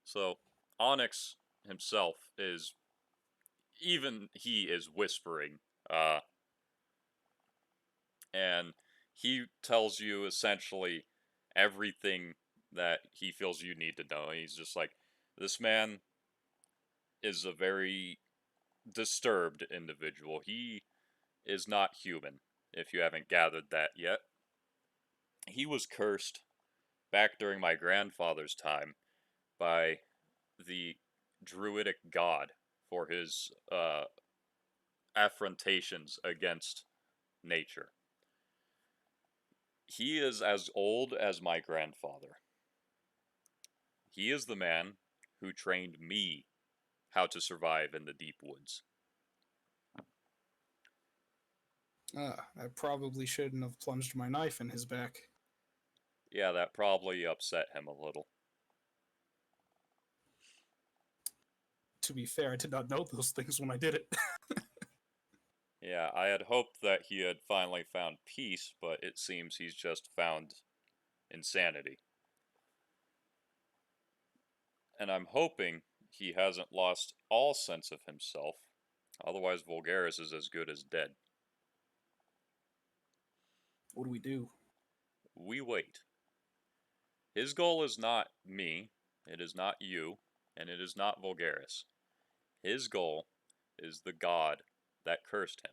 So, Onyx himself even he is whispering, and he tells you essentially everything that he feels you need to know. He's just like, this man is a very disturbed individual. He is not human, if you haven't gathered that yet. He was cursed back during my grandfather's time by the druidic god for his affrontations against nature. He is as old as my grandfather. He is the man who trained me how to survive in the deep woods. I probably shouldn't have plunged my knife in his back. Yeah, that probably upset him a little. To be fair, I did not know those things when I did it. Yeah, I had hoped that he had finally found peace, but it seems he's just found insanity. And I'm hoping he hasn't lost all sense of himself, otherwise Vulgaris is as good as dead. What do we do? We wait. His goal is not me, it is not you, and it is not Vulgaris. His goal is the god that cursed him.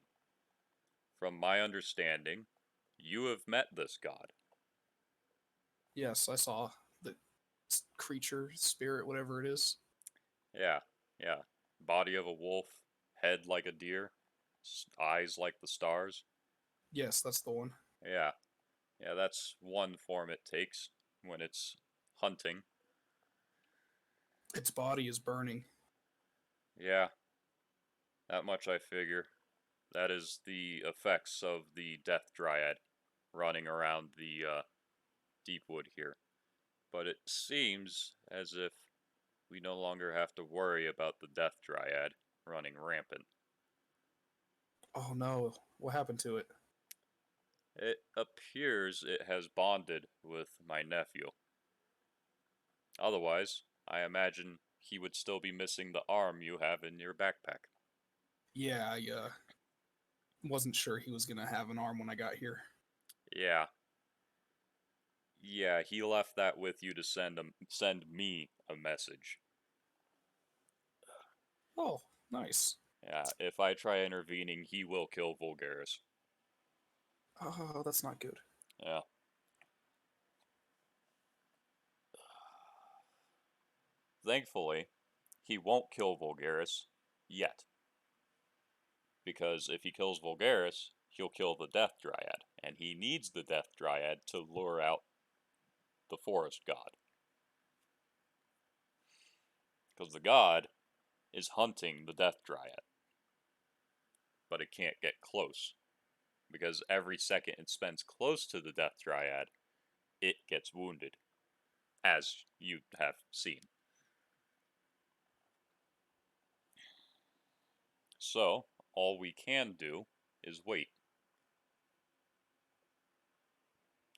From my understanding, you have met this god. Yes, I saw the creature, spirit, whatever it is. Yeah, yeah. Body of a wolf, head like a deer, eyes like the stars. Yes, that's the one. Yeah, yeah, that's one form it takes when it's hunting. Its body is burning. Yeah, that much I figure. That is the effects of the Death Dryad. running around the deep wood here. But it seems as if we no longer have to worry about the Death Dryad running rampant. Oh no, what happened to it? It appears it has bonded with my nephew. Otherwise, I imagine he would still be missing the arm you have in your backpack. Yeah, I wasn't sure he was gonna have an arm when I got here. Yeah. Yeah, he left that with you to send me a message. Oh, nice. Yeah, if I try intervening, he will kill Vulgaris. Oh, that's not good. Yeah. Thankfully, he won't kill Vulgaris yet. Because if he kills Vulgaris, he'll kill the Death Dryad, and he needs the Death Dryad to lure out the Forest God. Because the god is hunting the Death Dryad. But it can't get close. Because every second it spends close to the Death Dryad, it gets wounded. As you have seen. So, all we can do is wait.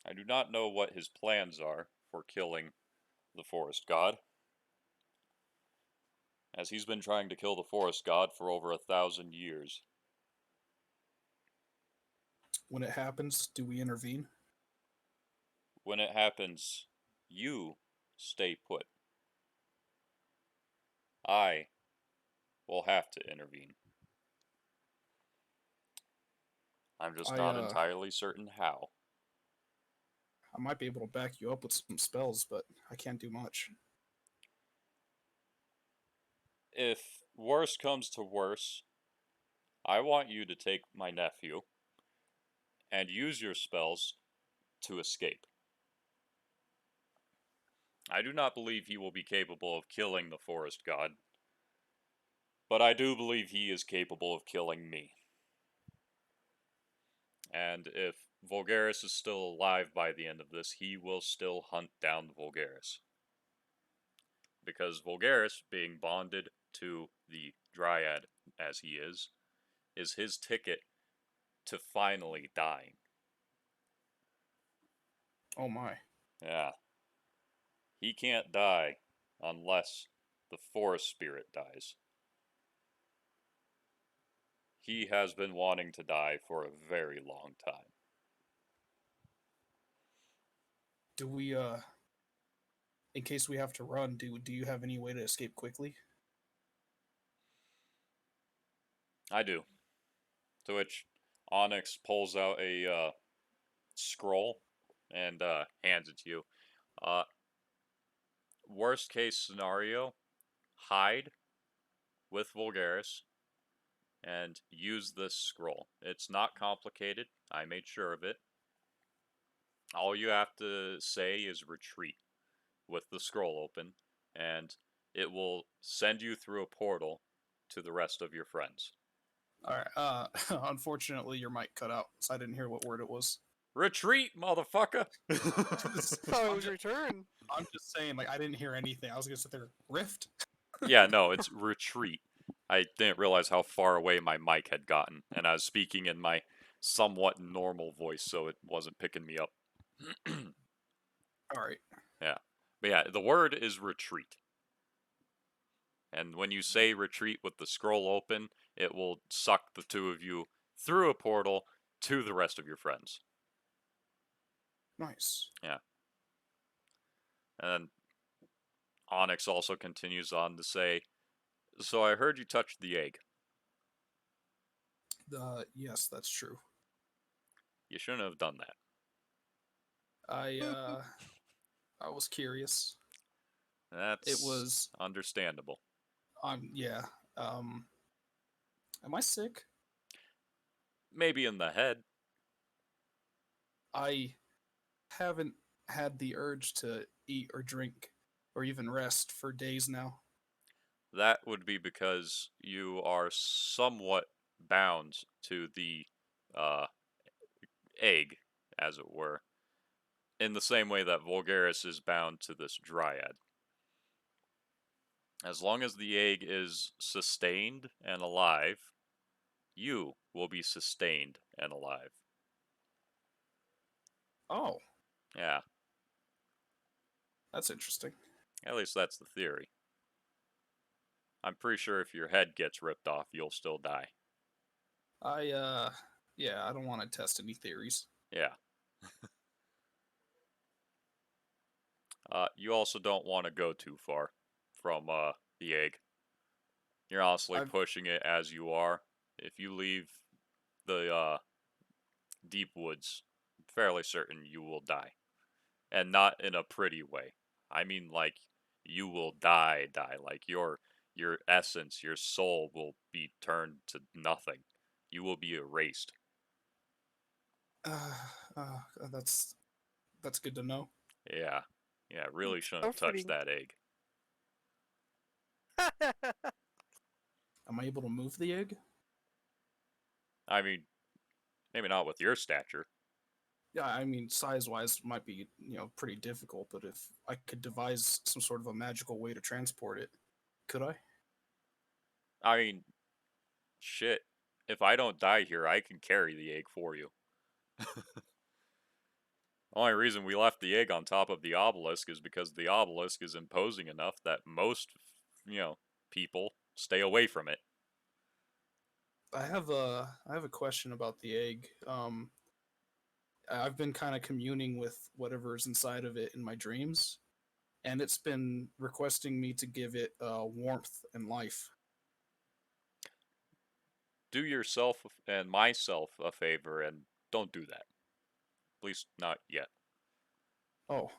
I do not know what his plans are for killing the Forest God, as he's been trying to kill the Forest God for over 1,000 years. When it happens, do we intervene? When it happens, you stay put. I will have to intervene. I'm just not entirely certain how. I might be able to back you up with some spells, but I can't do much. If worse comes to worse, I want you to take my nephew and use your spells to escape. I do not believe he will be capable of killing the Forest God, but I do believe he is capable of killing me. And if Vulgaris is still alive by the end of this, he will still hunt down Vulgaris. Because Vulgaris, being bonded to the Dryad as he is his ticket to finally dying. Oh my. Yeah. He can't die unless the forest spirit dies. He has been wanting to die for a very long time. Do we in case we have to run, do you have any way to escape quickly? I do. To which Onyx pulls out a scroll and hands it to you. Worst case scenario, hide with Vulgaris and use this scroll. It's not complicated. I made sure of it. All you have to say is retreat with the scroll open, and it will send you through a portal to the rest of your friends. Alright, unfortunately your mic cut out, so I didn't hear what word it was. Retreat, motherfucker! Oh, it was your turn. I'm just saying, like, I didn't hear anything. I was gonna sit there, rift? Yeah, no, it's retreat. I didn't realize how far away my mic had gotten, and I was speaking in my somewhat normal voice, so it wasn't picking me up. Alright. Yeah. But yeah, the word is retreat. And when you say retreat with the scroll open, it will suck the two of you through a portal to the rest of your friends. Nice. Yeah. And Onyx also continues on to say, so I heard you touched the egg. Yes, that's true. You shouldn't have done that. I was curious. That's It was understandable. yeah. Am I sick? Maybe in the head. I haven't had the urge to eat or drink or even rest for days now. That would be because you are somewhat bound to the egg as it were, in the same way that Vulgaris is bound to this dryad. As long as the egg is sustained and alive, you will be sustained and alive. Oh, Yeah, that's interesting. at least that's the theory. I'm pretty sure if your head gets ripped off, you'll still die. Yeah, I don't want to test any theories. Yeah. You also don't want to go too far from the egg. You're honestly I've pushing it as you are. If you leave the deep woods, I'm fairly certain you will die. And not in a pretty way. I mean, like, you will die. Like, your essence, your soul will be turned to nothing. You will be erased. uh, uh, that's good to know. Yeah. Yeah, really shouldn't have touched Comforting. that egg. Am I able to move the egg? I mean, maybe not with your stature. Yeah, I mean, size-wise might be, pretty difficult, but if I could devise some sort of a magical way to transport it, could I? I mean, shit. If I don't die here, I can carry the egg for you. Only reason we left the egg on top of the obelisk is because the obelisk is imposing enough that most, people stay away from it. I have a question about the egg. I've been kind of communing with whatever's inside of it in my dreams, and it's been requesting me to give it warmth and life. Do yourself and myself a favor and don't do that. At least not yet. Oh,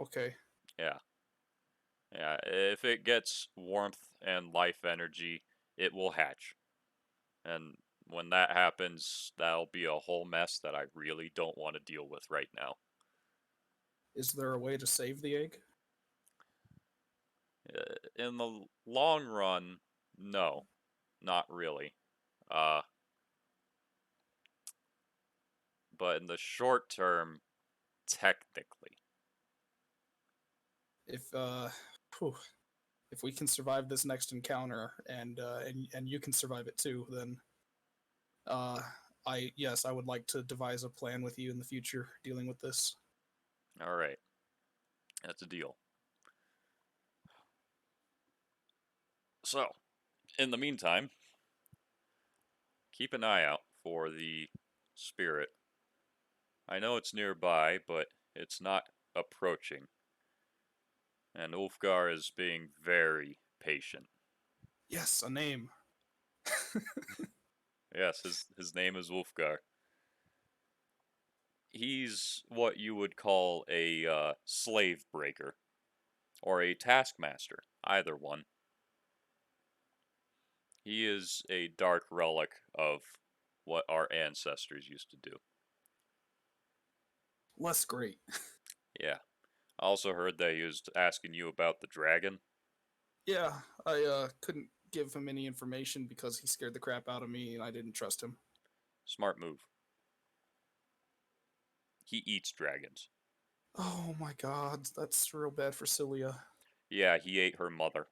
okay. Yeah. Yeah, if it gets warmth and life energy, it will hatch. And when that happens, that'll be a whole mess that I really don't want to deal with right now. Is there a way to save the egg? In the long run, no, not really. Uh, but in the short term, technically. If phew, if we can survive this next encounter, and you can survive it too, then uh, I would like to devise a plan with you in the future dealing with this. All right, that's a deal. So, in the meantime, keep an eye out for the spirit. I know it's nearby, but it's not approaching. And Ulfgar is being very patient. Yes, a name. Yes, his name is Ulfgar. He's what you would call a slave breaker, or a taskmaster, either one. He is a dark relic of what our ancestors used to do. Less great. Yeah. I also heard that he was asking you about the dragon. Yeah, I couldn't give him any information because he scared the crap out of me and I didn't trust him. Smart move. He eats dragons. Oh my god, that's real bad for Cilia. Yeah, he ate her mother.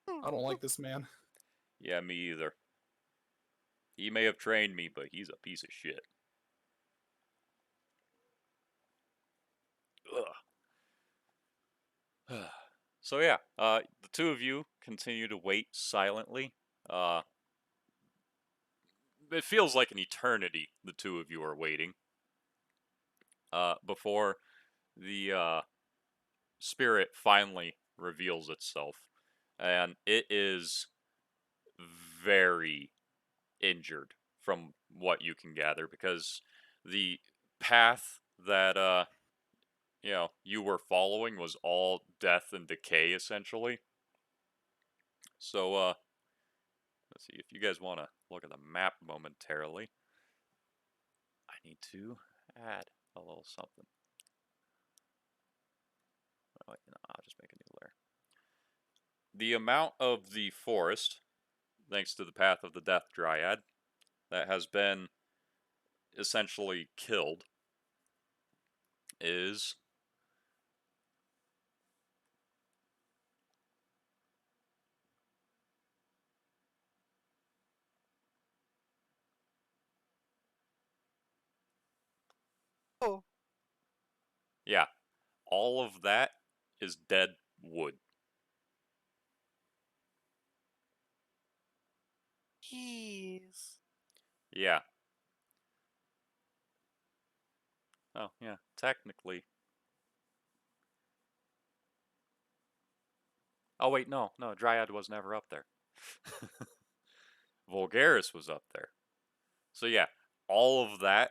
I don't like this man. Yeah, me either. He may have trained me, but he's a piece of shit. Ugh. So yeah, the two of you continue to wait silently. It feels like an eternity, the two of you are waiting. Before the spirit finally reveals itself. And it is very injured from what you can gather, because the path that you were following was all death and decay essentially. So let's see, if you guys want to look at the map momentarily, I need to add a little something. Oh, I'll just make a new layer. The amount of the forest, thanks to the path of the Death Dryad, that has been essentially killed is Oh, yeah, all of that is dead wood. jeez. Yeah. Oh, yeah, technically. Oh, wait, no, Dryad was never up there. Vulgaris was up there. So, yeah, all of that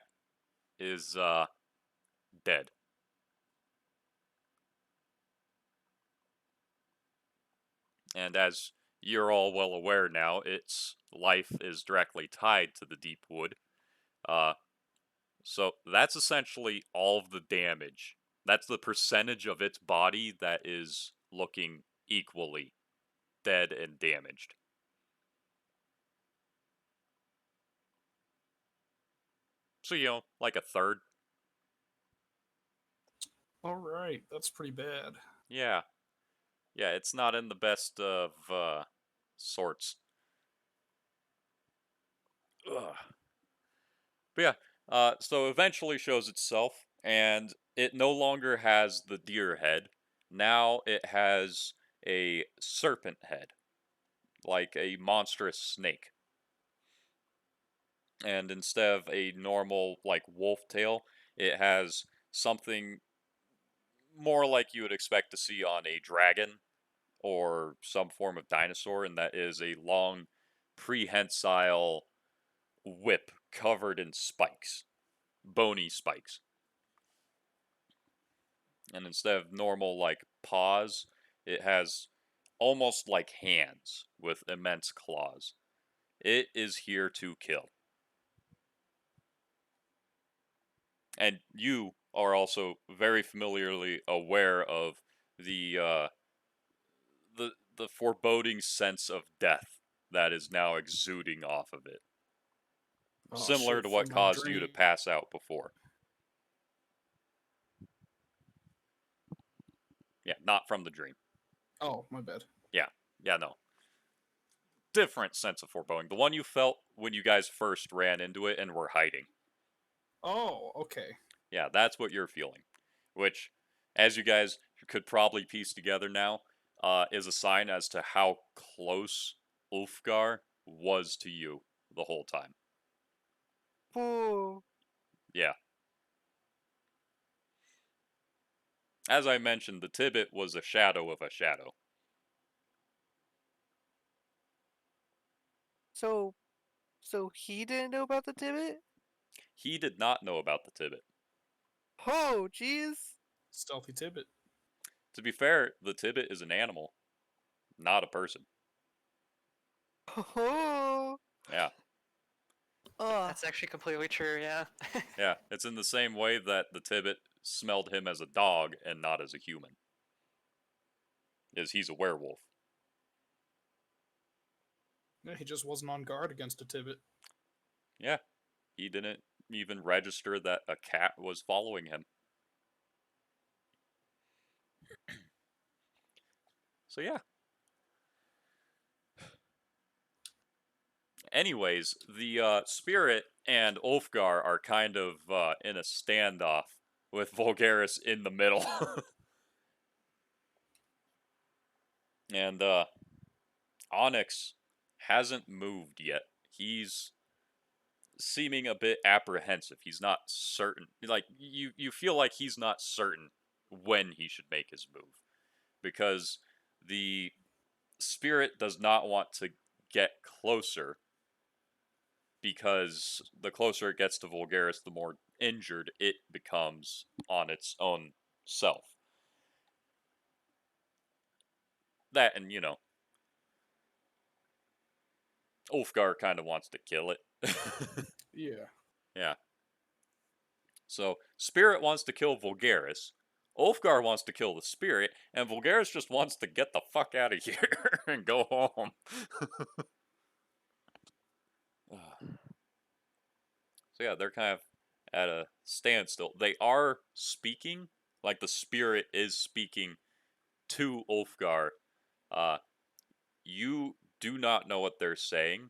is, dead. And as you're all well aware now, its life is directly tied to the deep wood. So that's essentially all of the damage. That's the percentage of its body that is looking equally dead and damaged. So, like a third. All right, that's pretty bad. Yeah. Yeah, it's not in the best of sorts. Ugh. But yeah, so eventually shows itself, and it no longer has the deer head. Now it has a serpent head, like a monstrous snake. And instead of a normal, like, wolf tail, it has something more like you would expect to see on a dragon or some form of dinosaur, and that is a long, prehensile whip covered in spikes, bony spikes. And instead of normal, like, paws, it has almost like hands with immense claws. It is here to kill. And you are also very familiarly aware of the the foreboding sense of death that is now exuding off of it, Oh, similar shit, to from what my caused you to dream. pass out before. Yeah, not from the dream. Oh, my bad. Yeah, no. Different sense of foreboding. The one you felt when you guys first ran into it and were hiding. Oh, okay. Yeah, that's what you're feeling. Which, as you guys could probably piece together now, is a sign as to how close Ulfgar was to you the whole time. Ooh. Yeah. As I mentioned, the Tibbet was a shadow of a shadow. So, so he didn't know about the Tibbet? He did not know about the Tibbet. Oh, jeez. Stealthy Tibbet. To be fair, the Tibbet is an animal, not a person. Oh. Yeah. Ugh. That's actually completely true, yeah. Yeah, it's in the same way that the Tibbet smelled him as a dog and not as a human. Is he's a werewolf. Yeah, he just wasn't on guard against a Tibbet. Yeah, he didn't even register that a cat was following him. So yeah. Anyways, the Spirit and Ulfgar are kind of in a standoff with Vulgaris in the middle. And Onyx hasn't moved yet. He's seeming a bit apprehensive. He's not certain. Like, you feel like he's not certain when he should make his move. Because the Spirit does not want to get closer, because the closer it gets to Vulgaris, the more injured it becomes on its own self. That, and Ulfgar kind of wants to kill it. Yeah. Yeah. So, Spirit wants to kill Vulgaris. Ulfgar wants to kill the Spirit, and Vulgaris just wants to get the fuck out of here and go home. So yeah, they're kind of at a standstill. They are speaking, like the spirit is speaking to Ulfgar. You do not know what they're saying,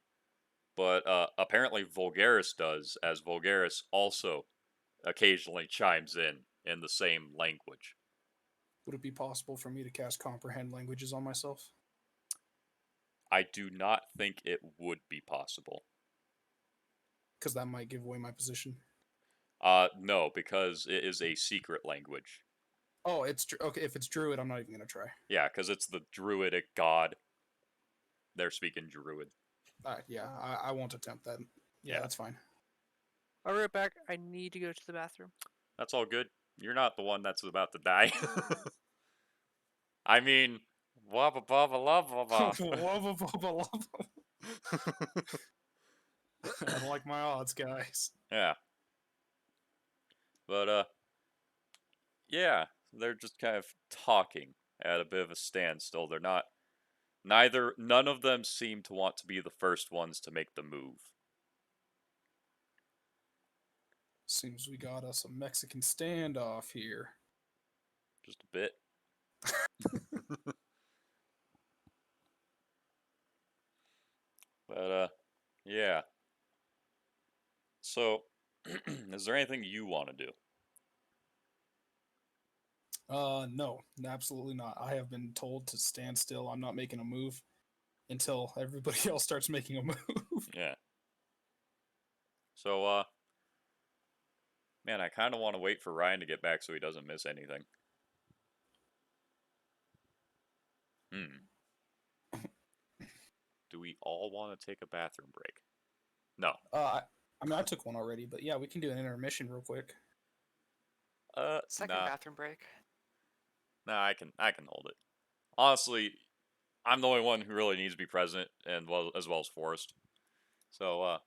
but apparently Vulgaris does, as Vulgaris also occasionally chimes in the same language. Would it be possible for me to cast comprehend languages on myself? I do not think it would be possible. Because that might give away my position. No, because it is a secret language. Oh, okay. If it's druid, I'm not even gonna try. Yeah, because it's the druidic god. They're speaking druid. Yeah, I won't attempt that. Yeah, Yeah. that's fine. I'll be right back. I need to go to the bathroom. That's all good. You're not the one that's about to die. I mean, wabba baba lava Lava, baba, lava. I don't like my odds, guys. Yeah. But, yeah, they're just kind of talking at a bit of a standstill. They're not, none of them seem to want to be the first ones to make the move. Seems we got us a Mexican standoff here. Just a bit. But, yeah. So, is there anything you want to do? No, absolutely not. I have been told to stand still. I'm not making a move until everybody else starts making a move. Yeah. So, man, I kind of want to wait for Ryan to get back so he doesn't miss anything. Do we all want to take a bathroom break? No. I mean, I took one already, but yeah, we can do an intermission real quick. Second Nah. bathroom break. Nah, I can hold it. Honestly, I'm the only one who really needs to be present, and as well as Forrest. So,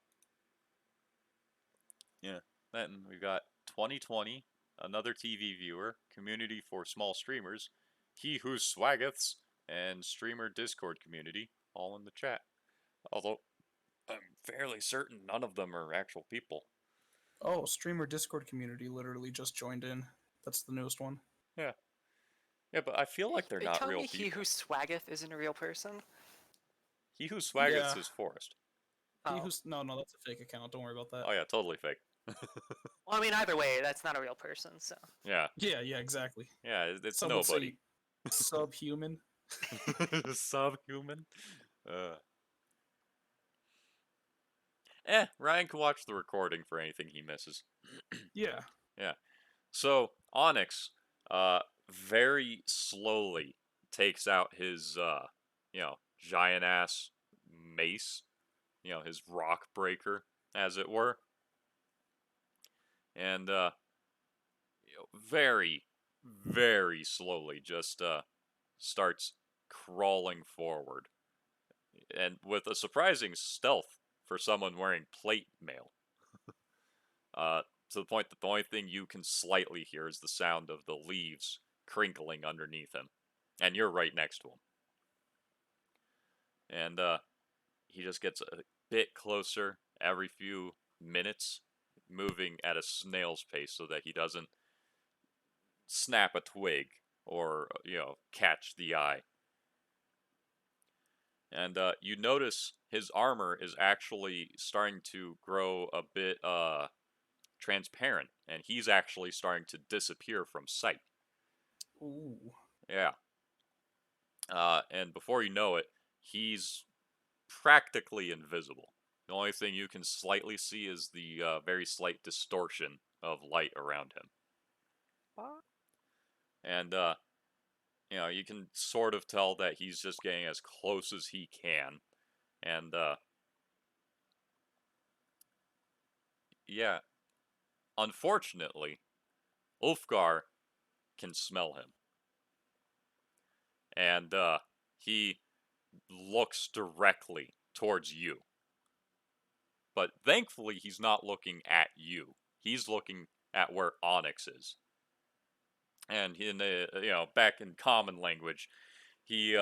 yeah. Then we've got 2020, another TV viewer, community for small streamers, he who swaggeths, and streamer Discord community, all in the chat. Although, I'm fairly certain none of them are actual people. Oh, streamer Discord community literally just joined in. That's the newest one. Yeah. Yeah, but I feel like they're Are you not telling real me he people. who swaggeth isn't a real person? He who swaggeths Yeah. is Forrest. Oh. No, that's a fake account. Don't worry about that. Oh yeah, totally fake. Well, I mean, either way, that's not a real person, so. Yeah. Yeah, exactly. Yeah, it's Some would say nobody. subhuman. Subhuman. Ryan can watch the recording for anything he misses. Yeah. Yeah. So Onyx, very slowly takes out his, giant ass mace, his rock breaker, as it were, and very, very slowly just starts crawling forward, and with a surprising stealth for someone wearing plate mail. To the point that the only thing you can slightly hear is the sound of the leaves crinkling underneath him. And you're right next to him. And he just gets a bit closer every few minutes, moving at a snail's pace so that he doesn't snap a twig or, catch the eye. And you notice his armor is actually starting to grow a bit transparent, and he's actually starting to disappear from sight. Ooh. Yeah. And before you know it, he's practically invisible. The only thing you can slightly see is the very slight distortion of light around him. What? And, you can sort of tell that he's just getting as close as he can. And, yeah. Unfortunately, Ulfgar can smell him. And he looks directly towards you. But thankfully, he's not looking at you. He's looking at where Onyx is. And in back in common language, he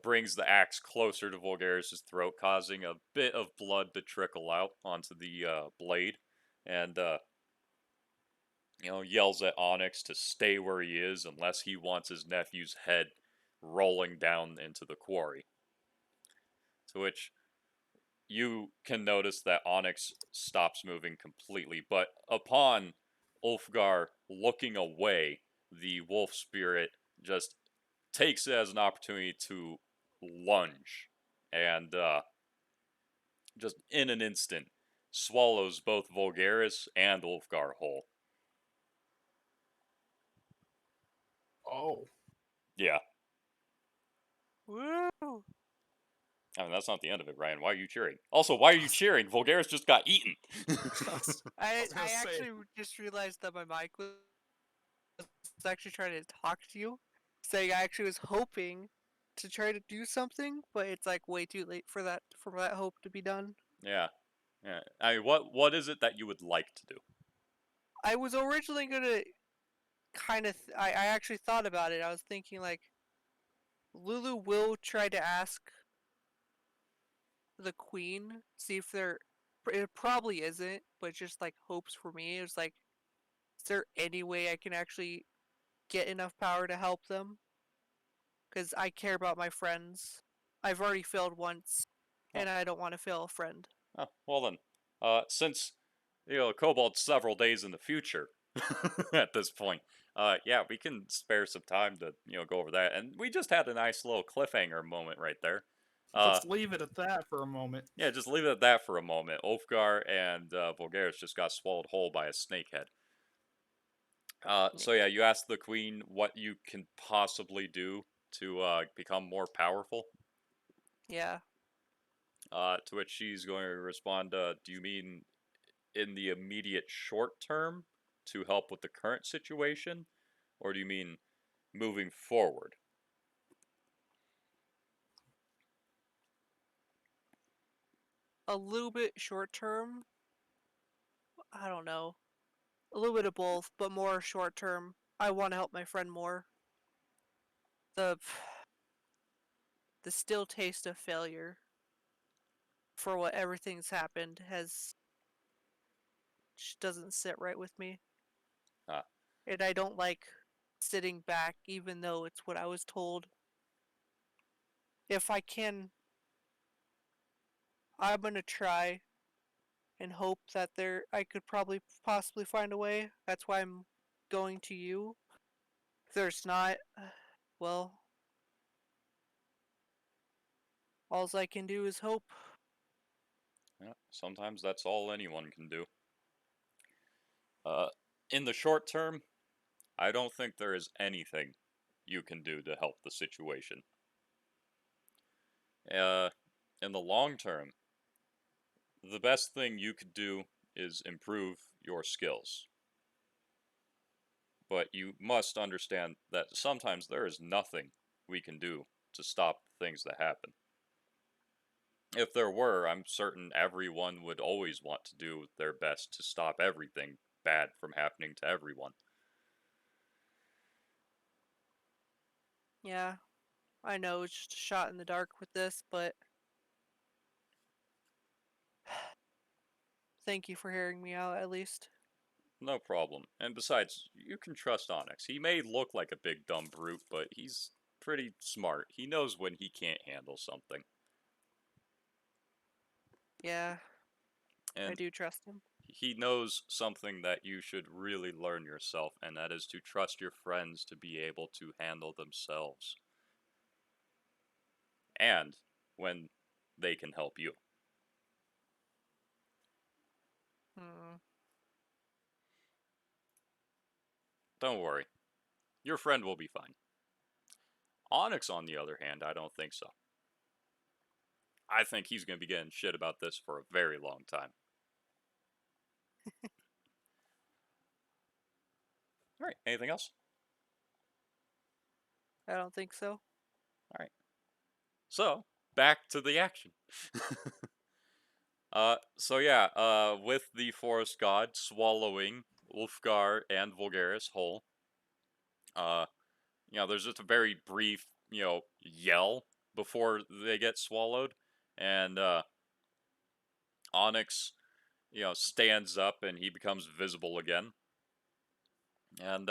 brings the axe closer to Vulgaris' throat, causing a bit of blood to trickle out onto the blade. and yells at Onyx to stay where he is unless he wants his nephew's head rolling down into the quarry. To which you can notice that Onyx stops moving completely, but upon Ulfgar looking away, the wolf spirit just takes it as an opportunity to lunge and just in an instant swallows both Vulgaris and Ulfgar whole. Oh. Yeah. Woo! I mean, that's not the end of it, Ryan. Why are you cheering? Also, why are you cheering? Vulgaris just got eaten. I was gonna say. actually just realized that my mic was actually trying to talk to you, saying I actually was hoping to try to do something, but it's like way too late for that hope to be done. Yeah. Yeah. I mean, what is it that you would like to do? I was originally gonna kind of. I actually thought about it. I was thinking like Lulu will try to ask the queen, see if there. It probably isn't, but just like hopes for me. It was like, is there any way I can actually get enough power to help them? Because I care about my friends. I've already failed once, and I don't want to fail a friend. Oh, well then, since Kobold's several days in the future at this point, yeah, we can spare some time to go over that, and we just had a nice little cliffhanger moment right there. Let's leave it at that for a moment. Yeah, just leave it at that for a moment. Ulfgar and Vulgaris just got swallowed whole by a snakehead. So yeah, you asked the queen what you can possibly do to become more powerful. Yeah. To which she's going to respond, do you mean in the immediate short term to help with the current situation? Or do you mean moving forward? A little bit short term. I don't know. A little bit of both, but more short term. I want to help my friend more. The still taste of failure for what everything's happened just doesn't sit right with me. Ah. And I don't like sitting back even though it's what I was told. If I can, I'm gonna try and hope that I could probably possibly find a way. That's why I'm going to you. If there's not, well, all I can do is hope. Yeah, sometimes that's all anyone can do. In the short term, I don't think there is anything you can do to help the situation. In the long term, the best thing you could do is improve your skills. But you must understand that sometimes there is nothing we can do to stop things that happen. If there were, I'm certain everyone would always want to do their best to stop everything bad from happening to everyone. Yeah, I know it's just a shot in the dark with this, but thank you for hearing me out at least. No problem. And besides, you can trust Onyx. He may look like a big dumb brute, but he's pretty smart. He knows when he can't handle something. Yeah, I And do trust him. he knows something that you should really learn yourself, and that is to trust your friends to be able to handle themselves. And when they can help you. Hmm. Don't worry. Your friend will be fine. Onyx, on the other hand, I don't think so. I think he's going to be getting shit about this for a very long time. Alright, anything else? I don't think so. Alright. So, back to the action. With the forest god swallowing Ulfgar and Vulgaris whole, there's just a very brief, yell before they get swallowed, and Onyx stands up and he becomes visible again. And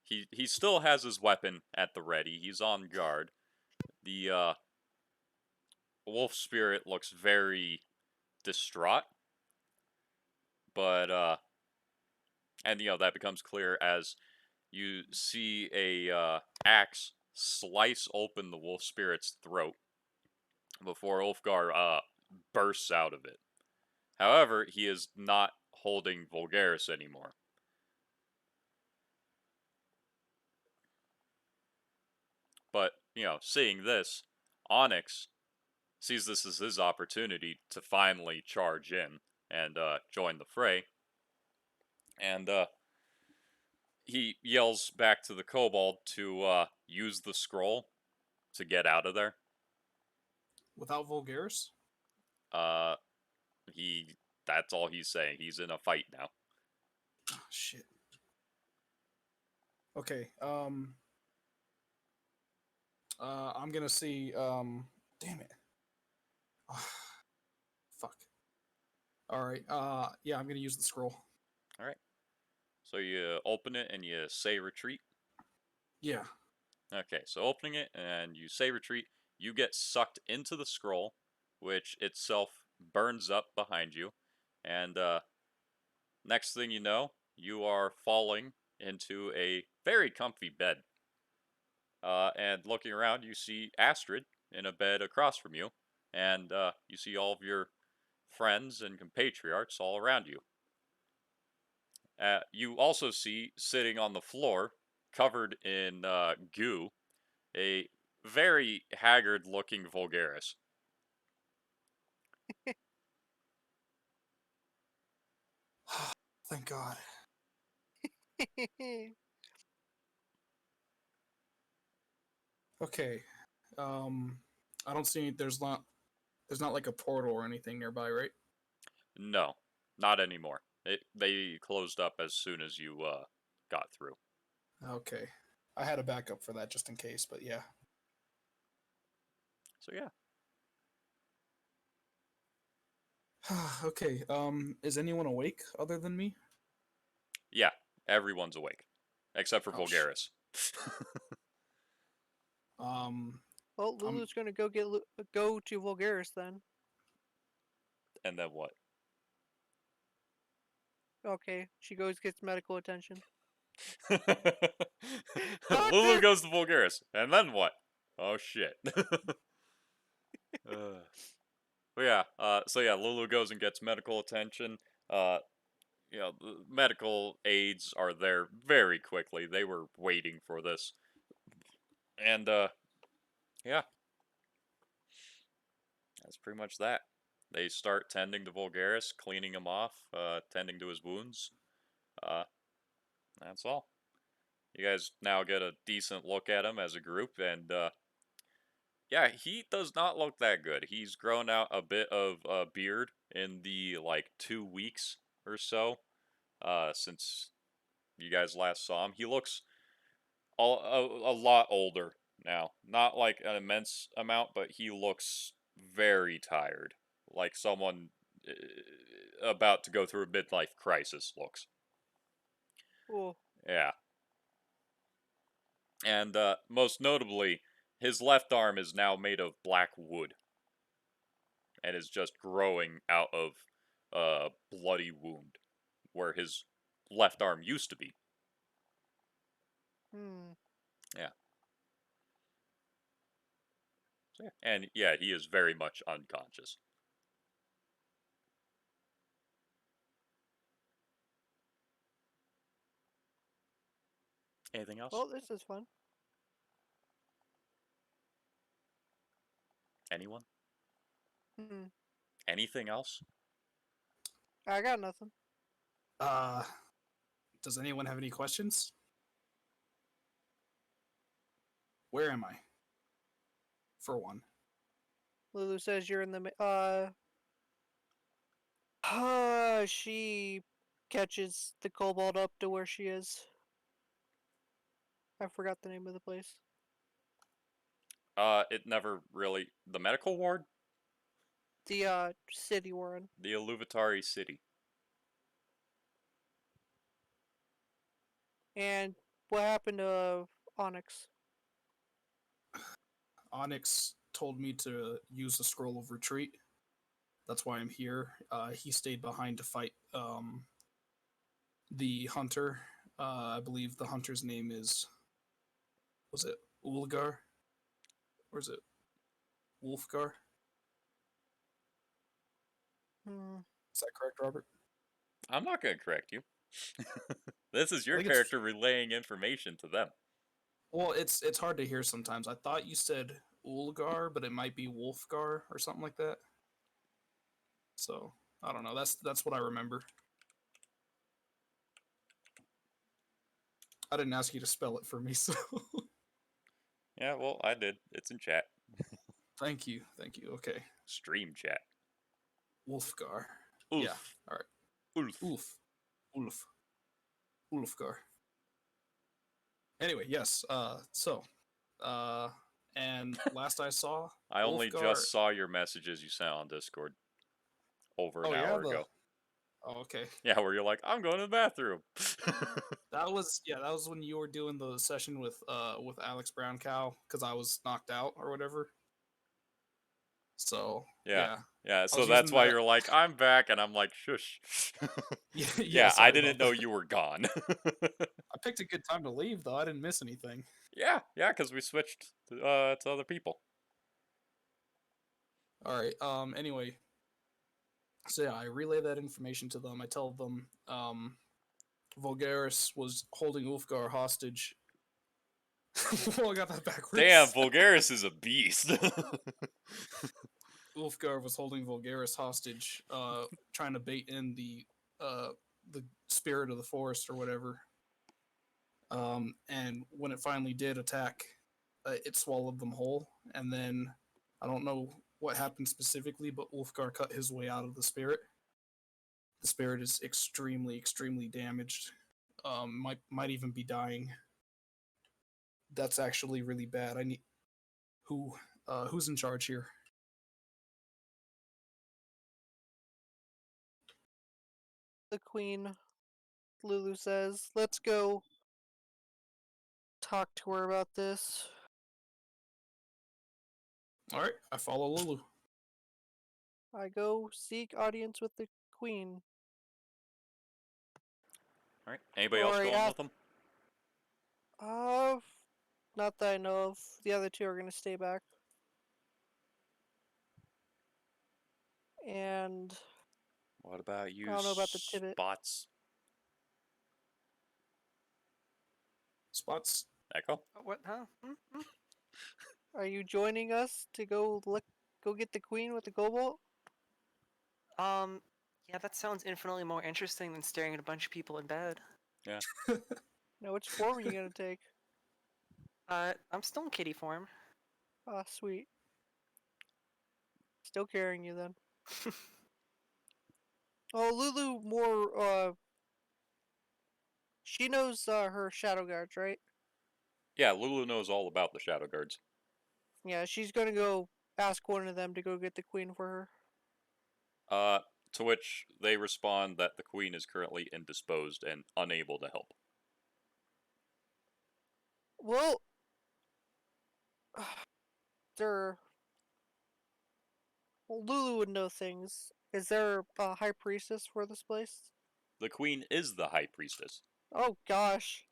he still has his weapon at the ready. He's on guard. The wolf spirit looks very distraught, but and that becomes clear as you see a axe slice open the wolf spirit's throat before Ulfgar bursts out of it. However, he is not holding Vulgaris anymore. But, seeing this, Onyx sees this as his opportunity to finally charge in and join the fray. And he yells back to the kobold to use the scroll to get out of there. Without Vulgaris? Uh, that's all he's saying. He's in a fight now. Oh, shit. Okay, I'm gonna see, damn it. Oh, fuck. Alright, yeah, I'm gonna use the scroll. Alright. So you open it and you say retreat. Yeah. Okay, so opening it and you say retreat, you get sucked into the scroll, which itself burns up behind you. And next thing you know, you are falling into a very comfy bed. And looking around, you see Astrid in a bed across from you. And you see all of your friends and compatriots all around you. You also see, sitting on the floor, covered in goo, a very haggard-looking Vulgaris. Thank God. Okay. I don't see there's not like a portal or anything nearby, right? No, not anymore. They closed up as soon as you got through. Okay. I had a backup for that just in case, but yeah. So yeah. Okay, is anyone awake other than me? Yeah, everyone's awake. Except for Oh, Vulgaris. Well, Lulu's gonna go go to Vulgaris then. And then what? Okay, she goes gets medical attention. Lulu goes to Vulgaris. And then what? Oh shit. But yeah, Lulu goes and gets medical attention. The medical aides are there very quickly. They were waiting for this. And, yeah. That's pretty much that. They start tending to Vulgaris, cleaning him off, tending to his wounds. That's all. You guys now get a decent look at him as a group, and, yeah, he does not look that good. He's grown out a bit of a beard in the, 2 weeks or so, since you guys last saw him. He looks a lot older now. Not like an immense amount, but he looks very tired. Like someone about to go through a midlife crisis looks. Cool. Yeah. And most notably, his left arm is now made of black wood. And is just growing out of a bloody wound where his left arm used to be. Yeah. So, yeah. And yeah, he is very much unconscious. Anything else? Well, this is fun. Anyone? Hmm. Anything else? I got nothing. Does anyone have any questions? Where am I? For one. Lulu says you're in the she catches the kobold up to where she is. I forgot the name of the place. It never really... The medical ward? The city we're in. The Illuvitari city. And what happened to Onyx? Onyx told me to use the scroll of retreat. That's why I'm here. He stayed behind to fight the hunter. I believe the hunter's name was it Ulgar? Or is it Wolfgar? Hmm. Is that correct, Robert? I'm not going to correct you. This is I your think it's character relaying information to them. well, it's hard to hear sometimes. I thought you said Ulgar, but it might be Wolfgar or something like that. So I don't know. That's what I remember. I didn't ask you to spell it for me, so Yeah, well, I did. It's in chat. thank you, thank you. Okay, Stream chat. Wolfgar. Ulf. Yeah, all right. Ulf. Ulfgar. Anyway, yes. And last I saw, I only Ulfgar. just saw your messages you sent on Discord over an Oh yeah, hour ago. Oh, okay. Yeah, where you're like, I'm going to the bathroom. That was when you were doing the session with Alex Browncow because I was knocked out or whatever. So Yeah. yeah, Yeah, I so was that's using why that. you're like, I'm back, and I'm like, shush. Yeah, Yeah, I sorry didn't about know that. you were gone. I picked a good time to leave though. I didn't miss anything. Yeah, because we switched to other people. All right. Anyway, so yeah, I relay that information to them. I tell them Vulgaris was holding Ulfgar hostage. Well, I got that backwards. Damn, Vulgaris is a beast. Ulfgar was holding Vulgaris hostage, trying to bait in the spirit of the forest or whatever. And when it finally did attack, it swallowed them whole. And then I don't know what happened specifically, but Ulfgar cut his way out of the spirit. The spirit is extremely, extremely damaged. Might even be dying. That's actually really bad. I need who's in charge here? The queen, Lulu says, let's go talk to her about this. All right, I follow Lulu. I go seek audience with the queen. Alright, anybody Or else I going ask, with them? not that I know of. The other two are gonna stay back. And What about you, I don't know about the Tibbet. Spots? Spots. Echo? What? Huh? Are you joining us to go get the queen with the cobalt? Yeah, that sounds infinitely more interesting than staring at a bunch of people in bed. Yeah. Now, which form are you gonna take? I'm still in kitty form. Ah, sweet. Still carrying you then. Oh, Lulu more, she knows, her shadow guards, right? Yeah, Lulu knows all about the Shadow Guards. Yeah, she's gonna go ask one of them to go get the queen for her. To which they respond that the Queen is currently indisposed and unable to help. Well, there. Well, Lulu would know things. Is there a high priestess for this place? The Queen is the High Priestess. Oh gosh.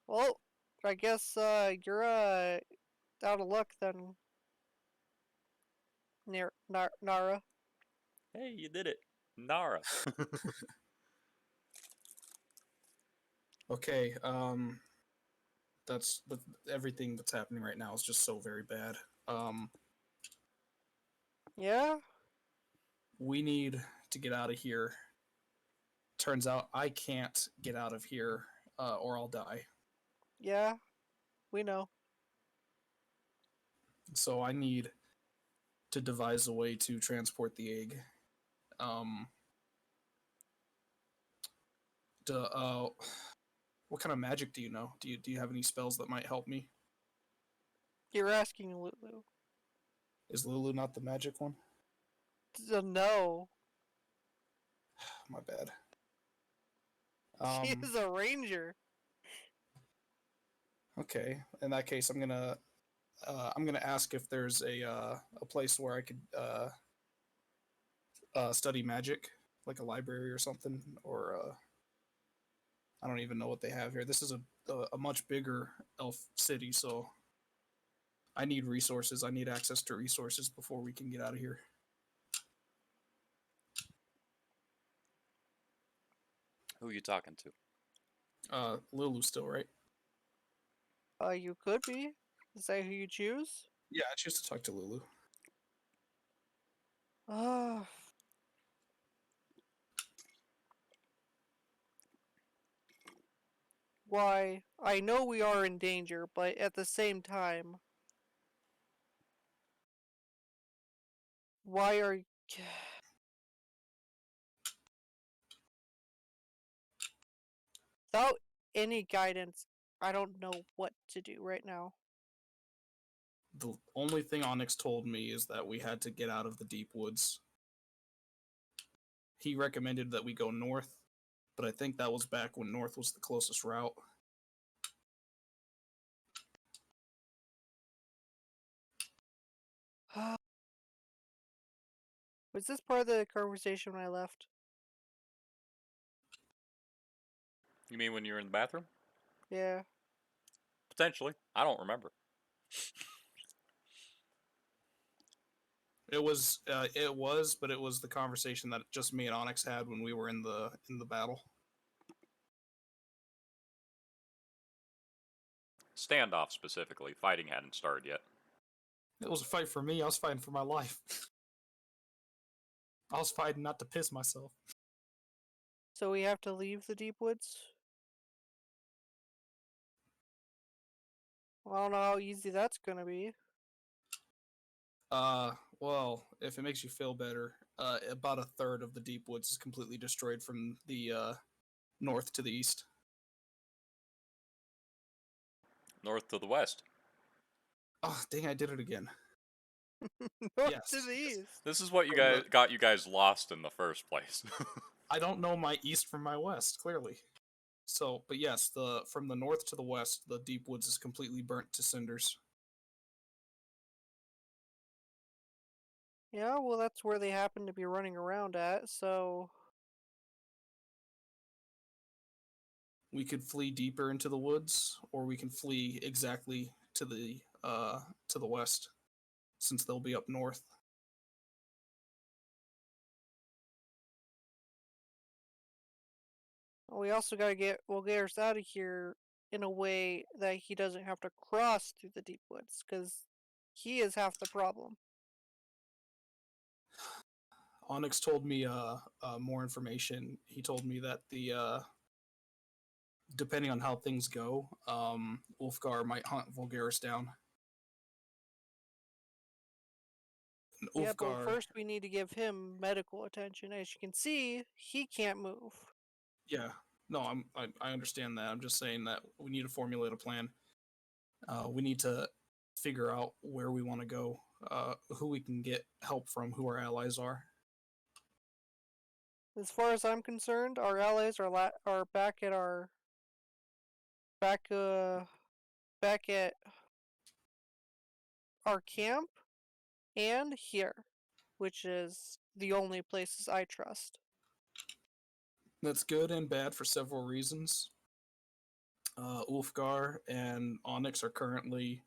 Well, I guess you're out of luck then, N'ara. Hey, you did it. N'ara. Okay. That's everything that's happening right now is just so very bad. Yeah. We need to get out of here. Turns out I can't get out of here, or I'll die. Yeah. We know. So I need to devise a way to transport the egg. Um. What kind of magic do you know? Do you have any spells that might help me? You're asking Lulu. Is Lulu not the magic one? No. My bad. She Um, is a ranger. okay. In that case, I'm gonna ask if there's a place where I could study magic, like a library or something, or I don't even know what they have here. This is a much bigger elf city, so I need resources. I need access to resources before we can get out of here. Who are you talking to? Lulu still, right? You could be. Is that who you choose? Yeah, I choose to talk to Lulu. Ah. Why, I know we are in danger, but at the same time, why are without any guidance, I don't know what to do right now. The only thing Onyx told me is that we had to get out of the deep woods. He recommended that we go north, but I think that was back when north was the closest route. Was this part of the conversation when I left? You mean when you were in the bathroom? Yeah. Potentially. I don't remember. It was, but it was the conversation that just me and Onyx had when we were in the battle. Standoff specifically. Fighting hadn't started yet. It was a fight for me. I was fighting for my life. I was fighting not to piss myself. So we have to leave the deep woods? Well, I don't know how easy that's gonna be. Well, if it makes you feel better, about a third of the deep woods is completely destroyed from the north to the east. North to the west. Oh, dang! I did it again. North Yes, to the yes. east. This is what you From guys the- got you guys lost in the first place. I don't know my east from my west, clearly. So, but yes, from the north to the west, the deep woods is completely burnt to cinders. Yeah, well, that's where they happen to be running around at, so. We could flee deeper into the woods, or we can flee exactly to the west, since they'll be up north. We also gotta get Vulgaris out of here in a way that he doesn't have to cross through the deep woods, because he is half the problem. Onyx told me more information. He told me that the depending on how things go, Ulfgar might hunt Vulgaris down. And Yeah, but Ulfgar, first we need to give him medical attention. As you can see, he can't move. yeah, no, I understand that. I'm just saying that we need to formulate a plan. We need to figure out where we want to go, who we can get help from, who our allies are. As far as I'm concerned, our allies are back at our back back at our camp and here, which is the only places I trust. That's good and bad for several reasons. Ulfgar and Onyx are currently,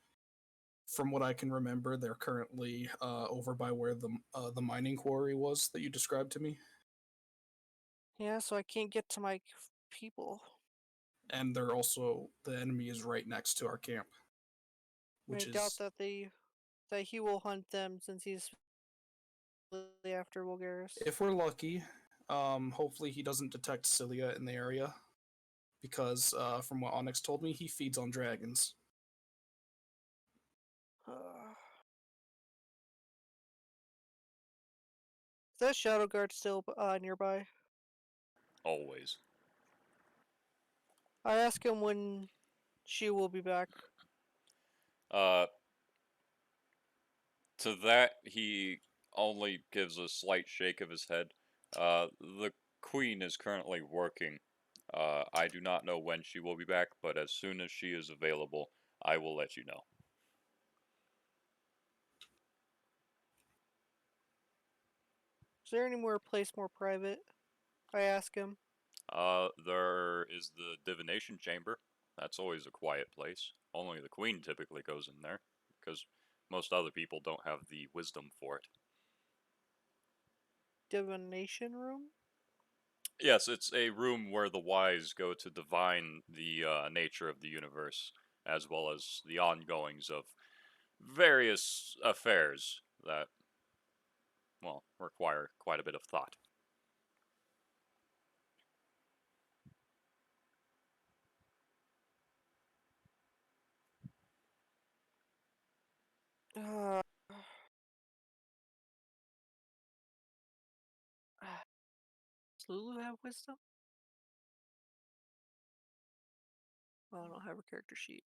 from what I can remember, they're currently over by where the mining quarry was that you described to me, Yeah, so I can't get to my people. and they're also the enemy is right next to our camp, I which doubt is that he will hunt them since he's after Vulgaris. if we're lucky. Hopefully he doesn't detect Cilia in the area, because from what Onyx told me, he feeds on dragons. Is that Shadow Guard still nearby? Always. I ask him when she will be back. Uh, to that, he only gives a slight shake of his head. The queen is currently working I do not know when she will be back, but as soon as she is available, I will let you know. Is there anywhere place more private? I ask him. There is the divination chamber. That's always a quiet place. Only the queen typically goes in there, because most other people don't have the wisdom for it. Divination room? Yes, it's a room where the wise go to divine the nature of the universe, as well as the ongoings of various affairs that, well, require quite a bit of thought. Uh, does Lulu have wisdom? Oh, I don't have her character sheet.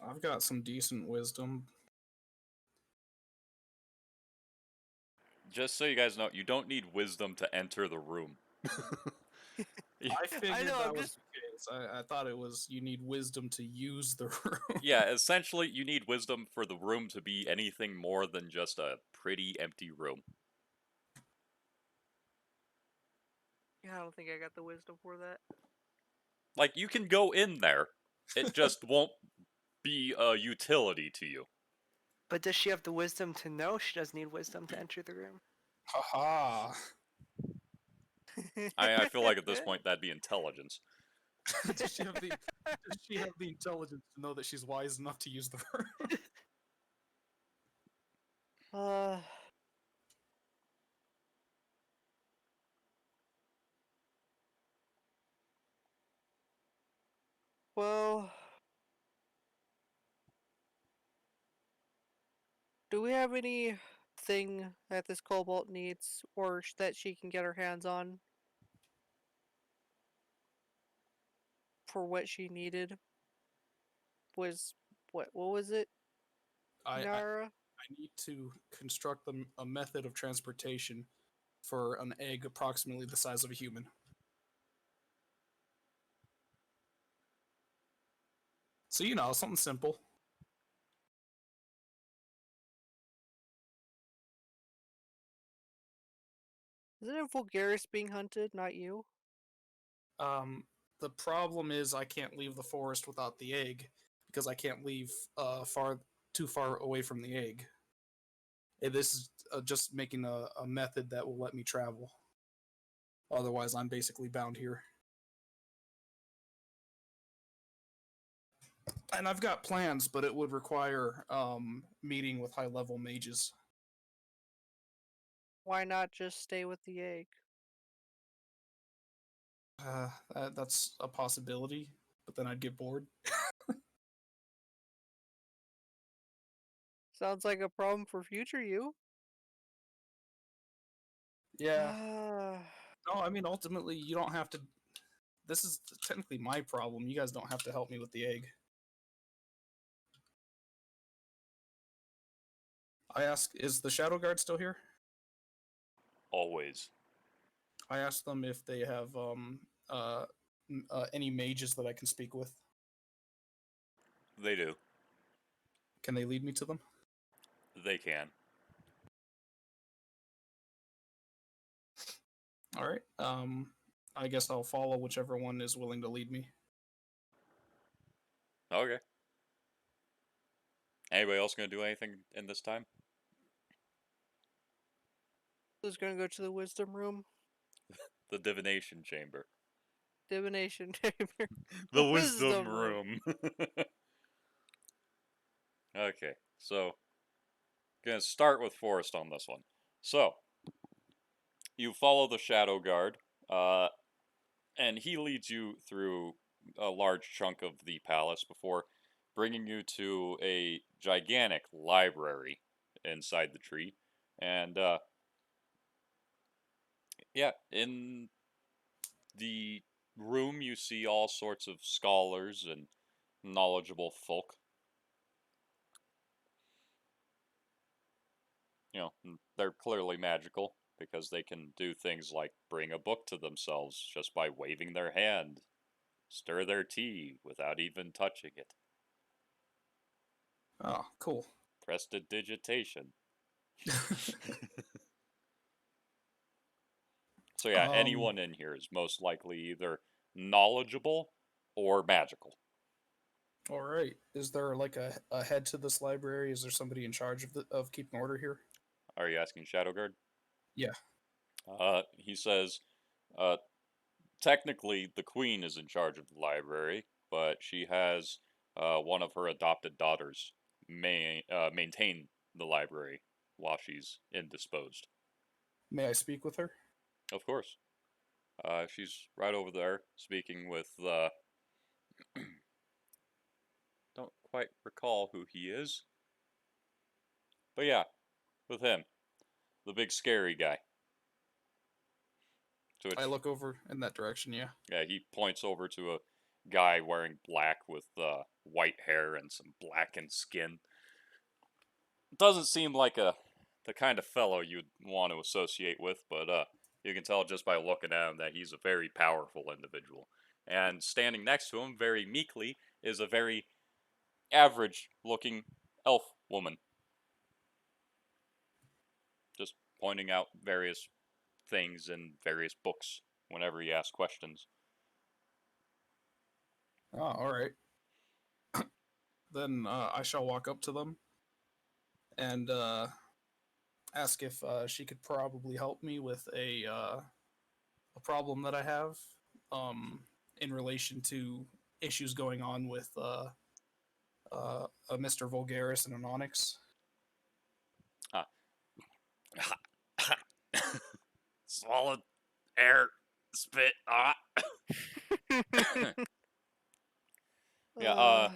I've got some decent wisdom. Just so you guys know, you don't need wisdom to enter the room. I figured know, that I'm was just- the case. I thought it was you need wisdom to use the room. Yeah, essentially, you need wisdom for the room to be anything more than just a pretty empty room. Yeah, I don't think I got the wisdom for that. Like, you can go in there, it just won't be a utility to you. But does she have the wisdom to know she does need wisdom to enter the room? Haha. I feel like at this point that'd be intelligence. does she have the intelligence to know that she's wise enough to use the room? Uh. Well, do we have anything that this Cobalt needs, or that she can get her hands on for what she needed? Was what was it, I N'ara? need to construct a method of transportation for an egg approximately the size of a human. So, something simple. Isn't it Vulgaris being hunted, not you? Um, the problem is I can't leave the forest without the egg because I can't leave too far away from the egg. This is just making a method that will let me travel. Otherwise, I'm basically bound here. And I've got plans, but it would require meeting with high-level mages. Why not just stay with the egg? That's a possibility, but then I'd get bored. Sounds like a problem for future you. Yeah. Ah, No, I mean, ultimately, you don't have to. This is technically my problem. You guys don't have to help me with the egg. I ask, is the Shadow Guard still here? Always. I asked them if they have any mages that I can speak with. They do. Can they lead me to them? They can. All right. I guess I'll follow whichever one is willing to lead me. Okay. Anybody else gonna do anything in this time? who's gonna go to the wisdom room? The divination chamber. Divination chamber. The wisdom Wisdom room. Okay, so gonna start with Forrest on this one. So you follow the Shadow Guard, and he leads you through a large chunk of the palace before bringing you to a gigantic library inside the tree. And yeah, in the room you see all sorts of scholars and knowledgeable folk. They're clearly magical. because they can do things like bring a book to themselves just by waving their hand, stir their tea without even touching it. Oh, cool. Prestidigitation. So yeah, Um, anyone in here is most likely either knowledgeable or magical. all right. Is there like a head to this library? Is there somebody in charge of keeping order here? Are you asking Shadowguard? Yeah. He says, uh, technically the queen is in charge of the library, but she has one of her adopted daughters maintain the library while she's indisposed. May I speak with her? Of course. She's right over there speaking with, don't quite recall who he is. But yeah, with him. The big scary guy. To which, I look over in that direction. Yeah. yeah, he points over to a guy wearing black with white hair and some blackened skin. Doesn't seem like the kind of fellow you'd want to associate with, but you can tell just by looking at him that he's a very powerful individual. And standing next to him, very meekly, is a very average-looking elf woman. Just pointing out various things in various books whenever you ask questions. Oh, all right. Then I shall walk up to them and ask if she could probably help me with a problem that I have in relation to issues going on with a Mr. Vulgaris and an Onyx. Swallowed air, spit. Yeah.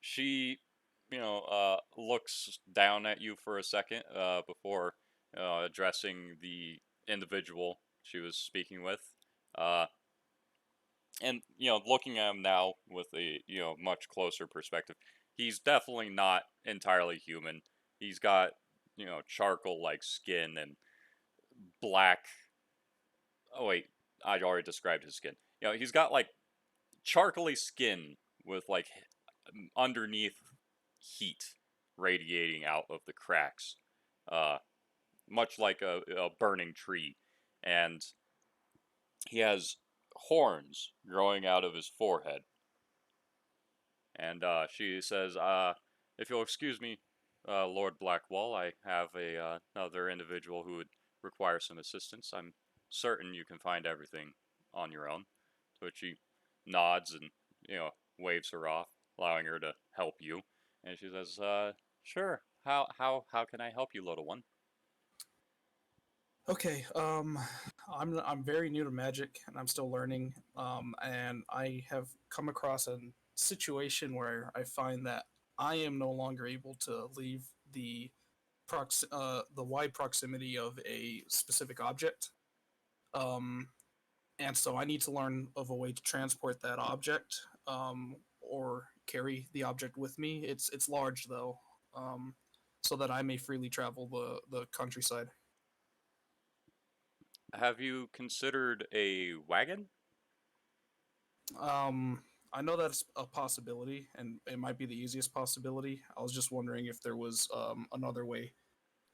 She, looks down at you for a second before addressing the individual she was speaking with. And, looking at him now with a, much closer perspective, he's definitely not entirely human. He's got, charcoal-like skin and black. Oh, wait, I already described his skin. He's got, like, charcoaly skin with, like, underneath heat radiating out of the cracks, much like a burning tree. And he has horns growing out of his forehead. And she says, if you'll excuse me, Lord Blackwall, I have another individual who would require some assistance. I'm certain you can find everything on your own. To which he nods and, waves her off, allowing her to help you. And she says, sure. How can I help you, little one? Okay, I'm very new to magic and I'm still learning. And I have come across a situation where I find that I am no longer able to leave the wide proximity of a specific object. And so I need to learn of a way to transport that object, or carry the object with me. It's large though, so that I may freely travel the countryside. Have you considered a wagon? I know that's a possibility, and it might be the easiest possibility. I was just wondering if there was another way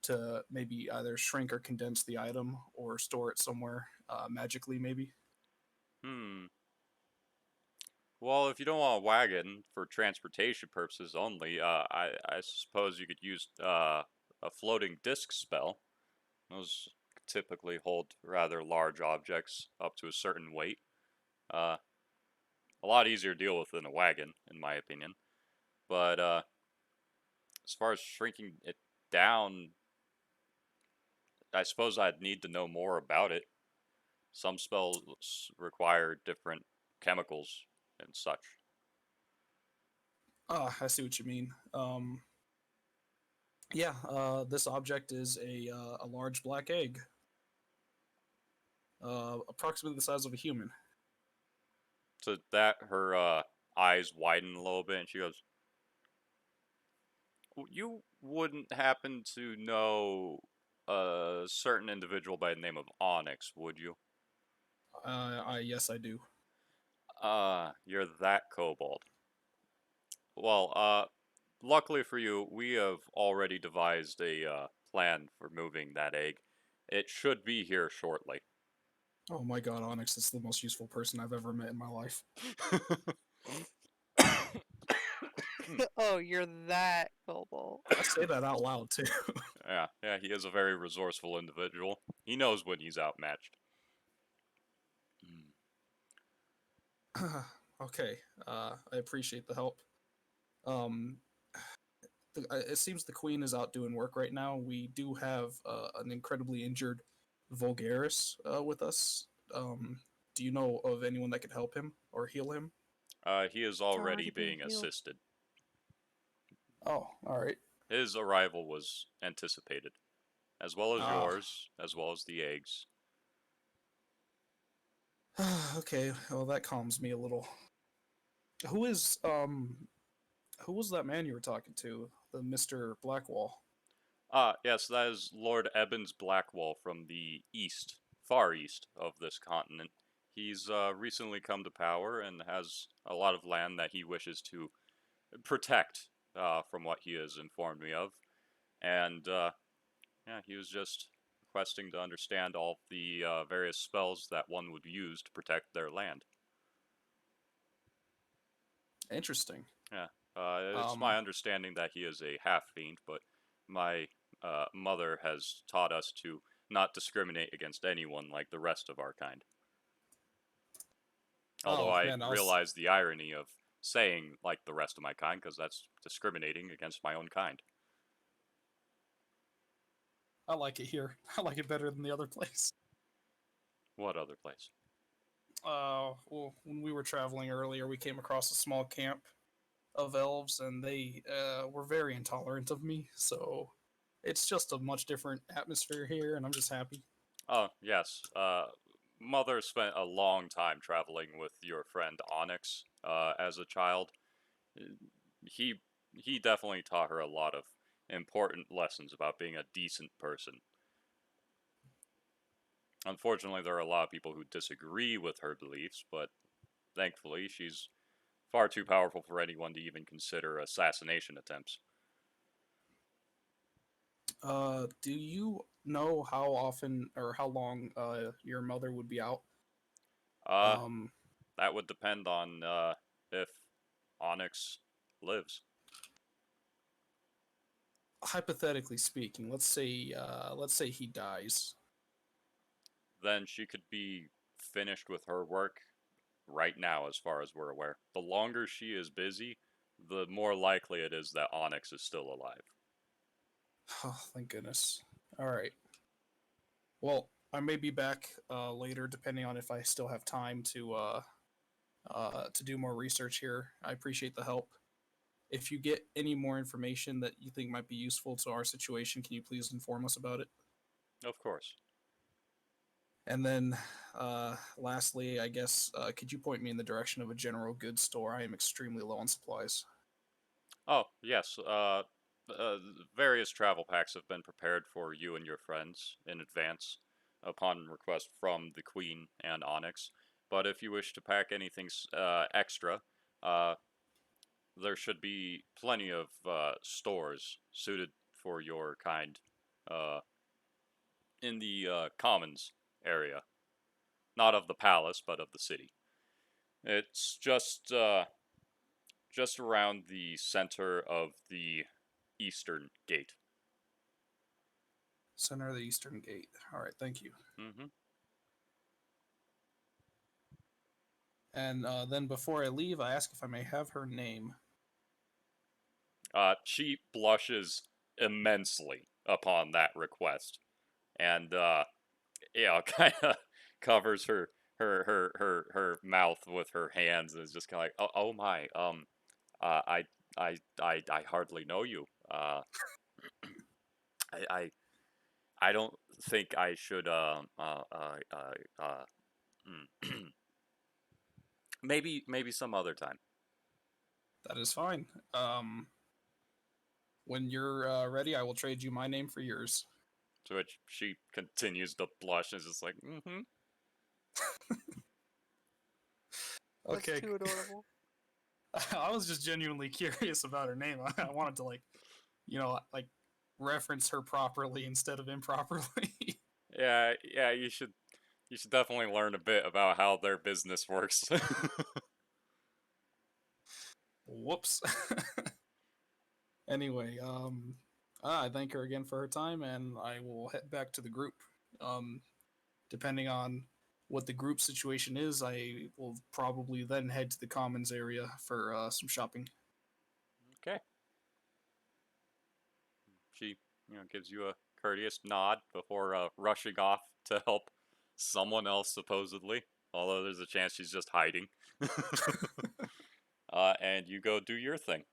to maybe either shrink or condense the item or store it somewhere magically, maybe. Well, if you don't want a wagon for transportation purposes only, I suppose you could use a floating disc spell. Those typically hold rather large objects up to a certain weight. A lot easier to deal with than a wagon, in my opinion. But as far as shrinking it down, I suppose I'd need to know more about it. Some spells require different chemicals and such. Ah, I see what you mean. Yeah, this object is a large black egg, approximately the size of a human. So that her eyes widen a little bit, and she goes, "You wouldn't happen to know a a certain individual by the name of Onyx, would you? Yes, I do. You're that kobold. Well, luckily for you, we have already devised a plan for moving that egg. It should be here shortly. Oh my god, Onyx is the most useful person I've ever met in my life. Oh, you're that kobold. I say that out loud too. Yeah, he is a very resourceful individual. He knows when he's outmatched. Okay, I appreciate the help. Um, it seems the queen is out doing work right now. We do have an incredibly injured Vulgaris with us. Do you know of anyone that could help him or heal him? He is already already being being healed. assisted. Oh, all right. His arrival was anticipated, as well as Ah. yours, as well as the eggs. Okay, well that calms me a little. Who is who was that man you were talking to? The Mr. Blackwall. Yes, that is Lord Eben's Blackwall from the east, far east of this continent. He's recently come to power and has a lot of land that he wishes to protect, from what he has informed me of. And yeah, he was just requesting to understand all the various spells that one would use to protect their land. Interesting. Yeah, it's my understanding that he is a half fiend, but my mother has taught us to not discriminate against anyone like the rest of our kind. Although Oh I man, realize the irony of saying like the rest of my kind, because that's discriminating against my own kind. I like it here. I like it better than the other place. What other place? Well, when we were traveling earlier, we came across a small camp of elves, and they were very intolerant of me. So it's just a much different atmosphere here, and I'm just happy. Oh, yes. Mother spent a long time traveling with your friend Onyx as a child. He he definitely taught her a lot of important lessons about being a decent person. Unfortunately, there are a lot of people who disagree with her beliefs, but thankfully, she's far too powerful for anyone to even consider assassination attempts. Do you know how often or how long your mother would be out? Uh, Um, that would depend on if Onyx lives. Hypothetically speaking, let's say he dies. Then she could be finished with her work right now, as far as we're aware. The longer she is busy, the more likely it is that Onyx is still alive. Oh, thank goodness. All right. Well, I may be back later, depending on if I still have time to do more research here. I appreciate the help. If you get any more information that you think might be useful to our situation, can you please inform us about it? Of course. And then, lastly, I guess, could you point me in the direction of a general goods store? I am extremely low on supplies. Oh, yes. Uh, various travel packs have been prepared for you and your friends in advance upon request from the Queen and Onyx. But if you wish to pack anything extra, uh, there should be plenty of stores suited for your kind uh, in the commons area. Not of the palace, but of the city. It's just around the center of the eastern gate. Center of the Eastern Gate. All right, thank you. Mm-hmm. And then before I leave, I ask if I may have her name. She blushes immensely upon that request, and kind of covers her mouth with her hands, and is just kind of like, oh my, I I hardly know you. I I I don't think I should maybe some other time. That is fine. When you're ready, I will trade you my name for yours. To which she continues to blush and is just like, mm-hmm. That's Okay. too adorable. I was just genuinely curious about her name. I wanted to like reference her properly instead of improperly. Yeah, you should definitely learn a bit about how their business works. Whoops. Anyway, I thank her again for her time, and I will head back to the group. Depending on what the group situation is, I will probably then head to the commons area for some shopping. Okay. She, gives you a courteous nod before rushing off to help someone else, supposedly. Although there's a chance she's just hiding. And you go do your thing.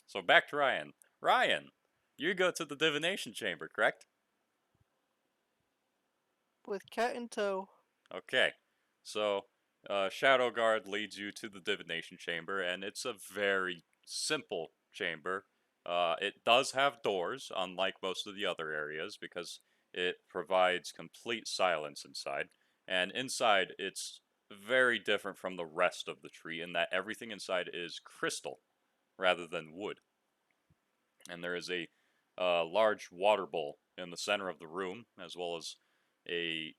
So back to Ryan. Ryan, you go to the divination chamber, correct? With cat in tow. Okay. So, Shadow Guard leads you to the divination chamber, and it's a very simple chamber. It does have doors, unlike most of the other areas, because it provides complete silence inside. And inside, it's very different from the rest of the tree in that everything inside is crystal rather than wood. And there is a large water bowl in the center of the room, as well as a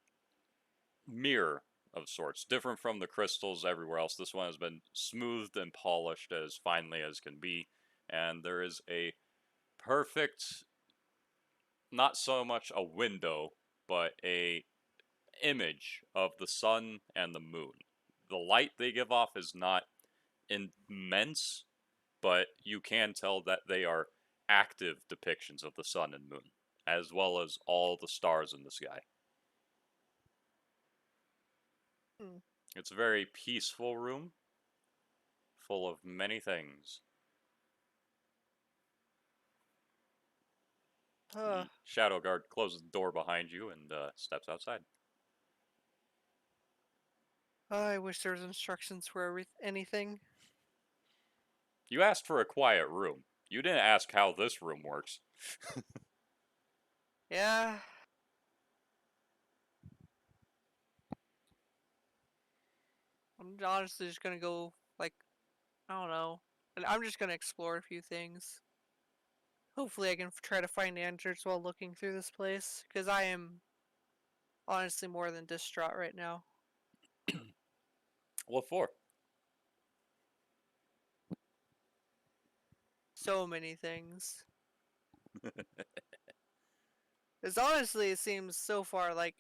mirror of sorts, different from the crystals everywhere else. This one has been smoothed and polished as finely as can be, and there is a perfect, not so much a window, but a image of the sun and the moon. The light they give off is not immense, but you can tell that they are active depictions of the sun and moon, as well as all the stars in the sky. Hmm. It's a very peaceful room, full of many things. The Shadow Guard closes the door behind you and steps outside. I wish there was instructions for anything. You asked for a quiet room. You didn't ask how this room works. Yeah. I'm honestly just gonna go, like, I don't know. And I'm just gonna explore a few things. Hopefully I can try to find answers while looking through this place, because I am honestly more than distraught right now. What for? So many things. Because honestly, it seems so far like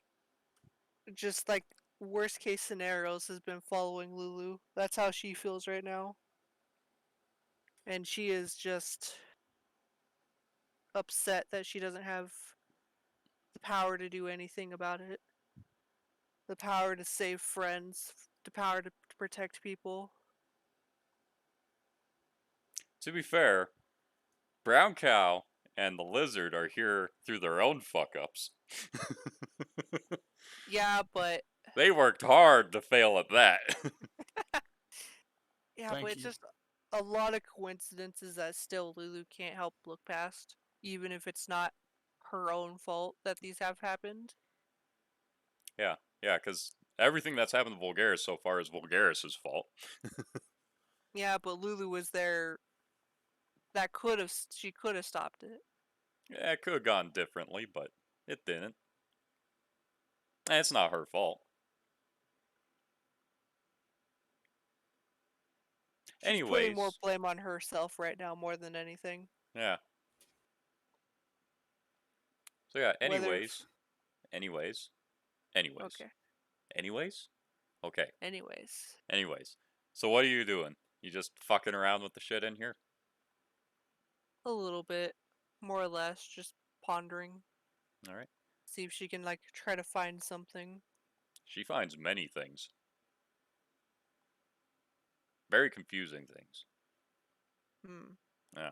just like worst case scenarios has been following Lulu. That's how she feels right now. And she is just upset that she doesn't have the power to do anything about it. The power to save friends, the power to protect people. To be fair, Brown Cow and the Lizard are here through their own fuck ups. Yeah, but They worked hard to fail at that. Thank it's you. just a lot of coincidences that still Lulu can't help look past, even if it's not her own fault that these have happened. Yeah, because everything that's happened to Vulgaris so far is Vulgaris' fault. Yeah, but Lulu was there. She could have stopped it. Yeah, it could have gone differently, but it didn't. And it's not her fault. She's putting more Anyways, blame on herself right now more than anything. yeah. So yeah, Whether anyways. okay. Okay. Anyways, Anyways. So what are you doing? You just fucking around with the shit in here? a little bit, more or less, just pondering. Alright. See if she can like try to find something. She finds many things. Very confusing things. Hmm. Yeah.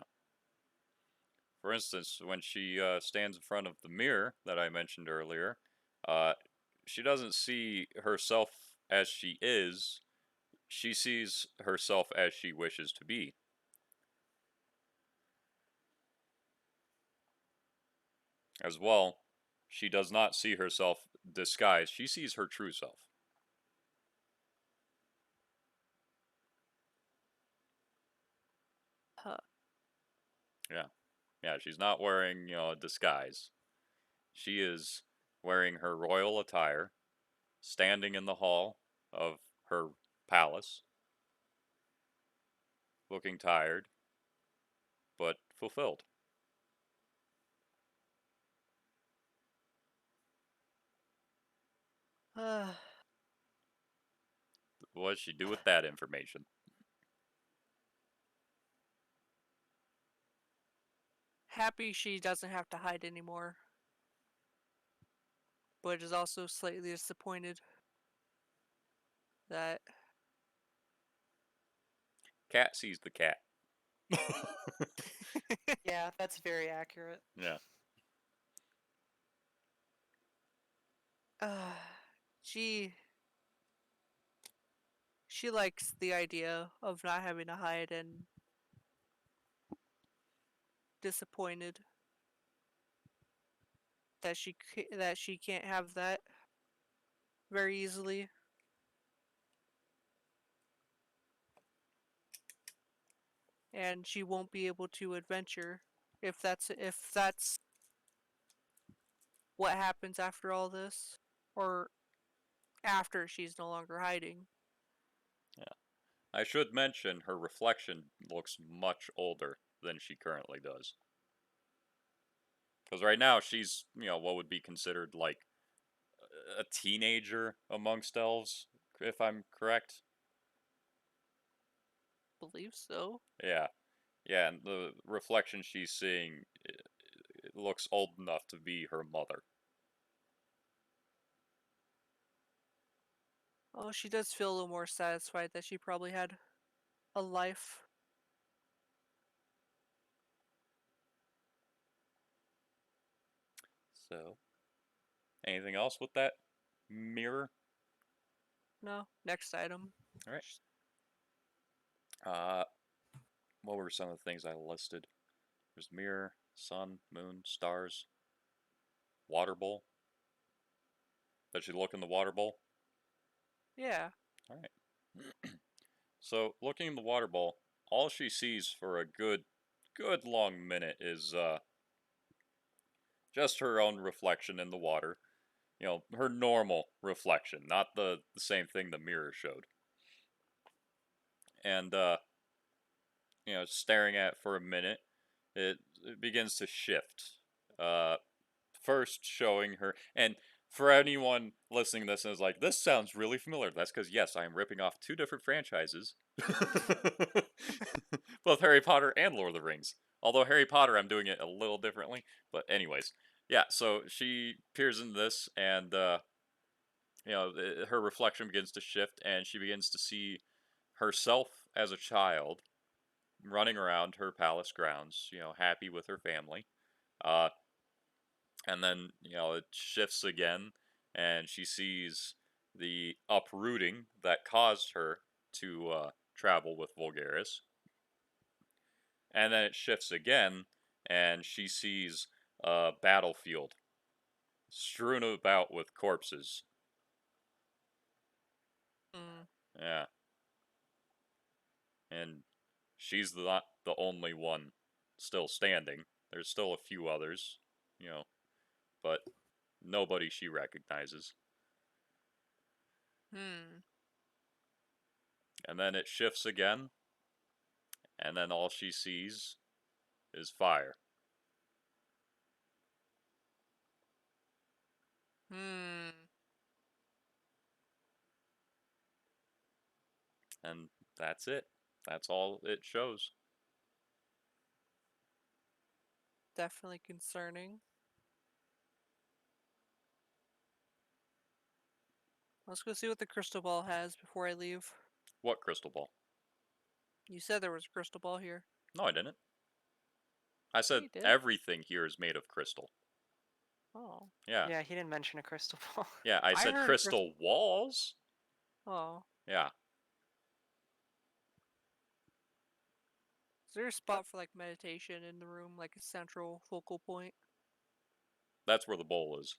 For instance, when she stands in front of the mirror that I mentioned earlier, uh, she doesn't see herself as she is. She sees herself as she wishes to be. As well, she does not see herself disguised. She sees her true self. Huh. Yeah, she's not wearing, a disguise. She is wearing her royal attire, standing in the hall of her palace, looking tired, but fulfilled. What does she do with that information? Happy she doesn't have to hide anymore, but is also slightly disappointed that Cat sees the cat. Yeah, that's very accurate. Yeah. she she likes the idea of not having to hide and disappointed that she can't have that very easily. And she won't be able to adventure if that's what happens after all this, or after she's no longer hiding. Yeah. I should mention her reflection looks much older than she currently does. Because right now she's, what would be considered like a teenager amongst elves, if I'm correct. Believe so. Yeah. Yeah, and the reflection she's seeing it looks old enough to be her mother. Oh, she does feel a little more satisfied that she probably had a life. So, anything else with that mirror? No, next item. All right. Uh, what were some of the things I listed? There's mirror, sun, moon, stars, water bowl. Does she look in the water bowl? Yeah. All right. So, looking in the water bowl, all she sees for a good long minute is just her own reflection in the water. Her normal reflection, not the same thing the mirror showed. And staring at it for a minute, it begins to shift. Uh, First showing her, and for anyone listening to this and is like, this sounds really familiar, that's because, yes, I am ripping off two different franchises. Both Harry Potter and Lord of the Rings. Although Harry Potter, I'm doing it a little differently. But anyways, yeah, so she peers into this, and, her reflection begins to shift, and she begins to see herself as a child running around her palace grounds, happy with her family. Uh, and then, it shifts again, and she sees the uprooting that caused her to travel with Vulgaris. And then it shifts again, and she sees a battlefield strewn about with corpses. Mm. Yeah. And she's not the only one still standing. There's still a few others, but nobody she recognizes. Hmm. And then it shifts again, and then all she sees is fire. Hmm. And that's it. That's all it shows. Definitely concerning. Let's go see what the crystal ball has before I leave. What crystal ball? You said there was a crystal ball here. No, I didn't. I Yeah, said you did. everything here is made of crystal. Oh. Yeah. Yeah, he didn't mention a crystal ball. Yeah, I said heard crystal walls. Oh. Yeah. Is there a spot for like meditation in the room, like a central focal point? That's where the bowl is.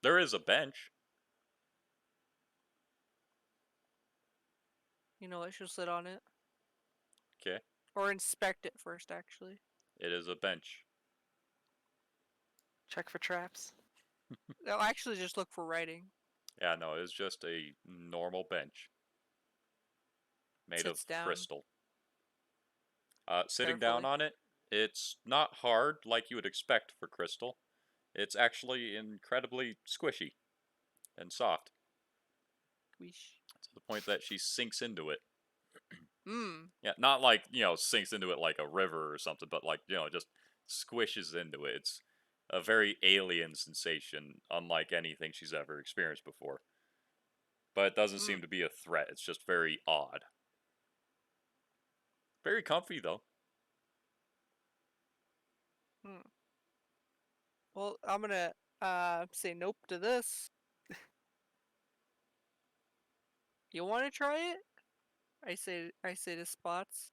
There is a bench. You know what? She'll sit on it. Okay. Or inspect it first, actually. It is a bench. Check for traps. No, actually, just look for writing. Yeah, no, it's just a normal bench. Made of Sits down. crystal. Sitting Carefully. down on it, it's not hard like you would expect for crystal. It's actually incredibly squishy and soft Squish. to the point that she sinks into it. Mmm. Yeah, not like, sinks into it like a river or something, but like, just squishes into it. It's a very alien sensation, unlike anything she's ever experienced before. But it doesn't seem to be a threat. It's just very odd. Very comfy, though. Well, I'm gonna say nope to this. You want to try it? I say to Spots.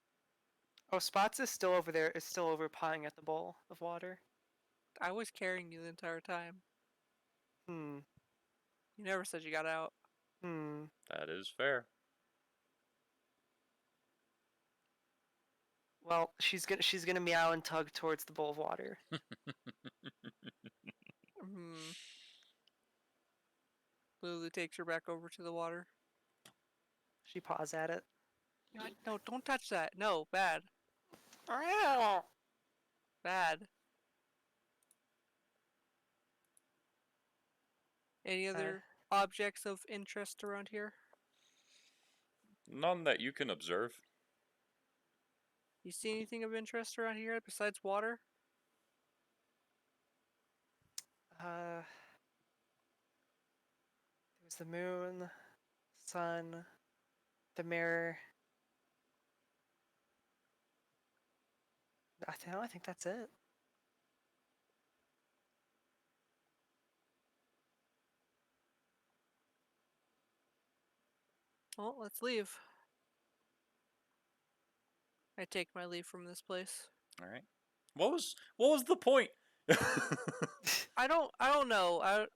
Oh, Spots is still over there. Is still over pawing at the bowl of water. I was carrying you the entire time. Hmm. You never said you got out. Hmm. That is fair. Well, she's gonna meow and tug towards the bowl of water. Hmm. Lulu takes her back over to the water. She paws at it. No, don't touch that. No, bad. Bad. Any other objects of interest around here? None that you can observe. You see anything of interest around here besides water? There's the moon, sun, the mirror. I think that's it. Well, let's leave. I take my leave from this place. All right. What was the point? I don't know.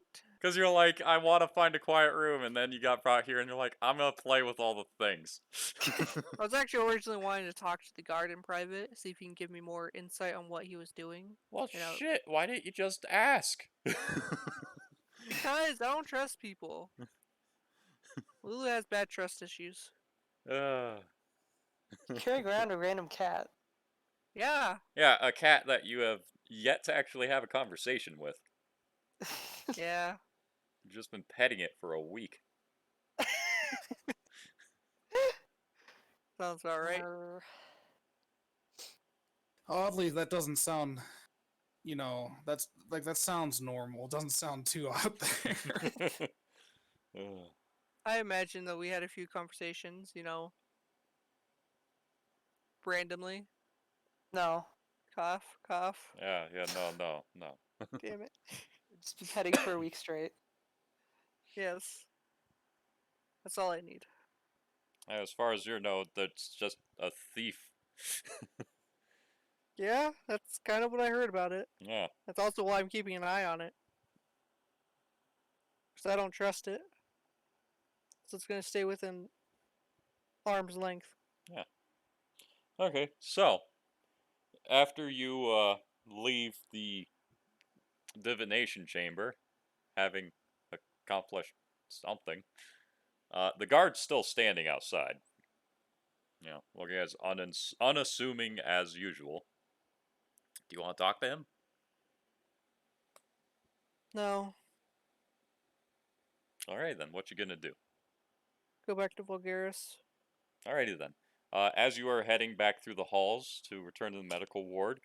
Because you're like, I want to find a quiet room, and then you got brought here, and you're like, I'm gonna play with all the things. I was actually originally wanting to talk to the guard in private, see if he can give me more insight on what he was doing. Well, You know- shit. Why didn't you just ask? Because I don't trust people. Lulu has bad trust issues. Carrying around a random cat. Yeah. Yeah, a cat that you have yet to actually have a conversation with. Yeah. You've just been petting it for a week. Sounds about right. Oddly, that doesn't sound. That sounds normal. It doesn't sound too out there. I imagine that we had a few conversations, randomly. No. Cough, cough. Yeah, no. Damn it. Just be petting for a week straight. Yes. That's all I need. As far as you know, that's just a thief. Yeah, that's kind of what I heard about it. Yeah. That's also why I'm keeping an eye on it. Because I don't trust it. So it's going to stay within arm's length. Yeah. Okay, so after you leave the divination chamber, having accomplished something, the guard's still standing outside. Looking as unassuming as usual. Do you want to talk to him? No. Alright then, what you gonna do? Go back to Vulgaris. Alrighty then. As you are heading back through the halls to return to the medical ward,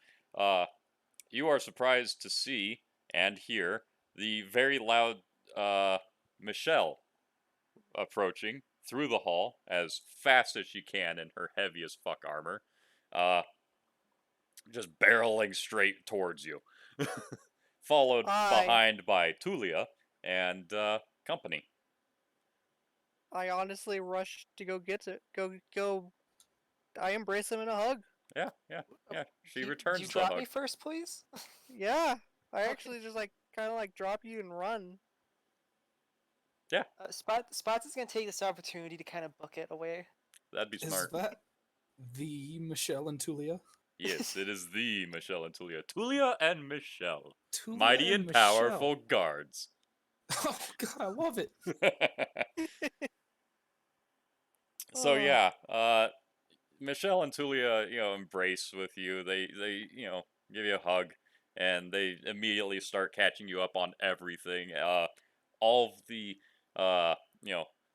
you are surprised to see and hear the very loud Michelle approaching through the hall as fast as she can in her heavy as fuck armor. Just barreling straight towards you. Followed behind by Tulia and company. I honestly rushed to go get it. Go. I embrace him in a hug. Yeah. She returns You the drop hug. me first, please? Yeah, I Okay. actually just like kind of like drop you and run. Yeah, Spots is gonna take this opportunity to kind of book it away. that'd be Is smart. that the Michelle and Tulia? Yes, it is the Michelle and Tulia. Tulia and Michelle. Tulia Mighty and and powerful Michelle. guards. Oh God, I love it. So Oh, yeah, Michelle and Tulia, embrace with you. They give you a hug, and they immediately start catching you up on everything. All of the uh,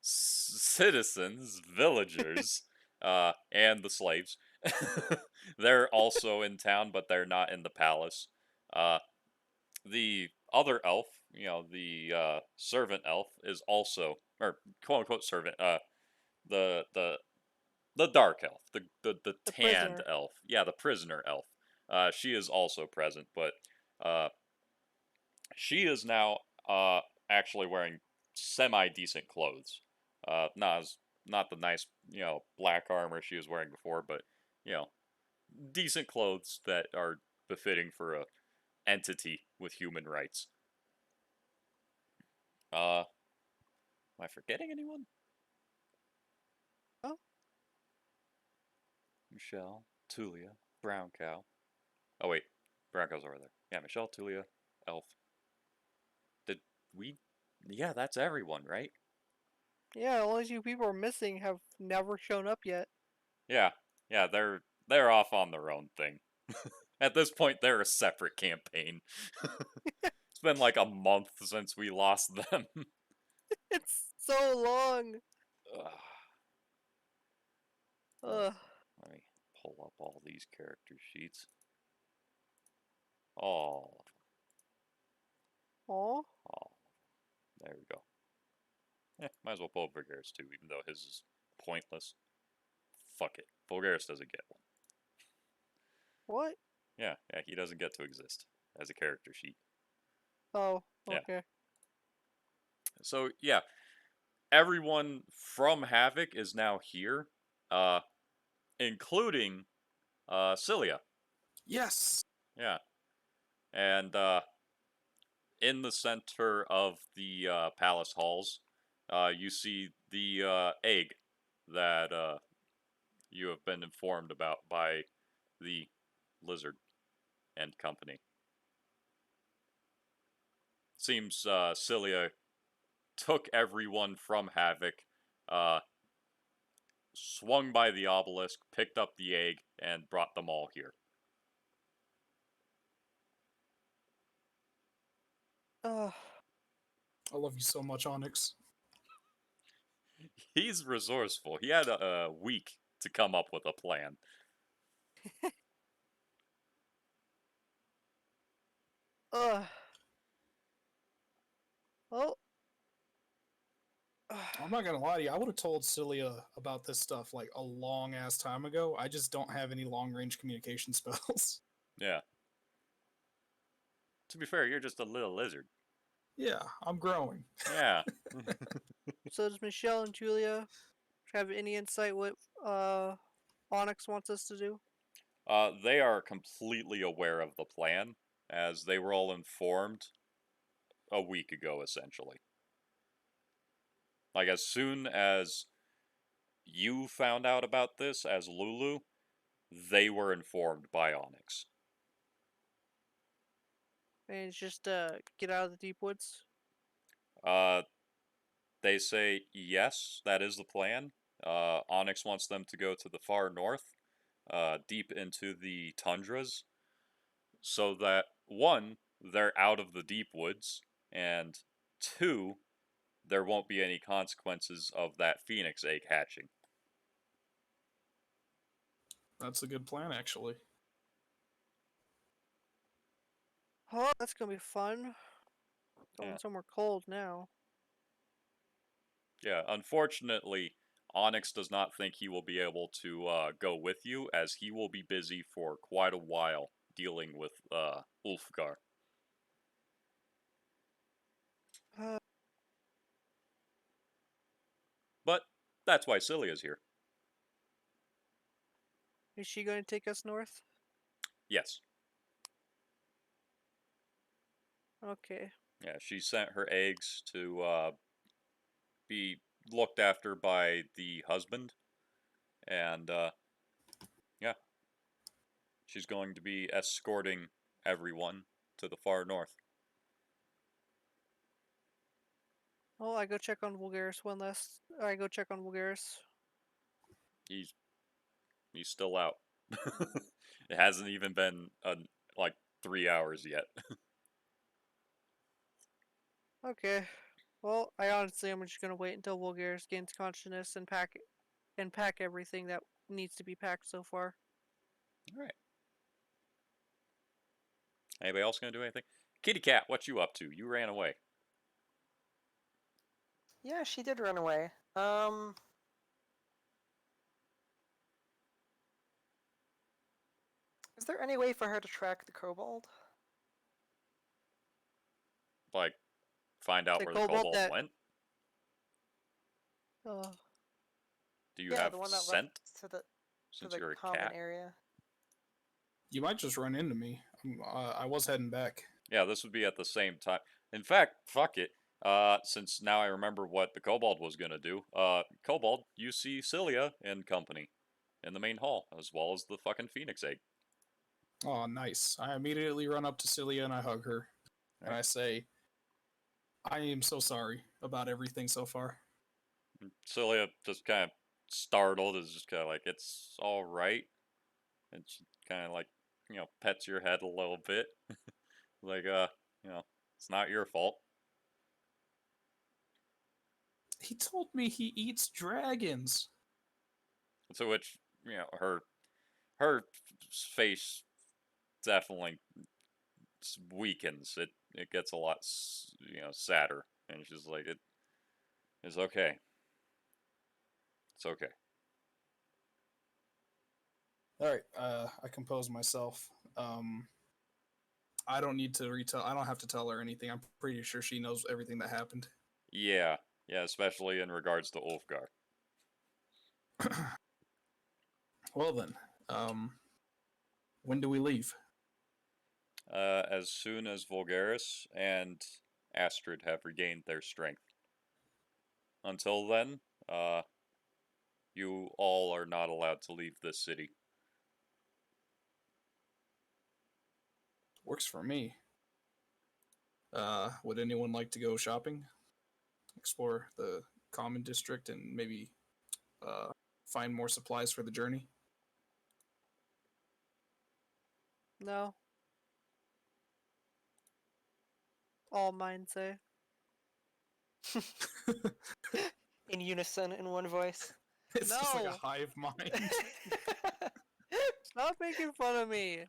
citizens, villagers, and the slaves. They're also in town, but they're not in the palace. Uh, the other elf, the servant elf, is also, or quote unquote servant. The the dark elf, the the tanned prisoner. elf. Yeah, the prisoner elf. She is also present, but uh, she is now actually wearing semi decent clothes. Not the nice black armor she was wearing before, but you know decent clothes that are befitting for a entity with human rights. Am I forgetting anyone? Oh, Michelle, Tulia, Brown Cow. Oh wait, Brown Cow's over there. Yeah, Michelle, Tulia, Elf. Did we? Yeah, that's everyone, right? yeah. Only two people are missing have never shown up yet. Yeah, yeah, they're off on their own thing. At this point, they're a separate campaign. It's been like a month since we lost them. It's so long. Ugh. Ugh. Let me pull up all these character sheets. All of them. Aw. All. There we go. Might as well pull up Vulgaris too, even though his is pointless. Fuck it. Vulgaris doesn't get one. What? Yeah, he doesn't get to exist as a character sheet. Oh, Yeah. okay. So yeah, everyone from Havoc is now here, uh, including Cilia. Yes. Yeah, and in the center of the palace halls, you see the egg that you have been informed about by the lizard and company. Seems Cilia took everyone from Havoc, uh, swung by the obelisk, picked up the egg, and brought them all here. Ugh. I love you so much, Onyx. He's resourceful. He had a week to come up with a plan. Ugh. Well. I'm not gonna lie to you. I would have told Cilia about this stuff like a long ass time ago. I just don't have any long range communication spells. Yeah. To be fair, you're just a little lizard. Yeah, I'm growing. Yeah. So does Michelle and Julia have any insight what Onyx wants us to do? They are completely aware of the plan, as they were all informed a week ago, essentially. Like, as soon as you found out about this as Lulu, they were informed by Onyx. And it's just get out of the deep woods. Uh, they say, yes, that is the plan. Onyx wants them to go to the far north, deep into the tundras, so that, one, they're out of the deep woods, and two, there won't be any consequences of that phoenix egg hatching. That's a good plan, actually. Oh, that's gonna be fun. Going Yeah. somewhere cold now. Yeah, unfortunately, Onyx does not think he will be able to go with you, as he will be busy for quite a while dealing with Ulfgar. Uh, But that's why Cilia's here. Is she going to take us north? Yes. Okay. Yeah, she sent her eggs to be looked after by the husband, and yeah, she's going to be escorting everyone to the far north. Well, I go check on Vulgaris one last. I go check on Vulgaris. He's still out. It hasn't even been like 3 hours yet. Okay. Well, I honestly am just gonna wait until Vulgaris gains consciousness and pack everything that needs to be packed so far. All right. Anybody else gonna do anything? Kitty Cat, what you up to? You ran away. Yeah, she did run away. Is there any way for her to track the kobold? Like, find out The where the kobold kobold that- went. Oh, Do you Yeah, have the one that scent? left to the Since you're a common cat. area. You might just run into me. I was heading back. Yeah, this would be at the same time. In fact, fuck it. Since now I remember what the kobold was gonna do. Kobold, you see Cilia and company in the main hall, as well as the fucking phoenix egg. Oh, nice. I immediately run up to Celia and I hug her. And I say, I am so sorry about everything so far. And Cilia just kind of startled, is just kind of like, it's all right, and she kind of like, pets your head a little bit, like, it's not your fault. He told me he eats dragons. To which, her face definitely weakens. It gets a lot, sadder, and she's like, it's okay. It's okay. All right, I compose myself. I don't need to retell. I don't have to tell her anything. I'm pretty sure she knows everything that happened. Yeah, especially in regards to Ulfgar. Well then, when do we leave? As soon as Vulgaris and Astrid have regained their strength. Until then, you all are not allowed to leave this city. Works for me. Would anyone like to go shopping? Explore the common district and maybe find more supplies for the journey? no. All mine say. In unison, in one voice. It's just like a No. hive mind. Stop making fun of me.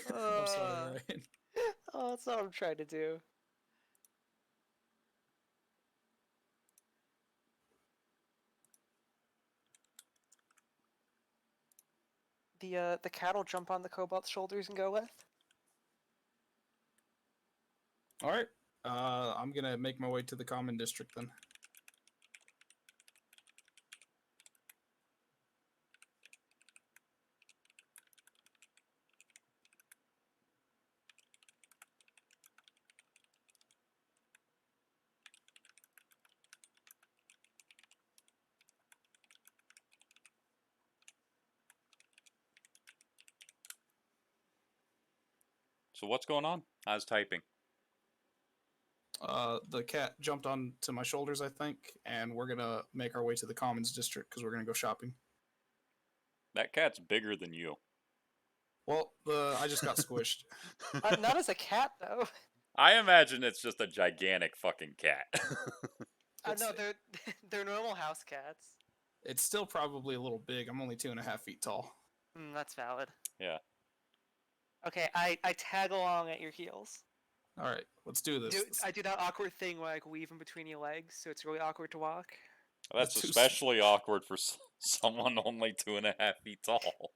I'm sorry, Ryan. Oh, that's not what I'm trying to do. The cat'll jump on the kobold's shoulders and go with. All right. I'm gonna make my way to the common district then. So what's going on? How's typing? The cat jumped onto my shoulders, I think, and we're gonna make our way to the commons district because we're gonna go shopping. That cat's bigger than you. Well, I just got squished. Not as a cat, though. I imagine it's just a gigantic fucking cat. No, It's- they're normal house cats. It's still probably a little big. I'm only 2.5 feet tall. That's valid. Yeah. Okay, I tag along at your heels. All right, let's do this. I do that awkward thing where I like weave in between your legs, so it's really awkward to walk. That's The two especially awkward for someone only 2.5 feet tall.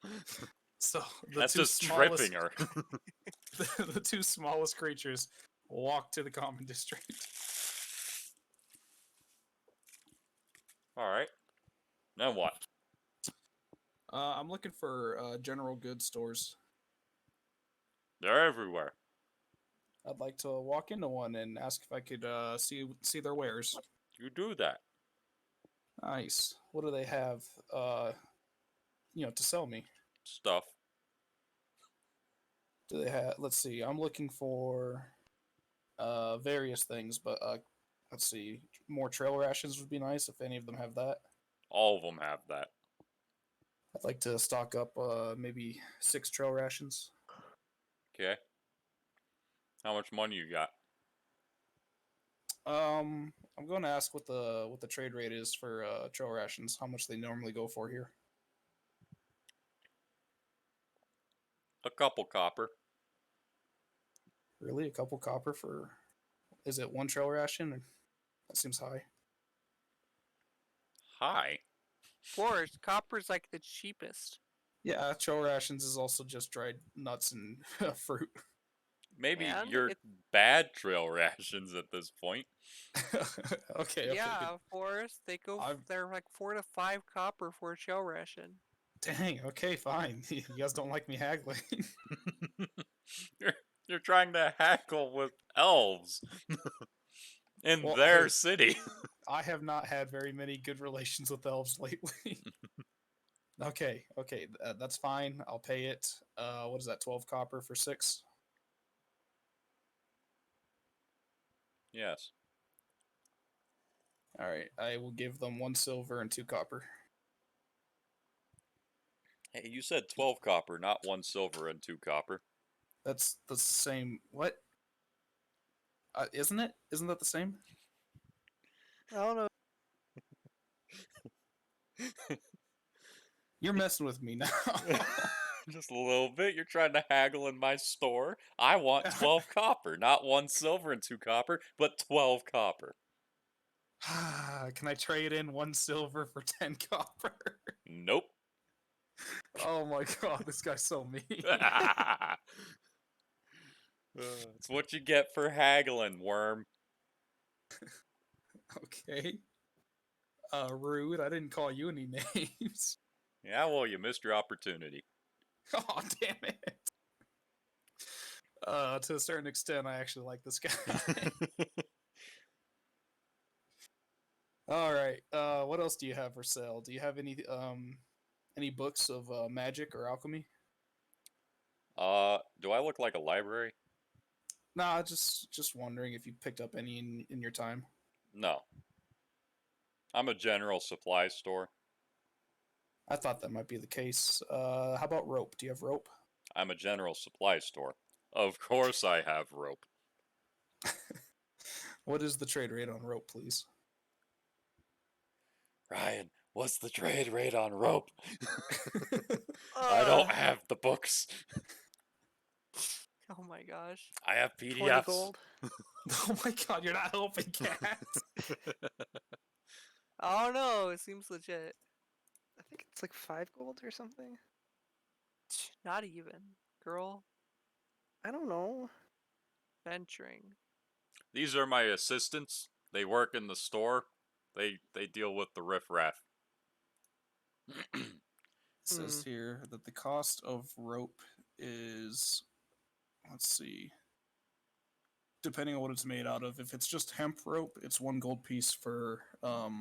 So the That's two just smallest, tripping her. the two smallest creatures walk to the common district. Alright. Now what? I'm looking for general goods stores. They're everywhere. I'd like to walk into one and ask if I could see their wares. You do that. Nice. What do they have? To sell me. Stuff. Do they have? Let's see. I'm looking for various things, but let's see. More trail rations would be nice if any of them have that. All of them have that. I'd like to stock up maybe 6 trail rations. Okay. How much money you got? I'm going to ask what the trade rate is for trail rations. How much they normally go for here? A couple copper. Really, a couple copper for? Is it 1 trail ration? That seems high. Hi. Forrest, copper's like the cheapest. Yeah, trail rations is also just dried nuts and fruit. Maybe And you're bad trail rations at this point. Okay. Yeah, Good. Forrest, I've- they're like 4 to 5 copper for a shell ration. Dang. Okay, fine. You guys don't like me haggling. You're trying to hackle with elves in Well, their hey. city. I have not had very many good relations with elves lately. Okay, that's fine. I'll pay it. What is that? 12 copper for 6. Yes. All right, I will give them 1 silver and 2 copper. Hey, you said 12 copper, not 1 silver and 2 copper. That's the same. What? Isn't it? Isn't that the same? I don't know. You're messing with me now. Just a little bit. You're trying to haggle in my store. I want 12 copper, not 1 silver and 2 copper, but 12 copper. Can I trade in 1 silver for 10 copper? Nope. Oh my god, this guy's so mean. It's what you get for haggling, worm. Okay. Rude. I didn't call you any names. Yeah, well, you missed your opportunity. Oh, damn it. To a certain extent, I actually like this guy. All right. What else do you have for sale? Do you have any books of magic or alchemy? Do I look like a library? Nah, just wondering if you picked up any in your time. No. I'm a general supply store. I thought that might be the case. How about rope? Do you have rope? I'm a general supply store. Of course I have rope. What is the trade rate on rope, please? Ryan, what's the trade rate on rope? I don't have the books. Oh my gosh. I have 20 PDFs. gold. Oh my god, you're not helping, cat. I don't know. It seems legit. I think it's like 5 gold or something. Not even. Girl, I don't know. venturing. These are my assistants. They work in the store. They deal with the riffraff. It says here that the cost of rope is, let's see, depending on what it's made out of. If it's just hemp rope, it's 1 gold piece for, what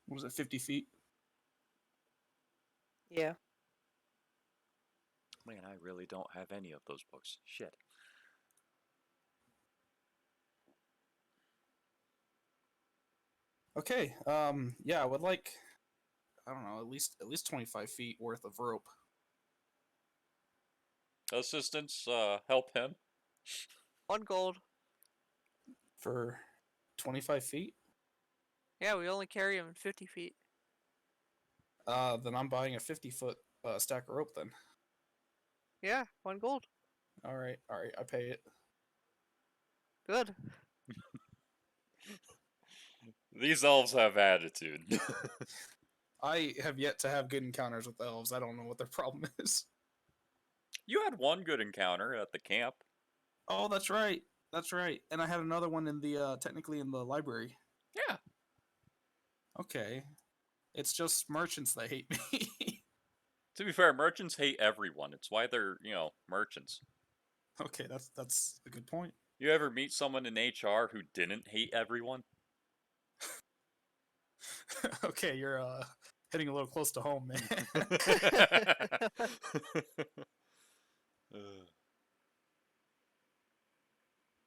was it, 50 feet? Yeah. Man, I really don't have any of those books. Shit. Okay, yeah, I would like, I don't know, at least 25 feet worth of rope. Assistants, help him. 1 gold. For 25 feet? Yeah, we only carry them 50 feet. Then I'm buying a 50-foot stack of rope then. Yeah, 1 gold. Alright, I pay it. Good. These elves have attitude. I have yet to have good encounters with elves. I don't know what their problem is. You had one good encounter at the camp. Oh, that's right. That's right. And I had another one in the technically in the library. Yeah. Okay. It's just merchants that hate me. To be fair, merchants hate everyone. It's why they're, merchants. Okay, that's a good point. You ever meet someone in HR who didn't hate everyone? Okay, you're hitting a little close to home, man.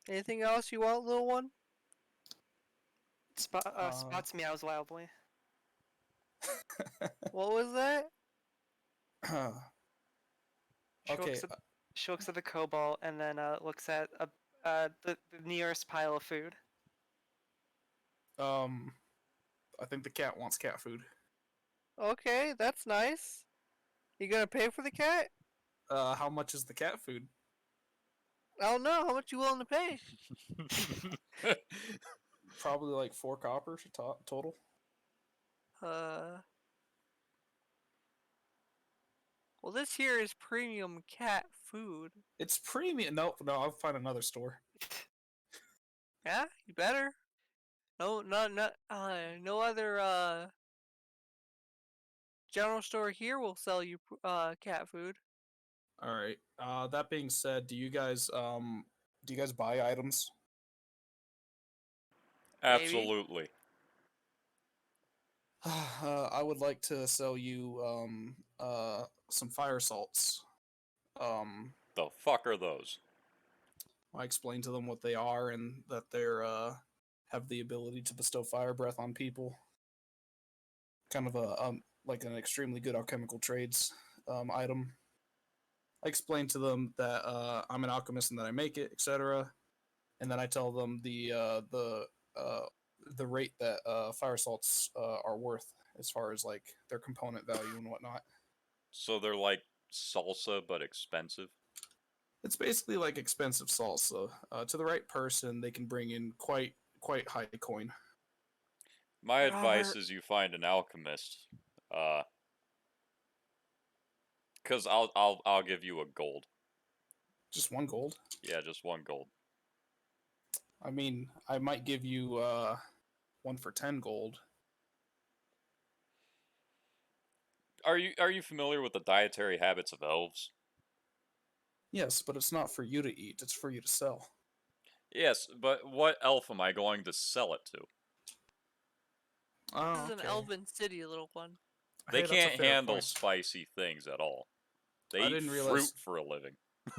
Anything else you want, little one? Spots meows wildly. What was that? She Okay, looks at the cobalt and then looks at the nearest pile of food. I think the cat wants cat food. Okay, that's nice. You gonna pay for the cat? How much is the cat food? I don't know. How much you willing to pay? Probably like 4 copper total. Well, this here is premium cat food. It's premium. No, I'll find another store. Yeah, you better. No other general store here will sell you cat food. All right. That being said, do you guys buy items? Absolutely. I would like to sell you some fire salts. The fuck are those? I explain to them what they are and that they're have the ability to bestow fire breath on people. Kind of like an extremely good alchemical trades item. I explain to them that I'm an alchemist and that I make it, etc. And then I tell them the rate that fire salts are worth as far as like their component value and whatnot. So they're like salsa but expensive? It's basically like expensive salsa. To the right person, they can bring in quite high coin. My advice Robert. is you find an alchemist. Cause I'll give you a gold. Just 1 gold. Yeah, just 1 gold. I mean, I might give you 1 for 10 gold. Are you familiar with the dietary habits of elves? Yes, but it's not for you to eat. It's for you to sell. Yes, but what elf am I going to sell it to? Oh, This is an elven city, little one. They Hey, that's a can't fair handle point. spicy things at all. They I eat didn't fruit realize- for a living.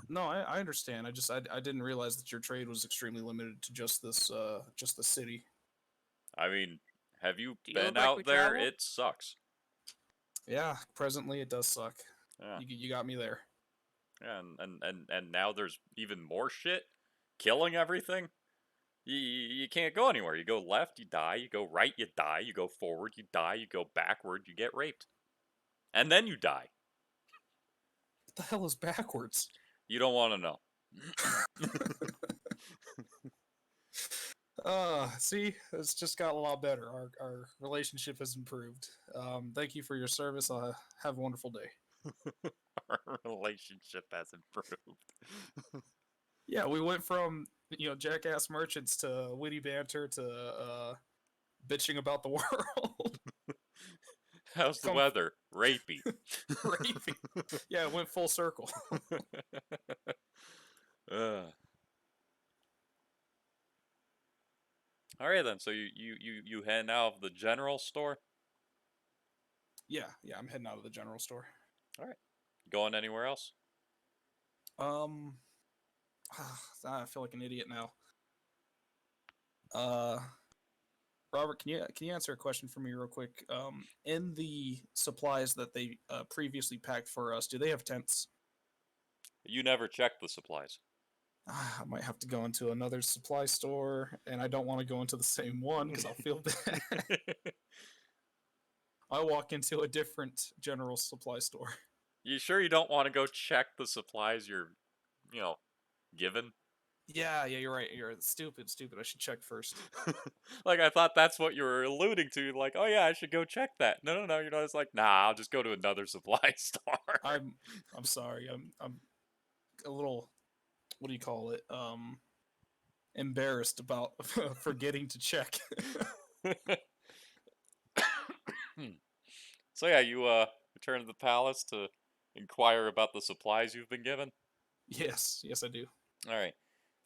No, I understand. I didn't realize that your trade was extremely limited to just the city. I mean, have you Do you look been like out we there? travel? It sucks. Yeah, presently it does suck. Yeah. You got me there. Yeah, and now there's even more shit killing everything. You can't go anywhere. You go left, you die. You go right, you die. You go forward, you die. You go backward, you get raped. And then you die. What the hell is backwards? You don't want to know. See, it's just got a lot better. Our relationship has improved. Thank you for your service. Have a wonderful day. Our relationship has improved. Yeah, we went from jackass merchants to witty banter to bitching about the world. How's the weather? Rapey. Rapey. Yeah, it went full circle. Alright then, so you head out of the general store? Yeah, I'm heading out of the general store. Alright. Going anywhere else? I feel like an idiot now. Robert, can you answer a question for me real quick? In the supplies that they previously packed for us, do they have tents? You never check the supplies. I might have to go into another supply store, and I don't want to go into the same one because I'll feel bad. I walk into a different general supply store. You sure you don't want to go check the supplies you're, given? Yeah, you're right. You're stupid. I should check first. Like, I thought that's what you were alluding to. Like, oh yeah, I should go check that. No, you're not. It's like, nah, I'll just go to another supply store. I'm sorry. I'm a little, what do you call it? Embarrassed about forgetting to check. So yeah, you return to the palace to inquire about the supplies you've been given? Yes, I do. All right.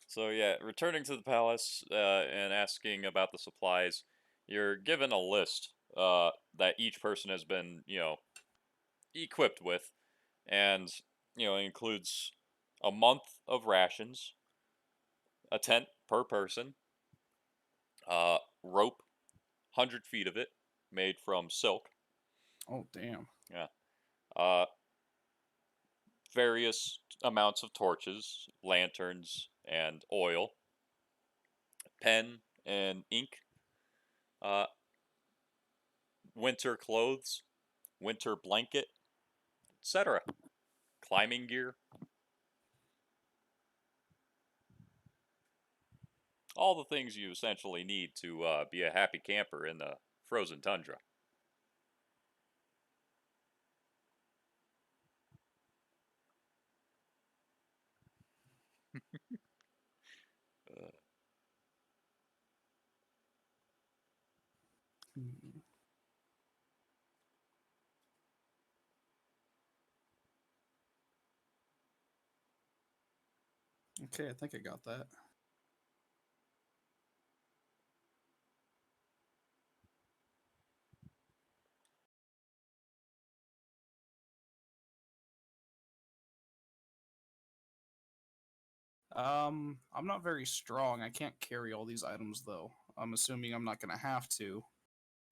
So yeah, returning to the palace and asking about the supplies, you're given a list that each person has been, equipped with, and it includes a month of rations, a tent per person, rope, 100 feet of it, made from silk. Oh, damn. Yeah. Uh, various amounts of torches, lanterns, and oil, pen and ink, uh, winter clothes, winter blanket, etc. Climbing gear. All the things you essentially need to be a happy camper in the frozen tundra. Uh, Hmm. Okay, I think I got that. I'm not very strong. I can't carry all these items though. I'm assuming I'm not gonna have to.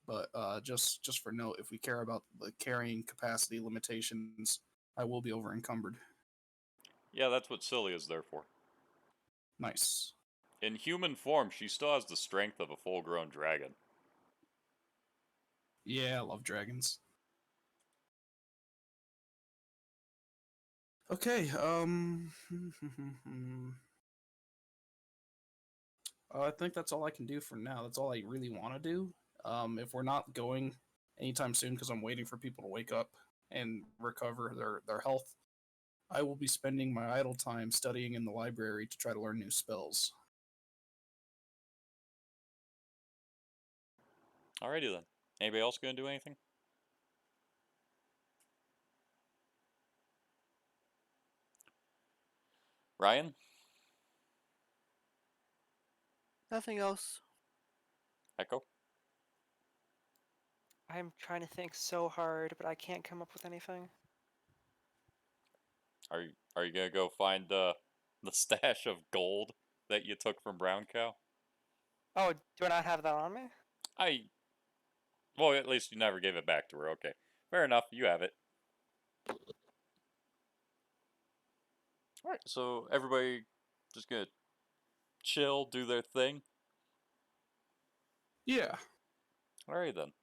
But just for note, if we care about the carrying capacity limitations, I will be over encumbered. yeah, that's what Celia's there for. Nice. In human form, she still has the strength of a full-grown dragon. Yeah, I love dragons. Okay, I think that's all I can do for now. That's all I really want to do. If we're not going anytime soon, because I'm waiting for people to wake up and recover their health, I will be spending my idle time studying in the library to try to learn new spells. Alrighty then. Anybody else gonna do anything? Ryan? Nothing else. Echo? I'm trying to think so hard, but I can't come up with anything. Are you gonna go find the stash of gold that you took from Brown Cow? Oh, do I not have that on me? I well, at least you never gave it back to her. Okay, fair enough. You have it. All right, so everybody just gonna chill, do their thing. Yeah, All right then.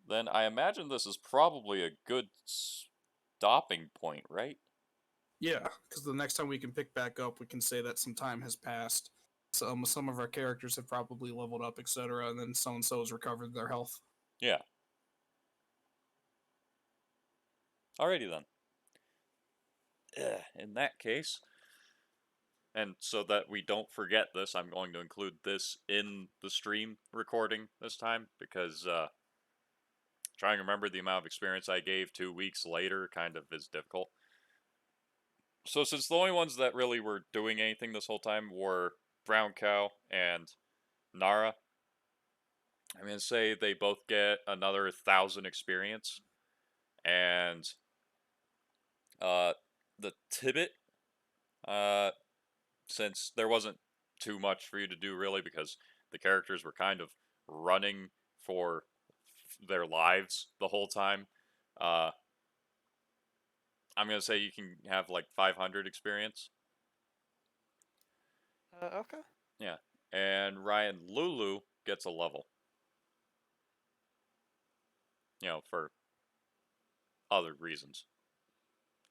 Then I imagine this is probably a good stopping point, right? yeah, because the next time we can pick back up, we can say that some time has passed. Some of our characters have probably leveled up, etc., and then so and so has recovered their health. Yeah. Alrighty then. In that case, and so that we don't forget this, I'm going to include this in the stream recording this time because trying to remember the amount of experience I gave 2 weeks later kind of is difficult. So since the only ones that really were doing anything this whole time were Brown Cow and N'ara, I'm going to say they both get another 1,000 experience. And the Tibbet, uh, since there wasn't too much for you to do really because the characters were kind of running for their lives the whole time, uh, I'm going to say you can have like 500 experience. Okay. Yeah. And Ryan Lulu gets a level. For other reasons.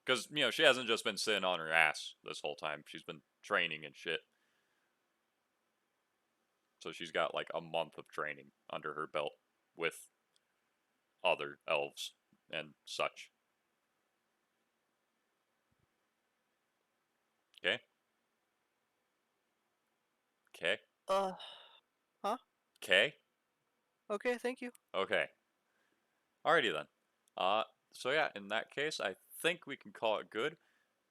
Because, she hasn't just been sitting on her ass this whole time. She's been training and shit. So she's got like a month of training under her belt with other elves and such. Okay? Okay? Uh, huh? Okay? Okay, thank you. Okay. Alrighty then. So yeah, in that case, I think we can call it good.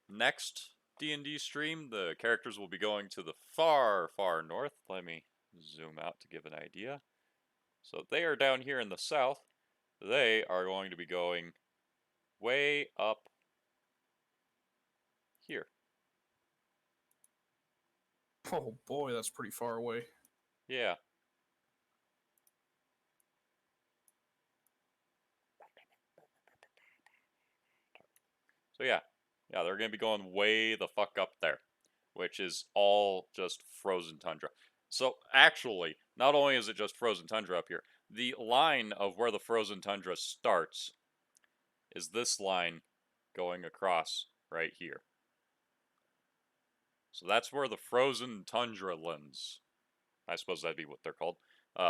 Next D&D stream, the characters will be going to the far, far north. Let me zoom out to give an idea. So they are down here in the south. They are going to be going way up here. Oh boy, that's pretty far away. Yeah. So yeah, they're going to be going way the fuck up there, which is all just frozen tundra. So actually, not only is it just frozen tundra up here, the line of where the frozen tundra starts is this line going across right here. So that's where the frozen tundra lands, I suppose that'd be what they're called,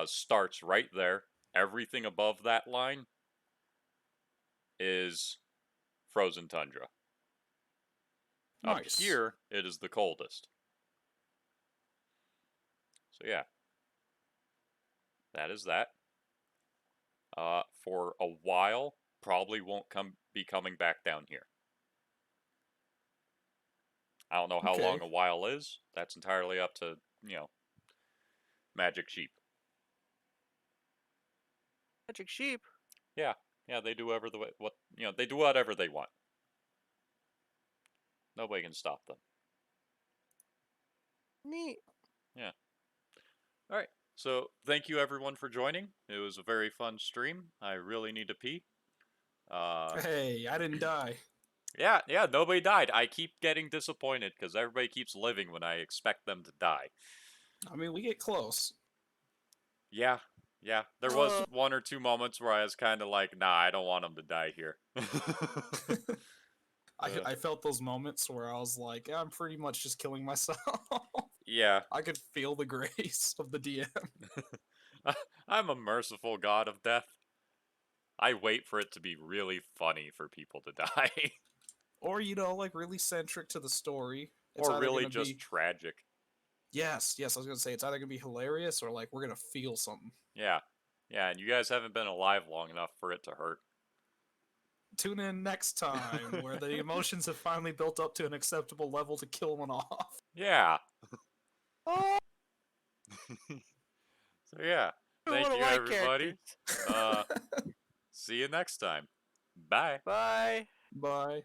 starts right there. Everything above that line is frozen tundra. Up Nice. here, it is the coldest. So yeah, that is that. For a while, probably won't be coming back down here. I don't know how Okay. long a while is. That's entirely up to, Magic Sheep. Magic sheep. Yeah, they do whatever they do whatever they want. Nobody can stop them. Neat. Yeah. All right. So thank you everyone for joining. It was a very fun stream. I really need to pee. Hey, I didn't die. Yeah, nobody died. I keep getting disappointed because everybody keeps living when I expect them to die. I mean, we get close. Yeah. There was one or two moments where I was kind of like, nah, I don't want them to die here. I felt those moments where I was like, I'm pretty much just killing myself. Yeah. I could feel the grace of the DM. I'm a merciful god of death. I wait for it to be really funny for people to die. Or, like really centric to the story. Or either really gonna just be... tragic. Yes, I was going to say, it's either going to be hilarious or like we're going to feel something. Yeah, and you guys haven't been alive long enough for it to hurt. Tune in next time, where the emotions have finally built up to an acceptable level to kill one off. Yeah. Oh, So yeah, thank one of you my everybody. characters. See you next time. Bye. Bye. Bye.